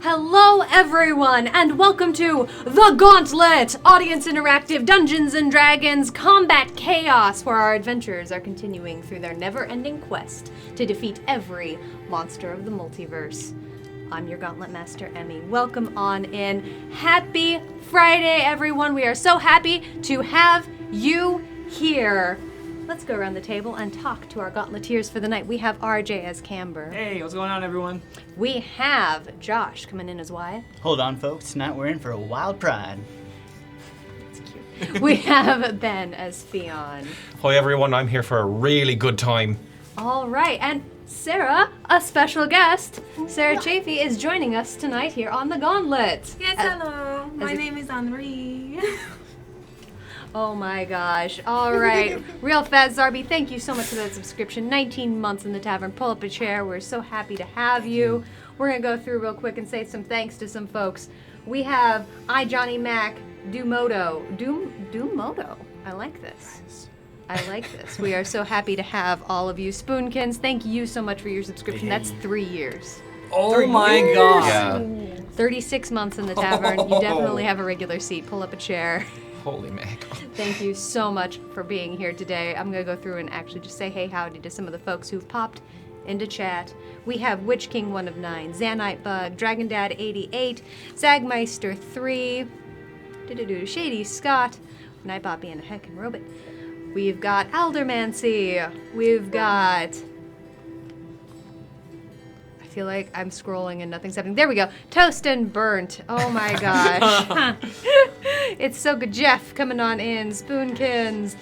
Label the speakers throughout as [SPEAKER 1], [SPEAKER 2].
[SPEAKER 1] Hello everyone, and welcome to The Gauntlet! Audience interactive Dungeons & Dragons combat chaos, where our adventurers are continuing through their never-ending quest to defeat every monster of the multiverse. I'm your Gauntlet Master, Emmy. Welcome on in. Happy Friday, everyone. We are so happy to have you here. Let's go around the table and talk to our Gauntleteers for the night. We have RJ as Camber.
[SPEAKER 2] Hey, what's going on, everyone?
[SPEAKER 1] We have Josh coming in as Wyatt.
[SPEAKER 3] Hold on, folks. Tonight we're in for a wild ride.
[SPEAKER 1] That's cute. We have Ben as Theon.
[SPEAKER 4] Hi everyone, I'm here for a really good time.
[SPEAKER 1] All right, and Sarah, a special guest, Sarah Chafee, is joining us tonight here on The Gauntlet.
[SPEAKER 5] Yes, hello. My name is Henri.
[SPEAKER 1] Oh my gosh. All right. Real fast, Zarby, thank you so much for that subscription. 19 months in the tavern. Pull up a chair. We're so happy to have you. We're going to go through real quick and say some thanks to some folks. We have Johnny Mac, Dumoto. Dumoto. I like this. I like this. We are so happy to have all of you. Spoonkins, thank you so much for your subscription. That's 3 years.
[SPEAKER 2] Oh my god.
[SPEAKER 4] Yeah.
[SPEAKER 1] 36 months in the tavern. You definitely have a regular seat. Pull up a chair.
[SPEAKER 4] Holy mackerel.
[SPEAKER 1] Thank you so much for being here today. I'm going to go through and actually just say hey howdy to some of the folks who've popped into chat. We have Witch King 1 of 9, Zanite Bug, Dragon Dad 88, Zagmeister 3, Shady Scott, Nightbot being a heckin' robot. We've got Aldermancy. We've got... I feel like I'm scrolling and nothing's happening. There we go. Toast and Burnt. Oh my gosh. It's so good. Jeff coming on in. Spoonkins.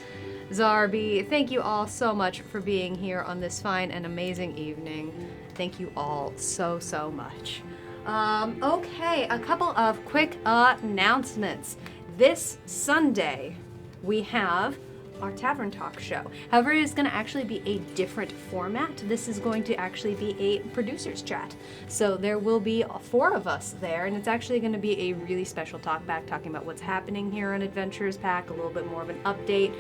[SPEAKER 1] Zarby. Thank you all so much for being here on this fine and amazing evening. Thank you all so, so much. Okay, a couple of quick announcements. This Sunday, we have our Tavern Talk show. However, it is going to actually be a different format. This is going to actually be a producer's chat. So there will be 4 of us there, and it's actually going to be a really special talk back, talking about what's happening here on Adventurers Pack, a little bit more of an update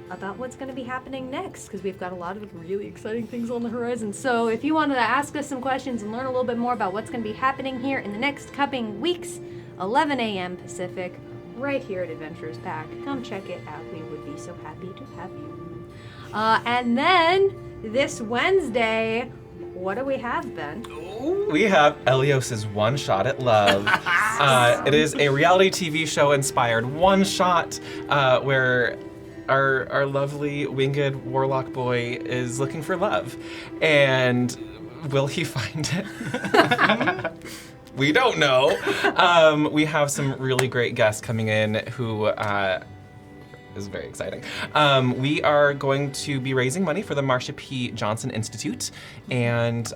[SPEAKER 1] about what's going to be happening next, because we've got a lot of really exciting things on the horizon. So if you wanted to ask us some questions and learn a little bit more about what's going to be happening here in the next coming weeks, 11 a.m. Pacific, right here at Adventurers Pack. Come check it out. We would be so happy to have you. And then this Wednesday, what do we have, Ben?
[SPEAKER 4] We have Elios's One Shot at Love. It is a reality TV show inspired one shot where our lovely winged warlock boy is looking for love. And will he find it? We don't know. We have some really great guests coming in who is very exciting. We are going to be raising money for the Marsha P. Johnson Institute. And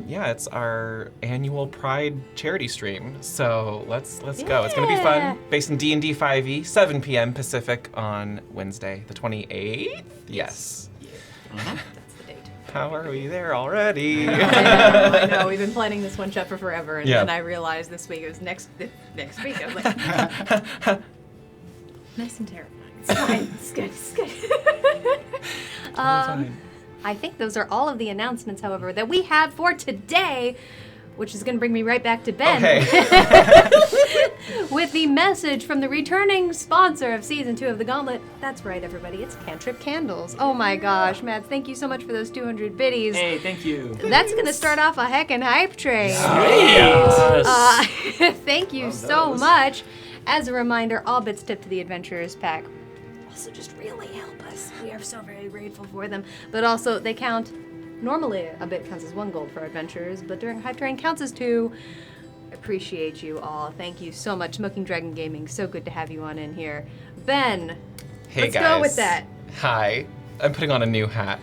[SPEAKER 4] yeah, it's our annual Pride charity stream. So let's go. It's going to be fun. Based in D&D 5e, 7 p.m. Pacific on Wednesday, the 28th? Yes.
[SPEAKER 1] That's the date.
[SPEAKER 4] How are we there already?
[SPEAKER 6] I know. We've been planning this one shot for forever, and
[SPEAKER 4] Yeah.
[SPEAKER 6] then I realized this week it was next week. I was like, nice and terrifying. It's fine. It's good. It's good.
[SPEAKER 4] Fine.
[SPEAKER 1] I think those are all of the announcements, however, that we have for today, which is going to bring me right back to Ben.
[SPEAKER 4] Okay.
[SPEAKER 1] With the message from the returning sponsor of Season 2 of The Gauntlet. That's right, everybody. It's Cantrip Candles. Oh my gosh, Matt, thank you so much for those 200 biddies.
[SPEAKER 2] Hey, thank you.
[SPEAKER 1] That's going to start off a heckin' hype train. Thank you so
[SPEAKER 2] those.
[SPEAKER 1] much. As a reminder, all bits tip to the Adventurers Pack also just really help us. We are so very grateful for them. But also, they count. Normally, a bit counts as 1 gold for adventurers, but during Hype Train counts as 2. Appreciate you all. Thank you so much. Smoking Dragon Gaming, so good to have you on in here. Ben,
[SPEAKER 4] Hey
[SPEAKER 1] let's
[SPEAKER 4] guys.
[SPEAKER 1] go with that.
[SPEAKER 4] Hi. I'm putting on a new hat.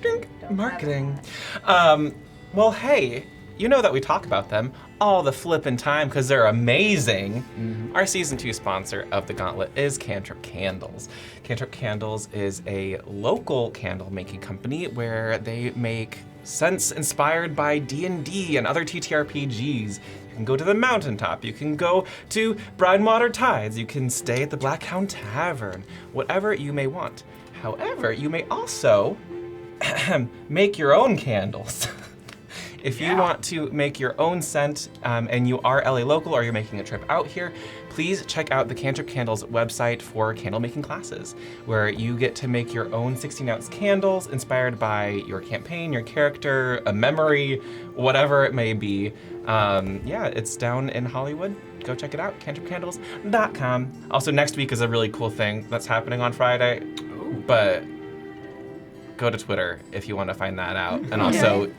[SPEAKER 4] Drink. Marketing. Well, hey, you know that we talk about them all the flippin' time because they're amazing. Our Season 2 sponsor of The Gauntlet is Cantrip Candles. Cantrip Candles is a local candle making company where they make scents inspired by D&D and other TTRPGs. You can go to the mountaintop, you can go to Brinewater Tides, you can stay at the Black Hound Tavern, whatever you may want. However, you may also make your own candles. If you want to make your own scent and you are LA local or you're making a trip out here, please check out the Cantrip Candles website for candle making classes, where you get to make your own 16-ounce candles inspired by your campaign, your character, a memory, whatever it may be. Yeah, it's down in Hollywood. Go check it out, cantripcandles.com. Also, next week is a really cool thing that's happening on Friday, but go to Twitter if you want to find that out. And also,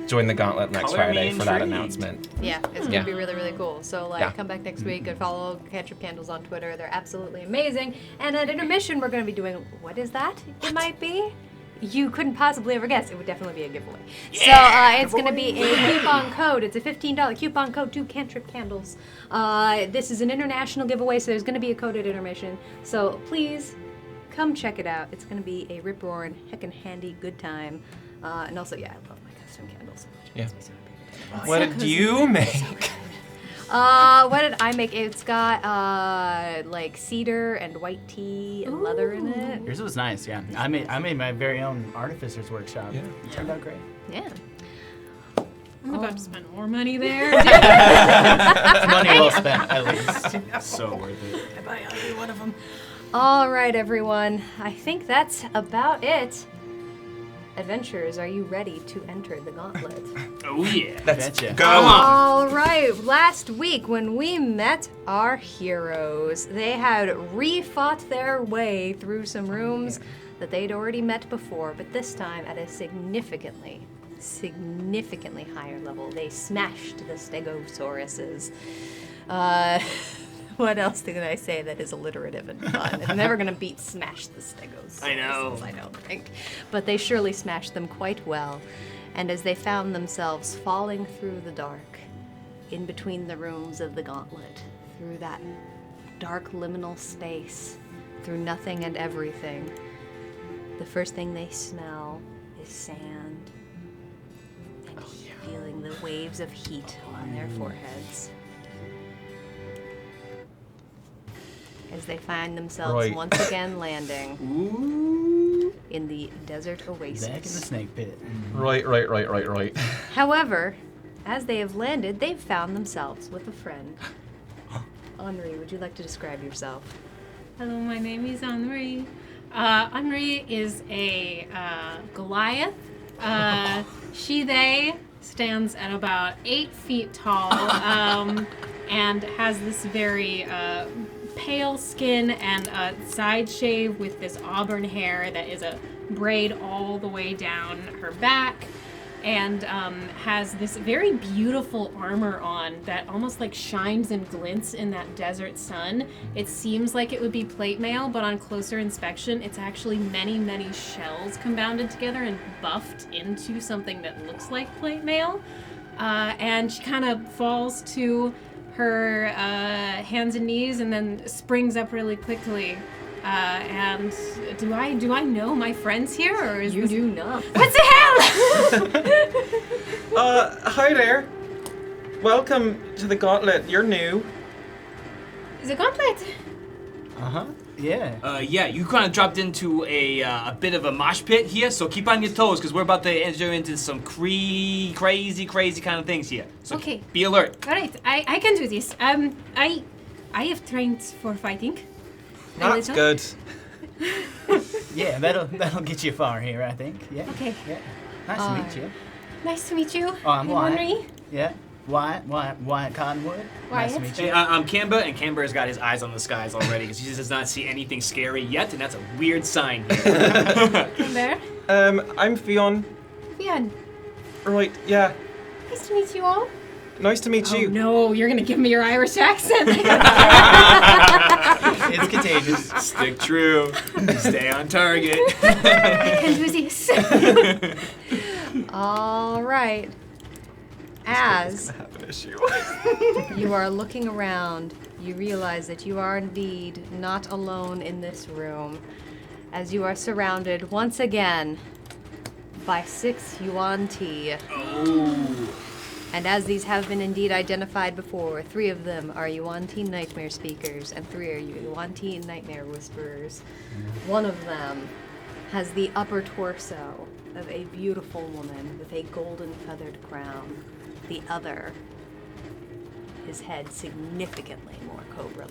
[SPEAKER 4] join the Gauntlet next
[SPEAKER 2] Color me
[SPEAKER 4] Friday for that
[SPEAKER 2] intrigued.
[SPEAKER 4] announcement.
[SPEAKER 1] Yeah, it's
[SPEAKER 4] Yeah.
[SPEAKER 1] gonna be really, really cool. So come back next week and follow Cantrip Candles on Twitter. They're absolutely amazing. And at intermission, we're gonna be doing, what is that? It might be? You couldn't possibly ever guess. It would definitely be a giveaway. So it's gonna be a coupon code. It's a $15 coupon code to Cantrip Candles. This is an international giveaway, so there's gonna be a code at intermission. So please come check it out. It's gonna be a rip-roaring, heckin' handy good time. And also, yeah, I love my custom candles.
[SPEAKER 4] Yeah. What did you make?
[SPEAKER 1] What did I make? It's got like cedar and white tea and leather in it.
[SPEAKER 3] Yours was nice, yeah. I made my very own artificer's workshop.
[SPEAKER 4] Yeah.
[SPEAKER 3] It turned out great.
[SPEAKER 1] Yeah.
[SPEAKER 5] I'm about to spend more money there.
[SPEAKER 3] It's money well spent, at least. So worth it.
[SPEAKER 5] I buy every one of them.
[SPEAKER 1] All right, everyone. I think that's about it. Adventurers, are you ready to enter the gauntlet?
[SPEAKER 2] Oh yeah.
[SPEAKER 4] Let's
[SPEAKER 3] Betcha.
[SPEAKER 4] go.
[SPEAKER 1] All right. Last week, when we met our heroes, they had refought their way through some rooms that they'd already met before, but this time at a significantly higher level. They smashed the Stegosauruses. What else did I say that is alliterative and fun? I'm never gonna beat smash the Stegosauruses.
[SPEAKER 2] I know.
[SPEAKER 1] I don't think. But they surely smashed them quite well. And as they found themselves falling through the dark, in between the rooms of the Gauntlet, through that dark liminal space, through nothing and everything, the first thing they smell is sand and feeling the waves of heat on their foreheads. As they find themselves
[SPEAKER 4] Right.
[SPEAKER 1] once again landing in the desert oasis.
[SPEAKER 3] Back in the snake pit.
[SPEAKER 4] Right.
[SPEAKER 1] However, as they have landed, they've found themselves with a friend. Henri, would you like to describe yourself?
[SPEAKER 5] Hello, my name is Henri. Henri is a Goliath. She, they stands at about 8 feet tall and has this very pale skin and a side shave with this auburn hair that is a braid all the way down her back, and has this very beautiful armor on that almost like shines and glints in that desert sun. It seems like it would be plate mail, but on closer inspection, it's actually many, many shells compounded together and buffed into something that looks like plate mail. And she kind of falls to her hands and knees and then springs up really quickly. And do I know my friends here, or is
[SPEAKER 6] You
[SPEAKER 5] this...
[SPEAKER 6] do not.
[SPEAKER 5] What the hell?
[SPEAKER 4] Hi there. Welcome to the Gauntlet. You're new.
[SPEAKER 5] The Gauntlet.
[SPEAKER 3] Uh-huh. Yeah.
[SPEAKER 2] Yeah, you kind of dropped into a bit of a mosh pit here, so keep on your toes, because we're about to enter into some crazy kind of things here. So
[SPEAKER 5] Okay.
[SPEAKER 2] be alert.
[SPEAKER 5] All right, I can do this. I have trained for fighting. A
[SPEAKER 4] That's
[SPEAKER 5] little.
[SPEAKER 4] good.
[SPEAKER 3] Yeah, that'll get you far here, I think. Yeah.
[SPEAKER 5] Okay.
[SPEAKER 3] Yeah. Nice to meet you.
[SPEAKER 5] Nice to meet you.
[SPEAKER 3] Oh, I'm Wyatt.
[SPEAKER 5] Henry.
[SPEAKER 3] Yeah. Wyatt Cottonwood. Nice to
[SPEAKER 5] Wyatt.
[SPEAKER 3] meet you.
[SPEAKER 2] Hey, I'm Camber, and Camber has got his eyes on the skies already, because he just does not see anything scary yet, and that's a weird sign here.
[SPEAKER 5] There.
[SPEAKER 4] I'm Fionn.
[SPEAKER 5] Fionn.
[SPEAKER 4] Right, yeah.
[SPEAKER 5] Nice to meet you all.
[SPEAKER 4] Nice to meet
[SPEAKER 5] Oh
[SPEAKER 4] you.
[SPEAKER 5] no, you're gonna give me your Irish accent.
[SPEAKER 3] It's contagious.
[SPEAKER 2] Stick true. Stay on target.
[SPEAKER 5] I can do this.
[SPEAKER 1] All right. As
[SPEAKER 4] Have an issue.
[SPEAKER 1] you are looking around, you realize that you are indeed not alone in this room, as you are surrounded once again by 6 Yuan Ti.
[SPEAKER 2] Oh.
[SPEAKER 1] And as these have been indeed identified before, 3 of them are Yuan Ti Nightmare Speakers, and 3 are Yuan Ti Nightmare Whisperers. One of them has the upper torso of a beautiful woman with a golden feathered crown. The other, his head significantly more cobra-like.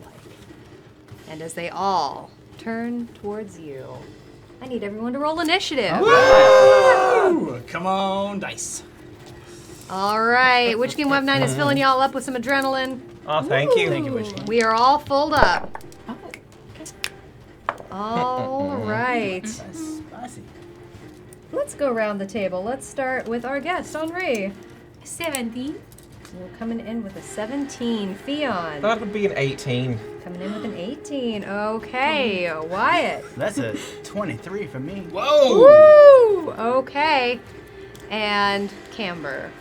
[SPEAKER 1] And as they all turn towards you, I need everyone to roll initiative.
[SPEAKER 2] Woo! Come on, dice.
[SPEAKER 1] All right, Witch King Web 9 is filling y'all up with some adrenaline.
[SPEAKER 4] Oh, thank you.
[SPEAKER 3] Thank you, Witch King.
[SPEAKER 1] We are all full up.
[SPEAKER 5] Oh,
[SPEAKER 1] All right.
[SPEAKER 3] That's spicy.
[SPEAKER 1] Let's go around the table. Let's start with our guest, Henri.
[SPEAKER 5] 70.
[SPEAKER 1] We're coming in with a 17. Fionn.
[SPEAKER 4] That would be an 18.
[SPEAKER 1] Coming in with an 18. Okay. Wyatt.
[SPEAKER 3] That's a 23 for me.
[SPEAKER 2] Whoa!
[SPEAKER 1] Woo! Okay. And Camber.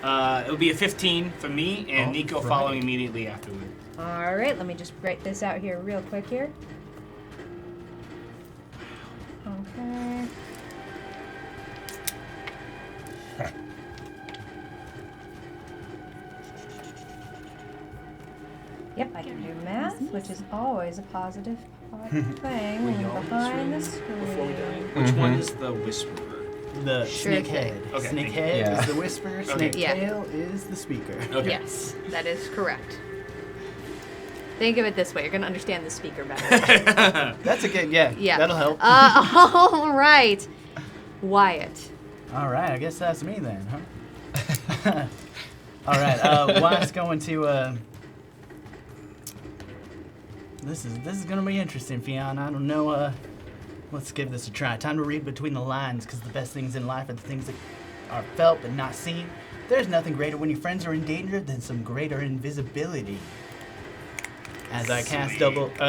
[SPEAKER 2] It'll be a 15 for me, and
[SPEAKER 3] Oh,
[SPEAKER 2] Nico
[SPEAKER 3] right.
[SPEAKER 2] following immediately afterward.
[SPEAKER 1] All right, let me just write this out here real quick here. Okay. Yep, I can do math, which is always a positive thing when you're behind the screen.
[SPEAKER 2] Which one is the Whisperer?
[SPEAKER 3] The
[SPEAKER 1] Sure
[SPEAKER 3] snake
[SPEAKER 1] thing.
[SPEAKER 3] head.
[SPEAKER 2] Okay,
[SPEAKER 3] Snake
[SPEAKER 2] thank
[SPEAKER 3] head
[SPEAKER 4] you.
[SPEAKER 3] is the whisperer. Snake
[SPEAKER 1] Yeah.
[SPEAKER 3] tail is the speaker.
[SPEAKER 2] Okay.
[SPEAKER 1] Yes, that is correct. Think of it this way, you're going to understand the speaker better.
[SPEAKER 3] That's a good, yeah.
[SPEAKER 1] Yeah.
[SPEAKER 3] That'll help.
[SPEAKER 1] All right. Wyatt.
[SPEAKER 3] All right, I guess that's me then, huh? All right, Wyatt's going to. This is gonna be interesting, Fionn. I don't know. Let's give this a try. Time to read between the lines, because the best things in life are the things that are felt but not seen. There's nothing greater when your friends are in danger than some greater invisibility. As I cast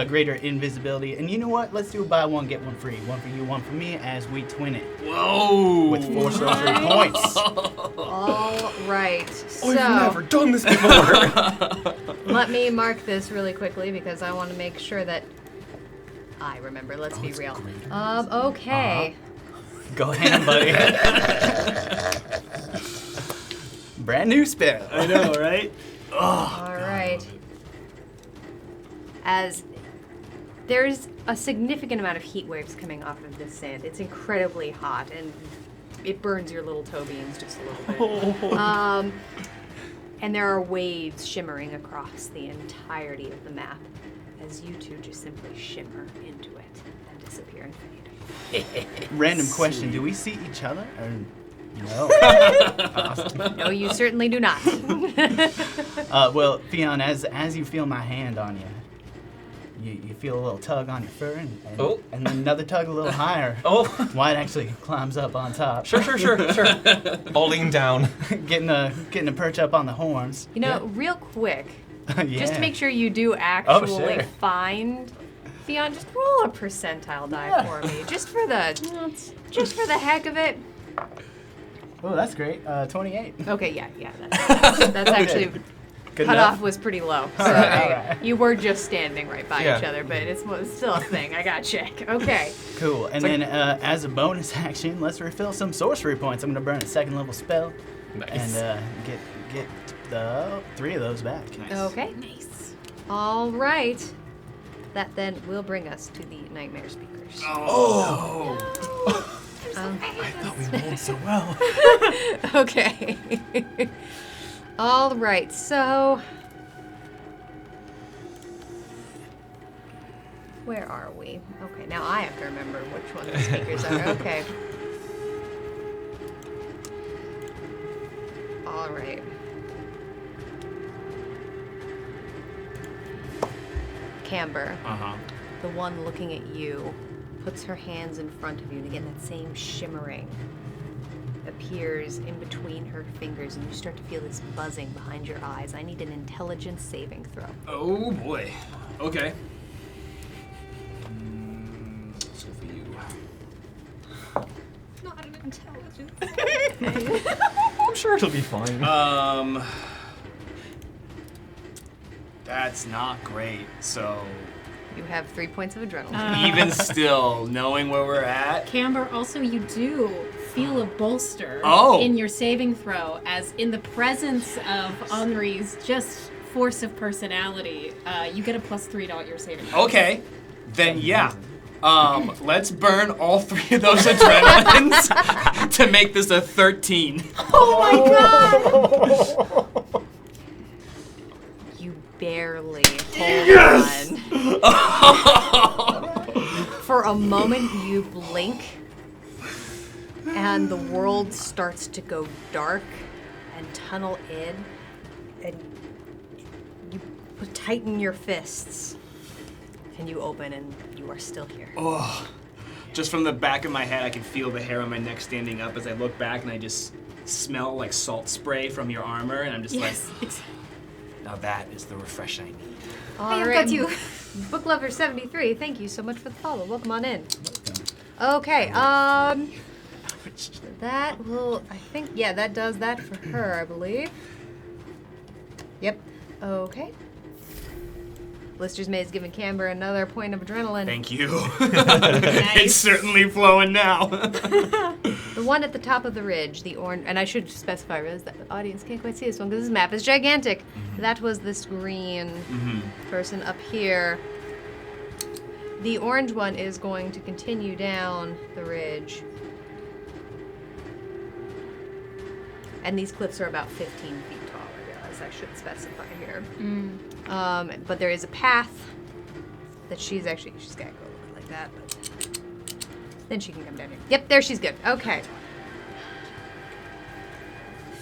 [SPEAKER 3] greater invisibility, and you know what? Let's do a buy one get one free. One for you, one for me, as we twin it
[SPEAKER 2] Whoa!
[SPEAKER 3] with 4 sorcery points.
[SPEAKER 1] All right. So,
[SPEAKER 4] I've never done this before.
[SPEAKER 1] let me mark this really quickly because I want to make sure that I remember. Let's be real. Okay.
[SPEAKER 3] Go ahead, buddy. Brand new spell.
[SPEAKER 2] I know, right?
[SPEAKER 1] All right. As there's a significant amount of heat waves coming off of this sand. It's incredibly hot and it burns your little toe beans just a little bit. And there are waves shimmering across the entirety of the map as you two just simply shimmer into it and disappear and fade.
[SPEAKER 3] Random question: do we see each other? Or no. Awesome.
[SPEAKER 1] No, you certainly do not.
[SPEAKER 3] Well, Fionn, as you feel my hand on you, you feel a little tug on your fur, and then another tug a little higher.
[SPEAKER 4] Oh.
[SPEAKER 3] Wyatt actually climbs up on top.
[SPEAKER 4] Sure. I'll lean down.
[SPEAKER 3] getting a perch up on the horns.
[SPEAKER 1] You know, real quick,
[SPEAKER 3] Yeah.
[SPEAKER 1] just to make sure you do actually
[SPEAKER 3] sure.
[SPEAKER 1] find Fionn, just roll a percentile die for me, just for the heck of it.
[SPEAKER 3] Oh, that's great. 28.
[SPEAKER 1] Okay, yeah, that's actually
[SPEAKER 3] Good
[SPEAKER 1] cutoff
[SPEAKER 3] enough?
[SPEAKER 1] was pretty low. So
[SPEAKER 3] Alright.
[SPEAKER 1] you were just standing right by
[SPEAKER 4] Yeah.
[SPEAKER 1] each other, but it's still a thing. I got you. Okay.
[SPEAKER 3] Cool. And then as a bonus action, let's refill some sorcery points. I'm gonna burn a 2nd level spell
[SPEAKER 4] Nice.
[SPEAKER 3] and get the 3 of those back.
[SPEAKER 2] Nice.
[SPEAKER 1] Okay.
[SPEAKER 5] Nice.
[SPEAKER 1] All right. That then will bring us to the nightmare speakers.
[SPEAKER 2] Oh.
[SPEAKER 3] I thought we rolled so well.
[SPEAKER 1] Okay. All right. So, where are we? Okay. Now I have to remember which one the speakers are. Okay. All right. Camber,
[SPEAKER 2] Uh-huh.
[SPEAKER 1] the one looking at you, puts her hands in front of you, and again that same shimmering appears in between her fingers, and you start to feel this buzzing behind your eyes. I need an intelligence saving throw.
[SPEAKER 2] Oh boy. Okay. Let's go for you.
[SPEAKER 5] Not an intelligence.
[SPEAKER 4] I'm sure it'll be fine.
[SPEAKER 2] That's not great. So
[SPEAKER 1] You have 3 points of adrenaline.
[SPEAKER 2] even still, knowing where we're at.
[SPEAKER 5] Camber, also you do feel a bolster
[SPEAKER 2] Oh.
[SPEAKER 5] in your saving throw, as in the presence of Henri's just force of personality, you get a +3 to all your saving throws.
[SPEAKER 2] Okay. Then yeah. Let's burn all 3 of those adrenalines to make this a 13.
[SPEAKER 1] You barely hold on. For a moment, you blink, and the world starts to go dark and tunnel in, and you tighten your fists, and you open, and you are still here.
[SPEAKER 2] Oh, just from the back of my head, I can feel the hair on my neck standing up as I look back, and I just smell like salt spray from your armor, and I'm just
[SPEAKER 5] Yes.
[SPEAKER 2] like, now that is the refresh I need.
[SPEAKER 1] All
[SPEAKER 5] I've
[SPEAKER 1] right,
[SPEAKER 5] got you.
[SPEAKER 1] Book Lover 73, thank you so much for the follow. Welcome on in. Okay, that will, I think, yeah, that does that for her, I believe. Yep. Okay. Blister's Maze giving Camber another point of adrenaline.
[SPEAKER 2] Thank you. It's certainly flowing now.
[SPEAKER 1] The one at the top of the ridge, the orange, and I should specify, I realize that the audience can't quite see this one because this map is gigantic. That was this green person up here. The orange one is going to continue down the ridge. And these cliffs are about 15 feet tall, I realize I should specify here. But there is a path that she's gotta go like that, but then she can come down here. Yep, there she's good. Okay.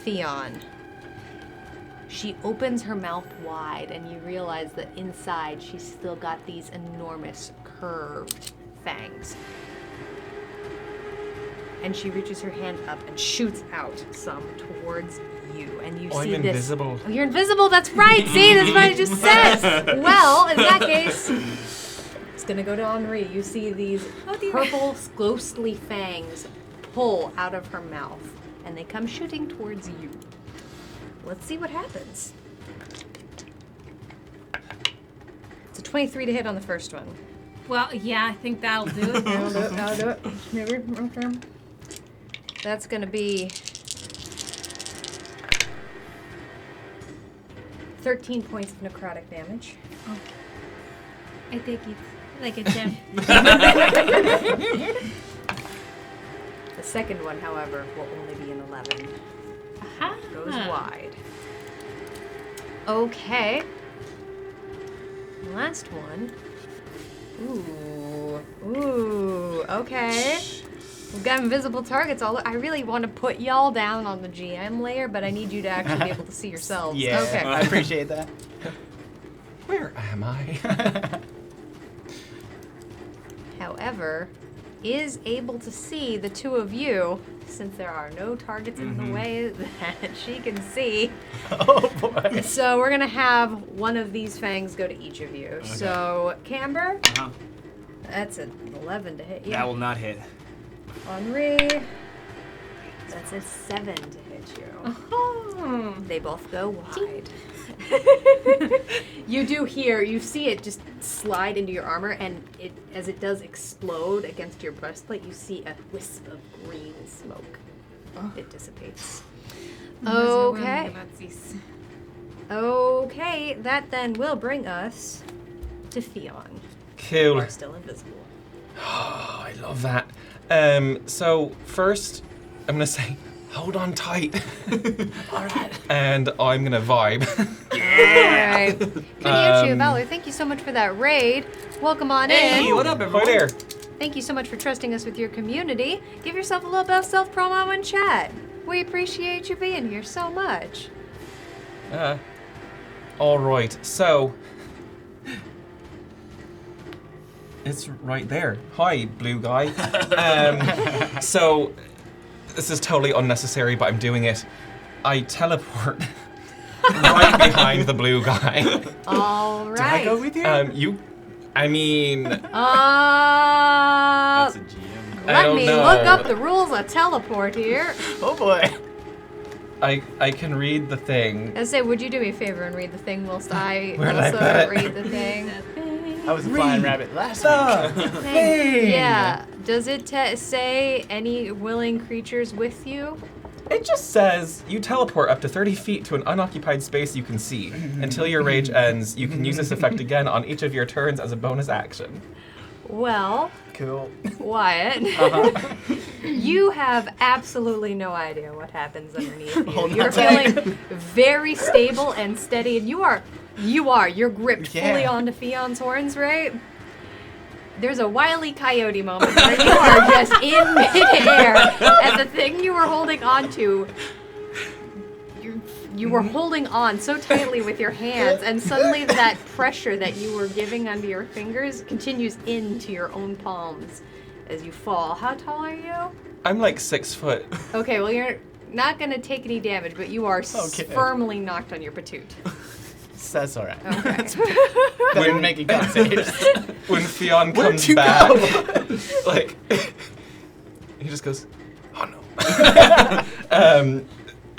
[SPEAKER 1] Theon. She opens her mouth wide, and you realize that inside she's still got these enormous curved fangs. And she reaches her hand up and shoots out some towards you. And you
[SPEAKER 4] Oh,
[SPEAKER 1] see
[SPEAKER 4] I'm
[SPEAKER 1] this.
[SPEAKER 4] invisible.
[SPEAKER 1] Oh, you're invisible. That's right. See, that's what it just says. Well, in that case, it's gonna go to Henri. You see these purple, ghostly fangs pull out of her mouth, and they come shooting towards you. Let's see what happens. It's a 23 to hit on the first one.
[SPEAKER 5] Well, yeah, I think that'll do it.
[SPEAKER 1] That'll do it. Maybe. Okay. That's gonna be 13 points of necrotic damage.
[SPEAKER 5] I take it like a gem.
[SPEAKER 1] The second one, however, will only be an 11.
[SPEAKER 5] Aha.
[SPEAKER 1] Goes wide. Okay. Last one. Ooh, okay. We've got invisible targets all. I really want to put y'all down on the GM layer, but I need you to actually be able to see yourselves.
[SPEAKER 3] Yeah,
[SPEAKER 1] Okay.
[SPEAKER 3] I appreciate that.
[SPEAKER 4] Where am I?
[SPEAKER 1] However, is able to see the two of you, since there are no targets in the way that she can see.
[SPEAKER 3] Oh boy.
[SPEAKER 1] So we're gonna have one of these fangs go to each of you. So Camber,
[SPEAKER 2] Uh-huh.
[SPEAKER 1] that's an 11 to hit.
[SPEAKER 2] That
[SPEAKER 1] Yeah.
[SPEAKER 2] will not hit.
[SPEAKER 1] Henri, That's a 7 to hit you.
[SPEAKER 5] Oh.
[SPEAKER 1] They both go wide. You see it just slide into your armor, and as it does explode against your breastplate, you see a wisp of green smoke. It dissipates. Okay. Okay, that then will bring us to Fionn.
[SPEAKER 4] Cool.
[SPEAKER 1] You are still invisible.
[SPEAKER 4] Oh, I love that. So first, I'm gonna say, hold on tight.
[SPEAKER 3] All right.
[SPEAKER 4] And I'm gonna vibe.
[SPEAKER 1] Alright. Kanyuchi, Valor, thank you so much for that raid. Welcome on
[SPEAKER 2] Hey,
[SPEAKER 1] in.
[SPEAKER 2] what up,
[SPEAKER 4] Hi
[SPEAKER 2] everyone?
[SPEAKER 4] there.
[SPEAKER 1] Thank you so much for trusting us with your community. Give yourself a little best self promo in chat. We appreciate you being here so much.
[SPEAKER 4] All right. So it's right there. Hi, blue guy. So this is totally unnecessary, but I'm doing it. I teleport right behind the blue guy.
[SPEAKER 1] All
[SPEAKER 3] Did I go
[SPEAKER 1] right.
[SPEAKER 3] with you?
[SPEAKER 4] I mean,
[SPEAKER 2] That's a GM.
[SPEAKER 4] I
[SPEAKER 1] Let
[SPEAKER 4] don't
[SPEAKER 1] me
[SPEAKER 4] know.
[SPEAKER 1] look up the rules of teleport here.
[SPEAKER 3] Oh boy.
[SPEAKER 4] I can read the thing.
[SPEAKER 1] I say, would you do me a favor and read the thing whilst I
[SPEAKER 4] Where did I
[SPEAKER 1] also
[SPEAKER 4] put it?
[SPEAKER 1] read the thing?
[SPEAKER 3] I was a flying rabbit last week.
[SPEAKER 1] Thing. Yeah. Does it say any willing creatures with you?
[SPEAKER 4] It just says you teleport up to 30 feet to an unoccupied space you can see. Until your rage ends, you can use this effect again on each of your turns as a bonus action.
[SPEAKER 1] Well,
[SPEAKER 3] Cool.
[SPEAKER 1] Wyatt, you have absolutely no idea what happens underneath you.
[SPEAKER 3] Hold on
[SPEAKER 1] You're
[SPEAKER 3] tight.
[SPEAKER 1] feeling very stable and steady, and you're gripped fully
[SPEAKER 3] Yeah.
[SPEAKER 1] onto Fionn's horns, right? There's a Wile E. Coyote moment where you are just in midair, and the thing you were holding on to, you were holding on so tightly with your hands, and suddenly that pressure that you were giving under your fingers continues into your own palms as you fall. How tall are you?
[SPEAKER 4] I'm like 6 foot.
[SPEAKER 1] Okay, well you're not gonna take any damage, but you are
[SPEAKER 3] Okay.
[SPEAKER 1] firmly knocked on your patoot.
[SPEAKER 3] That's all right.
[SPEAKER 1] Okay.
[SPEAKER 3] Better than making con saves.
[SPEAKER 4] When Fionn
[SPEAKER 3] Where'd
[SPEAKER 4] comes
[SPEAKER 3] you
[SPEAKER 4] back,
[SPEAKER 3] go?
[SPEAKER 4] like, he just goes, oh no.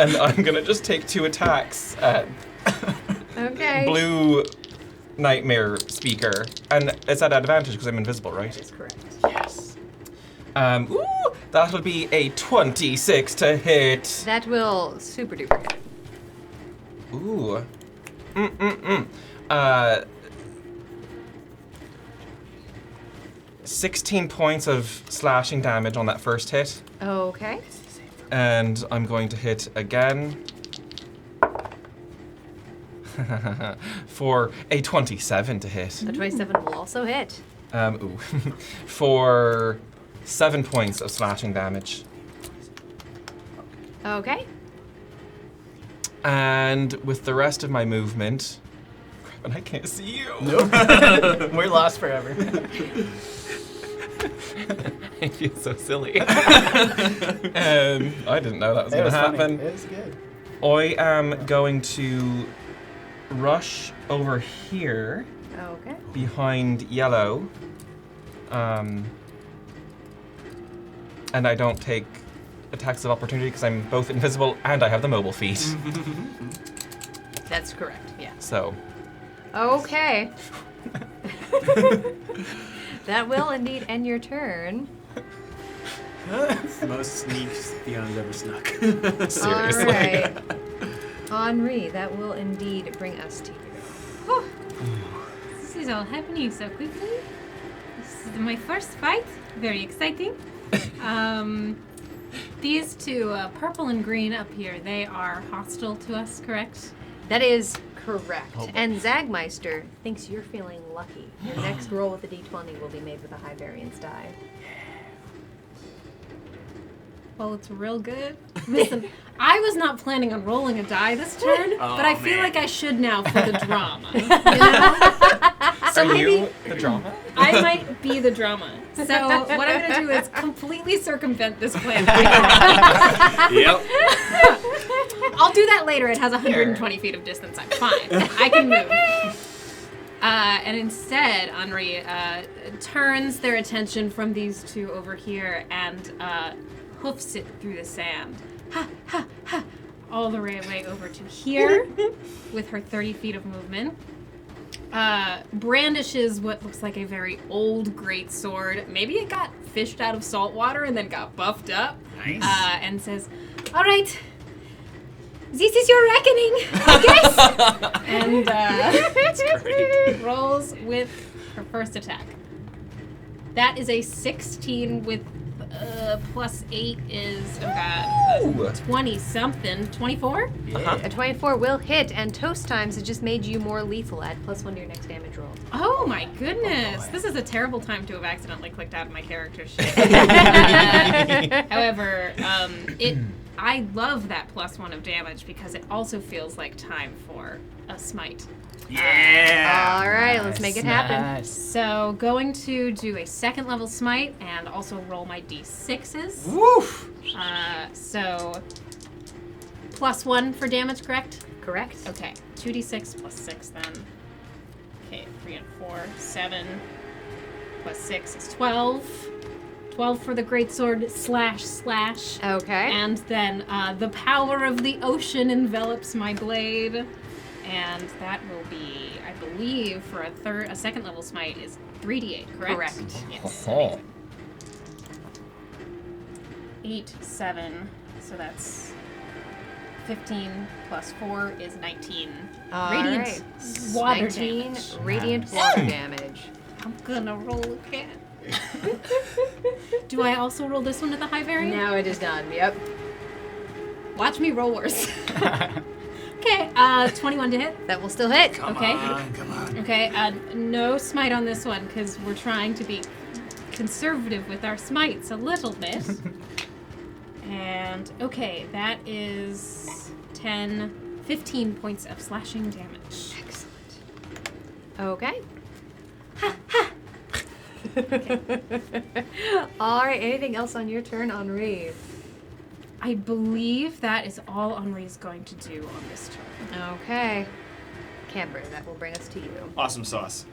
[SPEAKER 4] And I'm gonna just take 2 attacks at
[SPEAKER 1] Okay.
[SPEAKER 4] Blue Nightmare Speaker. And it's at advantage because I'm invisible, right?
[SPEAKER 1] That is correct.
[SPEAKER 4] Yes. Ooh, that'll be a 26 to hit.
[SPEAKER 1] That will super duper hit.
[SPEAKER 4] Ooh. 16 points of slashing damage on that first hit.
[SPEAKER 1] Okay.
[SPEAKER 4] And I'm going to hit again for a 27 to hit.
[SPEAKER 1] A 27 will also hit.
[SPEAKER 4] For 7 points of slashing damage.
[SPEAKER 1] Okay.
[SPEAKER 4] And with the rest of my movement, and I can't see you.
[SPEAKER 3] Nope. We're lost forever.
[SPEAKER 4] I feel so silly. I didn't know that was
[SPEAKER 3] It
[SPEAKER 4] going to
[SPEAKER 3] was funny.
[SPEAKER 4] happen.
[SPEAKER 3] It was good.
[SPEAKER 4] I am going to rush over here
[SPEAKER 1] Okay.
[SPEAKER 4] behind yellow. And I don't take attacks of opportunity because I'm both invisible and I have the mobile feat.
[SPEAKER 1] That's correct. Yeah.
[SPEAKER 4] So,
[SPEAKER 1] Okay. That will indeed end your turn.
[SPEAKER 2] Most sneaks Fionn's ever snuck.
[SPEAKER 4] seriously.
[SPEAKER 1] All right. Henri, that will indeed bring us to you.
[SPEAKER 5] This is all happening so quickly. This is my first fight. Very exciting. These two, purple and green up here, they are hostile to us, correct?
[SPEAKER 1] That is correct.
[SPEAKER 3] Oh, boy.
[SPEAKER 1] And Zagmeister thinks you're feeling lucky. Your next roll with the d20 will be made with a high variance die.
[SPEAKER 5] Well, it's real good. Listen, I was not planning on rolling a die this turn, but I feel
[SPEAKER 2] man.
[SPEAKER 5] like I should now for the drama. You know? So
[SPEAKER 4] Are
[SPEAKER 5] maybe
[SPEAKER 4] you the drama?
[SPEAKER 5] I might be the drama. So what I'm going to do is completely circumvent this plan.
[SPEAKER 2] Yep.
[SPEAKER 5] I'll do that later. It has 120 feet of distance. I'm fine. I can move. And instead, Henri turns their attention from these two over here and hoofs it through the sand. Ha, ha, ha. All the way over to here with her 30 feet of movement. Brandishes what looks like a very old great sword. Maybe it got fished out of salt water and then got buffed up.
[SPEAKER 2] Nice.
[SPEAKER 5] And says, "All right, this is your reckoning, I guess." And
[SPEAKER 2] That's great.
[SPEAKER 5] rolls with her first attack. That is a 16 with plus 8 is, 20 something. 24?
[SPEAKER 1] A 24 will hit, and toast times it just made you more lethal. Add +1 to your next damage roll.
[SPEAKER 5] Oh my goodness. This is a terrible time to have accidentally clicked out of my character sheet. However, I love that +1 of damage because it also feels like time for a smite.
[SPEAKER 2] Yeah.
[SPEAKER 1] All right, let's make it happen.
[SPEAKER 3] Nice.
[SPEAKER 5] So going to do a 2nd level smite and also roll my d6s.
[SPEAKER 2] Woof.
[SPEAKER 5] So +1 for damage, correct?
[SPEAKER 1] Correct.
[SPEAKER 5] Okay, 2d6 plus 6 then. Okay, 3 and 4, 7 plus 6 is 12. 12 for the greatsword //.
[SPEAKER 1] Okay.
[SPEAKER 5] And then the power of the ocean envelops my blade. And that will be, I believe, for a 2nd level smite is 3d8, correct?
[SPEAKER 1] Correct.
[SPEAKER 5] Yes.
[SPEAKER 4] Oh.
[SPEAKER 5] 8, 7, so that's 15 plus 4 is 19.
[SPEAKER 1] All
[SPEAKER 5] Radiant
[SPEAKER 1] right.
[SPEAKER 5] water
[SPEAKER 1] 19
[SPEAKER 5] damage.
[SPEAKER 1] radiant water damage.
[SPEAKER 5] I'm gonna roll again. Do I also roll this one at the high variant?
[SPEAKER 1] Now it is done. Yep.
[SPEAKER 5] Watch me roll worse. Okay, 21 to hit.
[SPEAKER 1] That will still hit.
[SPEAKER 2] Come
[SPEAKER 5] Okay.
[SPEAKER 2] on.
[SPEAKER 5] Okay, no smite on this one because we're trying to be conservative with our smites a little bit. And, okay, that is 15 points of slashing damage.
[SPEAKER 1] Excellent. Okay. All right. Anything else on your turn, Henri?
[SPEAKER 5] I believe that is all Henri's going to do on this turn.
[SPEAKER 1] Okay. Camber, that will bring us to you.
[SPEAKER 2] Awesome sauce.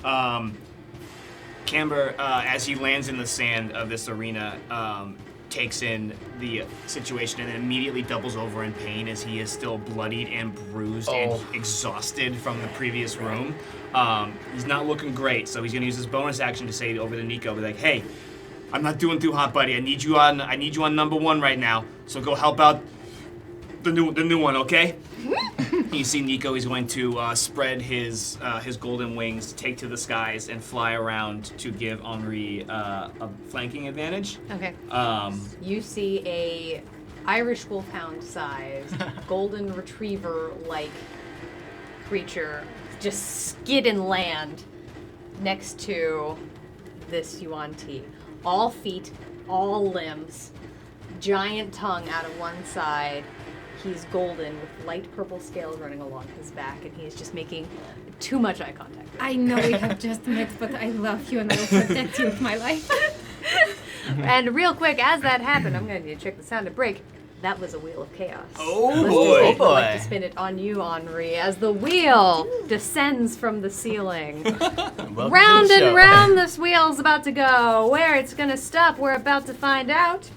[SPEAKER 2] Camber, as he lands in the sand of this arena, takes in the situation and immediately doubles over in pain as he is still bloodied and bruised and exhausted from the previous room. He's not looking great, so he's gonna use his bonus action to say over to Nico, be like, "Hey, I'm not doing too hot, buddy. I need you on number 1 right now. So go help out the new one, okay?" You see Nico is going to spread his golden wings, take to the skies, and fly around to give Henri a flanking advantage.
[SPEAKER 1] Okay.
[SPEAKER 2] You
[SPEAKER 1] see a Irish wolfhound sized golden retriever like creature just skid and land next to this Yuan Ti. All feet, all limbs, giant tongue out of one side. He's golden with light purple scales running along his back, and he is just making too much eye contact.
[SPEAKER 5] I know we have just met, but I love you and I will protect you with my life.
[SPEAKER 1] And real quick, as that happened, I'm going to need to check the sound of break. That was a wheel of chaos.
[SPEAKER 2] Oh,
[SPEAKER 1] Let's
[SPEAKER 2] boy.
[SPEAKER 1] just like to spin it on you, Henri, as the wheel descends from the ceiling. Round and round this wheel's about to go. Where it's going to stop, we're about to find out.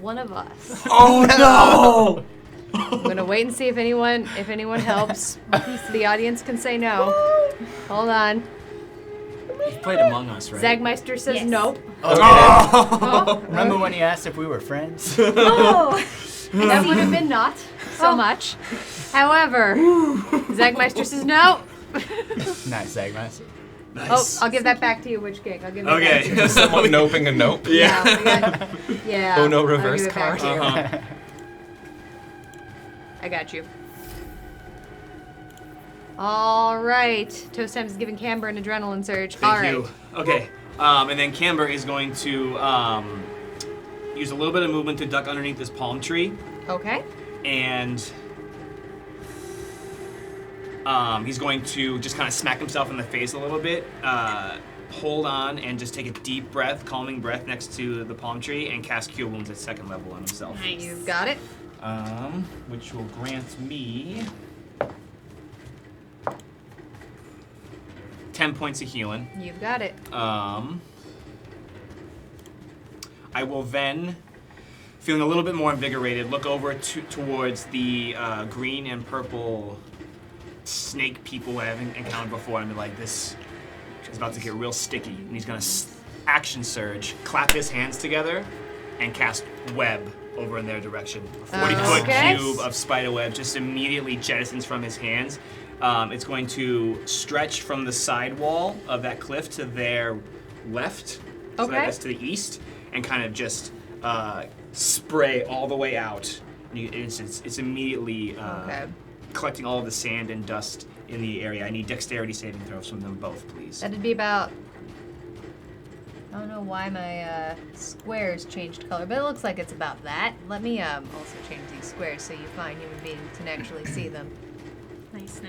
[SPEAKER 1] One of us.
[SPEAKER 2] Oh no!
[SPEAKER 1] I'm gonna wait and see if anyone helps. The audience can say no. Hold on.
[SPEAKER 2] You've played Among Us, right?
[SPEAKER 1] Zagmeister says
[SPEAKER 5] Yes.
[SPEAKER 1] nope.
[SPEAKER 3] Okay. Remember when you asked if we were friends?
[SPEAKER 1] Oh, that would have been not so much. However, Zagmeister says no.
[SPEAKER 3] Nice, Zagmaster.
[SPEAKER 2] Nice.
[SPEAKER 1] Oh, I'll give that back to you, Witch King. I'll give that back to you.
[SPEAKER 2] Okay.
[SPEAKER 4] Someone noping a nope.
[SPEAKER 1] Yeah.
[SPEAKER 4] Oh, no,
[SPEAKER 1] I'll
[SPEAKER 4] reverse
[SPEAKER 1] give it back to you.
[SPEAKER 2] Uh-huh.
[SPEAKER 1] I got you. All right. Toast Time is giving Camber an adrenaline surge.
[SPEAKER 2] Thank
[SPEAKER 1] All right.
[SPEAKER 2] you. Okay. And then Camber is going to use a little bit of movement to duck underneath this palm tree.
[SPEAKER 1] Okay.
[SPEAKER 2] And he's going to just kind of smack himself in the face a little bit, hold on, and just take a deep breath, calming breath next to the palm tree, and cast Cure Wounds at 2nd level on himself.
[SPEAKER 5] Nice.
[SPEAKER 1] You've got it.
[SPEAKER 2] Which will grant me 10 points of healing.
[SPEAKER 1] You've got it.
[SPEAKER 2] I will then, feeling a little bit more invigorated, look over towards the green and purple snake people I haven't encountered before, and be like, this is about to get real sticky. And he's gonna action surge, clap his hands together, and cast web over in their direction. A 40-foot cube of spider web just immediately jettisons from his hands. It's going to stretch from the side wall of that cliff to their left, so that's to the east, and kind of just spray all the way out. It's immediately collecting all of the sand and dust in the area. I need dexterity saving throws from them both, please.
[SPEAKER 1] That'd be about... I don't know why my squares changed color, but it looks like it's about that. Let me also change these squares so you find human beings can actually see them.
[SPEAKER 5] Nice.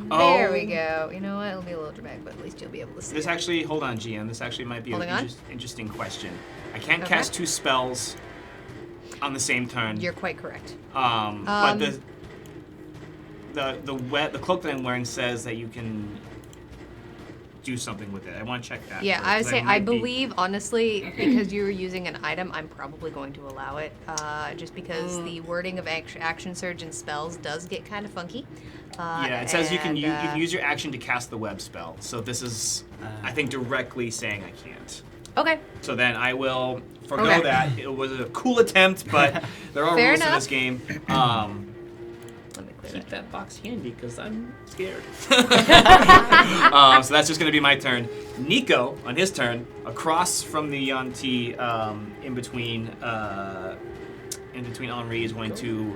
[SPEAKER 1] There we go. You know what? It'll be a little dramatic, but at least you'll be able to see
[SPEAKER 2] This
[SPEAKER 1] it.
[SPEAKER 2] actually, hold on, GM. This actually might be an interesting question. I can't cast 2 spells on the same turn.
[SPEAKER 1] You're quite correct.
[SPEAKER 2] But the cloak that I'm wearing says that you can do something with it. I want to check that.
[SPEAKER 1] Yeah,
[SPEAKER 2] first,
[SPEAKER 1] I would
[SPEAKER 2] 'cause
[SPEAKER 1] say,
[SPEAKER 2] might
[SPEAKER 1] I
[SPEAKER 2] be-
[SPEAKER 1] believe, honestly, because you're using an item, I'm probably going to allow it. Just because the wording of action surge and spells does get kind of funky.
[SPEAKER 2] Yeah, it says you can
[SPEAKER 1] and,
[SPEAKER 2] use your action to cast the web spell. So this is, I think, directly saying I can't.
[SPEAKER 1] Okay.
[SPEAKER 2] So then I will forgo that. It was a cool attempt, but there are
[SPEAKER 1] Fair
[SPEAKER 2] rules
[SPEAKER 1] enough.
[SPEAKER 2] in this game.
[SPEAKER 1] Let me clear
[SPEAKER 7] Keep that box handy because I'm scared.
[SPEAKER 2] So that's just going to be my turn. Nico, on his turn, across from the Yuan-Ti, in between Henri, is going to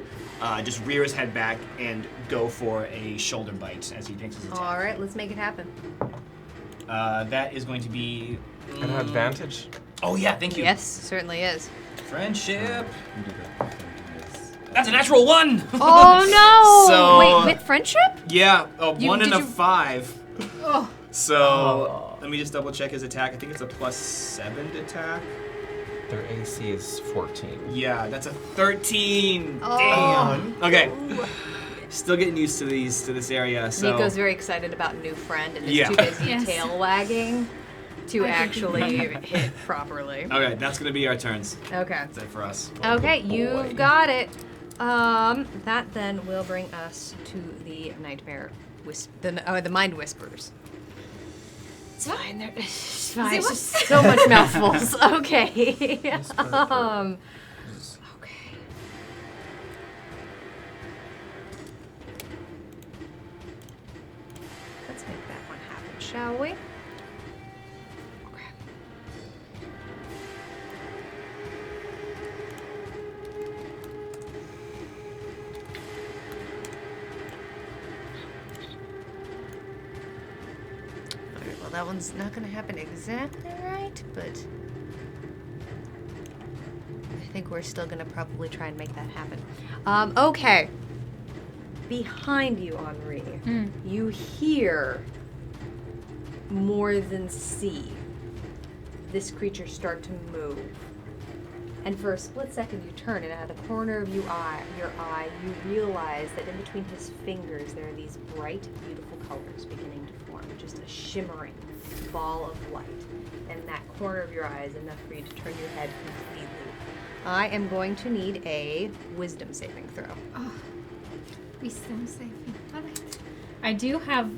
[SPEAKER 2] just rear his head back and go for a shoulder bite as he takes his attack.
[SPEAKER 1] All right, let's make it happen.
[SPEAKER 2] That is going to be...
[SPEAKER 4] An advantage.
[SPEAKER 2] Oh yeah, thank you.
[SPEAKER 1] Yes, certainly is.
[SPEAKER 2] Friendship. That's a natural 1!
[SPEAKER 1] Oh no!
[SPEAKER 2] So-
[SPEAKER 1] Wait, with friendship?
[SPEAKER 2] Yeah, a 1 and
[SPEAKER 1] did
[SPEAKER 2] a
[SPEAKER 1] you-
[SPEAKER 2] 5.
[SPEAKER 1] Oh.
[SPEAKER 2] So, let me just double check his attack. I think it's a +7 to attack.
[SPEAKER 4] Their AC is 14.
[SPEAKER 2] Yeah, that's a 13.
[SPEAKER 1] Oh.
[SPEAKER 2] Damn. Okay. Still getting used to this area. So
[SPEAKER 1] Nico's very excited about new friend and is
[SPEAKER 2] Yeah.
[SPEAKER 1] too busy
[SPEAKER 5] Yes.
[SPEAKER 1] tail wagging to actually hit properly.
[SPEAKER 2] Okay, that's gonna be our turns.
[SPEAKER 1] Okay.
[SPEAKER 2] That's it for us.
[SPEAKER 1] Okay,
[SPEAKER 4] boy.
[SPEAKER 1] you've got it. That then will bring us to the nightmare the mind whispers. It's fine. It's fine. It's just so much mouthfuls. Okay. Okay. Let's make that one happen, shall we? Okay. Alright, well, that one's not going to happen exactly right, but I think we're still going to probably try and make that happen. Okay. Behind you, Henri, you hear more than see this creature start to move. And for a split second, you turn, and out of the corner of your eye, you realize that in between his fingers, there are these bright, beautiful colors beginning to form, just a shimmering ball of light. And that corner of your eye is enough for you to turn your head completely. I am going to need a wisdom saving throw.
[SPEAKER 5] Wisdom saving. All right. I do have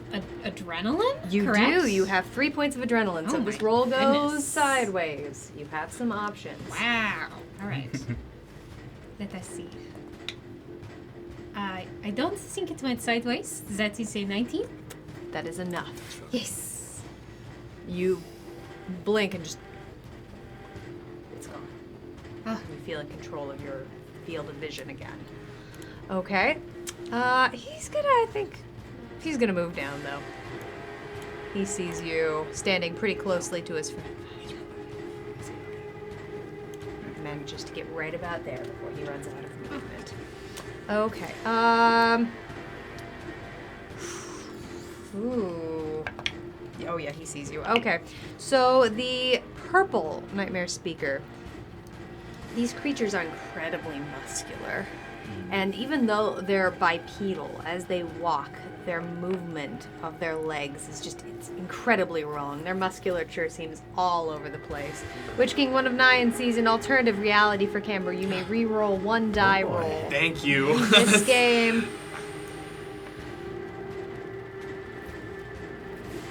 [SPEAKER 5] adrenaline.
[SPEAKER 1] You
[SPEAKER 5] correct?
[SPEAKER 1] do. You have 3 points of adrenaline. So
[SPEAKER 5] Oh
[SPEAKER 1] if this
[SPEAKER 5] my
[SPEAKER 1] roll goes
[SPEAKER 5] goodness.
[SPEAKER 1] sideways, you have some options.
[SPEAKER 5] Wow. All right. Let us see. I don't think it went sideways. That is a 19.
[SPEAKER 1] That is enough.
[SPEAKER 5] Yes.
[SPEAKER 1] You blink and just... It's gone.
[SPEAKER 5] Oh.
[SPEAKER 1] You feel in control of your field of vision again. Okay. He's gonna, I think... He's gonna move down, though. He sees you standing pretty closely to his friend. Manages to get right about there before he runs out of movement. Okay. Ooh. Oh yeah, he sees you. Okay. So the purple nightmare speaker These creatures are incredibly muscular. And even though they're bipedal, as they walk, their movement of their legs is just, it's incredibly wrong. Their musculature seems all over the place. Witch King 1 of 9 sees an alternative reality for Camber. You may re-roll one die roll.
[SPEAKER 2] Thank you.
[SPEAKER 1] This game.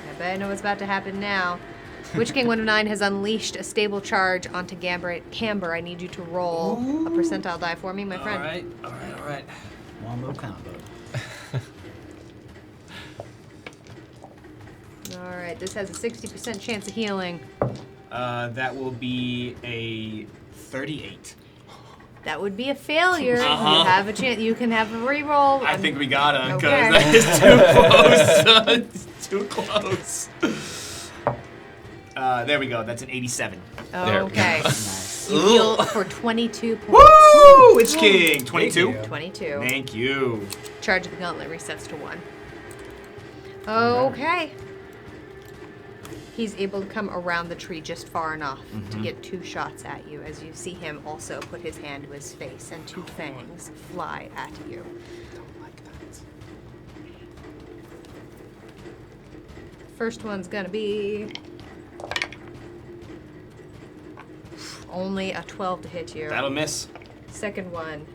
[SPEAKER 1] I bet I know what's about to happen now. Witch King 1 of 9 has unleashed a stable charge onto Camber. I need you to roll a percentile die for me, my friend.
[SPEAKER 2] All right.
[SPEAKER 3] Wombo combo.
[SPEAKER 1] All right, this has a 60% chance of healing.
[SPEAKER 2] That will be a 38.
[SPEAKER 1] That would be a failure. You have a chance. You can have a re-roll.
[SPEAKER 2] I think we gotta, because
[SPEAKER 1] Okay.
[SPEAKER 2] that is too close. It's too close. There we go. That's an 87.
[SPEAKER 4] There we go.
[SPEAKER 1] Okay.
[SPEAKER 3] Nice.
[SPEAKER 1] You heal for 22 points.
[SPEAKER 2] Woo! Witch King, 22.
[SPEAKER 3] Thank you.
[SPEAKER 1] 22.
[SPEAKER 2] Thank you.
[SPEAKER 1] Charge of the Gauntlet resets to 1. Okay. He's able to come around the tree just far enough to get 2 shots at you as you see him also put his hand to his face and 2 fangs fly at you.
[SPEAKER 2] Don't like that.
[SPEAKER 1] First one's gonna be only a 12 to hit you.
[SPEAKER 2] That'll miss.
[SPEAKER 1] Second one,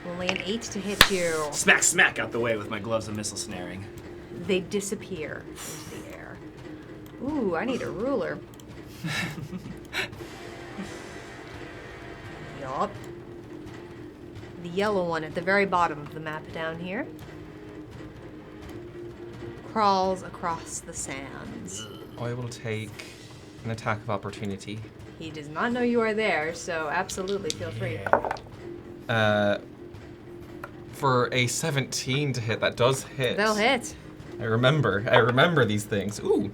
[SPEAKER 1] only an 8 to hit you.
[SPEAKER 2] Smack out the way with my gloves of missile snaring.
[SPEAKER 1] They disappear into the air. Ooh, I need a ruler. Yup. The yellow one at the very bottom of the map down here crawls across the sands.
[SPEAKER 4] I will take an attack of opportunity.
[SPEAKER 1] He does not know you are there, so absolutely feel free.
[SPEAKER 4] For a 17 to hit, that does hit.
[SPEAKER 1] They'll hit.
[SPEAKER 4] I remember these things. Ooh.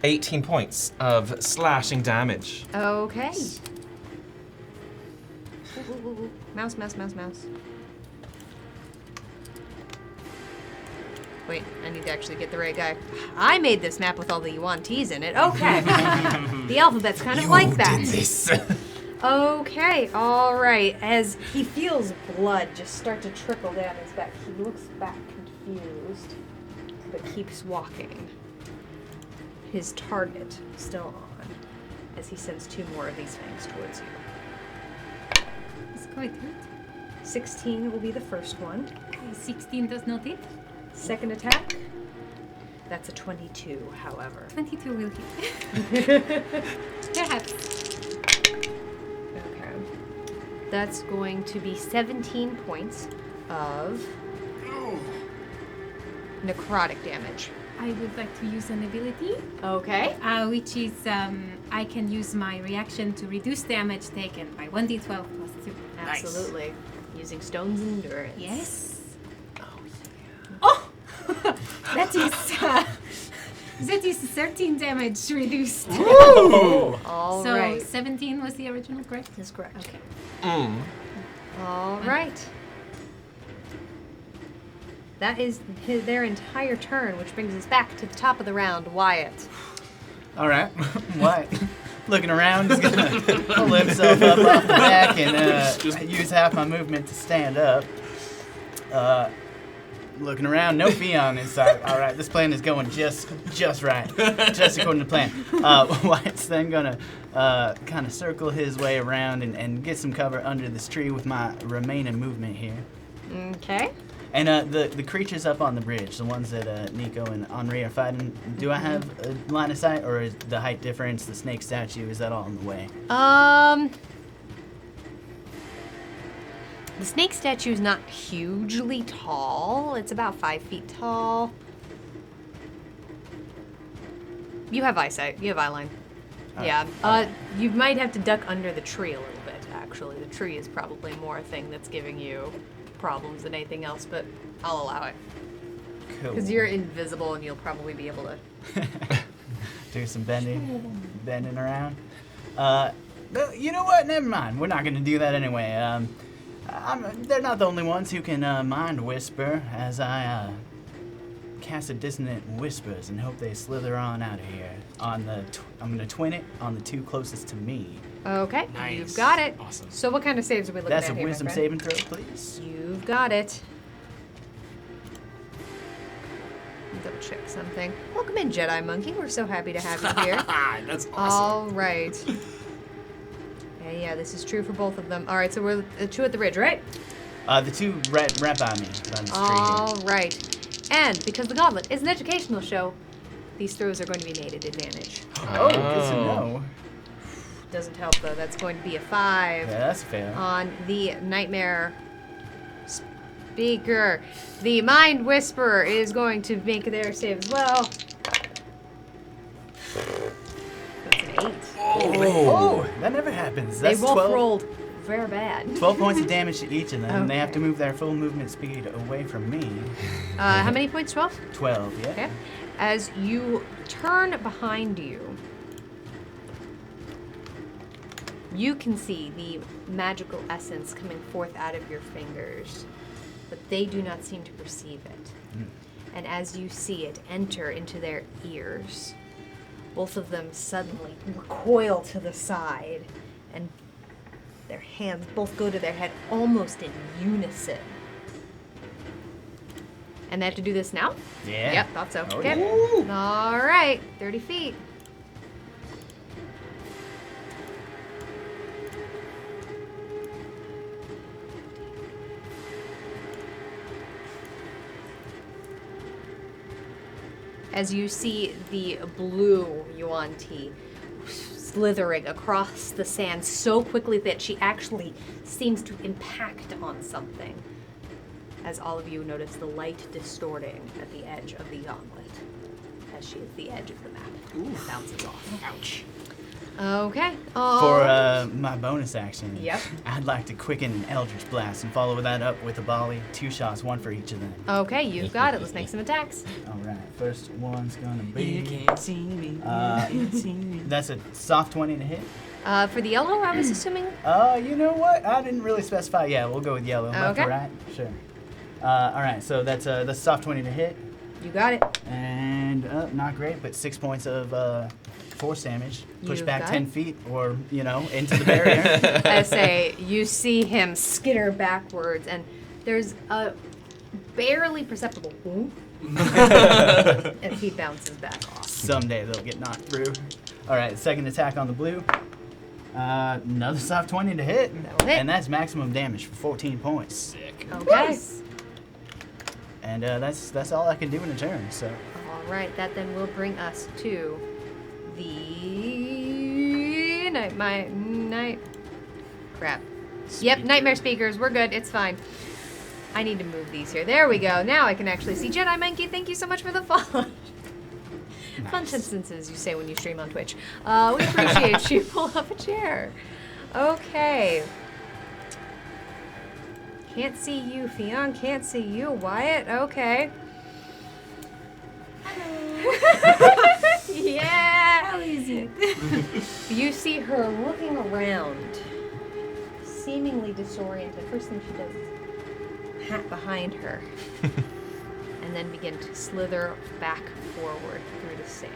[SPEAKER 4] 18 points of slashing damage.
[SPEAKER 1] Okay. Ooh. Mouse. Wait, I need to actually get the right guy. I made this map with all the Yuan-Ts in it. Okay. The alphabet's kind of like that.
[SPEAKER 4] This.
[SPEAKER 1] Okay, all right. As he feels blood just start to trickle down his back, he looks back confused, but keeps walking. His target still on, as he sends 2 more of these fangs towards you.
[SPEAKER 5] It's quite good.
[SPEAKER 1] 16 will be the first one.
[SPEAKER 5] 16 does not hit.
[SPEAKER 1] Second attack, that's a 22, however.
[SPEAKER 5] 22 will hit. Perhaps.
[SPEAKER 1] Okay. That's going to be 17 points of necrotic damage.
[SPEAKER 5] I would like to use an ability,
[SPEAKER 1] Okay.
[SPEAKER 5] which is I can use my reaction to reduce damage taken by 1d12 plus 2.
[SPEAKER 1] Absolutely. Using Stone's Endurance.
[SPEAKER 5] Yes. Oh! That is 13 damage reduced.
[SPEAKER 1] All
[SPEAKER 5] So
[SPEAKER 1] right.
[SPEAKER 5] 17 was the original, correct?
[SPEAKER 1] That's correct.
[SPEAKER 5] Okay.
[SPEAKER 1] All right. That is their entire turn, which brings us back to the top of the round. Wyatt.
[SPEAKER 3] All right. What? Looking around, he's gonna pull himself up off the back and use half my movement to stand up. Looking around, no Fion inside. All right, this plan is going just right, just according to plan. Wyatt's then gonna kind of circle his way around and get some cover under this tree with my remaining movement here.
[SPEAKER 1] Okay.
[SPEAKER 3] And the creatures up on the bridge, the ones that Nico and Henri are fighting, do I have a line of sight, or is the height difference, the snake statue, is that all in the way?
[SPEAKER 1] The snake statue is not hugely tall. It's about 5 feet tall. You have eyesight. You have eyeline. Yeah. You might have to duck under the tree a little bit, actually. The tree is probably more a thing that's giving you problems than anything else, but I'll allow it.
[SPEAKER 3] Cool.
[SPEAKER 1] Because you're invisible and you'll probably be able to...
[SPEAKER 3] Do some bending around. But you know what? Never mind. We're not going to do that anyway. They're not the only ones who can mind whisper, as I cast a dissonant whispers and hope they slither on out of here. I'm gonna twin it on the two closest to me.
[SPEAKER 1] Okay,
[SPEAKER 2] Nice.
[SPEAKER 1] you've got it.
[SPEAKER 2] Awesome.
[SPEAKER 1] So what kind of saves are we looking
[SPEAKER 3] That's
[SPEAKER 1] at
[SPEAKER 3] a
[SPEAKER 1] here, my
[SPEAKER 3] wisdom
[SPEAKER 1] friend?
[SPEAKER 3] saving throw, please.
[SPEAKER 1] You've got it. Double check something. Welcome in, Jedi Monkey. We're so happy to have you here.
[SPEAKER 2] That's awesome.
[SPEAKER 1] All right. Yeah, this is true for both of them. All right, so we're the two at the ridge, right?
[SPEAKER 3] The two right by me, by the street.
[SPEAKER 1] All right. And because the Gauntlet is an educational show, these throws are going to be made at advantage.
[SPEAKER 3] Oh, good to know.
[SPEAKER 1] Doesn't help though. That's going to be a 5
[SPEAKER 3] Yeah, that's fair.
[SPEAKER 1] on the Nightmare Speaker. The Mind Whisperer is going to make their save as well. That's an 8.
[SPEAKER 3] Oh, that never happens.
[SPEAKER 1] They
[SPEAKER 3] That's
[SPEAKER 1] both
[SPEAKER 3] 12,
[SPEAKER 1] rolled very bad.
[SPEAKER 3] 12 points of damage to each of them. They have to
[SPEAKER 1] Okay.
[SPEAKER 3] move their full movement speed away from me.
[SPEAKER 1] How many points? 12?
[SPEAKER 3] 12, yeah.
[SPEAKER 1] Okay. As you turn behind you, you can see the magical essence coming forth out of your fingers, but they do not seem to perceive it. And as you see it enter into their ears, both of them suddenly recoil to the side, and their hands both go to their head almost in unison. And they have to do this now?
[SPEAKER 3] Yeah.
[SPEAKER 1] Yep, thought so.
[SPEAKER 3] Oh,
[SPEAKER 1] Okay.
[SPEAKER 3] yeah.
[SPEAKER 1] All right, 30 feet. As you see the blue Yuan Ti slithering across the sand so quickly that she actually seems to impact on something. As all of you notice the light distorting at the edge of the Gauntlet, as she is the edge of the map. It bounces off.
[SPEAKER 2] Ouch.
[SPEAKER 1] Okay.
[SPEAKER 3] For my bonus action,
[SPEAKER 1] Yep.
[SPEAKER 3] I'd like to quicken an Eldritch Blast and follow that up with a volley. 2 shots, 1 for each of them.
[SPEAKER 1] Okay, you've got it. Let's make some attacks.
[SPEAKER 3] All right, first one's gonna be.
[SPEAKER 7] You can't see me. You can't see me.
[SPEAKER 3] That's a soft 20 to hit.
[SPEAKER 1] For the yellow, I was assuming.
[SPEAKER 3] You know what? I didn't really specify. Yeah, we'll go with yellow. Left
[SPEAKER 1] Okay.
[SPEAKER 3] or right? Sure. All right, so that's soft 20 to hit,
[SPEAKER 1] You got it.
[SPEAKER 3] and not great, but 6 points of force damage. Push
[SPEAKER 1] You've
[SPEAKER 3] back
[SPEAKER 1] got
[SPEAKER 3] 10
[SPEAKER 1] it.
[SPEAKER 3] feet, or into the barrier.
[SPEAKER 1] I say, you see him skitter backwards, and there's a barely perceptible whoop, and he bounces back off.
[SPEAKER 3] Someday they'll get knocked through. All right, second attack on the blue. Another soft 20 to hit,
[SPEAKER 1] That'll hit.
[SPEAKER 3] and that's maximum damage for 14 points.
[SPEAKER 2] Sick.
[SPEAKER 1] Okay.
[SPEAKER 3] And that's all I can do in a turn. So
[SPEAKER 1] All right, that then will bring us to the night. Crap. Yep, nightmare speakers. We're good. It's fine. I need to move these here. There we go. Now I can actually see. Jedi Monkey, thank you so much for the follow. Fun sentences you say when you stream on Twitch. We appreciate you. Pull up a chair. Okay. Can't see you, Fionn. Can't see you, Wyatt. Okay. Yeah.
[SPEAKER 5] How easy.
[SPEAKER 1] You see her looking around, seemingly disoriented. First thing she does is hat behind her, and then begin to slither back forward through the sand.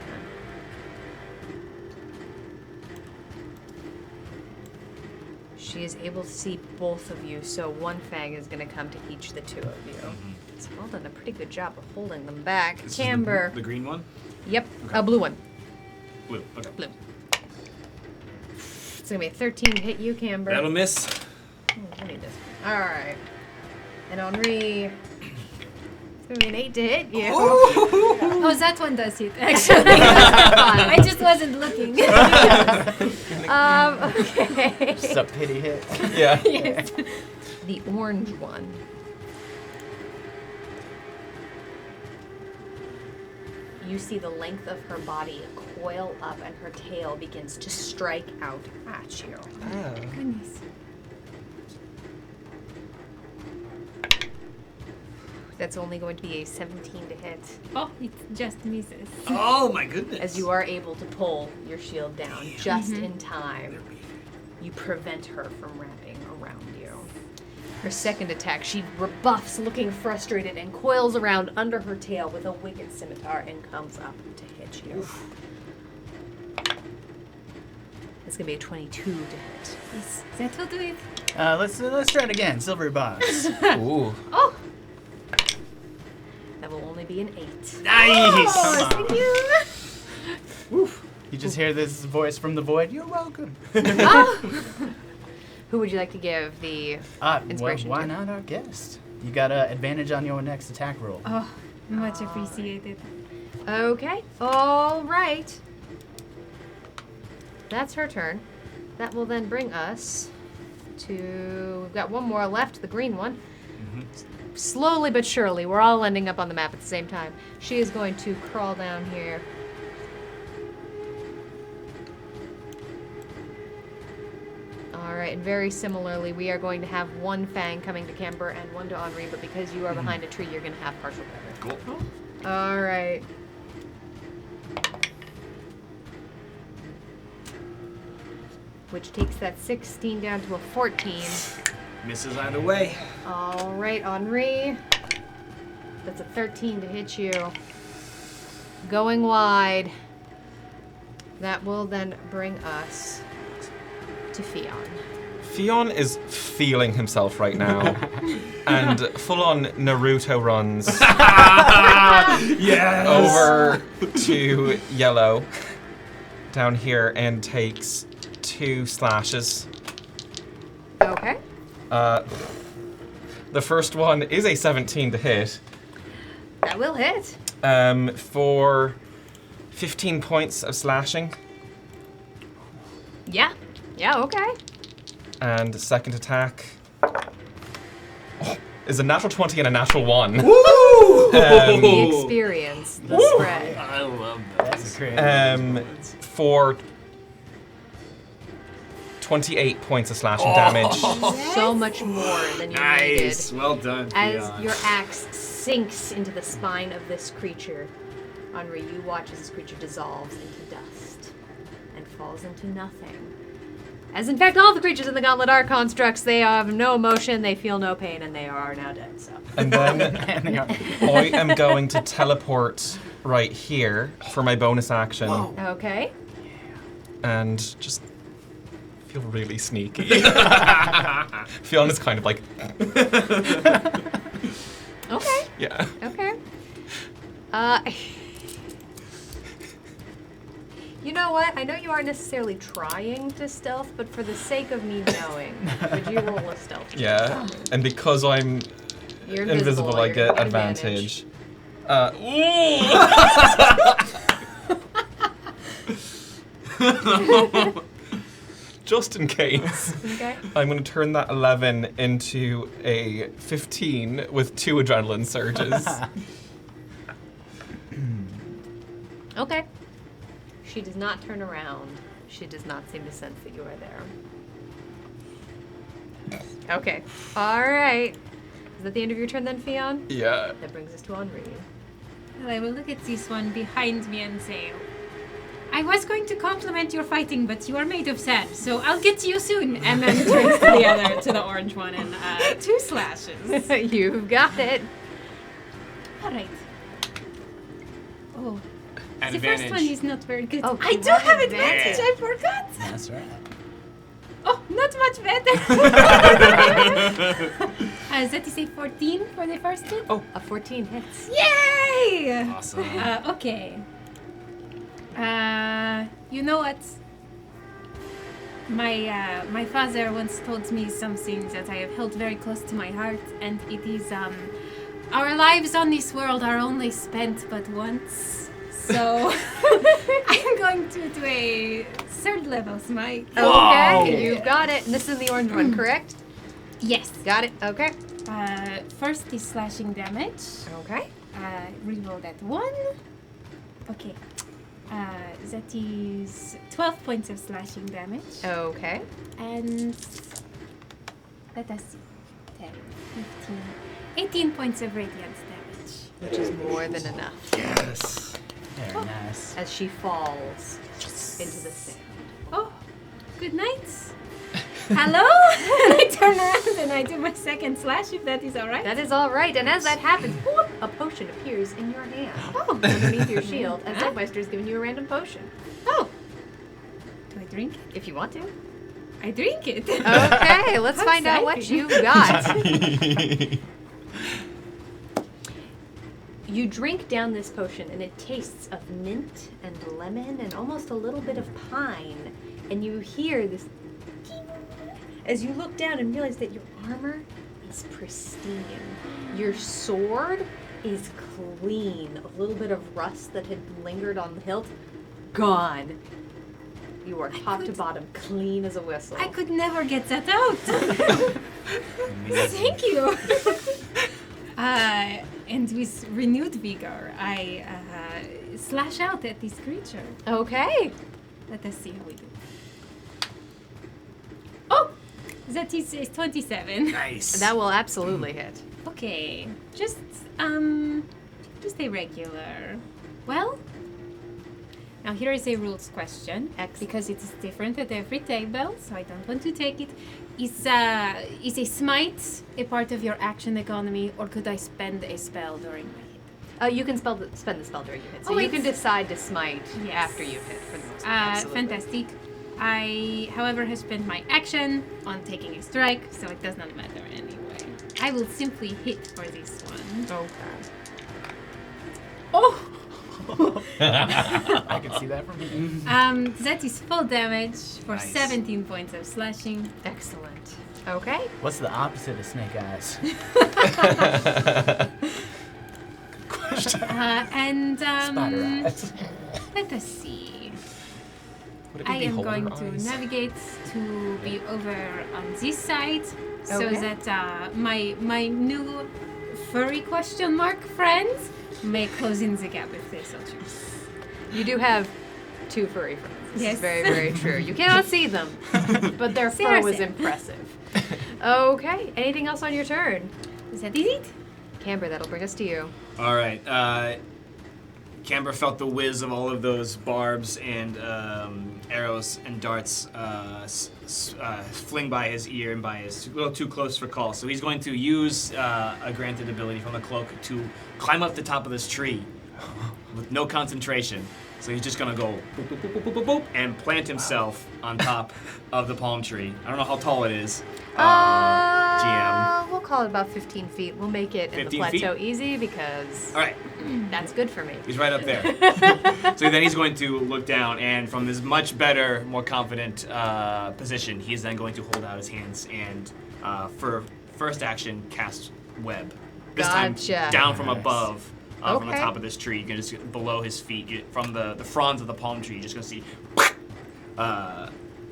[SPEAKER 1] She is able to see both of you, so one fang is going to come to each the two of you. It's well done, a pretty good job of holding them back.
[SPEAKER 2] This is
[SPEAKER 1] Camber.
[SPEAKER 2] the green one?
[SPEAKER 1] Yep,
[SPEAKER 2] Okay.
[SPEAKER 1] a blue one.
[SPEAKER 2] Blue. Okay.
[SPEAKER 1] Blue. It's gonna be a 13 to hit you, Camber.
[SPEAKER 7] That'll miss.
[SPEAKER 1] I need this. All right. And Henri, it's gonna be an 8 to hit you.
[SPEAKER 5] Oh, that one does hit, actually. I just wasn't looking.
[SPEAKER 1] Okay.
[SPEAKER 3] just a pity hit.
[SPEAKER 4] Yeah.
[SPEAKER 5] Yes.
[SPEAKER 1] The orange one. You see the length of her body coil up and her tail begins to strike out at you.
[SPEAKER 4] Oh.
[SPEAKER 5] Goodness.
[SPEAKER 1] That's only going to be a 17 to hit,
[SPEAKER 5] Oh, it just misses.
[SPEAKER 2] Oh my goodness.
[SPEAKER 1] as you are able to pull your shield down just in time. You prevent her from wrapping around you. Her second attack, she rebuffs, looking frustrated, and coils around under her tail with a wicked scimitar and comes up to hit you. It's gonna be a 22 to hit.
[SPEAKER 5] Yes, that will do it.
[SPEAKER 3] Let's try it again. Silvery bonds.
[SPEAKER 4] Ooh.
[SPEAKER 1] Oh! That will only be an 8.
[SPEAKER 2] Nice.
[SPEAKER 1] Oh, thank you.
[SPEAKER 3] You just hear this voice from the void. You're welcome.
[SPEAKER 1] Who would you like to give the
[SPEAKER 3] Well,
[SPEAKER 1] inspiration
[SPEAKER 3] why
[SPEAKER 1] to?
[SPEAKER 3] not our guest? You got an advantage on your next attack roll.
[SPEAKER 5] Oh, much appreciated.
[SPEAKER 1] Okay. All right. That's her turn. That will then bring us to... We've got one more left, the green one. Slowly but surely, we're all ending up on the map at the same time. She is going to crawl down here. All right, and very similarly, we are going to have one fang coming to Kemper and one to Henri, but because you are behind a tree, you're going to have partial cover.
[SPEAKER 2] Cool.
[SPEAKER 1] All right. Which takes that 16 down to a 14.
[SPEAKER 2] Misses either way.
[SPEAKER 1] All right, Henri. That's a 13 to hit you. Going wide. That will then bring us to Fionn.
[SPEAKER 4] Fionn is feeling himself right now. And full-on Naruto runs
[SPEAKER 2] Yes.
[SPEAKER 4] over to Yellow down here and takes 2 slashes.
[SPEAKER 1] Okay.
[SPEAKER 4] The first one is a 17 to hit
[SPEAKER 1] That will hit.
[SPEAKER 4] for 15 points of slashing.
[SPEAKER 1] Yeah. Yeah, okay.
[SPEAKER 4] And second attack is a natural 20 and a natural 1.
[SPEAKER 1] The experience, the spread.
[SPEAKER 2] I love that.
[SPEAKER 3] That's a crit.
[SPEAKER 4] For 28 points of slashing damage.
[SPEAKER 1] So much more than you
[SPEAKER 2] Nice.
[SPEAKER 1] needed.
[SPEAKER 2] Well done.
[SPEAKER 1] As
[SPEAKER 2] Fionn.
[SPEAKER 1] your axe sinks into the spine of this creature, Henri, you watch as this creature dissolves into dust and falls into nothing. As in fact, all the creatures in the Gauntlet are constructs. They have no emotion, they feel no pain, and they are now dead. So.
[SPEAKER 4] And then I am going to teleport right here for my bonus action
[SPEAKER 1] Okay.
[SPEAKER 4] and just feel really sneaky. Fionn is kind of like,
[SPEAKER 1] Okay.
[SPEAKER 4] yeah.
[SPEAKER 1] Okay. You know what? I know you aren't necessarily trying to stealth, but for the sake of me knowing, would you roll a stealth? check
[SPEAKER 4] Yeah.
[SPEAKER 1] for me?
[SPEAKER 4] And because I'm
[SPEAKER 1] You're
[SPEAKER 4] invisible, I
[SPEAKER 1] you're
[SPEAKER 4] get
[SPEAKER 1] gonna
[SPEAKER 4] advantage. Just in case.
[SPEAKER 1] Okay.
[SPEAKER 4] I'm going to turn that 11 into a 15 with 2 adrenaline surges.
[SPEAKER 1] Okay. She does not turn around. She does not seem to sense that you are there. Okay. All right. Is that the end of your turn then, Fionn?
[SPEAKER 4] Yeah.
[SPEAKER 1] That brings us to Henri.
[SPEAKER 5] Well, I will look at this one behind me and say, I was going to compliment your fighting, but you are made of sand, so I'll get to you soon. And then turns to the other, to the orange one, and 2 slashes.
[SPEAKER 1] You've got it.
[SPEAKER 5] All right. Oh,
[SPEAKER 2] At
[SPEAKER 5] the first one
[SPEAKER 2] advantage.
[SPEAKER 5] is not very good.
[SPEAKER 1] Oh,
[SPEAKER 5] I
[SPEAKER 1] you
[SPEAKER 5] do
[SPEAKER 1] have
[SPEAKER 5] have advantage.
[SPEAKER 2] advantage.
[SPEAKER 5] I forgot.
[SPEAKER 3] That's right.
[SPEAKER 5] Oh, not much better. That is a 14 for the first hit.
[SPEAKER 1] Oh, a 14 hits.
[SPEAKER 5] Yay!
[SPEAKER 2] Awesome.
[SPEAKER 5] Okay. You know what? My father once told me something that I have held very close to my heart, and it is our lives on this world are only spent but once. So I'm going to do a 3rd level smite.
[SPEAKER 1] Okay, you've got it. And this is the orange one, correct?
[SPEAKER 5] Yes.
[SPEAKER 1] Got it. Okay.
[SPEAKER 5] First is slashing damage.
[SPEAKER 1] Okay.
[SPEAKER 5] Reroll that 1. Okay. That is 12 points of slashing damage.
[SPEAKER 1] Okay.
[SPEAKER 5] And let us see. 10, 15, 18 points of radiant damage.
[SPEAKER 1] Which is more than enough
[SPEAKER 2] Yes.
[SPEAKER 3] Very nice.
[SPEAKER 1] as she falls into the sand.
[SPEAKER 5] Oh, good night. Hello? And I turn around and I do my second slash, if that is all right.
[SPEAKER 1] That is all right. And as that happens, whoop, a potion appears in your hand. Oh, underneath your shield. And Zugmeister is giving you a random potion.
[SPEAKER 5] Oh. Do I drink it?
[SPEAKER 1] If you want to.
[SPEAKER 5] I drink it.
[SPEAKER 1] Okay, let's
[SPEAKER 5] How
[SPEAKER 1] find out what
[SPEAKER 5] exciting.
[SPEAKER 1] you've got. You drink down this potion, and it tastes of mint and lemon and almost a little bit of pine. And you hear this ding as you look down and realize that your armor is pristine. Your sword is clean. A little bit of rust that had lingered on the hilt, gone. You are top to
[SPEAKER 5] could-
[SPEAKER 1] bottom clean as a whistle.
[SPEAKER 5] I could never get that out. Thank you. And with renewed vigor, I slash out at this creature.
[SPEAKER 1] Okay.
[SPEAKER 5] Let us see how we do. Oh, that is 27.
[SPEAKER 2] Nice.
[SPEAKER 1] That will absolutely hit.
[SPEAKER 5] Okay, just a regular. Well, now here is a rules question.
[SPEAKER 1] Excellent.
[SPEAKER 5] Because it's different at every table, so I don't want to take it. Is a smite a part of your action economy, or could I spend a spell during my hit?
[SPEAKER 1] You can spend the spell during your hit. So
[SPEAKER 5] Oh,
[SPEAKER 1] you
[SPEAKER 5] it's-
[SPEAKER 1] can decide to smite
[SPEAKER 5] Yes.
[SPEAKER 1] after you hit. For the most part. Absolutely.
[SPEAKER 5] Fantastic. I, however, have spent my action on taking a strike, so it does not matter anyway. I will simply hit for this one.
[SPEAKER 1] Okay.
[SPEAKER 5] Oh!
[SPEAKER 3] I can see that from here.
[SPEAKER 5] That is full damage for
[SPEAKER 2] Nice.
[SPEAKER 5] 17 points of slashing.
[SPEAKER 1] Excellent. Okay.
[SPEAKER 3] What's the opposite of snake eyes? Spider eyes.
[SPEAKER 5] Let us see.
[SPEAKER 4] Would it
[SPEAKER 5] I
[SPEAKER 4] be
[SPEAKER 5] am
[SPEAKER 4] beholder
[SPEAKER 5] going to
[SPEAKER 4] eyes?
[SPEAKER 5] navigate to be over on this side, so
[SPEAKER 1] Okay.
[SPEAKER 5] that my new furry question mark friends may close in the gap if they so choose.
[SPEAKER 1] You do have two furry friends. This
[SPEAKER 5] Yes.
[SPEAKER 1] is very, very true. You cannot see them, but their fur was
[SPEAKER 5] Seriously.
[SPEAKER 1] impressive. Okay. Anything else on your turn?
[SPEAKER 5] Is that it?
[SPEAKER 1] Camber, that'll bring us to you.
[SPEAKER 2] All right. Camber felt the whiz of all of those barbs and arrows and darts fling by his ear and by his a little too close for call. So he's going to use a granted ability from the cloak to climb up the top of this tree with no concentration. So he's just gonna go boop, boop, boop, boop, boop, boop, boop, and plant himself on top of the palm tree. I don't know how tall it is. GM.
[SPEAKER 1] We'll call it about 15 feet. We'll make it in the
[SPEAKER 2] 15 feet?
[SPEAKER 1] plateau easy because
[SPEAKER 2] All right.
[SPEAKER 1] that's good for me.
[SPEAKER 2] He's right up there. So then he's going to look down, and from this much better, more confident position, he is then going to hold out his hands and, for first action, cast web. This
[SPEAKER 1] Gotcha.
[SPEAKER 2] time down from
[SPEAKER 3] Nice.
[SPEAKER 2] above, from the
[SPEAKER 1] Okay.
[SPEAKER 2] top of this tree. You can just get below his feet, from the fronds of the palm tree. You're just going to see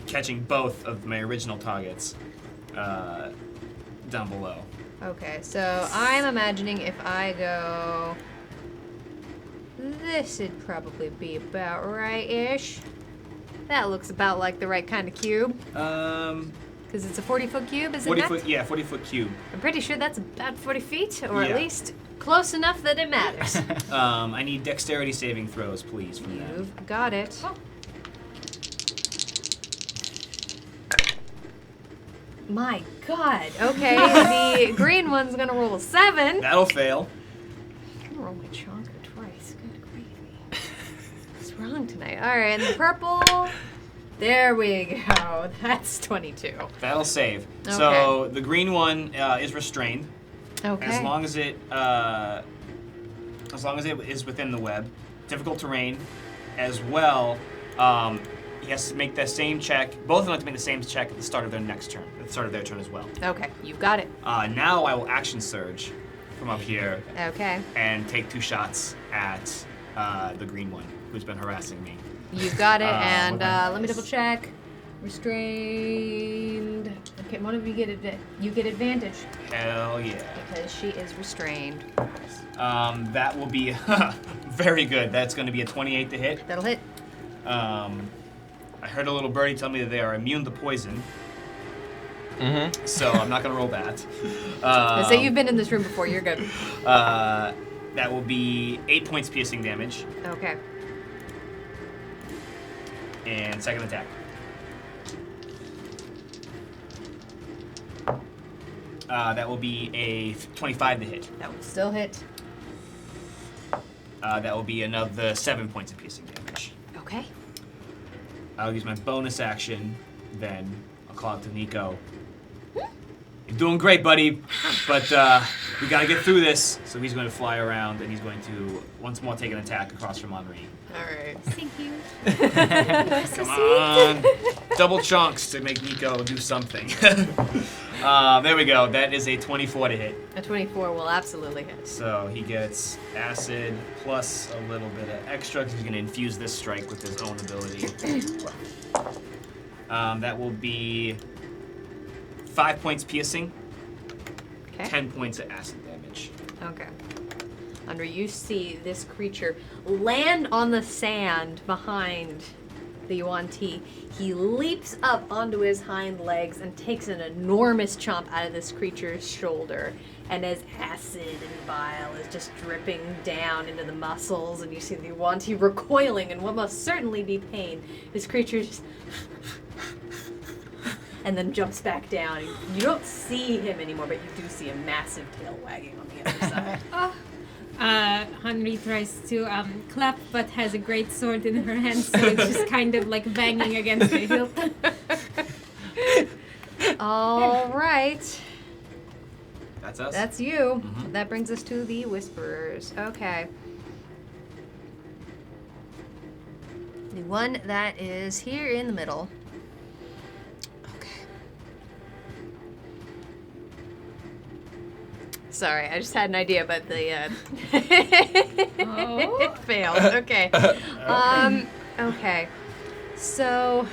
[SPEAKER 2] catching both of my original targets down below.
[SPEAKER 1] Okay, so I'm imagining if I go, this would probably be about right-ish. That looks about like the right kind of cube, because it's a 40-foot cube, isn't
[SPEAKER 2] 40
[SPEAKER 1] it?
[SPEAKER 2] foot, yeah, 40-foot cube.
[SPEAKER 1] I'm pretty sure that's about 40 feet, or
[SPEAKER 2] Yeah.
[SPEAKER 1] at least close enough that it matters.
[SPEAKER 2] I need dexterity saving throws, please, from that.
[SPEAKER 1] You've got it. My God. Okay, the green one's gonna roll a 7.
[SPEAKER 2] That'll fail.
[SPEAKER 1] I'm gonna roll my chonker twice. Good gravy. What's wrong tonight? All right, and the purple. There we go. That's 22.
[SPEAKER 2] That'll save.
[SPEAKER 1] Okay.
[SPEAKER 2] So the green one is restrained
[SPEAKER 1] Okay.
[SPEAKER 2] as long as it is within the web. Difficult terrain, as well. He has to make that same check. Both of them have to make the same check at the start of their next turn. At the start of their turn as well.
[SPEAKER 1] Okay, you've got it.
[SPEAKER 2] Now I will action surge from up here
[SPEAKER 1] Okay.
[SPEAKER 2] and take 2 shots at the green one who's been harassing me.
[SPEAKER 1] You've got it, and
[SPEAKER 2] what
[SPEAKER 1] let me
[SPEAKER 2] nice.
[SPEAKER 1] double check. Restrained. Okay, one of you get you get advantage
[SPEAKER 2] Hell yeah.
[SPEAKER 1] because she is restrained.
[SPEAKER 2] That will be very good. That's going to be a 28 to hit.
[SPEAKER 1] That'll hit.
[SPEAKER 2] I heard a little birdie tell me that they are immune to poison,
[SPEAKER 4] Mm-hmm.
[SPEAKER 2] so I'm not going to roll that.
[SPEAKER 1] So you've been in this room before. You're good.
[SPEAKER 2] That will be 8 points piercing damage,
[SPEAKER 1] Okay.
[SPEAKER 2] and second attack. That will be a 25 to hit.
[SPEAKER 1] That will still hit.
[SPEAKER 2] That will be another 7 points of piercing damage.
[SPEAKER 1] Okay.
[SPEAKER 2] I'll use my bonus action, then I'll call out to Nico. You're doing great, buddy, but we gotta get through this. So he's going to fly around, and he's going to once more take an attack across from Henri.
[SPEAKER 1] All right.
[SPEAKER 5] Thank you.
[SPEAKER 2] Come on. Double chunks to make Nico do something. There we go. That is a 24 to hit.
[SPEAKER 1] A 24 will absolutely hit.
[SPEAKER 2] So he gets acid plus a little bit of extra because he's going to infuse this strike with his own ability. That will be 5 points piercing,
[SPEAKER 1] Okay.
[SPEAKER 2] 10 points of acid damage.
[SPEAKER 1] Okay. Henri, you see this creature land on the sand behind the Yuan Ti. He leaps up onto his hind legs and takes an enormous chomp out of this creature's shoulder. And as acid and bile is just dripping down into the muscles, and you see the Yuan Ti recoiling in what must certainly be pain, this creature just and then jumps back down. You don't see him anymore, but you do see a massive tail wagging on the other side.
[SPEAKER 5] Henri tries to clap, but has a great sword in her hand, so it's just kind of like banging against the hilt.
[SPEAKER 1] All right.
[SPEAKER 2] That's us.
[SPEAKER 1] That's you. That brings us to the Whisperers. Okay. The one that is here in the middle. Okay. Sorry, I just had an idea, but the
[SPEAKER 5] Oh.
[SPEAKER 1] it failed. Okay. Okay. So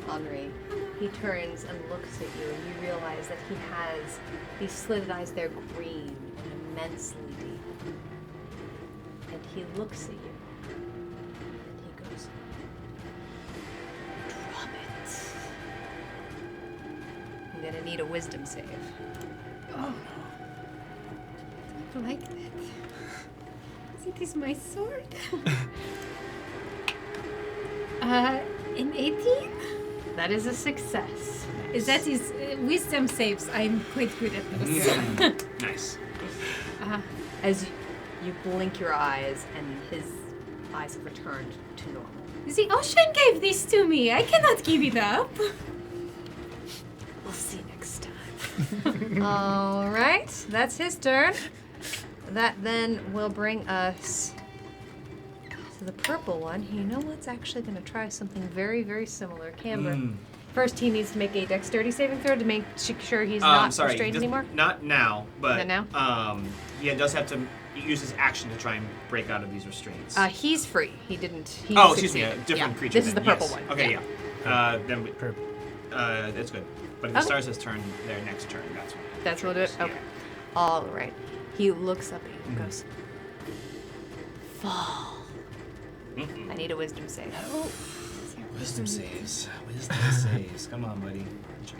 [SPEAKER 1] Henri, he turns and looks at you, and you realize that he has these slitted eyes. They're green and immensely deep. And he looks at you, and he goes, "Drop it." I'm gonna need a wisdom save.
[SPEAKER 5] Oh no. I like that. It is my sword. An 18?
[SPEAKER 1] That is a success.
[SPEAKER 5] Is that his wisdom saves? I'm quite good at those.
[SPEAKER 2] Nice.
[SPEAKER 1] As you blink your eyes, and his eyes have returned to normal.
[SPEAKER 5] The ocean gave this to me. I cannot give it up.
[SPEAKER 1] We'll see next time. All right, that's his turn. That then will bring us to the purple one. You know what's actually going to try something very, very similar. Camber. First, he needs to make a dexterity saving throw to make sure he's not
[SPEAKER 2] Sorry,
[SPEAKER 1] restrained
[SPEAKER 2] he does-
[SPEAKER 1] anymore.
[SPEAKER 2] Not now, but
[SPEAKER 1] Not now?
[SPEAKER 2] he does have to use his action to try and break out of these restraints.
[SPEAKER 1] He's free. He didn't. He
[SPEAKER 2] Oh, excuse me, a
[SPEAKER 1] succeeded.
[SPEAKER 2] different
[SPEAKER 1] Yeah.
[SPEAKER 2] creature.
[SPEAKER 1] This is the
[SPEAKER 2] then,
[SPEAKER 1] purple
[SPEAKER 2] yes.
[SPEAKER 1] one.
[SPEAKER 2] Okay, yeah. Then we,
[SPEAKER 3] Purple.
[SPEAKER 2] that's good. But if it
[SPEAKER 1] Okay.
[SPEAKER 2] starts his turn, their next turn, that's when.
[SPEAKER 1] That's what it.
[SPEAKER 2] Yeah.
[SPEAKER 1] Okay. All right. He looks up at you and goes, "Fall." I need a wisdom save.
[SPEAKER 2] Wisdom saves. Wisdom saves. Come on, buddy. What you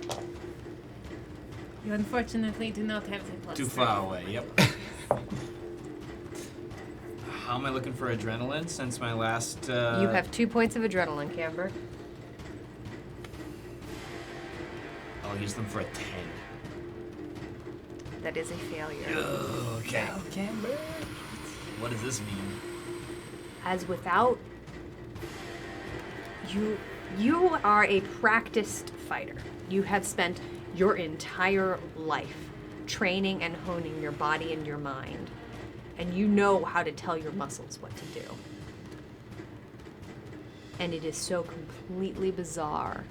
[SPEAKER 2] got?
[SPEAKER 5] You unfortunately do not have the plus
[SPEAKER 2] Too
[SPEAKER 5] 3.
[SPEAKER 2] far away. Yep. How am I looking for adrenaline since my last?
[SPEAKER 1] You have 2 points of adrenaline, Camber.
[SPEAKER 2] I'll use them for a 10.
[SPEAKER 1] That is a failure.
[SPEAKER 2] Okay. What does this mean?
[SPEAKER 1] As without you are a practiced fighter. You have spent your entire life training and honing your body and your mind, and you know how to tell your muscles what to do. And it is so completely bizarre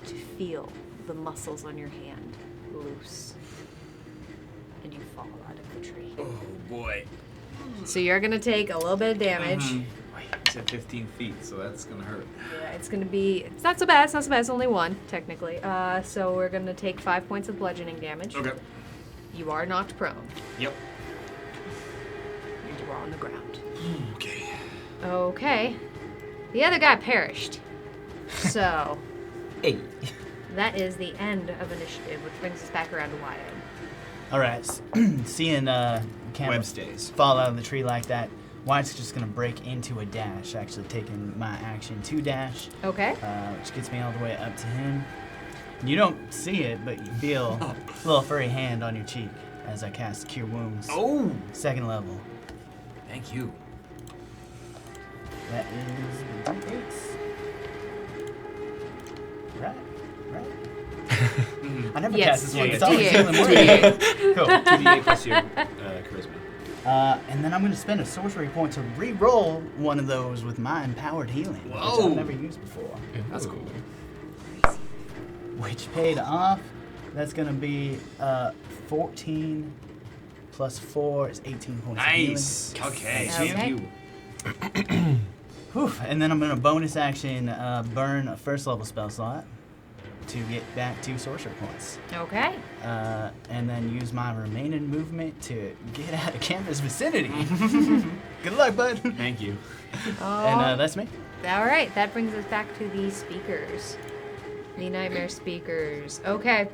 [SPEAKER 1] to feel the muscles on your hand loose, and you fall out of the tree.
[SPEAKER 2] Oh boy.
[SPEAKER 1] So you're gonna take a little bit of damage.
[SPEAKER 2] Wait, it's at 15 feet, so that's gonna hurt.
[SPEAKER 1] Yeah, it's gonna be. It's not so bad. It's not so bad. It's only 1 technically. So we're gonna take 5 points of bludgeoning damage.
[SPEAKER 2] Okay.
[SPEAKER 1] You are knocked prone,
[SPEAKER 2] Yep.
[SPEAKER 1] and you are on the ground.
[SPEAKER 2] Okay.
[SPEAKER 1] Okay. The other guy perished. So
[SPEAKER 3] Hey.
[SPEAKER 1] that is the end of initiative, which brings us back around to Wyatt.
[SPEAKER 3] All right. Seeing Cam
[SPEAKER 2] Web stays.
[SPEAKER 3] fall out of the tree like that, Wyatt's just gonna break into a dash, actually taking my action to dash,
[SPEAKER 1] Okay.
[SPEAKER 3] which gets me all the way up to him. You don't see it, but you feel a little furry hand on your cheek as I cast Cure Wounds.
[SPEAKER 2] Oh,
[SPEAKER 3] 2nd level.
[SPEAKER 2] thank you.
[SPEAKER 3] That is the D8s. Right. I never
[SPEAKER 1] Yes,
[SPEAKER 3] cast this one.
[SPEAKER 2] yeah,
[SPEAKER 3] It's always
[SPEAKER 1] D8.
[SPEAKER 3] healing word. Cool.
[SPEAKER 2] 2d8 plus your charisma.
[SPEAKER 3] And then I'm going to spend a sorcery point to re-roll one of those with my empowered healing, which
[SPEAKER 2] Whoa.
[SPEAKER 3] I've never used before.
[SPEAKER 2] That's cool.
[SPEAKER 3] Which paid off. That's going to be 14 plus 4 is 18 points
[SPEAKER 2] Nice.
[SPEAKER 3] of
[SPEAKER 2] Okay.
[SPEAKER 1] Okay.
[SPEAKER 2] Thank you.
[SPEAKER 3] healing. Whew. And then I'm going to bonus action burn a 1st level spell slot to get back 2 sorcery points.
[SPEAKER 1] Okay.
[SPEAKER 3] And then use my remaining movement to get out of campus vicinity. Good luck, bud.
[SPEAKER 2] Thank you.
[SPEAKER 3] And that's me.
[SPEAKER 1] All right, that brings us back to the speakers. The nightmare speakers. Okay.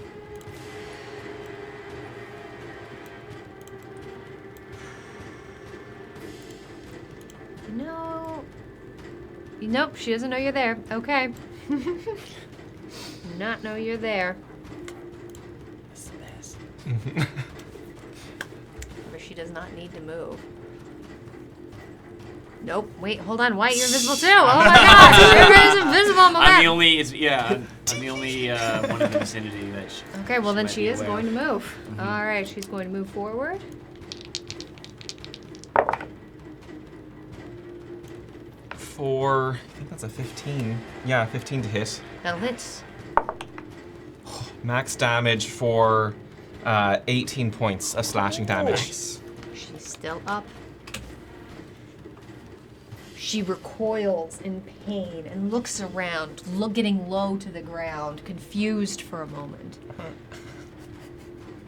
[SPEAKER 1] No. Nope, she doesn't know you're there. Okay. Not know you're there.
[SPEAKER 3] That's the best.
[SPEAKER 1] But she does not need to move. Nope. Wait, hold on. White, you're invisible too. Oh my god. Everybody's invisible on the
[SPEAKER 2] I'm
[SPEAKER 1] map.
[SPEAKER 2] the only. I'm the only one in the vicinity that.
[SPEAKER 1] Okay, well then
[SPEAKER 2] might
[SPEAKER 1] she
[SPEAKER 2] be
[SPEAKER 1] is
[SPEAKER 2] aware
[SPEAKER 1] going to
[SPEAKER 2] of.
[SPEAKER 1] move. All right, she's going to move forward.
[SPEAKER 4] For, I think that's a 15. Yeah, 15 to hit.
[SPEAKER 1] That'll hit.
[SPEAKER 4] Max damage for 18 points of slashing damage.
[SPEAKER 1] She's still up. She recoils in pain and looks around, getting low to the ground, confused for a moment.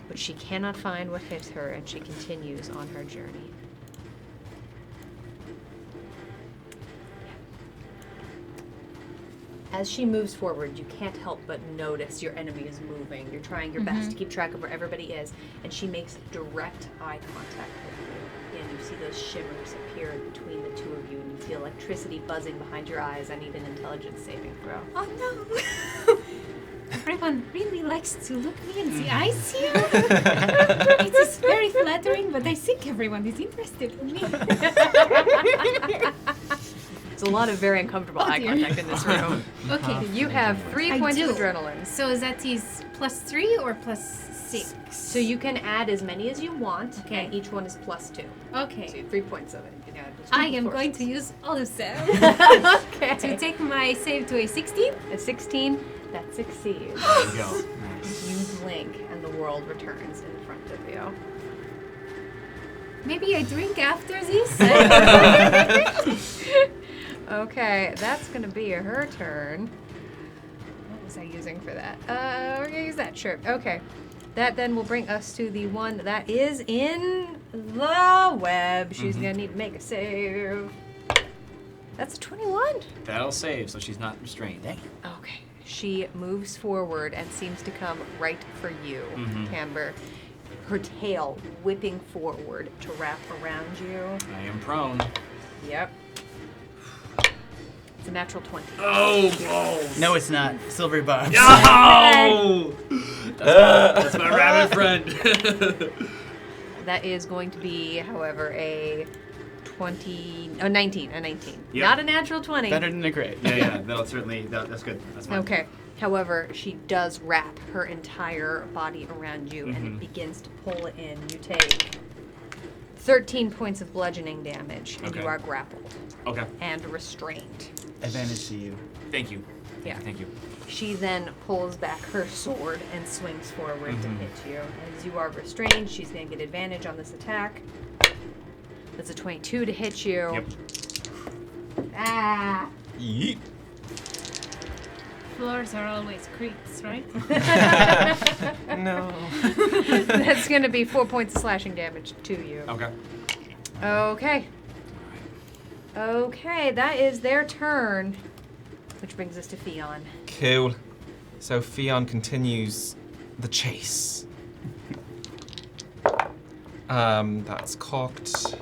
[SPEAKER 1] But she cannot find what hit her, and she continues on her journey. As she moves forward, you can't help but notice your enemy is moving. You're trying your best to keep track of where everybody is, and she makes direct eye contact with you. And you see those shimmers appear between the two of you, and you feel electricity buzzing behind your eyes. I need an intelligence saving throw.
[SPEAKER 5] Oh no! Everyone really likes to look me in the eyes here. It is very flattering, but I think everyone is interested in me.
[SPEAKER 1] It's a lot of very uncomfortable eye
[SPEAKER 5] dear.
[SPEAKER 1] contact in this room.
[SPEAKER 5] Okay.
[SPEAKER 1] You have 3
[SPEAKER 5] I
[SPEAKER 1] points
[SPEAKER 5] do.
[SPEAKER 1] of adrenaline.
[SPEAKER 5] So that is +3 or +6?
[SPEAKER 1] So you can add as many as you want,
[SPEAKER 5] Okay.
[SPEAKER 1] and each one is +2. So you
[SPEAKER 5] Okay.
[SPEAKER 1] have 3 points of it. You can add those
[SPEAKER 5] I
[SPEAKER 1] two
[SPEAKER 5] am
[SPEAKER 1] forces.
[SPEAKER 5] going to use all of them
[SPEAKER 1] Okay.
[SPEAKER 5] to take my save to a 16.
[SPEAKER 1] A 16, that succeeds.
[SPEAKER 2] There you go.
[SPEAKER 1] You blink, and the world returns in front of you.
[SPEAKER 5] Maybe I drink after this.
[SPEAKER 1] Okay, that's gonna be her turn. What was I using for that? We're gonna use that, sure. Okay. That then will bring us to the one that is in the web. She's gonna need to make a save. That's a 21.
[SPEAKER 2] That'll save, so she's not restrained.
[SPEAKER 3] Dang.
[SPEAKER 1] Okay. She moves forward and seems to come right for you, Camber. Her tail whipping forward to wrap around you.
[SPEAKER 2] I am prone.
[SPEAKER 1] Yep. It's a natural 20.
[SPEAKER 2] Oh, balls.
[SPEAKER 3] No, it's not. Silvery barbs.
[SPEAKER 2] No! That's my rabbit friend.
[SPEAKER 1] That is going to be, however, a 19. A 19.
[SPEAKER 2] Yep.
[SPEAKER 1] Not a natural 20.
[SPEAKER 3] Better than a crit.
[SPEAKER 2] yeah, that'll certainly. That's good. That's fine.
[SPEAKER 1] Okay. However, she does wrap her entire body around you, and it begins to pull it in. You take 13 points of bludgeoning damage, and you
[SPEAKER 2] Okay.
[SPEAKER 1] are grappled
[SPEAKER 2] Okay.
[SPEAKER 1] and restrained.
[SPEAKER 3] Advantage to you.
[SPEAKER 2] Thank you.
[SPEAKER 1] Yeah.
[SPEAKER 2] Thank you.
[SPEAKER 1] She then pulls back her sword and swings forward to hit you. As you are restrained, she's going to get advantage on this attack. That's a 22 to hit you.
[SPEAKER 2] Yep.
[SPEAKER 1] Ah!
[SPEAKER 4] Yeet.
[SPEAKER 5] Floors are always creeps, right?
[SPEAKER 4] No.
[SPEAKER 1] That's going to be 4 points of slashing damage to you.
[SPEAKER 2] Okay.
[SPEAKER 1] Okay. Okay, that is their turn. Which brings us to Fion.
[SPEAKER 4] Cool. So Fion continues the chase. That's cocked.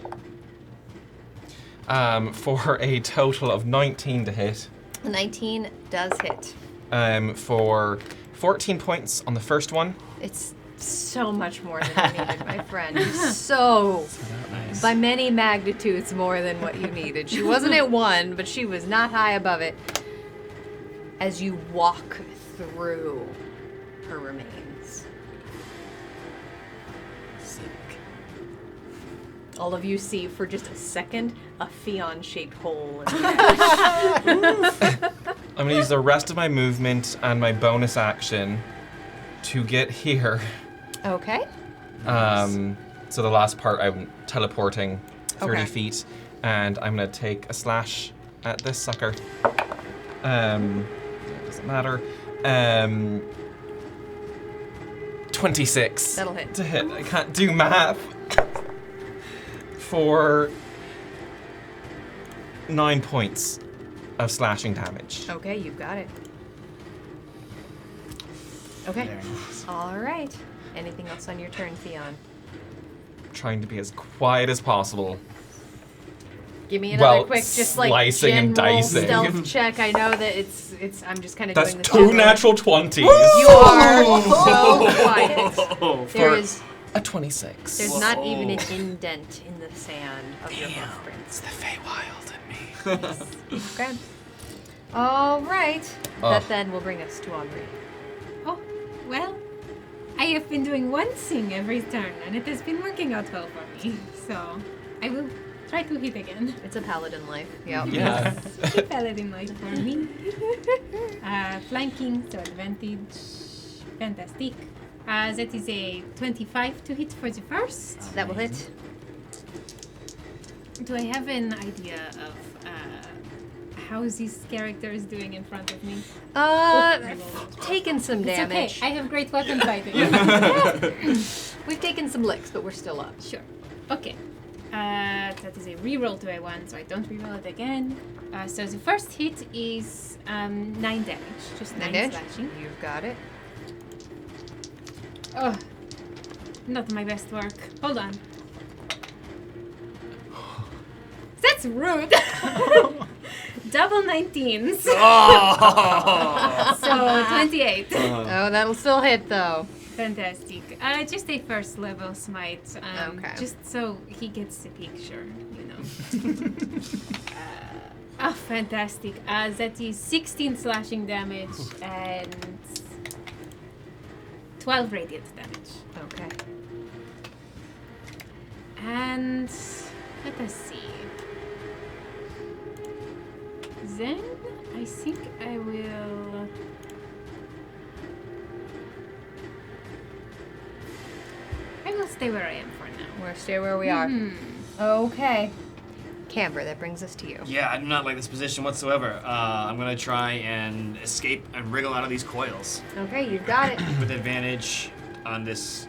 [SPEAKER 4] for a total of 19 to hit.
[SPEAKER 1] A 19 does hit.
[SPEAKER 4] For 14 points on the first one.
[SPEAKER 1] It's so much more than you needed, my friend. So, by many magnitudes more than what you needed. She wasn't at 1, but she was not high above it. As you walk through her remains. All of you see, for just a second, a Fion-shaped hole.
[SPEAKER 4] I'm going to use the rest of my movement and my bonus action to get here.
[SPEAKER 1] Okay.
[SPEAKER 4] So the last part, I'm teleporting 30
[SPEAKER 1] Okay.
[SPEAKER 4] feet, and I'm going to take a slash at this sucker. Doesn't matter. 26.
[SPEAKER 1] That'll hit.
[SPEAKER 4] To hit. I can't do math. For 9 points of slashing damage.
[SPEAKER 1] Okay, you've got it. Okay.
[SPEAKER 3] Very nice.
[SPEAKER 1] All right. Anything else on your turn, Theon?
[SPEAKER 4] Trying to be as quiet as possible.
[SPEAKER 1] Give me another
[SPEAKER 4] Well,
[SPEAKER 1] quick, just like
[SPEAKER 4] slicing and
[SPEAKER 1] general
[SPEAKER 4] dicing.
[SPEAKER 1] stealth check. I know that it's. I'm just kind of
[SPEAKER 4] That's
[SPEAKER 1] doing this.
[SPEAKER 4] 2
[SPEAKER 1] all
[SPEAKER 4] natural 20s.
[SPEAKER 1] You are so quiet. There is.
[SPEAKER 4] A 26.
[SPEAKER 1] There's not even an indent in the sand of your footprints.
[SPEAKER 4] The Feywild in me.
[SPEAKER 1] Okay. All right.
[SPEAKER 4] Oh.
[SPEAKER 1] That then will bring us to Henri.
[SPEAKER 5] Oh, well, I have been doing one thing every turn, and it has been working out well for me. So I will try to hit again.
[SPEAKER 1] It's a paladin life. Yep.
[SPEAKER 4] Yeah.
[SPEAKER 5] Keep paladin life for me. Flanking, so advantage. Fantastic. That is a 25 to hit for the first.
[SPEAKER 1] That will hit.
[SPEAKER 5] Do I have an idea of how this character is doing in front of me?
[SPEAKER 1] Taken some
[SPEAKER 5] It's
[SPEAKER 1] damage.
[SPEAKER 5] okay. I have great weapon fighting.
[SPEAKER 1] We've taken some licks, but we're still up.
[SPEAKER 5] Sure. Okay. That is a reroll to a1, so I don't reroll it again. So the first hit is 9 damage. Just 9
[SPEAKER 1] damage.
[SPEAKER 5] slashing.
[SPEAKER 1] You've got it.
[SPEAKER 5] Oh, not my best work. Hold on. That's rude. Double 19s. So 28.
[SPEAKER 1] Oh, that'll still hit though.
[SPEAKER 5] Fantastic. Just a first level smite.
[SPEAKER 1] Okay.
[SPEAKER 5] Just so he gets the picture, you know. Oh, fantastic. That is 16 slashing damage and 12 radiant damage.
[SPEAKER 1] Okay.
[SPEAKER 5] And let us see. Then I think I will. I will stay where I am for now.
[SPEAKER 1] We'll stay where we are. Okay. Camber, that brings us to you.
[SPEAKER 2] Yeah, I do not like this position whatsoever. I'm gonna try and escape and wriggle out of these coils
[SPEAKER 1] Okay, you've got it.
[SPEAKER 2] with advantage on this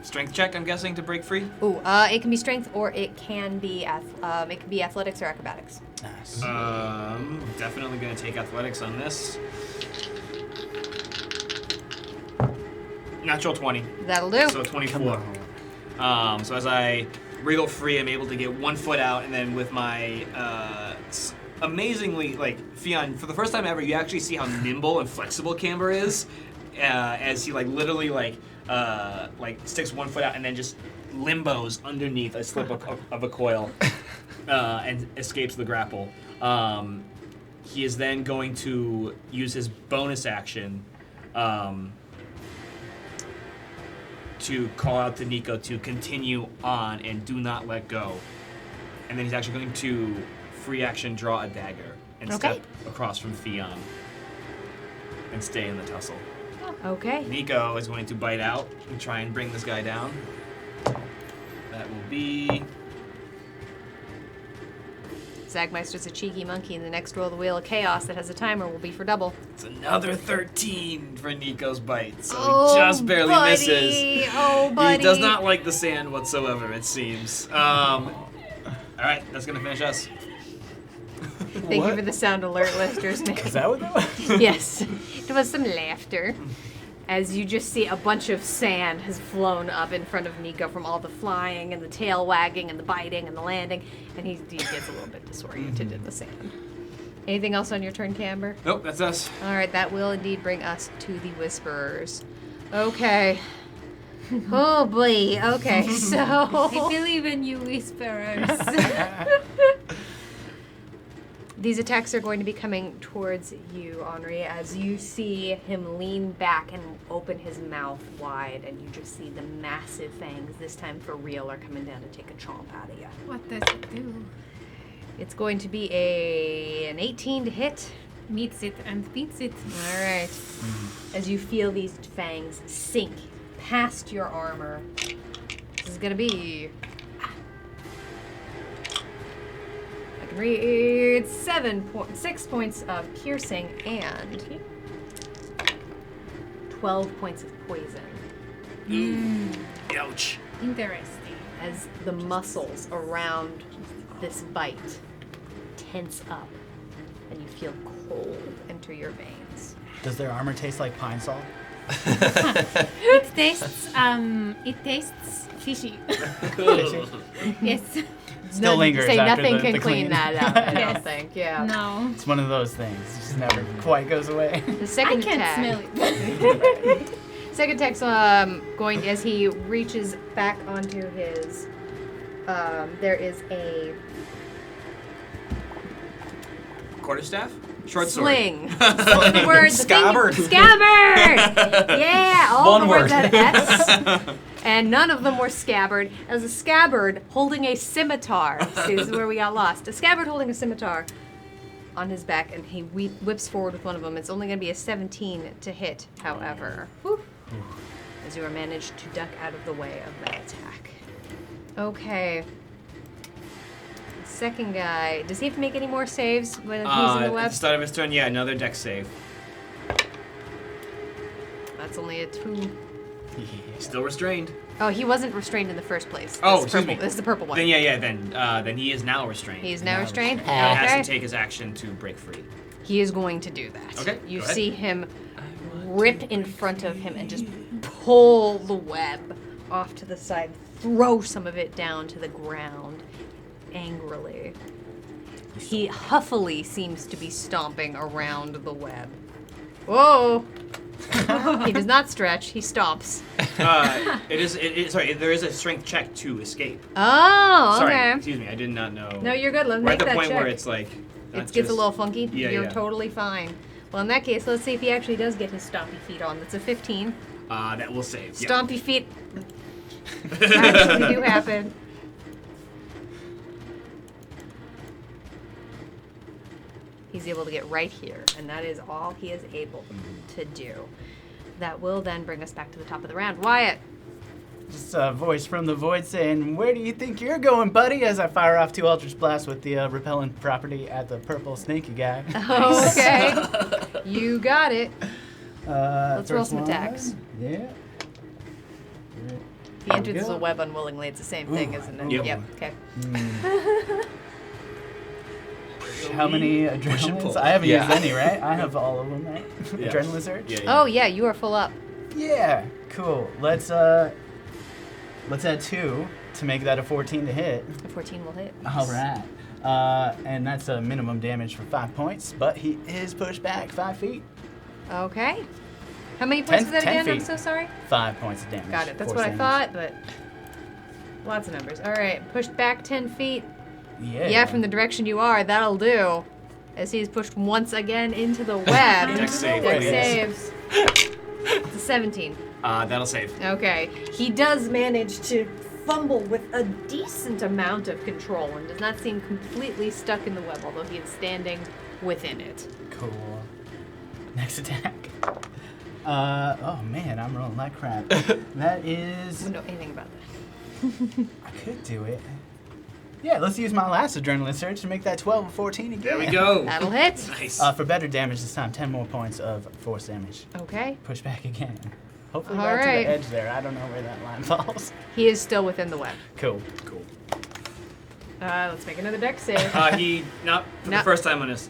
[SPEAKER 2] strength check. I'm guessing to break free.
[SPEAKER 1] Ooh, it can be strength or it can be athletics or acrobatics.
[SPEAKER 3] Nice.
[SPEAKER 2] Definitely gonna take athletics on this. Natural 20.
[SPEAKER 1] That'll do.
[SPEAKER 2] So 24. So as I wriggle free, I'm able to get 1 foot out, and then with my amazingly, like, Fionn, for the first time ever, you actually see how nimble and flexible Camber is, as he literally sticks 1 foot out and then just limbos underneath a slip of a coil and escapes the grapple. He is then going to use his bonus action to call out to Nico to continue on and do not let go. And then he's actually going to free action draw a dagger and step across from Fionn and stay in the tussle.
[SPEAKER 1] Okay.
[SPEAKER 2] Nico is going to bite out and try and bring this guy down. That will be...
[SPEAKER 1] Zagmeister's a cheeky monkey, and the next roll of the Wheel of Chaos that has a timer will be for double.
[SPEAKER 2] It's another 13 for Nico's bite, so
[SPEAKER 1] Oh,
[SPEAKER 2] he just barely
[SPEAKER 1] buddy.
[SPEAKER 2] misses.
[SPEAKER 1] Oh, buddy.
[SPEAKER 2] He does not like the sand whatsoever, it seems. All right, that's going to finish us.
[SPEAKER 1] Thank you for the sound alert, listeners.
[SPEAKER 3] Is that what that was?
[SPEAKER 1] Yes. It was some laughter. as you just see a bunch of sand has flown up in front of Nico from all the flying and the tail wagging and the biting and the landing, and he gets a little bit disoriented in the sand. Anything else on your turn, Camber?
[SPEAKER 2] Nope, that's us.
[SPEAKER 1] All right, that will indeed bring us to the Whisperers. Okay. Oh boy. Okay, so
[SPEAKER 5] I believe in you, Whisperers.
[SPEAKER 1] these attacks are going to be coming towards you, Henri, as you see him lean back and open his mouth wide, and you just see the massive fangs, this time for real, are coming down to take a chomp out of you.
[SPEAKER 5] What does it do?
[SPEAKER 1] It's going to be an 18 to hit.
[SPEAKER 5] Meets it and beats it.
[SPEAKER 1] All right. As you feel these fangs sink past your armor, this is going to be... I can read 6 points of piercing and 12 points of poison.
[SPEAKER 2] Ouch.
[SPEAKER 5] Interesting.
[SPEAKER 1] As the muscles around this bite tense up and you feel cold enter your veins.
[SPEAKER 3] Does their armor taste like pine salt?
[SPEAKER 5] It tastes fishy. Yes.
[SPEAKER 3] Still lingers
[SPEAKER 1] Say
[SPEAKER 3] after
[SPEAKER 1] nothing
[SPEAKER 3] the
[SPEAKER 1] can clean
[SPEAKER 3] clean.
[SPEAKER 1] that out, I don't
[SPEAKER 5] Yes.
[SPEAKER 1] think. Yeah.
[SPEAKER 5] No.
[SPEAKER 3] It's one of those things. It just never quite goes away.
[SPEAKER 1] The
[SPEAKER 5] I
[SPEAKER 1] second
[SPEAKER 5] can't
[SPEAKER 1] attack.
[SPEAKER 5] smell it.
[SPEAKER 1] Second attack's going as he reaches back onto his. There is a
[SPEAKER 2] Quarterstaff? Short sword.
[SPEAKER 1] sling. The word, the
[SPEAKER 4] Scabbard.
[SPEAKER 1] Thing, scabbard. Yeah, all
[SPEAKER 4] One
[SPEAKER 1] the words
[SPEAKER 4] word.
[SPEAKER 1] had S, and none of them were scabbard. As a scabbard holding a scimitar. See, this is where we got lost. A scabbard holding a scimitar on his back, and he whips forward with one of them. It's only going to be a 17 to hit, however. Whew. As you are managed to duck out of the way of that attack. Okay. Second guy, does he have to make any more saves when he's in the
[SPEAKER 2] At
[SPEAKER 1] web?
[SPEAKER 2] the start of his turn, yeah, another dex save.
[SPEAKER 1] That's only a 2.
[SPEAKER 2] Still restrained.
[SPEAKER 1] Oh, he wasn't restrained in the first place.
[SPEAKER 2] Oh,
[SPEAKER 1] This
[SPEAKER 2] excuse
[SPEAKER 1] purple,
[SPEAKER 2] me.
[SPEAKER 1] This is the purple one.
[SPEAKER 2] Then he is now restrained.
[SPEAKER 1] He is now restrained.
[SPEAKER 2] He has
[SPEAKER 1] Okay.
[SPEAKER 2] to take his action to break free.
[SPEAKER 1] He is going to do that.
[SPEAKER 2] Okay,
[SPEAKER 1] You
[SPEAKER 2] go ahead.
[SPEAKER 1] see him rip in front of him and just pull the web off to the side, throw some of it down to the ground angrily. He huffily seems to be stomping around the web. Whoa! He does not stretch, he stomps.
[SPEAKER 2] Sorry, there is a strength check to escape.
[SPEAKER 1] Oh,
[SPEAKER 2] Sorry,
[SPEAKER 1] okay.
[SPEAKER 2] excuse me, I did not know.
[SPEAKER 1] No, you're good. Let's
[SPEAKER 2] We're
[SPEAKER 1] make
[SPEAKER 2] at the
[SPEAKER 1] that
[SPEAKER 2] point
[SPEAKER 1] check.
[SPEAKER 2] where it's like.
[SPEAKER 1] It
[SPEAKER 2] not
[SPEAKER 1] gets a
[SPEAKER 2] just-
[SPEAKER 1] little funky.
[SPEAKER 2] Yeah,
[SPEAKER 1] You're
[SPEAKER 2] yeah.
[SPEAKER 1] totally fine. Well, in that case, let's see if he actually does get his stompy feet on. That's a 15.
[SPEAKER 2] That will save. Yeah.
[SPEAKER 1] Stompy feet actually do happen. He's able to get right here, and that is all he is able to do. That will then bring us back to the top of the round. Wyatt.
[SPEAKER 3] Just a voice from the void saying, "Where do you think you're going, buddy?" As I fire off 2 Eldritch Blasts with the repellent property at the purple snaky guy.
[SPEAKER 1] Okay. You got it. Let's roll
[SPEAKER 3] First
[SPEAKER 1] some
[SPEAKER 3] one.
[SPEAKER 1] attacks.
[SPEAKER 3] Yeah.
[SPEAKER 1] He enters
[SPEAKER 3] go.
[SPEAKER 1] the web unwillingly. It's the same thing,
[SPEAKER 3] Ooh,
[SPEAKER 1] isn't it?
[SPEAKER 2] Yep.
[SPEAKER 1] Yep. Okay.
[SPEAKER 3] How many
[SPEAKER 2] Push and
[SPEAKER 3] adrenalines?
[SPEAKER 2] pull.
[SPEAKER 3] I haven't
[SPEAKER 4] Yeah.
[SPEAKER 3] used any, right? I have all of them, right?
[SPEAKER 2] Yeah.
[SPEAKER 3] Adrenaline surge?
[SPEAKER 2] Yeah.
[SPEAKER 1] Oh yeah, you are full up.
[SPEAKER 3] Yeah, cool. Let's add 2 to make that a 14 to hit.
[SPEAKER 1] A 14 will hit.
[SPEAKER 3] All right. And that's a minimum damage for 5 points, but he is pushed back 5 feet.
[SPEAKER 1] Okay. How many points was that
[SPEAKER 3] 10
[SPEAKER 1] again? I'm
[SPEAKER 3] feet.
[SPEAKER 1] so sorry.
[SPEAKER 3] 5 points of damage.
[SPEAKER 1] Got it. That's
[SPEAKER 3] force
[SPEAKER 1] what I
[SPEAKER 3] damage.
[SPEAKER 1] thought, but lots of numbers. All right, pushed back 10 feet.
[SPEAKER 3] Yeah.
[SPEAKER 1] Yeah, from the direction you are, that'll do. As he's pushed once again into the web.
[SPEAKER 2] Dex save,
[SPEAKER 1] Dex
[SPEAKER 2] please.
[SPEAKER 1] saves. It's a 17.
[SPEAKER 2] That'll save.
[SPEAKER 1] Okay. He does manage to fumble with a decent amount of control and does not seem completely stuck in the web, although he is standing within it.
[SPEAKER 3] Cool. Next attack. Oh man, I'm rolling like crap. That
[SPEAKER 1] We
[SPEAKER 3] is.
[SPEAKER 1] don't know anything about that.
[SPEAKER 3] I could do it. Yeah, let's use my last adrenaline surge to make that 12 or 14 again.
[SPEAKER 2] There we go.
[SPEAKER 1] That'll hit.
[SPEAKER 2] Nice.
[SPEAKER 3] For better damage this time, 10 more points of force damage.
[SPEAKER 1] Okay.
[SPEAKER 3] Push back again. Hopefully
[SPEAKER 1] All
[SPEAKER 3] right to
[SPEAKER 1] right.
[SPEAKER 3] the edge there. I don't know where that line falls.
[SPEAKER 1] He is still within the web.
[SPEAKER 3] Cool.
[SPEAKER 2] Cool.
[SPEAKER 1] Let's make another dex save.
[SPEAKER 2] He not for
[SPEAKER 1] No.
[SPEAKER 2] the first time on his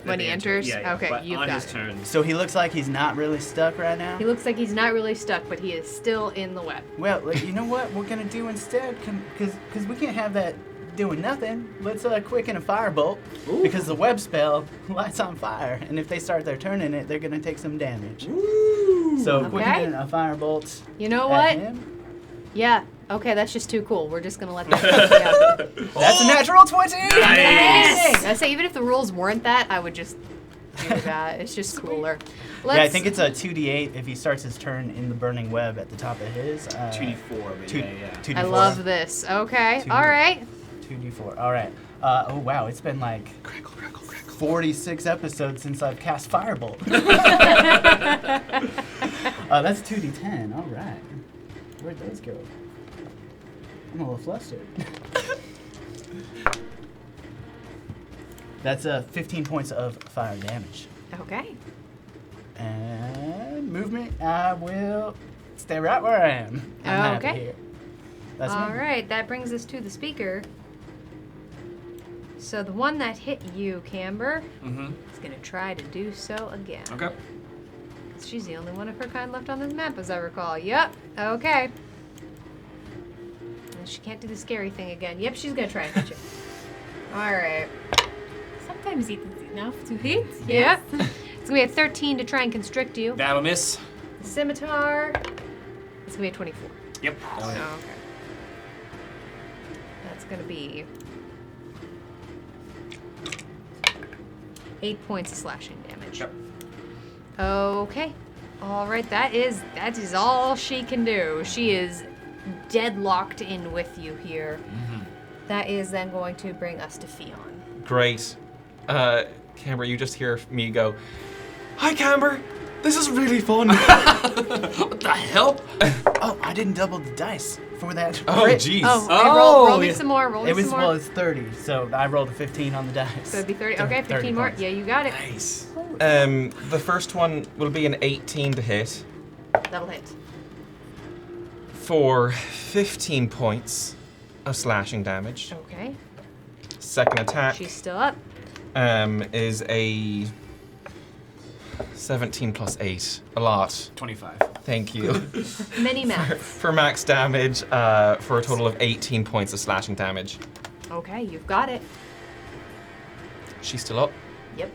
[SPEAKER 1] when he enters?
[SPEAKER 2] Yeah,
[SPEAKER 1] Okay,
[SPEAKER 2] but
[SPEAKER 1] you've
[SPEAKER 2] on
[SPEAKER 1] got
[SPEAKER 2] his
[SPEAKER 1] it.
[SPEAKER 2] turn.
[SPEAKER 3] So he looks like he's not really stuck right now?
[SPEAKER 1] He looks like he's not really stuck, but he is still in the web.
[SPEAKER 3] Well, like, you know what we're gonna do instead? Because we can't have that doing nothing. Let's quicken a firebolt. Because the web spell lights on fire. And if they start their turn in it, they're gonna take some damage. So
[SPEAKER 1] Okay.
[SPEAKER 3] quickening a firebolt
[SPEAKER 1] You know
[SPEAKER 3] at
[SPEAKER 1] what?
[SPEAKER 3] him.
[SPEAKER 1] Yeah. Okay, that's just too cool. We're just gonna let that. Yeah.
[SPEAKER 3] That's a natural 20!
[SPEAKER 1] Amazing! I say even if the rules weren't that, I would just do that. It's just cooler.
[SPEAKER 3] Yeah, I think it's a 2d8 if he starts his turn in the burning web at the top of his.
[SPEAKER 2] 2d4, but
[SPEAKER 3] Two-
[SPEAKER 2] yeah.
[SPEAKER 3] 2d4.
[SPEAKER 1] I love this. Okay.
[SPEAKER 3] Two.
[SPEAKER 1] All right.
[SPEAKER 3] 2d4. All right. Oh wow, it's been like 46 episodes since I've cast Firebolt. That's 2d10. All right. Where'd those go? I'm a little flustered. That's 15 points of fire damage.
[SPEAKER 1] Okay.
[SPEAKER 3] And movement, I will stay right where I am. I'm happy
[SPEAKER 1] Okay.
[SPEAKER 3] here. That's
[SPEAKER 1] All
[SPEAKER 3] me.
[SPEAKER 1] right. That brings us to the speaker. So the one that hit you, Camber,
[SPEAKER 2] Mm-hmm.
[SPEAKER 1] is gonna try to do so again.
[SPEAKER 2] Okay.
[SPEAKER 1] She's the only one of her kind left on this map, as I recall. Yep. Okay. And she can't do the scary thing again. Yep, she's gonna try and hit you. All right.
[SPEAKER 5] Sometimes it is enough to hit.
[SPEAKER 1] Yep. It's gonna be a 13 to try and constrict you.
[SPEAKER 2] That'll miss.
[SPEAKER 1] The scimitar. It's gonna be a 24.
[SPEAKER 2] Yep.
[SPEAKER 1] Oh, okay. That's gonna be 8 points of slashing damage.
[SPEAKER 2] Yep.
[SPEAKER 1] Okay. All right. That is all she can do. She is deadlocked in with you here. That is then going to bring us to Fion.
[SPEAKER 4] Great. Camber, you just hear me go, "Hi, Camber. This is really fun."
[SPEAKER 2] What the hell?
[SPEAKER 3] Oh, I didn't double the dice for that.
[SPEAKER 4] Oh,
[SPEAKER 3] crit.
[SPEAKER 4] jeez.
[SPEAKER 1] Oh, okay,
[SPEAKER 2] Oh,
[SPEAKER 1] roll me
[SPEAKER 2] yeah.
[SPEAKER 1] some more. Roll me
[SPEAKER 3] It was
[SPEAKER 1] some more.
[SPEAKER 3] well, it's 30, so I rolled a 15 on the dice.
[SPEAKER 1] So it'd be 30. Okay, 15 more.
[SPEAKER 3] points.
[SPEAKER 1] Yeah, you got it.
[SPEAKER 2] Nice.
[SPEAKER 4] The first one will be an 18 to hit
[SPEAKER 1] That'll hit.
[SPEAKER 4] for 15 points of slashing damage.
[SPEAKER 1] Okay.
[SPEAKER 4] Second attack
[SPEAKER 1] She's still up.
[SPEAKER 4] is a 17 plus 8. A lot.
[SPEAKER 2] 25.
[SPEAKER 4] Thank you.
[SPEAKER 1] Many maps.
[SPEAKER 4] For max damage, for a total of 18 points of slashing damage.
[SPEAKER 1] Okay, you've got it.
[SPEAKER 4] She's still up.
[SPEAKER 1] Yep.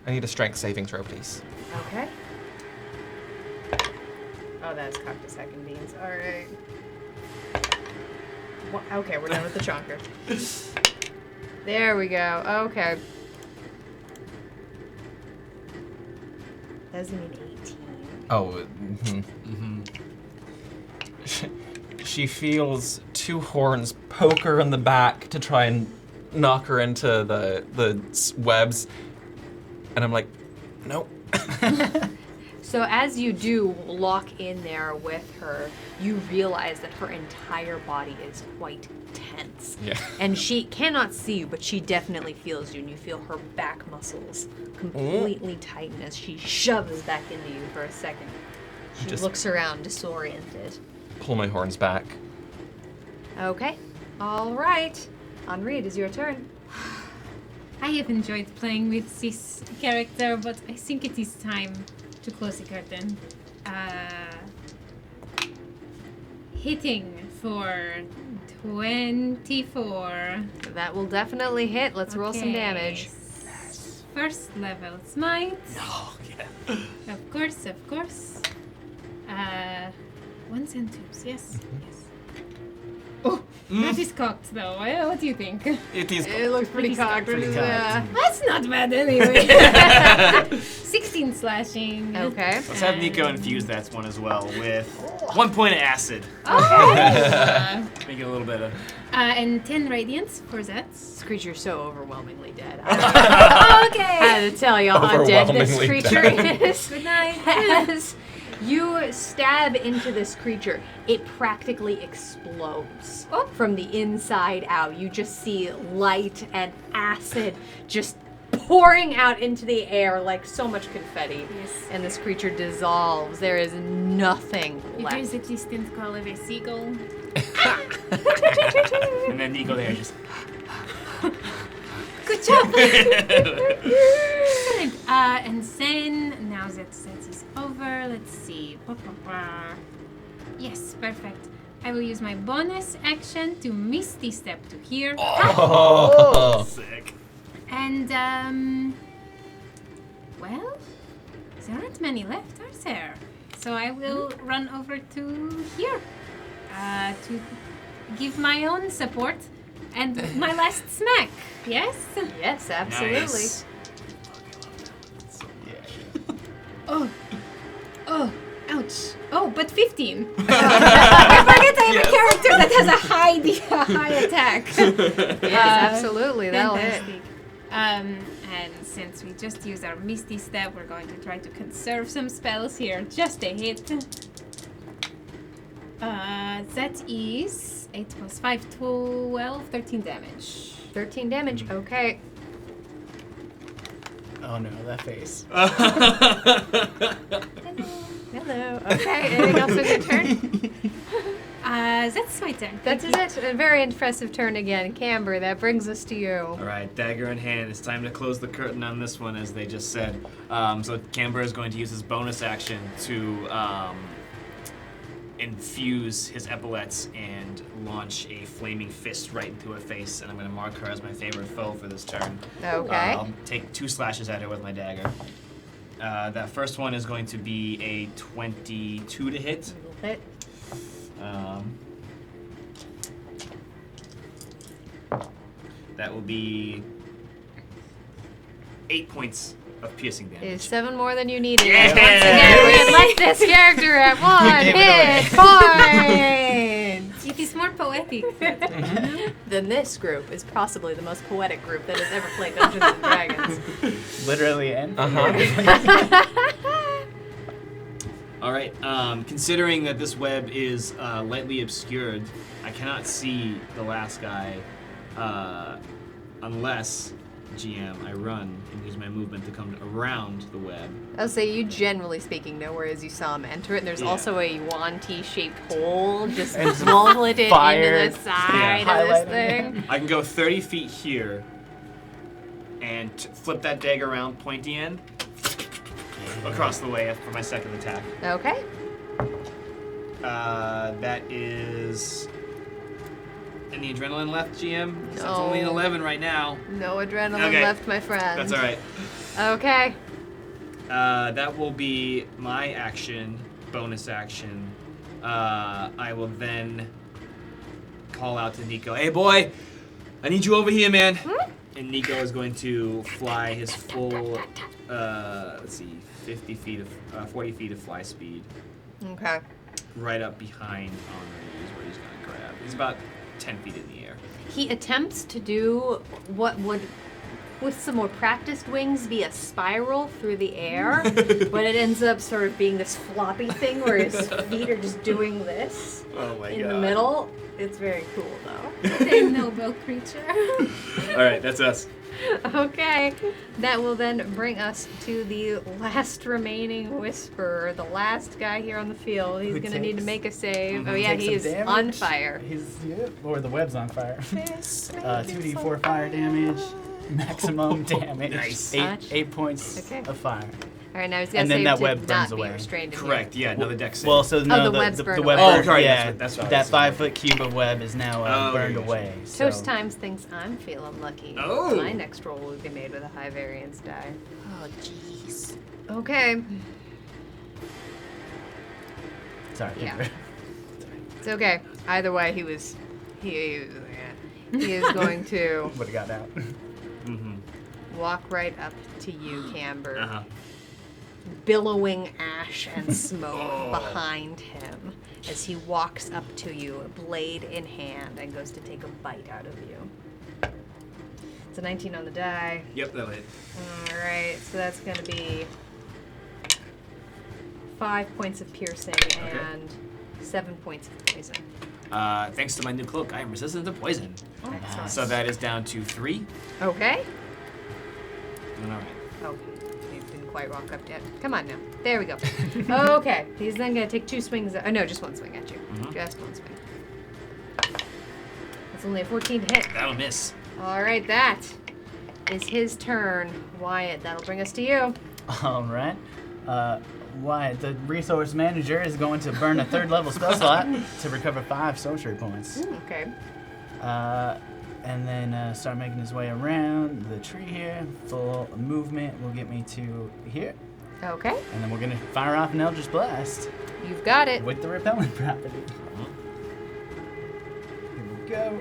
[SPEAKER 4] I need a strength saving throw, please.
[SPEAKER 1] Okay. Oh, that's cocked a second beans. All right. Okay, we're done with the chonker. There we go. Okay. Doesn't mean 18.
[SPEAKER 4] Oh, She feels two horns poke her in the back to try and knock her into the webs. And I'm like, nope.
[SPEAKER 1] So as you do lock in there with her, you realize that her entire body is quite tense.
[SPEAKER 4] Yeah.
[SPEAKER 1] And she cannot see you, but she definitely feels you, and you feel her back muscles completely tighten as she shoves back into you for a second. She
[SPEAKER 4] Just-
[SPEAKER 1] looks around, disoriented.
[SPEAKER 4] Pull my horns back.
[SPEAKER 1] Okay. All right. Henri, it is your turn.
[SPEAKER 5] I have enjoyed playing with this character, but I think it is time to close the curtain. Hitting for 24.
[SPEAKER 1] That will definitely hit. Let's roll some
[SPEAKER 5] Okay.
[SPEAKER 1] damage.
[SPEAKER 5] First level smite.
[SPEAKER 2] Oh, yeah.
[SPEAKER 5] Of course, of course. Ones and twos, yes, yes. Oh, that is cocked though. What do you think?
[SPEAKER 4] It is.
[SPEAKER 1] It looks pretty cocked.
[SPEAKER 3] Pretty cocked.
[SPEAKER 5] That's not bad anyway. 16 slashing.
[SPEAKER 1] Okay.
[SPEAKER 2] Let's have Nico infuse that one as well with 1 point of acid.
[SPEAKER 5] Okay.
[SPEAKER 2] Make it a little bit of.
[SPEAKER 5] And 10 radiance for that.
[SPEAKER 1] This creature's so overwhelmingly dead.
[SPEAKER 5] Okay.
[SPEAKER 1] I had to tell you how dead this
[SPEAKER 4] Overwhelmingly
[SPEAKER 1] creature
[SPEAKER 4] dead.
[SPEAKER 1] is.
[SPEAKER 5] Good night.
[SPEAKER 1] As you stab into this creature, it practically explodes from the inside out. You just see light and acid just pouring out into the air like so much confetti.
[SPEAKER 5] Yes.
[SPEAKER 1] And this creature dissolves. There is nothing
[SPEAKER 5] It
[SPEAKER 1] left.
[SPEAKER 5] is a distant call of a seagull.
[SPEAKER 2] And then Nico there just.
[SPEAKER 5] Good job. Good. And then now that is over, let's see. Yes, perfect. I will use my bonus action to Misty Step to here.
[SPEAKER 4] Oh.
[SPEAKER 2] Sick.
[SPEAKER 5] And well, there aren't many left, are there? So I will run over to here to give my own support and my last smack. Yes.
[SPEAKER 1] Yes, absolutely.
[SPEAKER 2] Nice.
[SPEAKER 5] Oh, ouch. Oh, but 15. I forget I have a character that has a high attack.
[SPEAKER 1] Yes, absolutely. That'll hit.
[SPEAKER 5] Fantastic. And since we just used our Misty Step, we're going to try to conserve some spells here. Just a hit. That is 8 plus 5, 12, 13 damage.
[SPEAKER 1] 13 damage. Okay.
[SPEAKER 3] Oh no, that face.
[SPEAKER 1] Hello. Okay. Anything else on your turn?
[SPEAKER 5] That's my turn.
[SPEAKER 1] That's it. A very impressive turn again. Camber, that brings us to you.
[SPEAKER 2] All right, dagger in hand. It's time to close the curtain on this one, as they just said. So Camber is going to use his bonus action to infuse his epaulets and launch a flaming fist right into her face, and I'm going to mark her as my favorite foe for this turn.
[SPEAKER 1] Okay.
[SPEAKER 2] I'll take 2 slashes at her with my dagger. That first one is going to be a 22 to hit.
[SPEAKER 1] Hit.
[SPEAKER 2] That will be 8 points of piercing damage.
[SPEAKER 1] Is 7 more than you needed.
[SPEAKER 2] Yes!
[SPEAKER 1] And once again, we're gonna let this character at 1 hit point.
[SPEAKER 5] It is more poetic.
[SPEAKER 6] Then this group is possibly the most poetic group that has ever played Dungeons and Dragons.
[SPEAKER 3] Literally and
[SPEAKER 2] All right. Considering that this web is lightly obscured, I cannot see the last guy unless, GM, I run and use my movement to come around the web.
[SPEAKER 1] I'll say you generally speaking know, whereas you saw him enter it, and there's
[SPEAKER 2] Yeah.
[SPEAKER 1] also a Yuan T-shaped hole just bulleted
[SPEAKER 3] fire.
[SPEAKER 1] into the side of this
[SPEAKER 3] Highlighted.
[SPEAKER 1] thing.
[SPEAKER 2] I can go 30 feet here and flip that dagger around, pointy end, across the way for my second attack.
[SPEAKER 1] Okay.
[SPEAKER 2] That is... Any adrenaline left, GM? It's
[SPEAKER 1] No.
[SPEAKER 2] only an 11 right now.
[SPEAKER 1] No adrenaline
[SPEAKER 2] Okay.
[SPEAKER 1] left, my friend.
[SPEAKER 2] That's all right.
[SPEAKER 1] Okay.
[SPEAKER 2] That will be my action, bonus action. I will then call out to Nico. Hey, boy, I need you over here, man. And Nico is going to fly his full, let's see, 40 feet of fly speed
[SPEAKER 1] Okay.
[SPEAKER 2] right up behind Henri is where he's going to grab. He's about 10 feet in the air.
[SPEAKER 1] He attempts to do what would, with some more practiced wings, be a spiral through the air, but it ends up sort of being this floppy thing where his feet are just doing this in the middle. It's very cool, though.
[SPEAKER 5] A noble creature.
[SPEAKER 2] All right, that's us.
[SPEAKER 1] Okay. That will then bring us to the last remaining Whisperer, the last guy here on the field. He's
[SPEAKER 3] Who
[SPEAKER 1] going to need to
[SPEAKER 3] takes-
[SPEAKER 1] make a save.
[SPEAKER 2] Mhm.
[SPEAKER 1] Oh, yeah,
[SPEAKER 3] Take
[SPEAKER 1] he
[SPEAKER 3] some
[SPEAKER 1] is
[SPEAKER 3] damage.
[SPEAKER 1] on fire.
[SPEAKER 3] Or the web's on fire. 2d4 fire damage, maximum damage.
[SPEAKER 2] Nice.
[SPEAKER 3] Eight points
[SPEAKER 1] Okay.
[SPEAKER 3] of fire.
[SPEAKER 1] All right, now he's got to
[SPEAKER 3] And then
[SPEAKER 1] save
[SPEAKER 3] that
[SPEAKER 1] to
[SPEAKER 3] web
[SPEAKER 1] not
[SPEAKER 3] burns
[SPEAKER 1] be
[SPEAKER 3] away.
[SPEAKER 1] restrained in
[SPEAKER 2] Correct, yeah, another dex save.
[SPEAKER 3] Well, so no,
[SPEAKER 1] the web's burned
[SPEAKER 3] web
[SPEAKER 1] away.
[SPEAKER 3] burn-
[SPEAKER 2] Oh, sorry,
[SPEAKER 3] yeah,
[SPEAKER 2] that's what I
[SPEAKER 3] that
[SPEAKER 2] was
[SPEAKER 3] 5-foot cube of web is now
[SPEAKER 2] Oh,
[SPEAKER 3] burned
[SPEAKER 2] gotcha.
[SPEAKER 3] away.
[SPEAKER 1] here.
[SPEAKER 3] So.
[SPEAKER 1] Toast Times thinks I'm feeling lucky.
[SPEAKER 2] Oh.
[SPEAKER 1] My next roll will be made with a high variance die.
[SPEAKER 6] Oh, jeez.
[SPEAKER 1] Okay.
[SPEAKER 3] Sorry.
[SPEAKER 1] Yeah. It's okay. Either way, he is going to
[SPEAKER 3] Would have got out.
[SPEAKER 2] Mm-hmm.
[SPEAKER 1] walk right up to you, Camber,
[SPEAKER 2] Uh-huh.
[SPEAKER 1] billowing ash and smoke behind him as he walks up to you, blade in hand, and goes to take a bite out of you. It's a 19 on the die.
[SPEAKER 2] Yep, that'll hit.
[SPEAKER 1] All right, so that's going to be 5 points of piercing and 7 points of poison.
[SPEAKER 2] Thanks to my new cloak, I am resistant to poison.
[SPEAKER 1] Excellent.
[SPEAKER 2] So that is down to 3.
[SPEAKER 1] Okay.
[SPEAKER 2] All right.
[SPEAKER 1] Okay. He didn't quite walk up yet. Come on now. There we go. Okay. He's then going to take 2 swings. No, just 1 swing at you.
[SPEAKER 2] Mhm.
[SPEAKER 1] Just 1 swing. It's only a 14 to hit.
[SPEAKER 2] That'll miss.
[SPEAKER 1] All right, that is his turn. Wyatt, that'll bring us to you.
[SPEAKER 3] All right. Wyatt, the resource manager, is going to burn a 3rd level spell slot to recover 5 sorcery points.
[SPEAKER 1] Okay.
[SPEAKER 3] And then start making his way around the tree here. Full movement will get me to here.
[SPEAKER 1] Okay.
[SPEAKER 3] And then we're going to fire off an Eldritch Blast
[SPEAKER 1] You've got it.
[SPEAKER 3] with the repellent property. Here we go.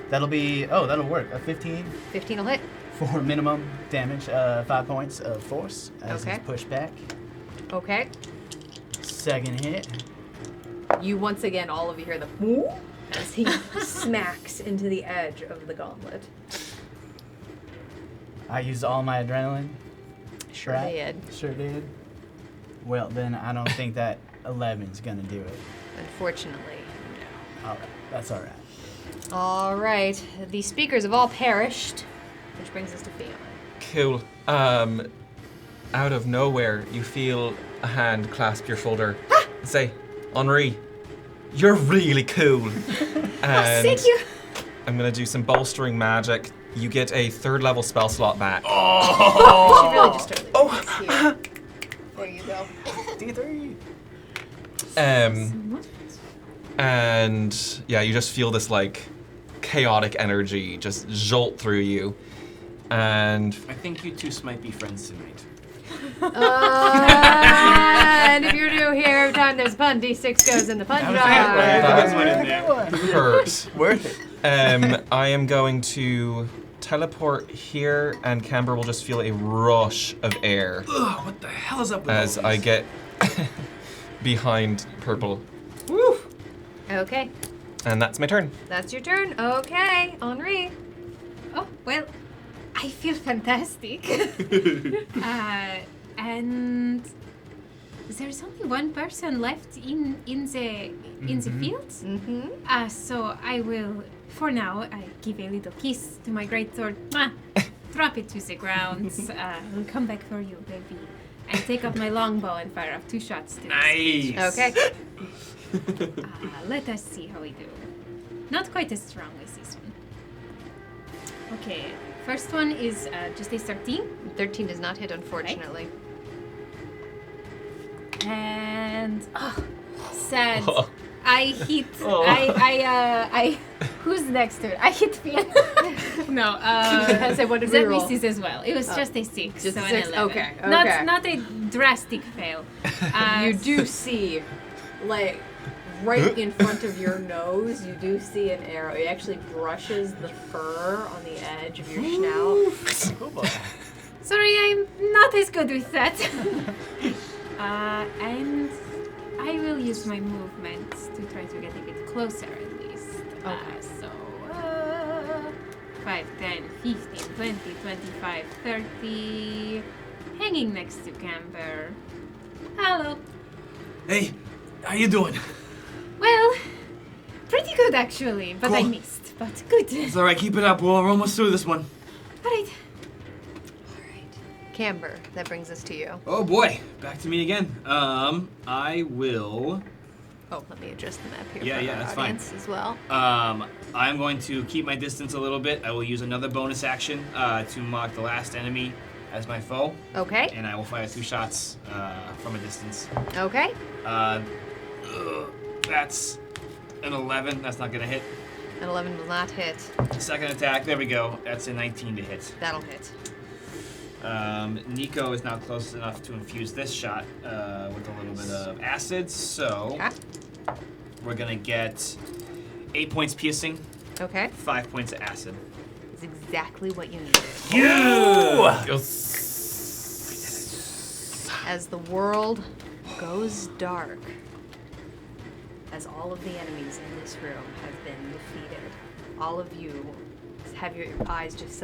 [SPEAKER 3] That'll work. A 15
[SPEAKER 1] 15 will hit.
[SPEAKER 3] for minimum damage, 5 points of force as
[SPEAKER 1] Okay.
[SPEAKER 3] he's pushed back.
[SPEAKER 1] Okay.
[SPEAKER 3] Second hit.
[SPEAKER 6] You once again, all of you hear the whoo as he smacks into the edge of the gauntlet.
[SPEAKER 3] I used all my adrenaline.
[SPEAKER 1] Sure
[SPEAKER 3] Right?
[SPEAKER 1] did.
[SPEAKER 3] Sure did. Well, then I don't think that 11's gonna do it.
[SPEAKER 1] Unfortunately, no.
[SPEAKER 3] All right, that's all right.
[SPEAKER 1] All right. The speakers have all perished, which brings us to Fiona.
[SPEAKER 4] Cool. Out of nowhere, you feel a hand clasp your shoulder and say, Henri, you're really cool. And
[SPEAKER 1] Thank you.
[SPEAKER 4] I'm gonna do some bolstering magic. You get a 3rd level spell slot back.
[SPEAKER 1] She really just totally missed you. There you go.
[SPEAKER 3] D3.
[SPEAKER 4] And yeah, you just feel this like chaotic energy just jolt through you. And
[SPEAKER 2] I think you two might be friends tonight.
[SPEAKER 1] And if you're new here, every time there's a pun, D6 goes in the pun jar.
[SPEAKER 2] That's what in there.
[SPEAKER 4] hurt.
[SPEAKER 3] Worth it.
[SPEAKER 4] I am going to teleport here, and Camber will just feel a rush of air
[SPEAKER 2] Ugh, what the hell is up with
[SPEAKER 4] as
[SPEAKER 2] all
[SPEAKER 4] I
[SPEAKER 2] these?
[SPEAKER 4] get behind Purple.
[SPEAKER 2] Woo!
[SPEAKER 1] Okay,
[SPEAKER 4] And that's my turn.
[SPEAKER 1] that's your turn. Okay, Henri.
[SPEAKER 5] Oh, well, I feel fantastic. And there's only one person left in the field.
[SPEAKER 1] Mm-hmm.
[SPEAKER 5] So I will, for now, I give a little kiss to my great sword. Mwah! Drop it to the ground. I'll come back for you, baby. And take up my longbow and fire off 2 shots to
[SPEAKER 2] Nice.
[SPEAKER 1] Okay.
[SPEAKER 5] Let us see how we do. Not quite as strong as this one. Okay, first one is just a 13.
[SPEAKER 1] 13 does not hit, unfortunately.
[SPEAKER 5] And sad. I hit. I. Who's next to it? I hit Fiona. No.
[SPEAKER 1] I say, what did we
[SPEAKER 5] That
[SPEAKER 1] roll?
[SPEAKER 5] misses as well. It was just a 6.
[SPEAKER 1] Just
[SPEAKER 5] so
[SPEAKER 1] a
[SPEAKER 5] an
[SPEAKER 1] 6?
[SPEAKER 5] 11.
[SPEAKER 1] Okay, okay.
[SPEAKER 5] Not a drastic fail.
[SPEAKER 6] You do see, like, right in front of your nose, you do see an arrow. It actually brushes the fur on the edge of your snout.
[SPEAKER 5] Sorry, I'm not as good with that. And I will use my movement to try to get a bit closer at least.
[SPEAKER 1] Okay.
[SPEAKER 5] So, 5, 10, 15, 20, 25, 30. Hanging next to Camber. Hello.
[SPEAKER 2] Hey, how you doing?
[SPEAKER 5] Well, pretty good actually, but I
[SPEAKER 2] Cool.
[SPEAKER 5] missed. But good.
[SPEAKER 2] It's all right. Keep it up. We're almost through this one.
[SPEAKER 5] Alright.
[SPEAKER 1] Camber, that brings us to you.
[SPEAKER 2] Oh boy, back to me again. I will.
[SPEAKER 1] Oh, let me adjust the map here
[SPEAKER 2] Yeah,
[SPEAKER 1] for
[SPEAKER 2] yeah,
[SPEAKER 1] our
[SPEAKER 2] that's fine.
[SPEAKER 1] audience as well.
[SPEAKER 2] I'm going to keep my distance a little bit. I will use another bonus action to mark the last enemy as my foe,
[SPEAKER 1] Okay.
[SPEAKER 2] and I will fire 2 shots from a distance.
[SPEAKER 1] Okay.
[SPEAKER 2] That's an 11. That's not gonna hit.
[SPEAKER 1] An 11 will not hit.
[SPEAKER 2] Second attack. There we go. That's a 19 to hit.
[SPEAKER 1] That'll hit.
[SPEAKER 2] Nico is now close enough to infuse this shot with a little bit of acid, so
[SPEAKER 1] Okay.
[SPEAKER 2] we're gonna get 8 points piercing,
[SPEAKER 1] Okay.
[SPEAKER 2] 5 points of acid.
[SPEAKER 1] It's exactly what you needed. As the world goes dark, as all of the enemies in this room have been defeated, all of you have your eyes just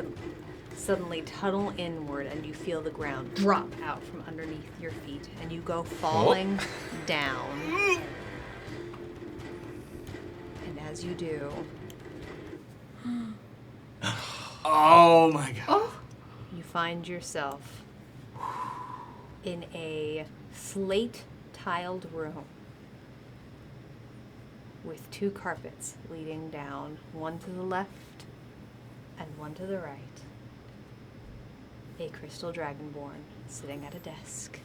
[SPEAKER 1] suddenly tunnel inward, and you feel the ground drop out from underneath your feet, and you go falling down. And as you do,
[SPEAKER 2] Oh my god.
[SPEAKER 1] you find yourself in a slate-tiled room with 2 carpets leading down, one to the left and one to the right. A crystal dragonborn sitting at a desk.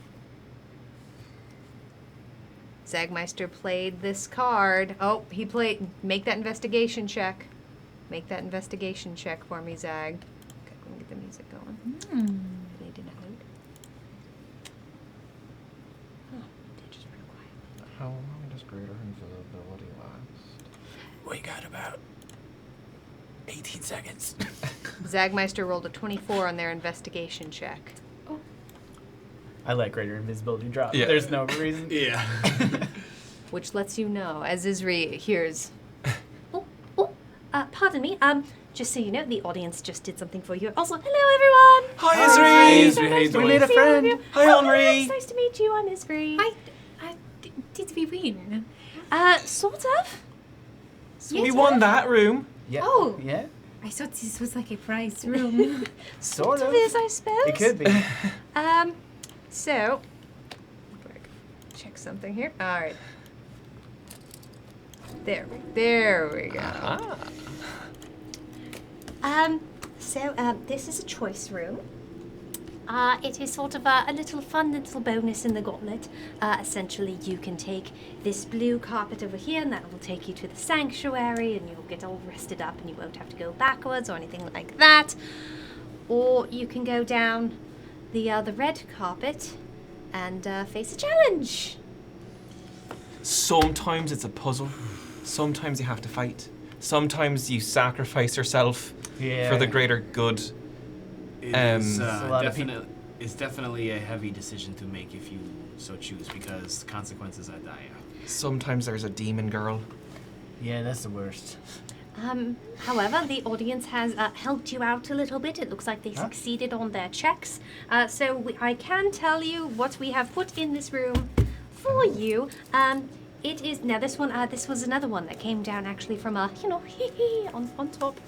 [SPEAKER 1] Zagmeister played this card. Oh, he played. Make that investigation check. Make that investigation check for me, Zag. Okay, let me get the music going. They did not load. Oh, they're just real quiet.
[SPEAKER 4] How long does greater invisibility last?
[SPEAKER 3] We got about 18 seconds.
[SPEAKER 1] Zagmeister rolled a 24 on their investigation check.
[SPEAKER 3] I let greater invisibility drop.
[SPEAKER 4] Yeah.
[SPEAKER 3] There's no reason.
[SPEAKER 2] Yeah.
[SPEAKER 1] Which lets you know, as Isri hears.
[SPEAKER 8] Pardon me. Just so you know, the audience just did something for you. Also, hello everyone.
[SPEAKER 4] Hi, Isri!
[SPEAKER 2] Isri, how you
[SPEAKER 3] We
[SPEAKER 2] doing?
[SPEAKER 3] made a friend.
[SPEAKER 4] Hi, Henri!
[SPEAKER 8] It's nice to meet you. I'm Isri.
[SPEAKER 5] Did we win?
[SPEAKER 8] Sort of.
[SPEAKER 4] We won that room.
[SPEAKER 3] Yeah.
[SPEAKER 5] Oh.
[SPEAKER 3] Yeah.
[SPEAKER 5] I thought this was like a prize room.
[SPEAKER 3] Sort of.
[SPEAKER 8] It is, I suppose.
[SPEAKER 3] It could be.
[SPEAKER 1] So, check something here. All right. There we go.
[SPEAKER 8] This is a choice room. It is sort of a little fun little bonus in the Gauntlet. Essentially, you can take this blue carpet over here, and that will take you to the sanctuary, and you'll get all rested up, and you won't have to go backwards or anything like that. Or you can go down the red carpet and face a challenge.
[SPEAKER 4] Sometimes it's a puzzle. Sometimes you have to fight. Sometimes you sacrifice yourself for the greater good.
[SPEAKER 2] It's,
[SPEAKER 3] a lot of
[SPEAKER 2] it's definitely a heavy decision to make if you so choose, because the consequences are dire.
[SPEAKER 4] Sometimes there's a demon girl.
[SPEAKER 3] Yeah, that's the worst.
[SPEAKER 8] However, the audience has helped you out a little bit. It looks like they succeeded on their checks. I can tell you what we have put in this room for you. It is now this one. This was another one that came down actually from on top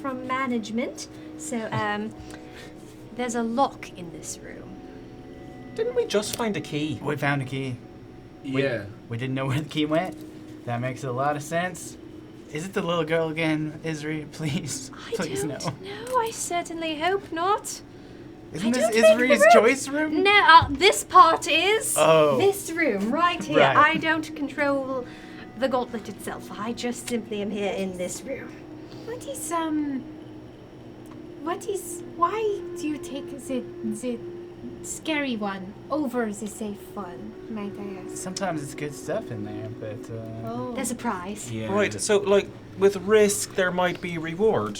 [SPEAKER 8] from management. So there's a lock in this room.
[SPEAKER 4] Didn't we just find a key?
[SPEAKER 3] We found a key.
[SPEAKER 2] Yeah.
[SPEAKER 3] We didn't know where the key went. That makes a lot of sense. Is it the little girl again, Isri? Please, please
[SPEAKER 8] I
[SPEAKER 3] no.
[SPEAKER 8] don't know. I certainly hope not.
[SPEAKER 3] Isn't
[SPEAKER 8] I
[SPEAKER 3] this
[SPEAKER 8] don't think
[SPEAKER 3] Isri's
[SPEAKER 8] the room-
[SPEAKER 3] choice room?
[SPEAKER 8] No, this part is
[SPEAKER 3] Oh.
[SPEAKER 8] this room right here.
[SPEAKER 3] Right.
[SPEAKER 8] I don't control the gauntlet itself. I just simply am here in this room.
[SPEAKER 5] Why do you take the scary one over the safe one, might I ask?
[SPEAKER 3] Sometimes it's good stuff in there, but
[SPEAKER 8] There's a prize.
[SPEAKER 2] Yeah.
[SPEAKER 4] Right, so like with risk there might be reward,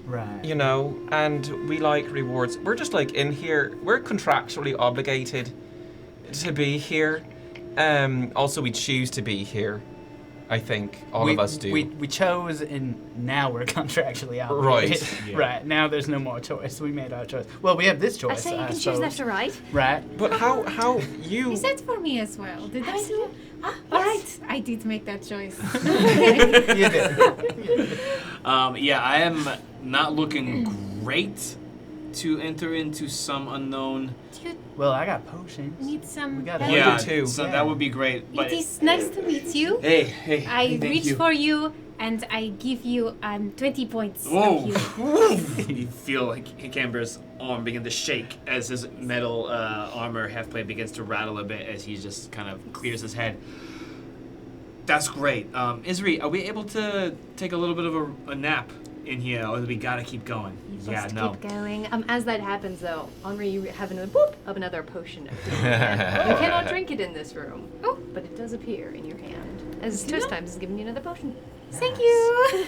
[SPEAKER 3] right.
[SPEAKER 4] you know, and we like rewards. We're just like in here, we're contractually obligated to be here. Also we choose to be here. I think all of us do.
[SPEAKER 3] We chose, and now we're contractually obligated.
[SPEAKER 4] Right.
[SPEAKER 2] Yeah.
[SPEAKER 3] Right. Now there's no more choice. We made our choice. Well, we have this choice.
[SPEAKER 8] I say you can choose
[SPEAKER 3] suppose.
[SPEAKER 8] left or right.
[SPEAKER 3] Right.
[SPEAKER 4] But how you
[SPEAKER 5] Is that for me as well? Did I do?
[SPEAKER 8] Yes.
[SPEAKER 5] Right, I did make that choice.
[SPEAKER 3] You did.
[SPEAKER 2] Yeah, I am not looking great to enter into some unknown.
[SPEAKER 5] Do you
[SPEAKER 3] Well, I got potions.
[SPEAKER 5] need some
[SPEAKER 3] We got
[SPEAKER 5] help?
[SPEAKER 3] help.
[SPEAKER 2] Yeah,
[SPEAKER 4] too.
[SPEAKER 2] so
[SPEAKER 3] Yeah.
[SPEAKER 2] that would be great. But
[SPEAKER 5] It is nice to meet you.
[SPEAKER 2] hey,
[SPEAKER 5] I
[SPEAKER 2] thank
[SPEAKER 5] reach
[SPEAKER 2] you.
[SPEAKER 5] for you and I give you 20 points.
[SPEAKER 2] Whoa!
[SPEAKER 5] Of you.
[SPEAKER 2] You feel like Hicamber's arm begin to shake as his metal armor half plate begins to rattle a bit as he just kind of clears his head. That's great. Isri, are we able to take a little bit of a nap in here, or do we gotta keep going?
[SPEAKER 8] You
[SPEAKER 2] Yeah,
[SPEAKER 8] must
[SPEAKER 2] no.
[SPEAKER 8] keep going.
[SPEAKER 1] As that happens, though, Henri, you have another boop of another potion. You cannot drink it in this room. Oh, but it does appear in your hand. As Toast Times is giving you another potion.
[SPEAKER 5] Thank you.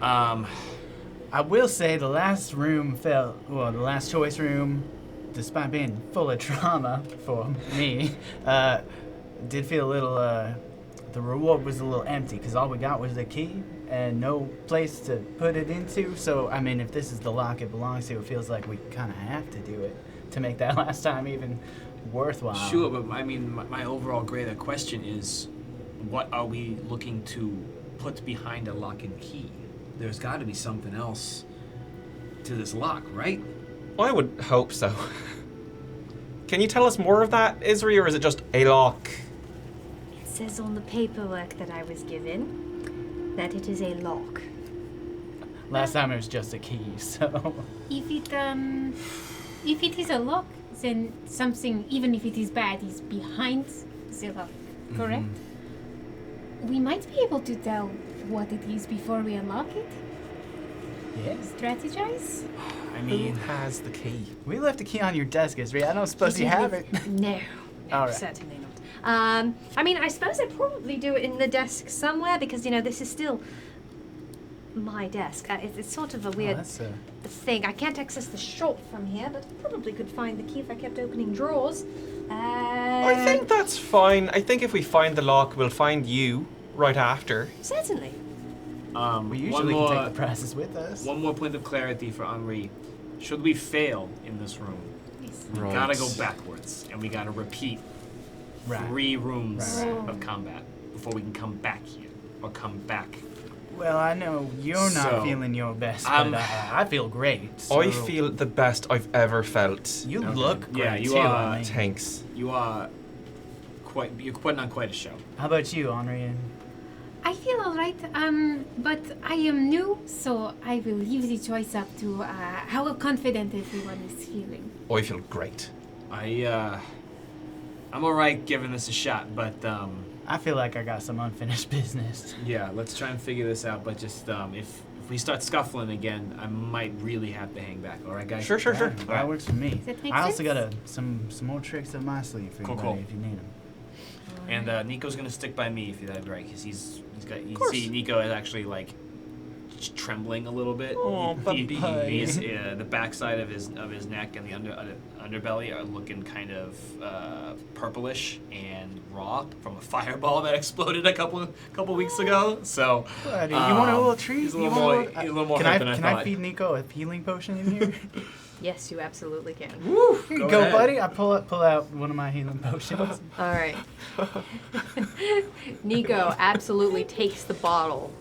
[SPEAKER 3] I will say the last room the last choice room, despite being full of trauma for me, did feel a little, the reward was a little empty because all we got was the key and no place to put it into. So, I mean, if this is the lock it belongs to, it feels like we kind of have to do it to make that last time even worthwhile.
[SPEAKER 2] Sure, but I mean, my overall greater question is, what are we looking to put behind a lock and key? There's got to be something else to this lock, right?
[SPEAKER 4] I would hope so. Can you tell us more of that, Isri, or is it just a lock?
[SPEAKER 8] says on the paperwork that I was given that it is a lock.
[SPEAKER 3] Last time it was just a key, so.
[SPEAKER 5] If it is a lock, then something, even if it is bad, is behind the lock. Correct? We might be able to tell what it is before we unlock it.
[SPEAKER 3] Yes.
[SPEAKER 5] Strategize.
[SPEAKER 2] I
[SPEAKER 4] Who
[SPEAKER 2] mean,
[SPEAKER 4] has the key?
[SPEAKER 3] We left a key on your desk, Isri. I don't suppose you have it.
[SPEAKER 8] No,
[SPEAKER 3] All right.
[SPEAKER 8] certainly not. I mean, I suppose I probably do it in the desk somewhere because, this is still my desk. It's sort of a weird
[SPEAKER 3] That's
[SPEAKER 8] thing. I can't access the shop from here, but I probably could find the key if I kept opening drawers.
[SPEAKER 4] I think that's fine. I think if we find the lock, we'll find you right after.
[SPEAKER 8] Certainly.
[SPEAKER 3] we usually
[SPEAKER 2] one
[SPEAKER 3] can
[SPEAKER 2] more,
[SPEAKER 3] take the prizes with us.
[SPEAKER 2] one more point of clarity for Henri. Should we fail in this room, we
[SPEAKER 4] Right.
[SPEAKER 2] gotta go backwards, and we gotta repeat
[SPEAKER 3] Right.
[SPEAKER 2] 3 rooms
[SPEAKER 3] Right.
[SPEAKER 2] of combat before we can come back here, or come back.
[SPEAKER 3] Well, I know you're not
[SPEAKER 2] So,
[SPEAKER 3] feeling your best,
[SPEAKER 2] I'm-
[SPEAKER 3] but I feel great. So
[SPEAKER 4] I feel the best I've ever felt.
[SPEAKER 3] you
[SPEAKER 2] Okay.
[SPEAKER 3] look great
[SPEAKER 2] Yeah, you
[SPEAKER 3] too.
[SPEAKER 2] are-
[SPEAKER 3] I mean.
[SPEAKER 4] Thanks.
[SPEAKER 2] You're putting on quite a show.
[SPEAKER 3] How about you, Henri?
[SPEAKER 5] I feel alright, but I am new, so I will leave the choice up to how confident everyone is feeling.
[SPEAKER 4] I feel great.
[SPEAKER 2] I'm alright giving this a shot, but
[SPEAKER 3] I feel like I got some unfinished business.
[SPEAKER 2] yeah, let's try and figure this out. But just if we start scuffling again, I might really have to hang back. All right, guys.
[SPEAKER 4] Sure.
[SPEAKER 3] Yeah, that works for me.
[SPEAKER 5] Does that make
[SPEAKER 3] I also
[SPEAKER 5] sense?
[SPEAKER 3] got some more tricks up my sleeve for
[SPEAKER 2] Cool,
[SPEAKER 3] anybody
[SPEAKER 2] cool.
[SPEAKER 3] if you need them.
[SPEAKER 2] And Nico's gonna stick by me if that's right, because he's got. You
[SPEAKER 4] course.
[SPEAKER 2] see, Nico is actually like trembling a little bit.
[SPEAKER 4] Oh, puppy.
[SPEAKER 2] He's the backside of his neck and the underbelly are looking kind of purplish and raw from a fireball that exploded a couple weeks ago. So,
[SPEAKER 3] Buddy, you want a little treat?
[SPEAKER 2] He's a
[SPEAKER 3] You
[SPEAKER 2] little
[SPEAKER 3] want
[SPEAKER 2] more.
[SPEAKER 3] a
[SPEAKER 2] He's a little more
[SPEAKER 3] Can
[SPEAKER 2] hurt
[SPEAKER 3] I
[SPEAKER 2] than I
[SPEAKER 3] can
[SPEAKER 2] thought.
[SPEAKER 3] I feed Nico a healing potion in here?
[SPEAKER 6] Yes, you absolutely can.
[SPEAKER 3] Here you
[SPEAKER 2] Go
[SPEAKER 3] go,
[SPEAKER 2] ahead.
[SPEAKER 3] buddy. I pull out one of my healing potions.
[SPEAKER 6] All right. Nico absolutely takes the bottle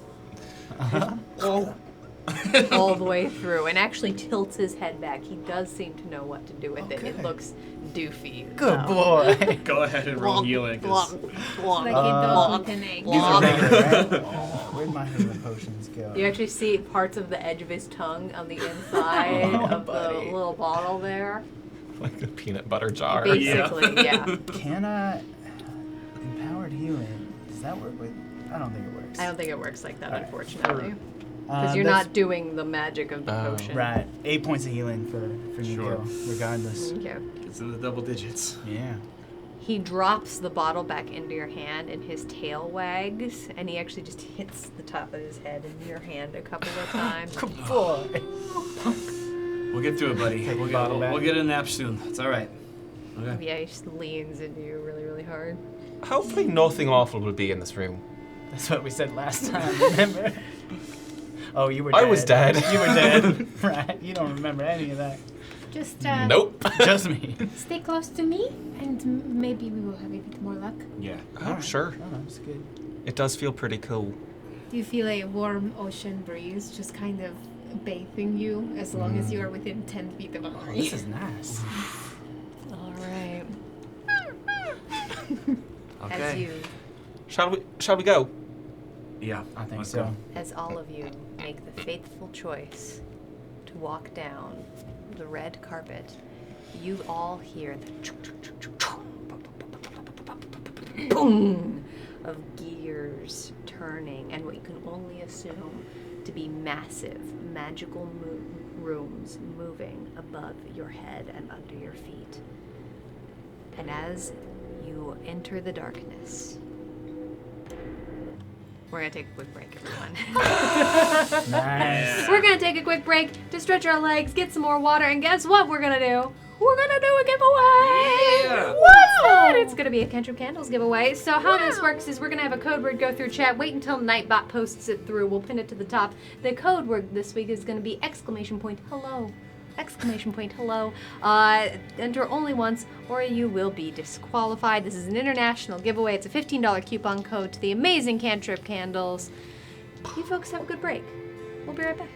[SPEAKER 6] all the way through and actually tilts his head back. He does seem to know what to do with it. It
[SPEAKER 3] Okay.
[SPEAKER 6] looks doofy.
[SPEAKER 3] Good
[SPEAKER 6] though.
[SPEAKER 3] boy.
[SPEAKER 2] Go ahead and roll healing. 'Cause
[SPEAKER 5] Like a dog with an egg.
[SPEAKER 3] These are regular, right? Where'd my healing potions go?
[SPEAKER 6] You actually see parts of the edge of his tongue on the inside
[SPEAKER 3] Oh,
[SPEAKER 6] of the
[SPEAKER 3] buddy.
[SPEAKER 6] little bottle there.
[SPEAKER 4] Like a peanut butter jar.
[SPEAKER 6] Basically, yeah.
[SPEAKER 3] Can I empowered healing? Does that work with? I don't think it works.
[SPEAKER 6] I don't think it works like that,
[SPEAKER 3] Alright.
[SPEAKER 6] unfortunately. Because you're
[SPEAKER 3] that's-
[SPEAKER 6] not doing the magic of the
[SPEAKER 4] Oh.
[SPEAKER 6] potion.
[SPEAKER 3] right. 8 points of healing for Nico,
[SPEAKER 2] Sure.
[SPEAKER 3] regardless.
[SPEAKER 6] Okay.
[SPEAKER 2] it's in the double digits.
[SPEAKER 3] Yeah.
[SPEAKER 6] He drops the bottle back into your hand and his tail wags and he actually just hits the top of his head in your hand a couple of times.
[SPEAKER 3] Good boy.
[SPEAKER 2] We'll get through it, buddy.
[SPEAKER 3] Take
[SPEAKER 2] We'll
[SPEAKER 3] the
[SPEAKER 2] get,
[SPEAKER 3] bottle back.
[SPEAKER 2] we'll get a nap soon. It's all right. Okay.
[SPEAKER 6] Yeah, he just leans into you really, really hard.
[SPEAKER 4] Hopefully nothing awful will be in this room.
[SPEAKER 3] That's what we said last time, remember? Oh, you were dead.
[SPEAKER 4] I was dead.
[SPEAKER 3] You were dead. Right. You don't remember any of that.
[SPEAKER 5] Just
[SPEAKER 4] Nope.
[SPEAKER 3] Just me.
[SPEAKER 5] stay close to me, and maybe we will have a bit more luck.
[SPEAKER 2] Yeah.
[SPEAKER 4] Oh, sure.
[SPEAKER 3] Oh, that's good.
[SPEAKER 4] It does feel pretty cool.
[SPEAKER 5] Do you feel a warm ocean breeze just kind of bathing you as long as you are within 10 feet of a
[SPEAKER 3] Oh,
[SPEAKER 5] tree?
[SPEAKER 3] this is nice.
[SPEAKER 6] All right.
[SPEAKER 2] Okay.
[SPEAKER 6] As you,
[SPEAKER 4] Shall we go?
[SPEAKER 2] Yeah.
[SPEAKER 3] I think
[SPEAKER 2] let's
[SPEAKER 3] so.
[SPEAKER 2] go.
[SPEAKER 6] as all of you make the fateful choice to walk down the red carpet, you all hear the boom of gears turning and what you can only assume to be massive magical rooms moving above your head and under your feet. And as you enter the darkness, we're gonna take a quick break, everyone.
[SPEAKER 3] Nice.
[SPEAKER 6] We're gonna take a quick break to stretch our legs, get some more water, and guess what we're gonna do? We're gonna do a giveaway!
[SPEAKER 2] Yeah!
[SPEAKER 6] What's that? It's gonna be a Cantrip Candles giveaway. So how this works is we're gonna have a code word go through chat. Wait until Nightbot posts it through. We'll pin it to the top. The code word this week is gonna be !hello. !hello. Enter only once or you will be disqualified. This is an international giveaway. It's a $15 coupon code to the amazing Cantrip Candles. You folks have a good break. We'll be right back.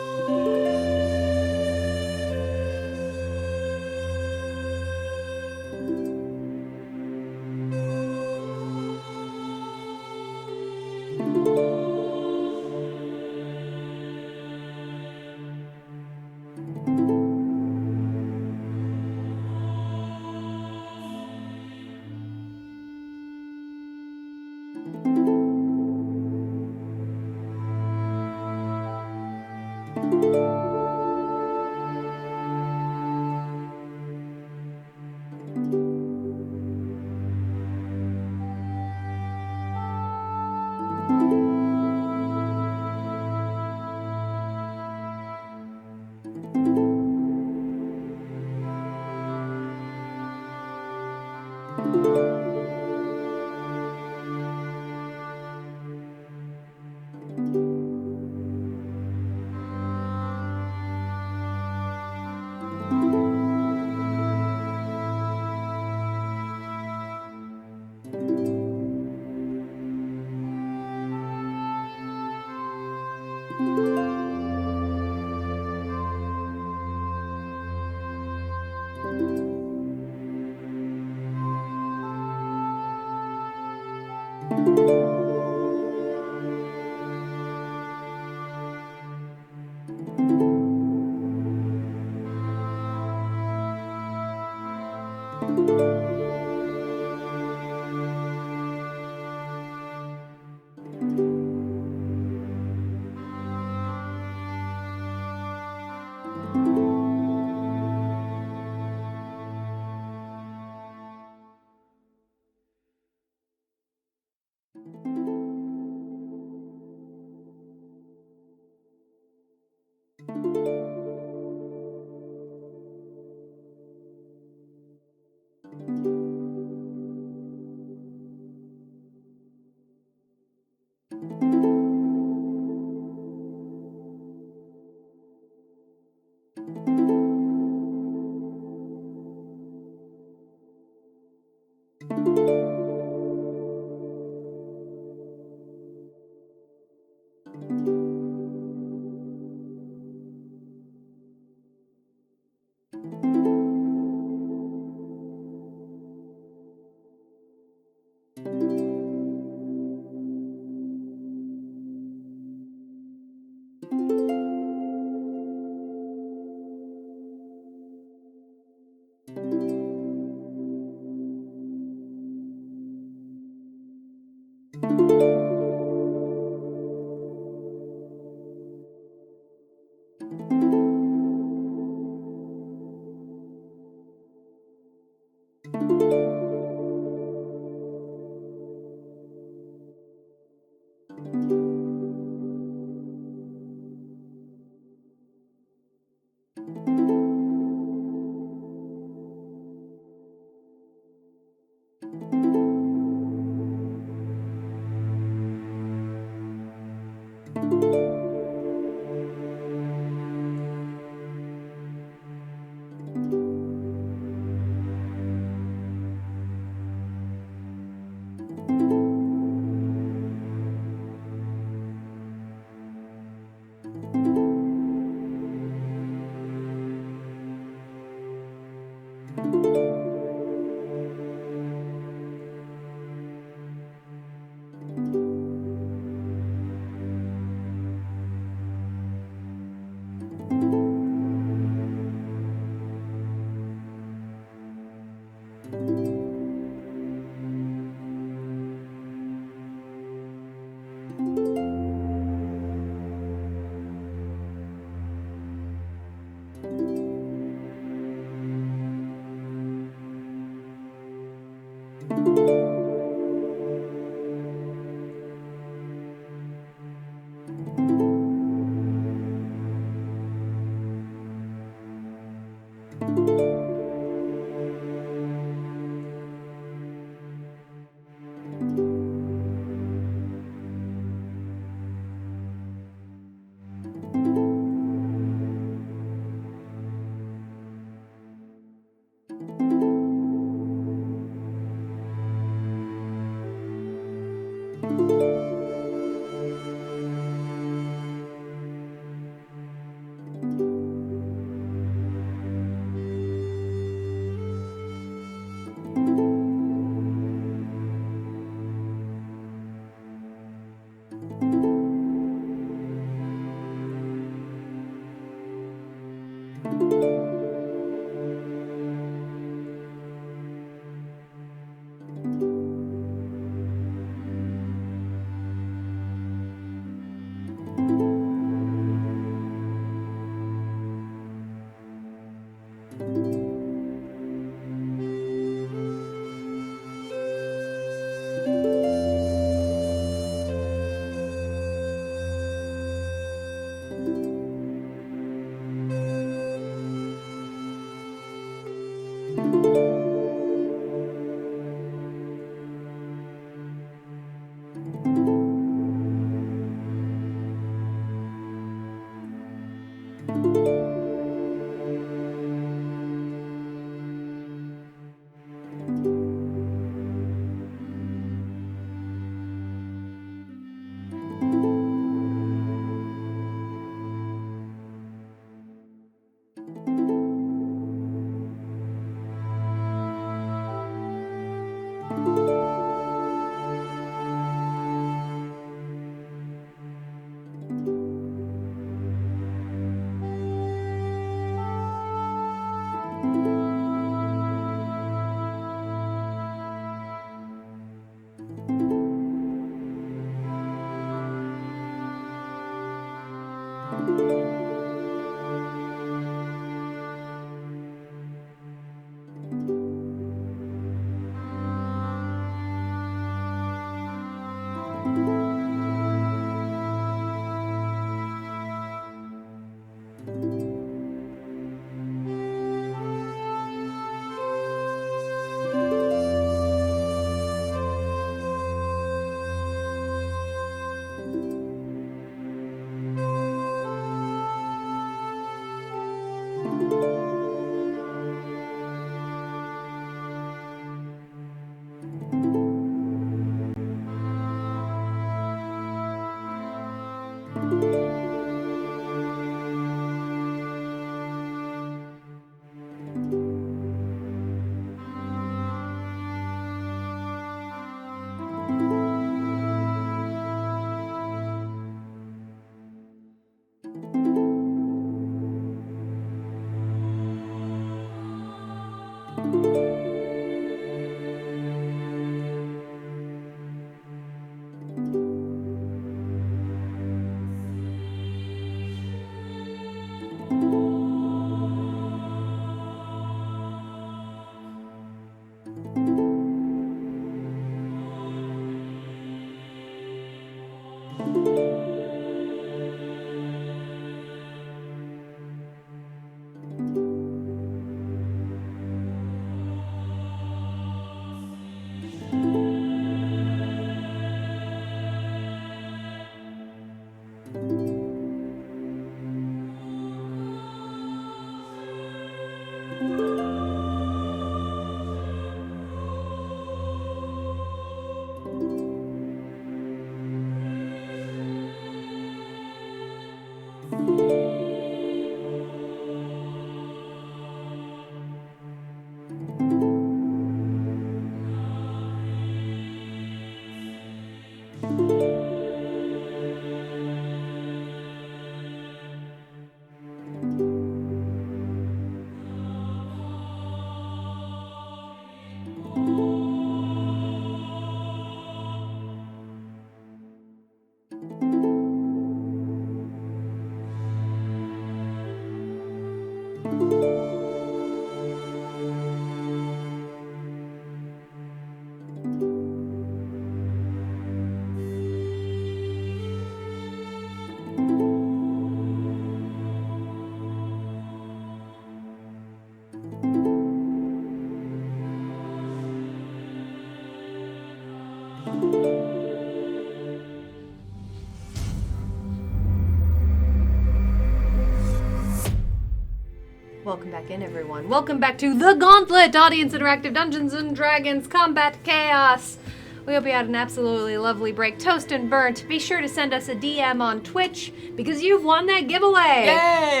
[SPEAKER 1] Welcome back in, everyone. Welcome back to The Gauntlet, Audience Interactive Dungeons & Dragons Combat Chaos. We hope you had an absolutely lovely break. Toast and Burnt, be sure to send us a DM on Twitch because you've won that giveaway.
[SPEAKER 2] Yay!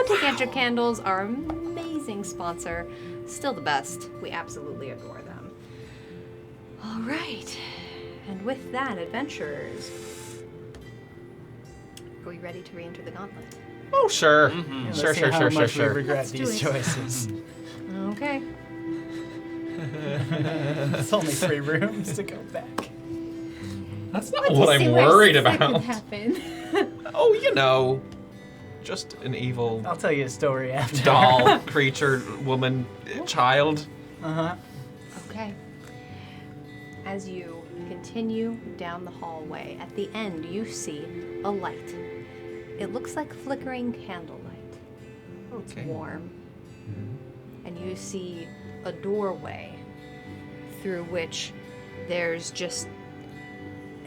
[SPEAKER 1] Take Out Your Candles, our amazing sponsor. Still the best. We absolutely adore them. All right. And with that, adventurers, are we ready to re-enter the Gauntlet?
[SPEAKER 4] Oh, sure.
[SPEAKER 3] Yeah,
[SPEAKER 4] Sure,
[SPEAKER 3] let's see
[SPEAKER 4] sure,
[SPEAKER 3] how
[SPEAKER 4] sure,
[SPEAKER 3] much
[SPEAKER 4] sure,
[SPEAKER 3] we
[SPEAKER 4] sure.
[SPEAKER 3] regret
[SPEAKER 1] Let's do
[SPEAKER 3] these
[SPEAKER 1] it.
[SPEAKER 3] choices.
[SPEAKER 1] Okay.
[SPEAKER 3] It's only 3 rooms to go back.
[SPEAKER 4] That's not what I'm worried
[SPEAKER 5] That could
[SPEAKER 4] about.
[SPEAKER 5] happen.
[SPEAKER 4] Oh, you know, just an evil
[SPEAKER 3] I'll tell you a story after.
[SPEAKER 4] doll, creature, woman, child.
[SPEAKER 3] Uh-huh.
[SPEAKER 1] Okay. As you continue down the hallway, at the end you see a light. It looks like flickering candlelight. It's
[SPEAKER 4] Okay.
[SPEAKER 1] warm. And you see a doorway through which there's just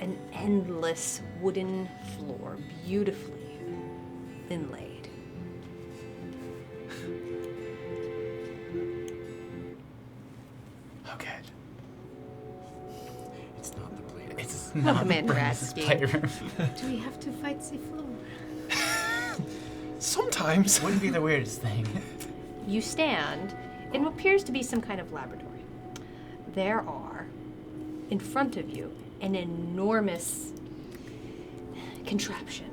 [SPEAKER 1] an endless wooden floor, beautifully inlaid.
[SPEAKER 3] Okay.
[SPEAKER 2] It's not the playroom.
[SPEAKER 3] It's
[SPEAKER 1] Well,
[SPEAKER 3] not
[SPEAKER 1] Commander
[SPEAKER 3] Brandon's
[SPEAKER 1] Atsky.
[SPEAKER 3] playroom.
[SPEAKER 5] Do we have to fight the floor?
[SPEAKER 4] Sometimes.
[SPEAKER 3] Wouldn't be the weirdest thing.
[SPEAKER 1] You stand in what appears to be some kind of laboratory. There are, in front of you, an enormous contraption.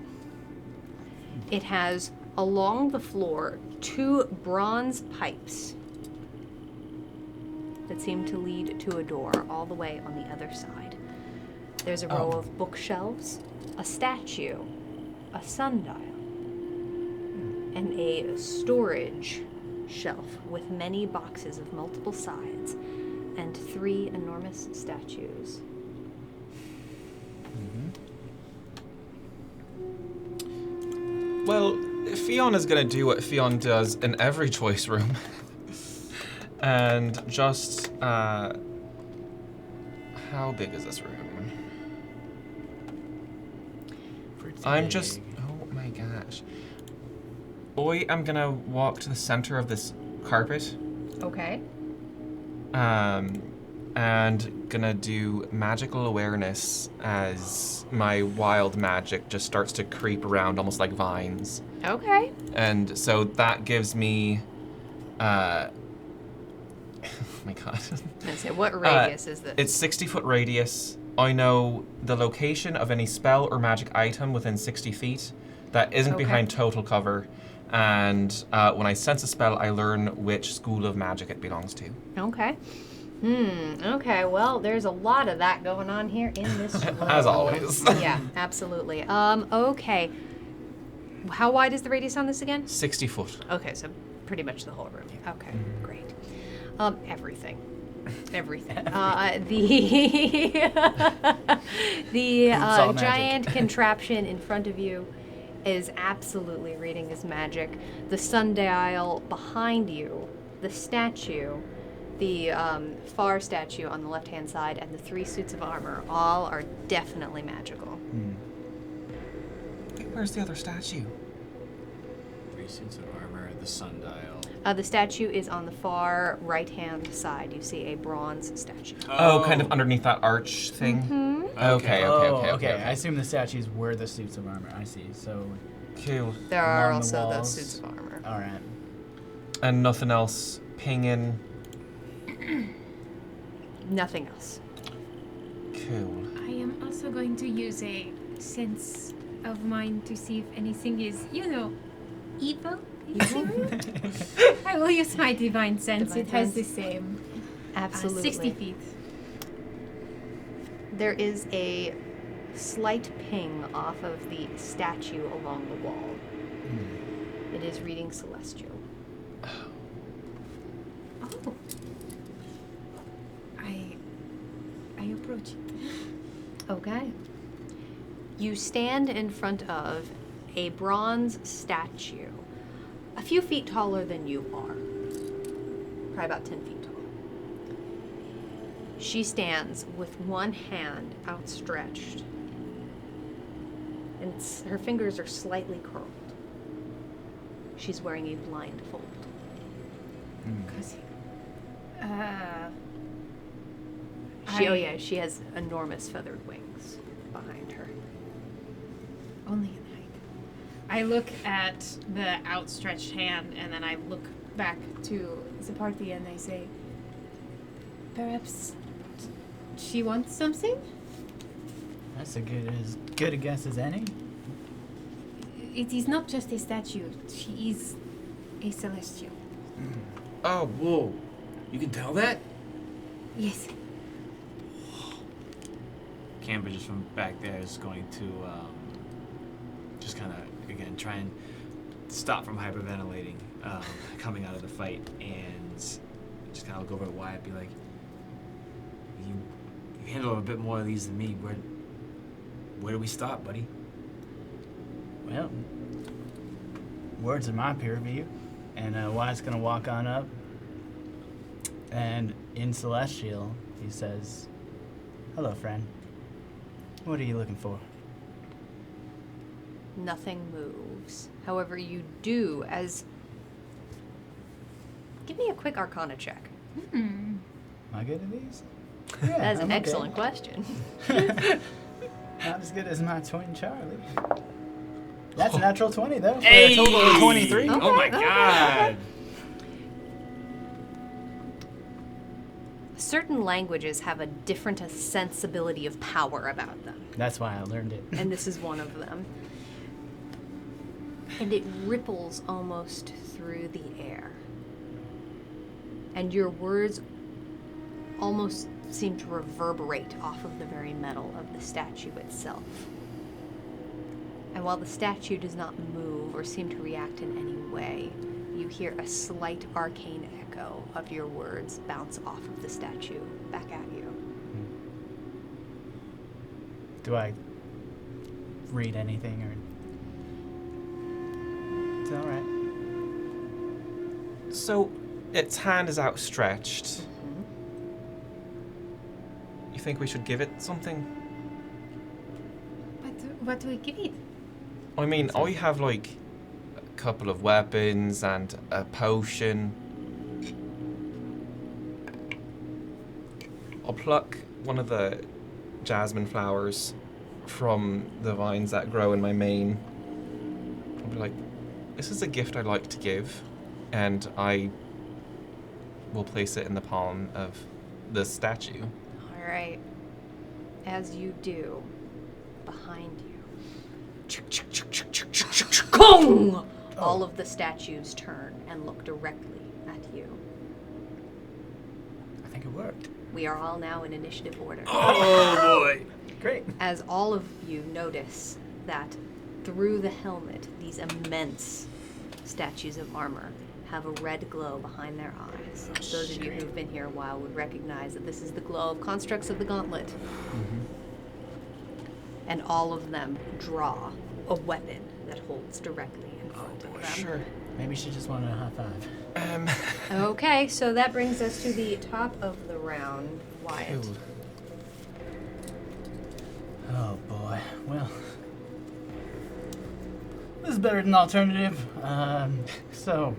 [SPEAKER 1] It has along the floor 2 bronze pipes that seem to lead to a door all the way on the other side. There's a row of bookshelves, a statue, a sundial, and a storage shelf with many boxes of multiple sides and 3 enormous statues.
[SPEAKER 4] Well, Fionn is gonna do what Fionn does in every choice room. And just, how big is this room? I'm just, oh my gosh. I am gonna walk to the center of this carpet.
[SPEAKER 1] Okay.
[SPEAKER 4] And gonna do magical awareness as my wild magic just starts to creep around almost like vines.
[SPEAKER 1] Okay.
[SPEAKER 4] And so that gives me, oh my god.
[SPEAKER 1] And so what radius is this?
[SPEAKER 4] It's 60-foot radius. I know the location of any spell or magic item within 60 feet that isn't
[SPEAKER 1] Okay.
[SPEAKER 4] behind total cover. And when I sense a spell, I learn which school of magic it belongs to.
[SPEAKER 1] Okay. Okay, well, there's a lot of that going on here in this room.
[SPEAKER 4] As always.
[SPEAKER 1] Yeah, absolutely. Okay. How wide is the radius on this again?
[SPEAKER 4] 60 foot.
[SPEAKER 1] Okay, so pretty much the whole room. Okay, great. Everything. Everything. The
[SPEAKER 3] all magic.
[SPEAKER 1] giant contraption in front of you is absolutely reading his magic. The sundial behind you, the statue, the far statue on the left-hand side, and the 3 suits of armor all are definitely magical.
[SPEAKER 4] Wait, where's the other statue?
[SPEAKER 2] 3 suits of armor, the sundial.
[SPEAKER 1] The statue is on the far right-hand side. You see a bronze statue.
[SPEAKER 4] Oh, kind of underneath that arch thing? Okay, okay.
[SPEAKER 3] I assume the statues were the suits of armor. I see. So,
[SPEAKER 4] Cool.
[SPEAKER 1] There are
[SPEAKER 3] along the
[SPEAKER 1] also those
[SPEAKER 3] walls.
[SPEAKER 1] suits of armor.
[SPEAKER 3] all right.
[SPEAKER 4] And nothing else pinging.
[SPEAKER 1] Nothing else.
[SPEAKER 4] Cool.
[SPEAKER 5] I am also going to use a sense of mine to see if anything is, evil. I will use my divine sense.
[SPEAKER 1] Divine
[SPEAKER 5] it has
[SPEAKER 1] sense.
[SPEAKER 5] the same.
[SPEAKER 1] Absolutely.
[SPEAKER 5] 60 feet.
[SPEAKER 1] There is a slight ping off of the statue along the wall. It is reading celestial.
[SPEAKER 5] Oh. I approach it.
[SPEAKER 1] Okay. You stand in front of a bronze statue, a few feet taller than you are. Probably about 10 feet tall. She stands with one hand outstretched, and her fingers are slightly curled. She's wearing a blindfold. She has enormous feathered wings behind her.
[SPEAKER 5] Only in height. I look at the outstretched hand and then I look back to the party and I say, perhaps she wants something?
[SPEAKER 3] That's as good a guess as any.
[SPEAKER 5] It is not just a statue. She is a celestial.
[SPEAKER 4] Oh,
[SPEAKER 2] Canva just from back there is going to just kind of, again, try and stop from hyperventilating coming out of the fight, and just kind of look over at Wyatt, be like, you handle a bit more of these than me. Where do we stop, buddy?
[SPEAKER 3] Well, words are my peer review, and Wyatt's gonna walk on up, and in Celestial, he says, "Hello, friend. What are you looking for?"
[SPEAKER 1] Nothing moves. However, you do as... Give me a quick Arcana check.
[SPEAKER 3] Am I good at these?
[SPEAKER 1] That is an
[SPEAKER 3] I'm okay.
[SPEAKER 1] excellent question.
[SPEAKER 3] Not as good as my twin Charlie. That's a natural 20, though, for
[SPEAKER 2] Hey!
[SPEAKER 3] a total of 23.
[SPEAKER 2] Oh my god!
[SPEAKER 1] Certain languages have a different sensibility of power about them,
[SPEAKER 3] That's why I learned it.
[SPEAKER 1] and this is one of them. And it ripples almost through the air. And your words almost seem to reverberate off of the very metal of the statue itself. And while the statue does not move or seem to react in any way, you hear a slight arcane echo of your words bounce off of the statue back at you.
[SPEAKER 3] Do I read anything, or... It's all right.
[SPEAKER 4] So, its hand is outstretched.
[SPEAKER 1] Mm-hmm.
[SPEAKER 4] You think we should give it something?
[SPEAKER 5] What do we give it?
[SPEAKER 4] I mean, I have like a couple of weapons and a potion. I'll pluck one of the jasmine flowers from the vines that grow in my mane. I'll be like, this is a gift I'd like to give, and I will place it in the palm of the statue.
[SPEAKER 1] All right. As you do, behind you, Kong! All of the statues turn and look directly at you.
[SPEAKER 3] I think it worked.
[SPEAKER 1] We are all now in initiative order.
[SPEAKER 2] Oh boy!
[SPEAKER 3] Great.
[SPEAKER 1] As all of you notice that through the helmet, these immense statues of armor have a red glow behind their eyes. Those of you who've been here a while would recognize that this is the glow of constructs of the Gauntlet.
[SPEAKER 3] Mm-hmm.
[SPEAKER 1] And all of them draw a weapon that holds directly in front of them.
[SPEAKER 4] Sure.
[SPEAKER 3] Maybe she just wanted a high five.
[SPEAKER 1] Okay, so that brings us to the top of the round. Wyatt.
[SPEAKER 4] Cool.
[SPEAKER 3] Oh boy. Well, this is better than alternative. So,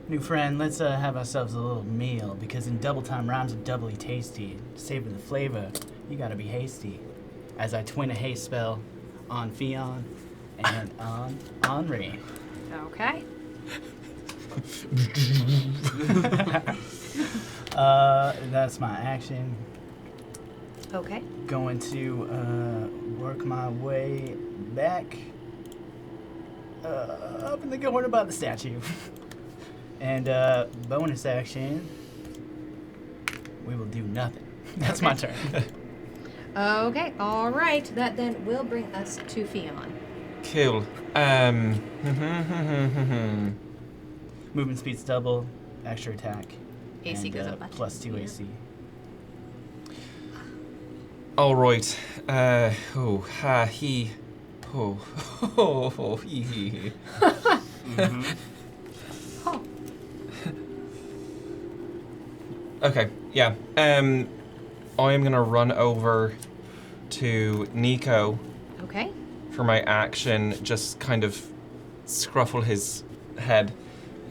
[SPEAKER 3] new friend, let's have ourselves a little meal, because in double time rhymes with doubly tasty. To savor the flavor, you gotta be hasty. As I twin a haste spell on Fionn and on Henri.
[SPEAKER 1] Okay.
[SPEAKER 3] That's my action.
[SPEAKER 1] Okay.
[SPEAKER 3] Going to work my way back up in the corner by the statue. And bonus action, we will do nothing. That's my turn.
[SPEAKER 1] Okay, all right. That then will bring us to Fionn.
[SPEAKER 4] Cool.
[SPEAKER 3] Movement speed's double, extra attack.
[SPEAKER 1] AC
[SPEAKER 3] and,
[SPEAKER 1] goes up by two.
[SPEAKER 3] plus 2
[SPEAKER 1] Yeah.
[SPEAKER 3] AC.
[SPEAKER 4] All right. He. He. Okay. Yeah. I am gonna run over to Nico
[SPEAKER 1] Okay.
[SPEAKER 4] for my action. Just kind of scruffle his head.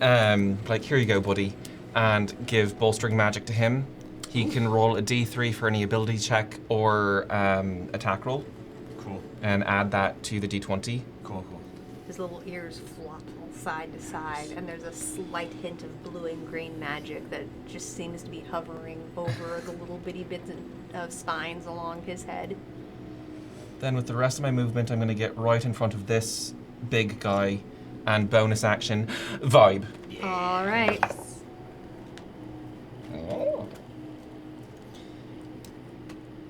[SPEAKER 4] Like, here you go, buddy, and give bolstering magic to him. He can roll a D3 for any ability check or attack roll,
[SPEAKER 2] Cool.
[SPEAKER 4] and add that to the D20.
[SPEAKER 2] Cool.
[SPEAKER 1] His little ears flop side to side, and there's a slight hint of blue and green magic that just seems to be hovering over the little bitty bits of spines along his head.
[SPEAKER 4] Then with the rest of my movement, I'm going to get right in front of this big guy, and bonus action, vibe.
[SPEAKER 1] All right.
[SPEAKER 4] Oh.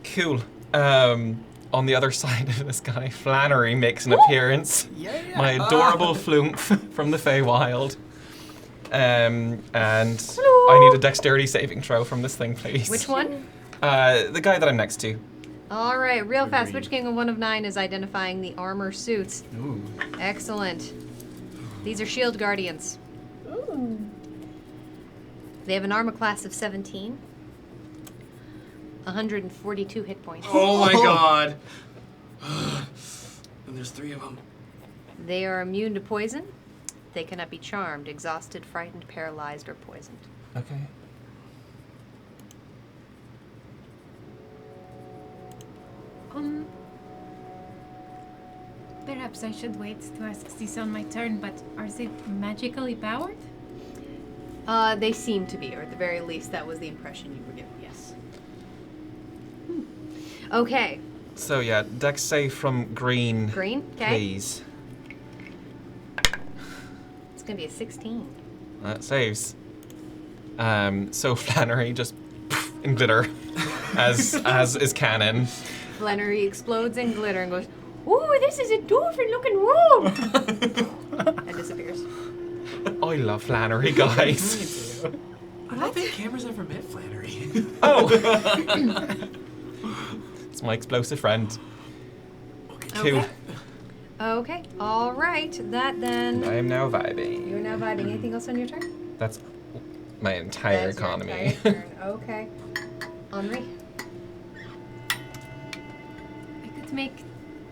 [SPEAKER 4] Cool. On the other side of this guy, Flannery makes an appearance. My adorable Flumph from the Feywild. And I need a dexterity saving throw from this thing, please.
[SPEAKER 1] Which one?
[SPEAKER 4] The guy that I'm next to.
[SPEAKER 1] All right, real fast. Which King of 1 of 9 is identifying the armor suits?
[SPEAKER 3] Ooh.
[SPEAKER 1] Excellent. These are shield guardians. Ooh. They have an armor class of 17. 142 hit points.
[SPEAKER 2] Oh my god. And there's 3 of them.
[SPEAKER 1] They are immune to poison. They cannot be charmed, exhausted, frightened, paralyzed, or poisoned.
[SPEAKER 4] Okay.
[SPEAKER 5] Perhaps I should wait to ask this on my turn, but are they magically powered?
[SPEAKER 1] They seem to be, or at the very least, that was the impression you were given, yes. Okay.
[SPEAKER 4] So yeah, dex save from Green.
[SPEAKER 1] Green, okay.
[SPEAKER 4] Please.
[SPEAKER 1] It's gonna be a 16.
[SPEAKER 4] That saves. So Flannery just in glitter, as is canon.
[SPEAKER 1] Flannery explodes in glitter and goes, "Ooh, this is a dwarven-looking room!" and disappears.
[SPEAKER 4] I love Flannery, guys.
[SPEAKER 2] I don't think cameras ever met Flannery.
[SPEAKER 4] Oh! It's my explosive friend. Two.
[SPEAKER 1] Okay, all right. That then.
[SPEAKER 4] I am now vibing.
[SPEAKER 1] You're now vibing. Anything else on your turn?
[SPEAKER 4] That's my entire
[SPEAKER 1] That's your
[SPEAKER 4] economy.
[SPEAKER 1] entire turn. Okay. Henri.
[SPEAKER 5] I could make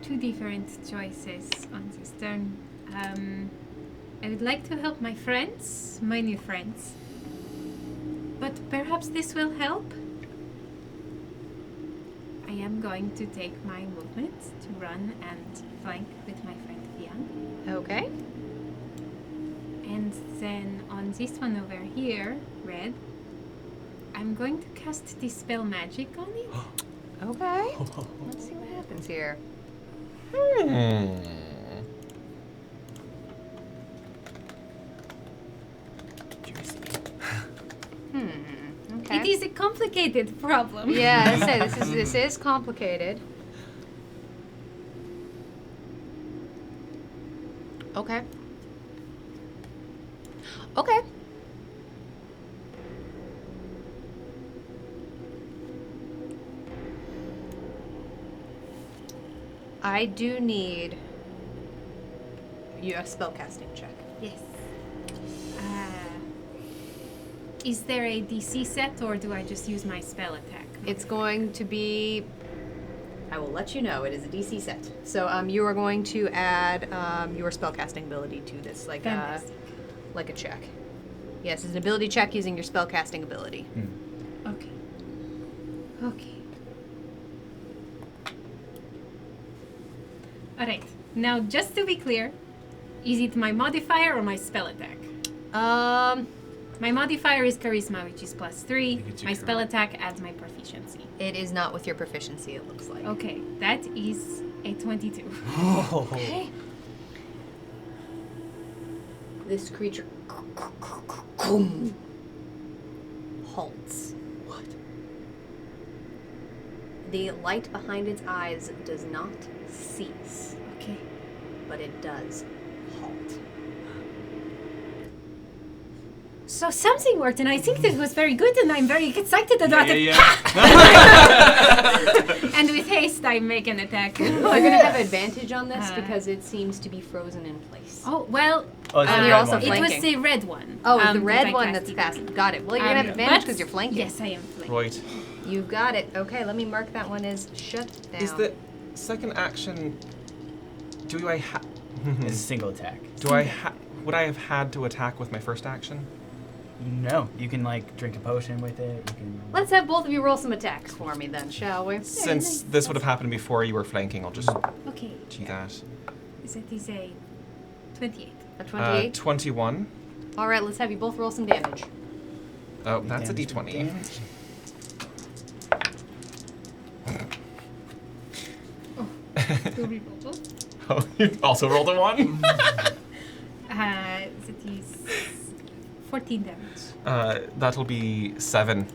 [SPEAKER 5] 2 different choices on this turn. I would like to help my friends, my new friends. But perhaps this will help. I am going to take my movement to run and flank with my friend Fian.
[SPEAKER 1] Okay.
[SPEAKER 5] And then on this one over here, red, I'm going to cast Dispel Magic on it.
[SPEAKER 1] Okay. Let's see what happens here. Okay.
[SPEAKER 5] It is a complicated problem.
[SPEAKER 1] Yeah, I say this is complicated. Okay. Okay. I do need you a spellcasting check.
[SPEAKER 5] Yes. Is there a DC set, or do I just use my spell attack?
[SPEAKER 1] It's going to be. I will let you know. It is a DC set. So you are going to add your spellcasting ability to this, like a check. Yes, it's an ability check using your spellcasting ability.
[SPEAKER 5] Okay. Okay. All right. Now, just to be clear, is it my modifier or my spell attack? My modifier is charisma, which is +3. My spell attack adds my proficiency.
[SPEAKER 1] It is not with your proficiency, it looks like.
[SPEAKER 5] Okay, that is a 22.
[SPEAKER 1] Okay. This creature halts. What? The light behind its eyes does not cease,
[SPEAKER 5] Okay.
[SPEAKER 1] but it does halt.
[SPEAKER 5] So something worked, and I think this was very good, and I'm very excited about it. And with haste, I make an attack.
[SPEAKER 1] You're gonna have advantage on this because it seems to be frozen in place.
[SPEAKER 5] Oh, well,
[SPEAKER 3] Oh, it's the
[SPEAKER 1] you're
[SPEAKER 3] red
[SPEAKER 1] also
[SPEAKER 3] one.
[SPEAKER 5] it was
[SPEAKER 1] flanking.
[SPEAKER 5] the red one.
[SPEAKER 1] Oh, it's the
[SPEAKER 5] that
[SPEAKER 1] red
[SPEAKER 5] I
[SPEAKER 1] one
[SPEAKER 5] casted.
[SPEAKER 1] that's fast. Got it. Well, you're gonna have advantage because you're flanking.
[SPEAKER 5] Yes, I am flanking.
[SPEAKER 4] Right.
[SPEAKER 1] You've got it. Okay, let me mark that one as shut down.
[SPEAKER 4] Is the second action? Do I have?
[SPEAKER 3] It's a single attack.
[SPEAKER 4] Would I have had to attack with my first action?
[SPEAKER 3] No, you can like drink a potion with it. You can.
[SPEAKER 1] Let's have both of you roll some attacks for me then, shall we?
[SPEAKER 4] Since this would have happened before you were flanking, I'll just
[SPEAKER 5] Okay,
[SPEAKER 4] do that.
[SPEAKER 5] that is a 28.
[SPEAKER 1] A 28?
[SPEAKER 4] 21.
[SPEAKER 1] All right, let's have you both roll some damage.
[SPEAKER 4] Oh, that's a
[SPEAKER 3] Damage,
[SPEAKER 4] d20.
[SPEAKER 3] damage.
[SPEAKER 4] Oh, you also rolled a 1?
[SPEAKER 5] That is 14 damage.
[SPEAKER 4] That'll be 7.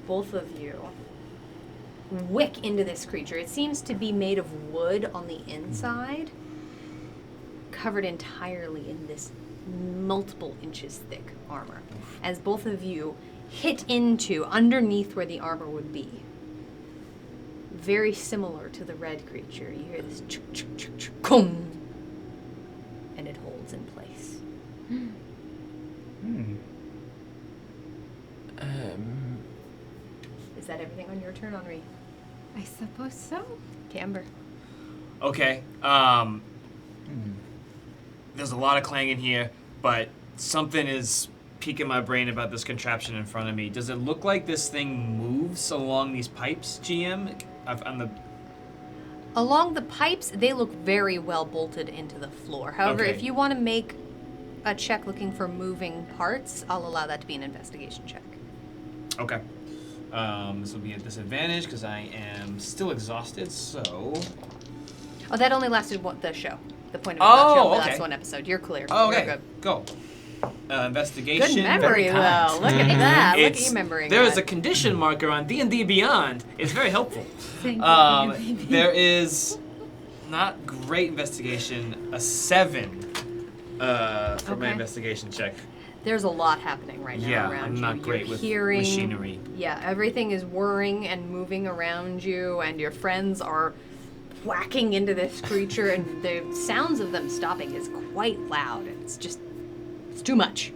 [SPEAKER 1] both of you wick into this creature. It seems to be made of wood on the inside, covered entirely in this multiple inches thick armor. As both of you hit into underneath where the armor would be. Very similar to the red creature. You hear this chuk chuk chuk chuk kung, and it holds in place. Is that everything on your turn, Henri?
[SPEAKER 5] I suppose so.
[SPEAKER 1] Camber.
[SPEAKER 2] Okay. There's a lot of clanging here, but something is piquing my brain about this contraption in front of me. Does it look like this thing moves along these pipes, GM?
[SPEAKER 1] Along the pipes, they look very well bolted into the floor. However,
[SPEAKER 2] Okay.
[SPEAKER 1] if you want to make a check looking for moving parts, I'll allow that to be an investigation check.
[SPEAKER 2] Okay. This will be a disadvantage because I am still exhausted, so...
[SPEAKER 1] Oh, that only lasted the show. The point of the
[SPEAKER 2] Oh,
[SPEAKER 1] show.
[SPEAKER 2] okay.
[SPEAKER 1] That's one episode. You're clear.
[SPEAKER 2] Oh,
[SPEAKER 1] You're
[SPEAKER 2] okay,
[SPEAKER 1] good.
[SPEAKER 2] go. Investigation.
[SPEAKER 1] Good memory, though. Look at that. Look at you remembering
[SPEAKER 2] There
[SPEAKER 1] that.
[SPEAKER 2] is a condition marker on D&D Beyond. It's very helpful.
[SPEAKER 5] Thank you.
[SPEAKER 2] There is not great investigation. A 7 for my
[SPEAKER 1] Okay.
[SPEAKER 2] investigation check.
[SPEAKER 1] There's a lot happening right now
[SPEAKER 2] Yeah,
[SPEAKER 1] around
[SPEAKER 2] I'm
[SPEAKER 1] you.
[SPEAKER 2] not
[SPEAKER 1] You're
[SPEAKER 2] great with
[SPEAKER 1] hearing,
[SPEAKER 2] machinery.
[SPEAKER 1] Yeah, everything is whirring and moving around you, and your friends are whacking into this creature, and the sounds of them stopping is quite loud. It's too much.